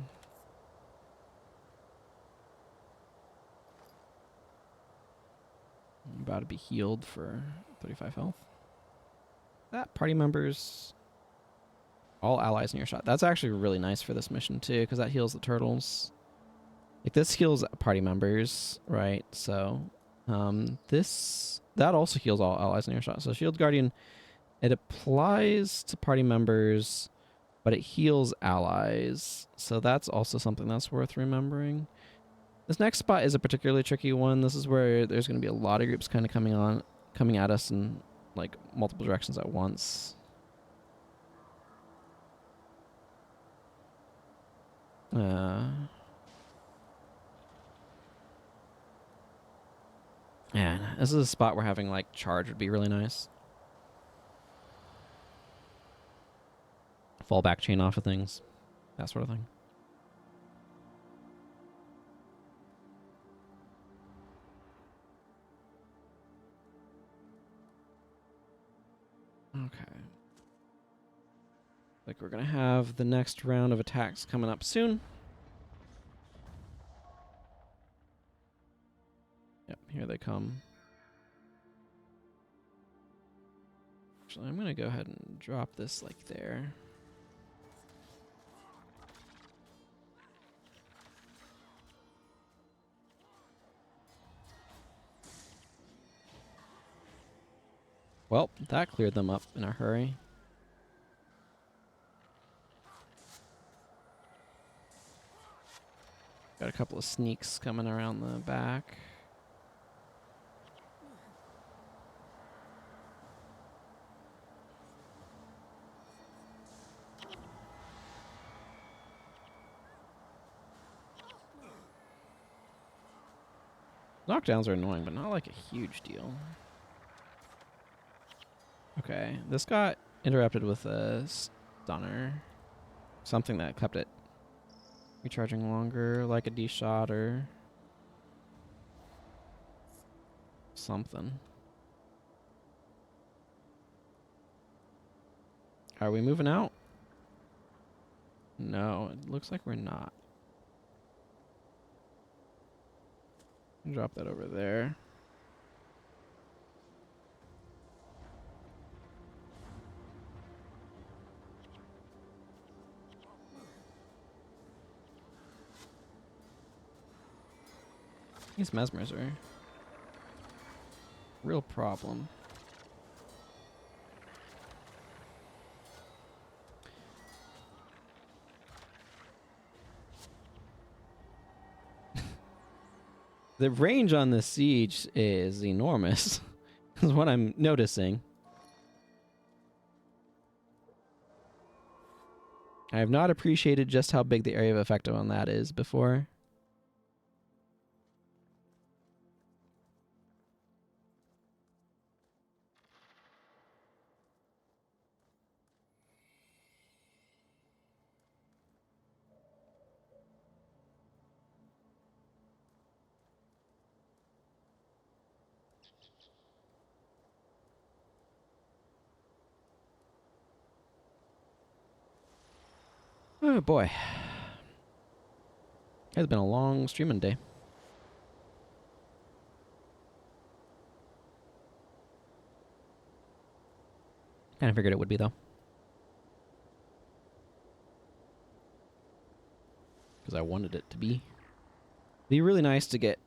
I'm about to be healed for 35 health. That party members, all allies in your shot. That's actually really nice for this mission too, because that heals the turtles. Like this heals party members, right? So, that also heals all allies in your shot. So Shield Guardian, it applies to party members, but it heals allies. So that's also something that's worth remembering. This next spot is a particularly tricky one. This is where there's going to be a lot of groups kind of coming at us in like multiple directions at once. Yeah, this is a spot where having like charge would be really nice. Fall back chain off of things, that sort of thing. Okay. Like we're gonna have the next round of attacks coming up soon. Yep, here they come. Actually, I'm gonna go ahead and drop this like there. Well, that cleared them up in a hurry. Got a couple of sneaks coming around the back. Knockdowns are annoying, but not like a huge deal. Okay, this got interrupted with a stunner. Something that kept it recharging longer, like a D-shot or something. Are we moving out? No, it looks like we're not. Drop that over there. These mesmers are real problem. The range on this siege is enormous, is what I'm noticing. I have not appreciated just how big the area of effect on that is before. Oh boy. It's been a long streaming day. Kind of figured it would be, though. Because I wanted it to be. It'd be really nice to get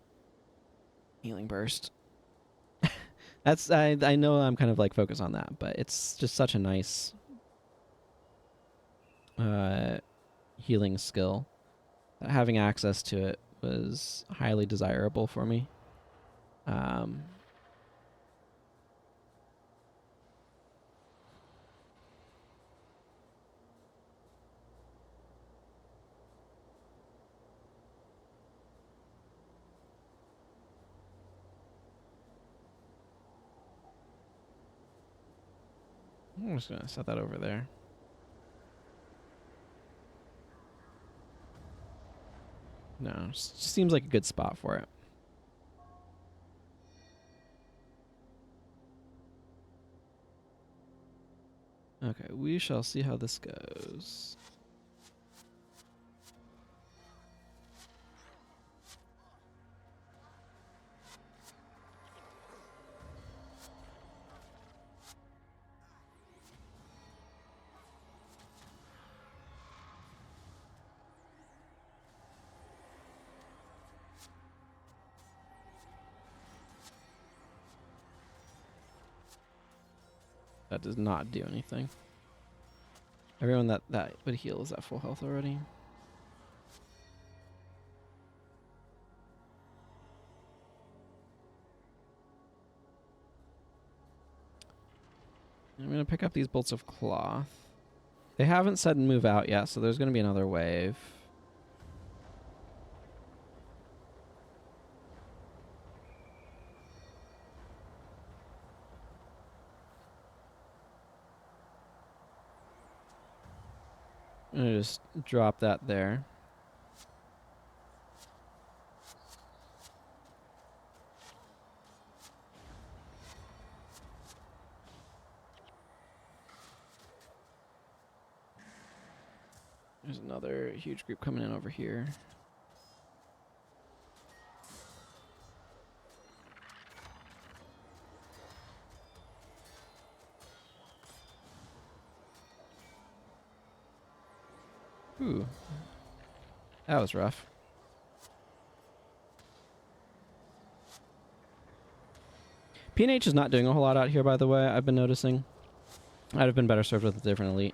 Healing Burst. That's I know I'm kind of like focused on that, but it's just such a nice healing skill that having access to it was highly desirable for me. I'm just gonna set that over there. No, just seems like a good spot for it. Okay, we shall see how this goes. That does not do anything. Everyone that would heal is at full health already. I'm going to pick up these bolts of cloth. They haven't said move out yet, so there's going to be another wave. I'm going to just drop that there. There's another huge group coming in over here. Ooh. That was rough. P&H is not doing a whole lot out here, by the way, I've been noticing. I'd have been better served with a different elite.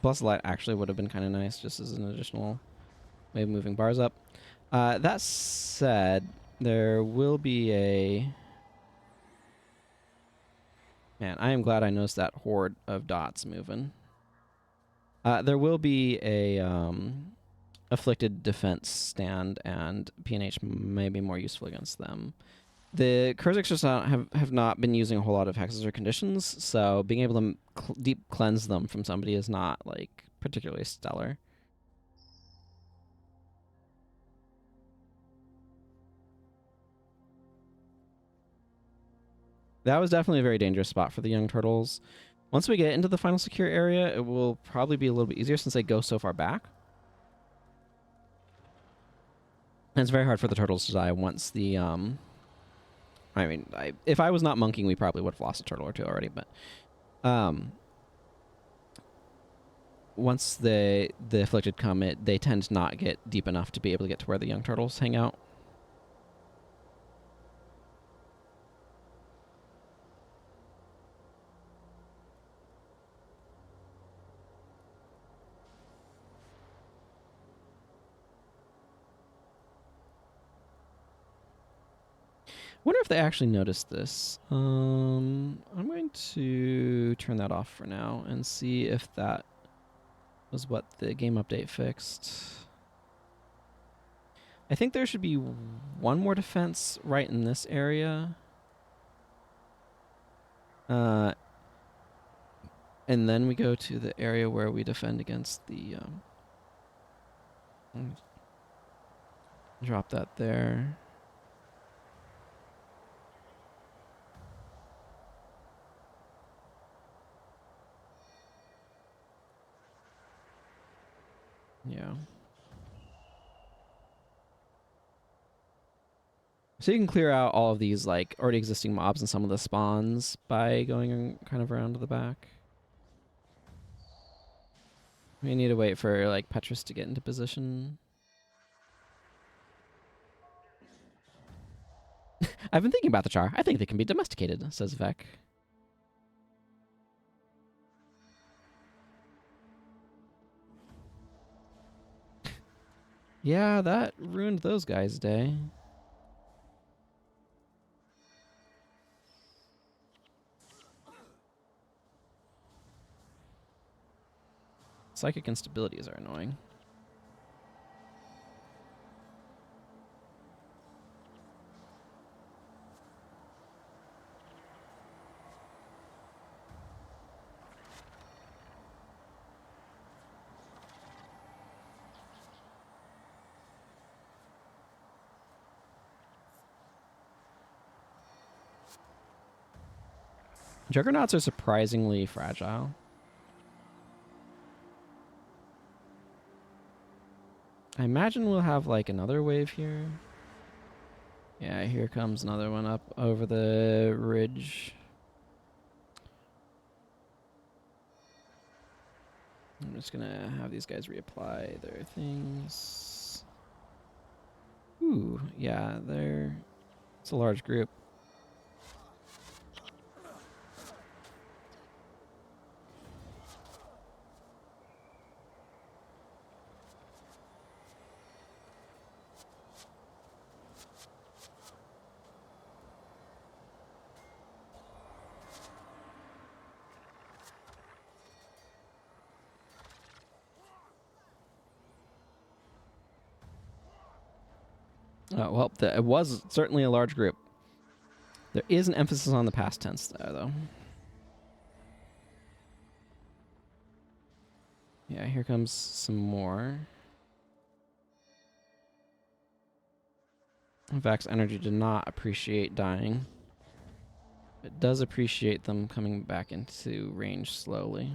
Plus light actually would have been kind of nice, just as an additional way of moving bars up. That said, there will be a... Man, I am glad I noticed that horde of dots moving. There will be a afflicted defense stand, and P&H may be more useful against them. The Kurziks just have not been using a whole lot of hexes or conditions, so being able to deep cleanse them from somebody is not, like, particularly stellar. That was definitely a very dangerous spot for the young turtles. Once we get into the final secure area, it will probably be a little bit easier since they go so far back. And it's very hard for the turtles to die once the... I mean, if I was not monking, we probably would have lost a turtle or two already, but... once the afflicted come, they tend to not get deep enough to be able to get to where the young turtles hang out. Wonder if they actually noticed this. I'm going to turn that off for now and see if that was what the game update fixed. I think there should be one more defense right in this area. And then we go to the area where we defend against the... drop that there. Yeah. So you can clear out all of these, like, already existing mobs and some of the spawns by going kind of around to the back. We need to wait for, like, Petrus to get into position. I've been thinking about the char. I think they can be domesticated, says Vec. Yeah, that ruined those guys' day. Psychic instabilities are annoying. Juggernauts are surprisingly fragile. I imagine we'll have like another wave here. Yeah, here comes another one up over the ridge. I'm just gonna have these guys reapply their things. Ooh, yeah, it's a large group. Oh, well, it was certainly a large group. There is an emphasis on the past tense there, though. Yeah, here comes some more. Vax energy did not appreciate dying. It does appreciate them coming back into range slowly.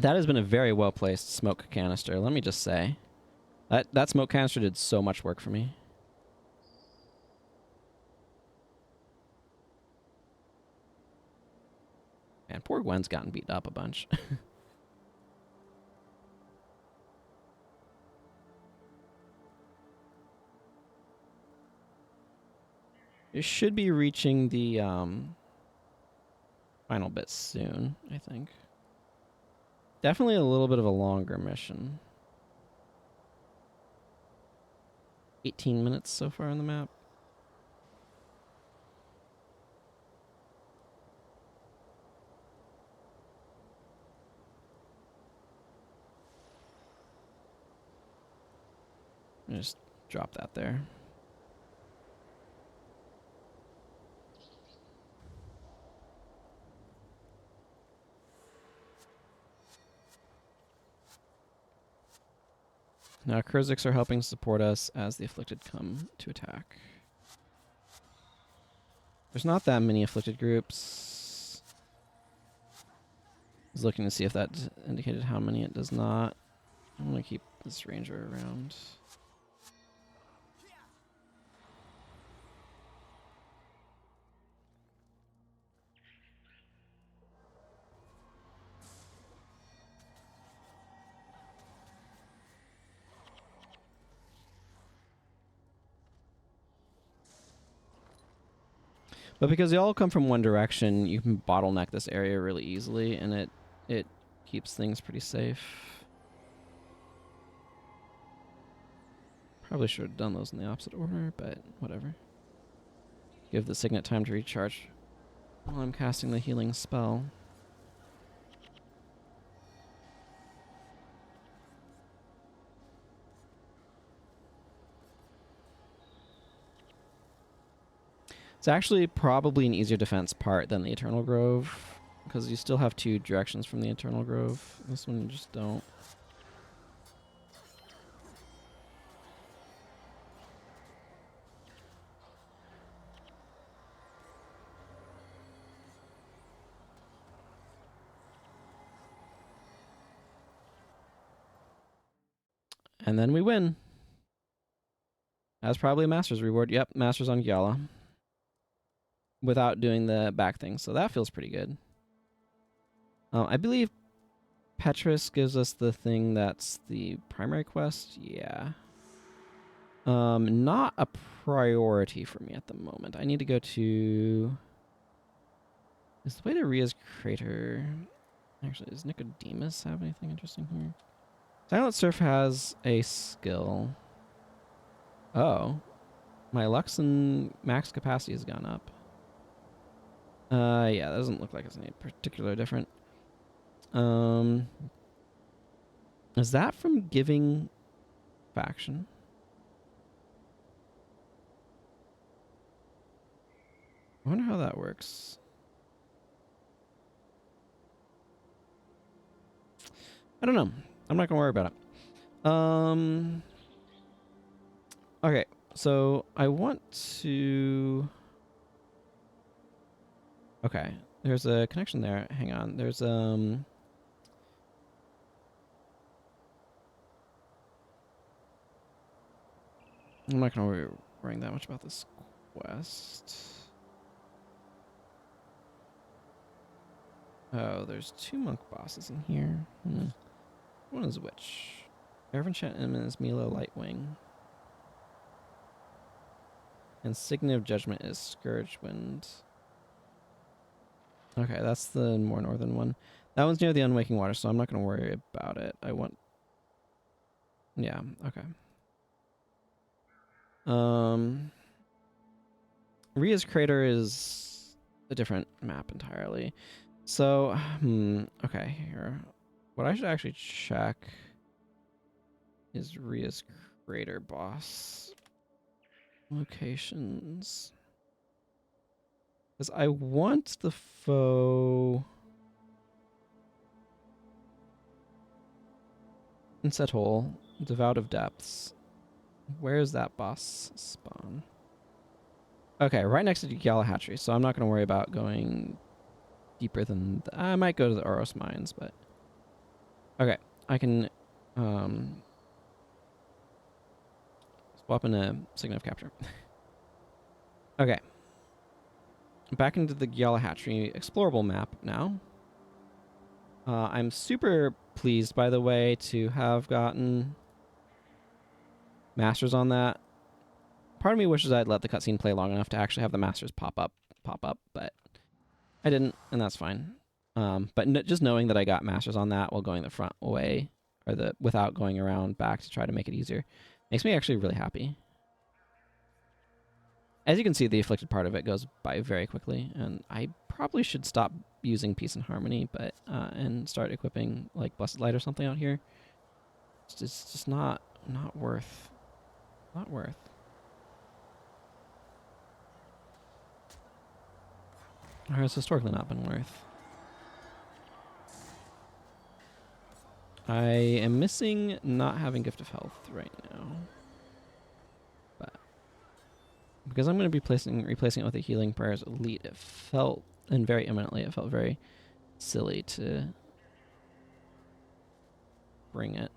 That has been a very well-placed smoke canister, let me just say. That smoke canister did so much work for me. Man, poor Gwen's gotten beat up a bunch. You should be reaching the final bit soon, I think. Definitely a little bit of a longer mission. 18 minutes so far on the map. Just drop that there. Now Kurziks are helping support us as the Afflicted come to attack. There's not that many Afflicted groups. I was looking to see if that indicated how many. It does not. I'm going to keep this ranger around. But because they all come from one direction, you can bottleneck this area really easily, and it keeps things pretty safe. Probably should have done those in the opposite order, but whatever. Give the Signet time to recharge while I'm casting the healing spell. It's actually probably an easier defense part than the Eternal Grove, because you still have two directions from the Eternal Grove. This one you just don't. And then we win. That's probably a Master's reward. Yep, Master's on Gyala. Without doing the back thing, so that feels pretty good. I believe Petrus gives us the thing that's the primary quest. Yeah. Not a priority for me at the moment. I need to go to... Is the way to Ria's Crater... Actually, does Nicodemus have anything interesting here? Silent Surf has a skill. Oh. My Lux and max capacity has gone up. Yeah, that doesn't look like it's any particular different. Um, is that from giving faction? I wonder how that works. I don't know. I'm not gonna worry about it. Okay, so I want to. Okay, there's a connection there. Hang on. There's I'm not gonna worrying that much about this quest. Oh, there's 2 monk bosses in here. One is which? Enchantment is Milo Lightwing. And Signet of Judgment is Scourge Wind. Okay, that's the more northern one. That one's near the Unwaking Water, so I'm not going to worry about it. I want... Yeah, okay. Ria's Crater is a different map entirely. So, okay, here. What I should actually check is Ria's Crater boss locations. Because I want the foe... Inset Hole, Devout of Depths. Where is that boss spawn? Okay, right next to the Gala Hatchery, so I'm not going to worry about going deeper than... I might go to the Oros Mines, but... Okay, I can swap in a Signet of Capture. Okay. Back into the Gala Hatchery explorable map now. I'm super pleased, by the way, to have gotten Masters on that. Part of me wishes I'd let the cutscene play long enough to actually have the Masters pop up, but I didn't, and that's fine. But just knowing that I got Masters on that while going the front way, or without going around back to try to make it easier, makes me actually really happy. As you can see, the Afflicted part of it goes by very quickly, and I probably should stop using Peace and Harmony, but and start equipping like Blessed Light or something out here. It's just not worth. Not worth. Or it's historically not been worth. I am missing not having Gift of Health right now. But because I'm going to be replacing it with a Healing Prayers Elite, it felt, and very imminently, it felt very silly to bring it.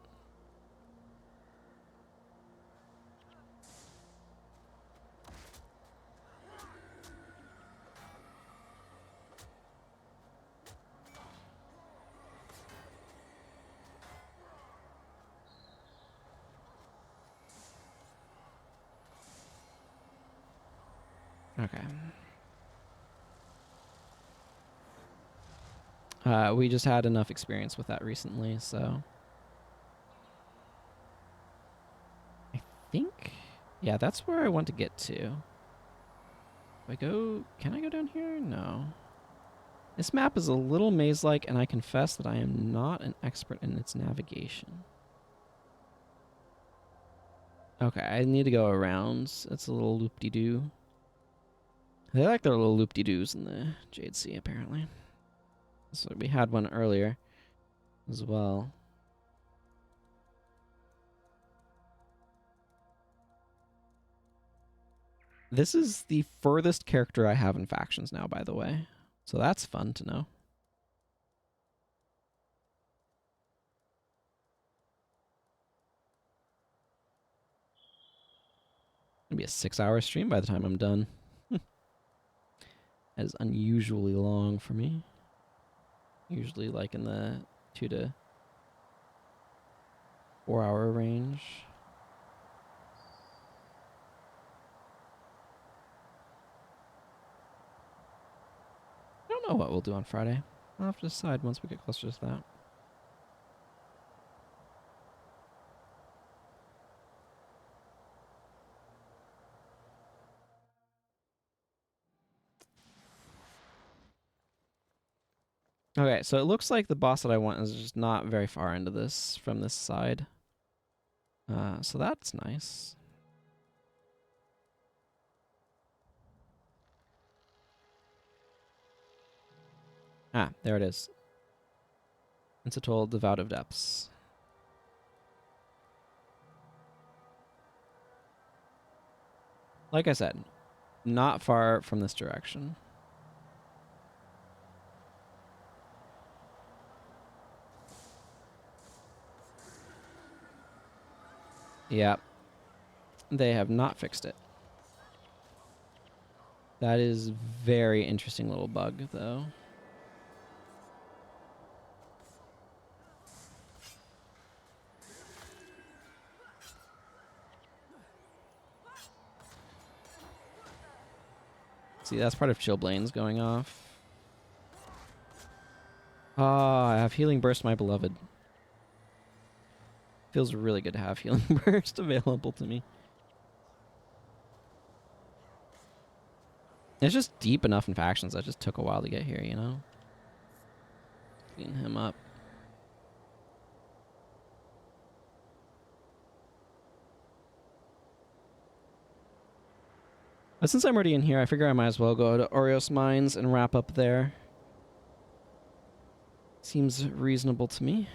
Okay. We just had enough experience with that recently, so I think, yeah, that's where I want to get to. Can I go down here? No. This map is a little maze-like, and I confess that I am not an expert in its navigation. Okay, I need to go around. It's a little loop-de-doo. They like their little loop-de-doos in the Jade Sea, apparently. So we had one earlier as well. This is the furthest character I have in factions now, by the way. So that's fun to know. It'll be a 6-hour stream by the time I'm done. That is unusually long for me. Usually like in the 2 to 4 hour range. I don't know what we'll do on Friday. I'll have to decide once we get closer to that. Okay, so it looks like the boss that I want is just not very far into this from this side. So that's nice. Ah, there it is. It's a total devout of depths. Like I said, not far from this direction. Yep. They have not fixed it. That is very interesting little bug, though. See, that's part of Chillblains going off. Ah, I have Healing Burst, my beloved. Feels really good to have Healing Burst available to me. It's just deep enough in factions that just took a while to get here, you know? Clean him up. But since I'm already in here, I figure I might as well go to Orios Mines and wrap up there. Seems reasonable to me.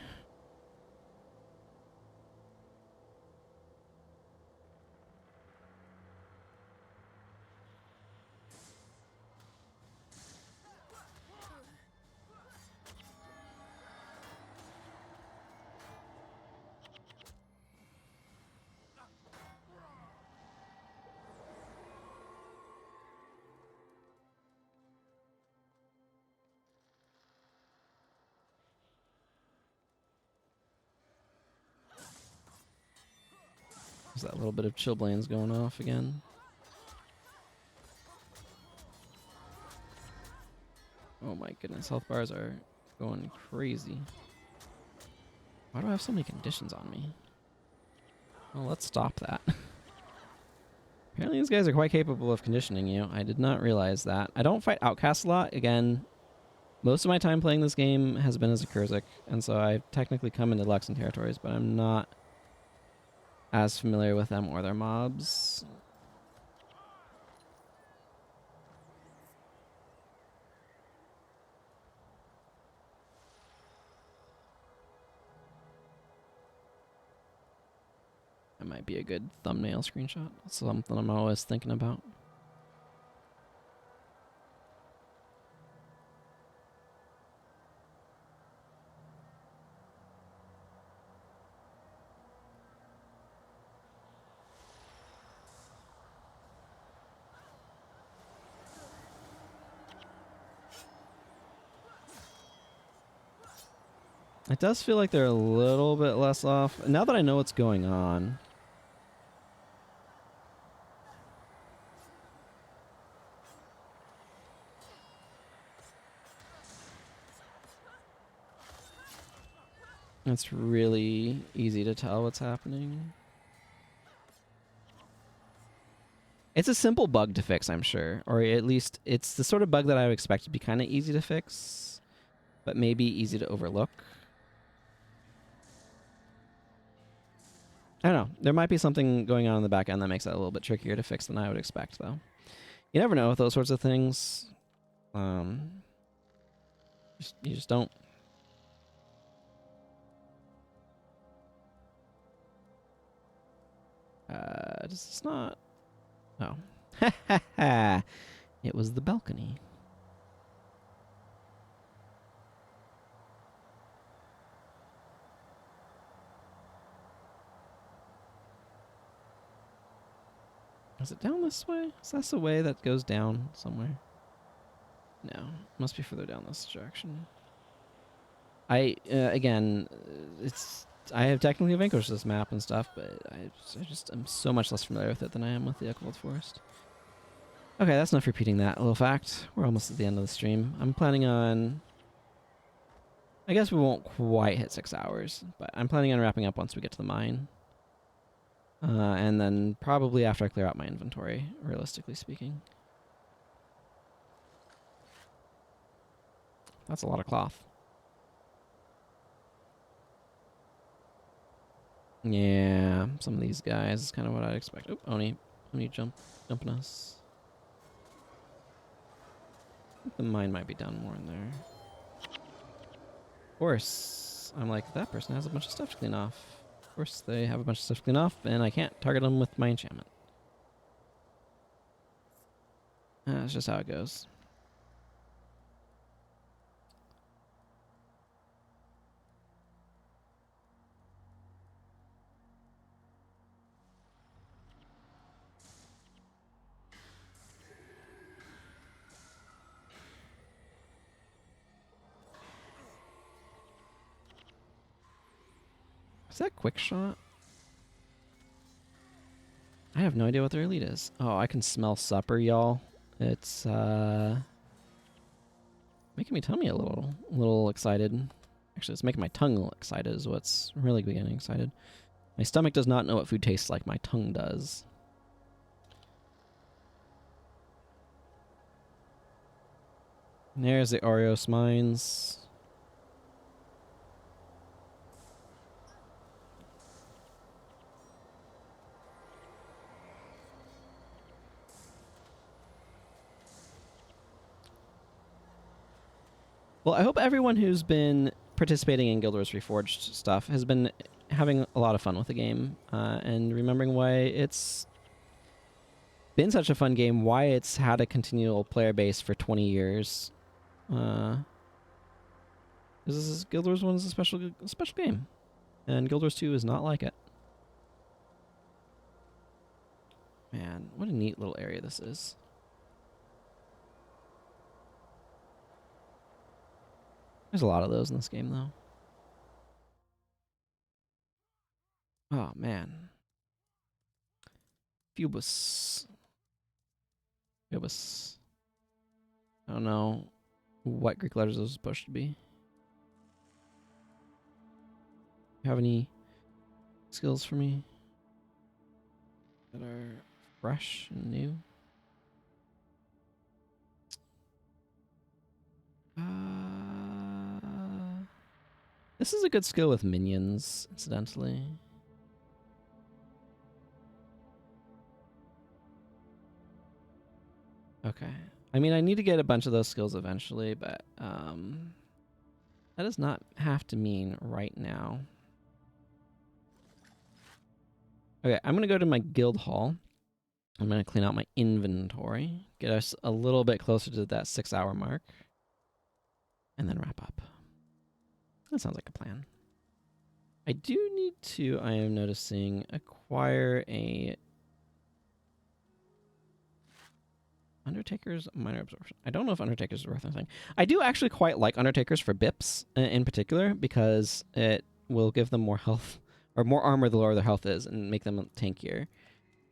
There's that little bit of Chillblains going off again. Oh my goodness, health bars are going crazy. Why do I have so many conditions on me? Well, let's stop that. Apparently these guys are quite capable of conditioning you. I did not realize that. I don't fight outcasts a lot. Again, most of my time playing this game has been as a Kurzik, and so I've technically come into Luxon territories, but I'm not as familiar with them or their mobs. That might be a good thumbnail screenshot. That's something I'm always thinking about. It does feel like they're a little bit less off. Now that I know what's going on. It's really easy to tell what's happening. It's a simple bug to fix, I'm sure. Or at least it's the sort of bug that I would expect to be kind of easy to fix, but maybe easy to overlook. I don't know. There might be something going on in the back end that makes that a little bit trickier to fix than I would expect, though. You never know with those sorts of things. You just don't. Does this not? Oh. It was the balcony. Is it down this way? Is that the way that goes down somewhere? No. Must be further down this direction. I have technically vanquished this map and stuff, but I just am so much less familiar with it than I am with the Echowold Forest. Okay, that's enough repeating that little fact. We're almost at the end of the stream. I'm planning on... I guess we won't quite hit 6 hours, but I'm planning on wrapping up once we get to the mine. And then probably after I clear out my inventory, realistically speaking. That's a lot of cloth. Yeah, some of these guys is kind of what I'd expect. Oh, Oni jumping us. I think the mine might be down more in there. Of course, I'm like, that person has a bunch of stuff to clean off. Of course, they have a bunch of stuff to clean off, and I can't target them with my enchantment. That's just how it goes. Is that quick shot? I have no idea what their elite is. Oh, I can smell supper, y'all. It's making me tummy a little excited. Actually, it's making my tongue a little excited is what's really getting excited. My stomach does not know what food tastes like. My tongue does. And there's the Oreos mines. Well, I hope everyone who's been participating in Guild Wars Reforged stuff has been having a lot of fun with the game and remembering why it's been such a fun game, why it's had a continual player base for 20 years. This is Guild Wars 1 is a special game, and Guild Wars 2 is not like it. Man, what a neat little area this is. There's a lot of those in this game, though. Oh, man. Phoebus. Phoebus. I don't know what Greek letters those are supposed to be. You have any skills for me that are fresh and new? This is a good skill with minions, incidentally. Okay. I mean, I need to get a bunch of those skills eventually, but that does not have to mean right now. Okay, I'm going to go to my guild hall. I'm going to clean out my inventory, get us a little bit closer to that 6-hour mark, and then wrap up. That sounds like a plan. I do need to, I am noticing, acquire a Undertaker's minor absorption. I don't know if Undertaker's is worth anything. I do actually quite like Undertakers for Bips in particular because it will give them more health or more armor the lower their health is and make them tankier.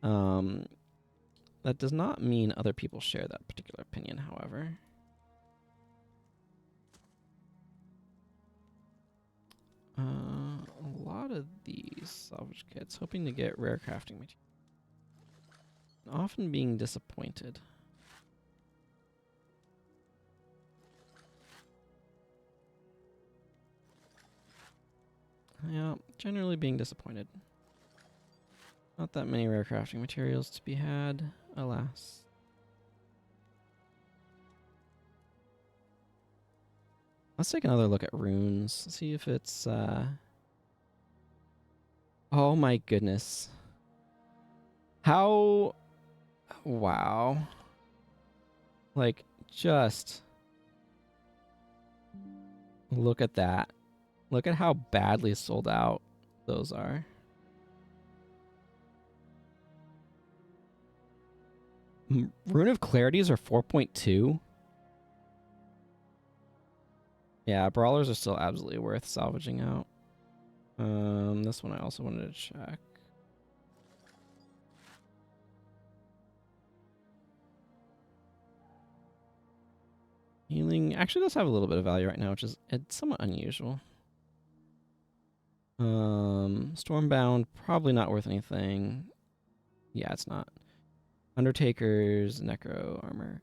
That does not mean other people share that particular opinion, however. A lot of these salvage kits, hoping to get rare crafting material. Often being disappointed. Yeah, generally being disappointed. Not that many rare crafting materials to be had, alas. Let's take another look at runes. See if it's, oh my goodness. How... Wow. Like, just... Look at that. Look at how badly sold out those are. Rune of Clarities are 4.2. Yeah, Brawlers are still absolutely worth salvaging out. This one I also wanted to check. Healing actually does have a little bit of value right now, which is it's somewhat unusual. Stormbound, probably not worth anything. Yeah, it's not. Undertaker's Necro Armor.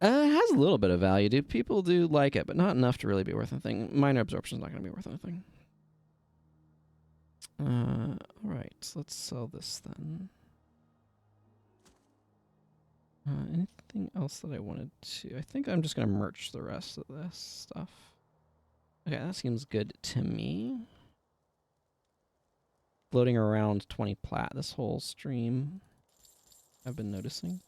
It has a little bit of value. People do like it, but not enough to really be worth anything. Minor absorption is not going to be worth anything. All right, so let's sell this then. Anything else that I wanted to? I think I'm just going to merch the rest of this stuff. Okay, that seems good to me. Floating around 20 plat this whole stream, I've been noticing.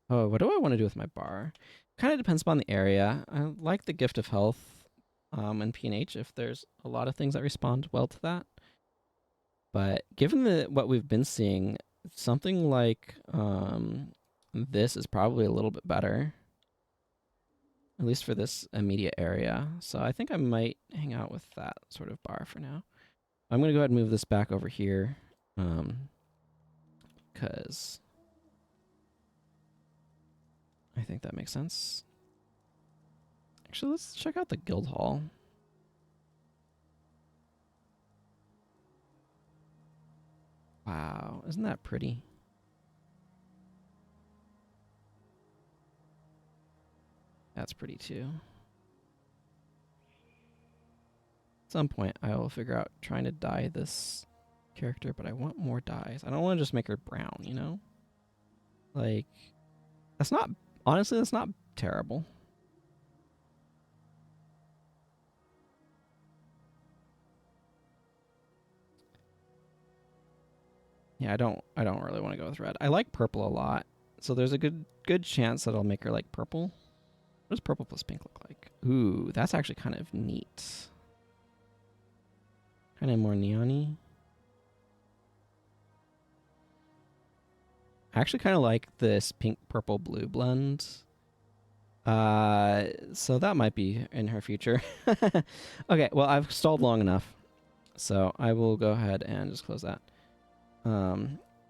Oh, what do I want to do with my bar? Kind of depends upon the area. I like the Gift of Health and PNH if there's a lot of things that respond well to that. But given what we've been seeing, something like this is probably a little bit better. At least for this immediate area. So I think I might hang out with that sort of bar for now. I'm going to go ahead and move this back over here. Because I think that makes sense. Actually, let's check out the guild hall. Wow, isn't that pretty? That's pretty too. At some point, I will figure out trying to dye this character, but I want more dyes. I don't want to just make her brown, you know? Like, that's not, honestly, that's not terrible. Yeah, I don't really want to go with red. I like purple a lot, so there's a good chance that I'll make her like purple. What does purple plus pink look like? Ooh, that's actually kind of neat. Kind of more neon-y. I actually kind of like this pink, purple, blue blend. So that might be in her future. Okay, well, I've stalled long enough, so I will go ahead and just close that.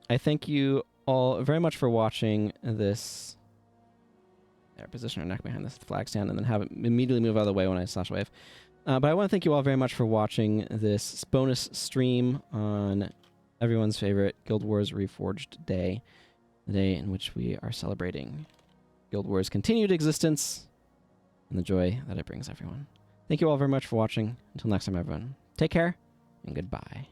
I thank you all very much for watching this. There, position our neck behind this flag stand and then have it immediately move out of the way when I slash wave. But I want to thank you all very much for watching this bonus stream on everyone's favorite Guild Wars Reforged day. The day in which we are celebrating Guild Wars' continued existence and the joy that it brings everyone. Thank you all very much for watching. Until next time, everyone, take care and goodbye.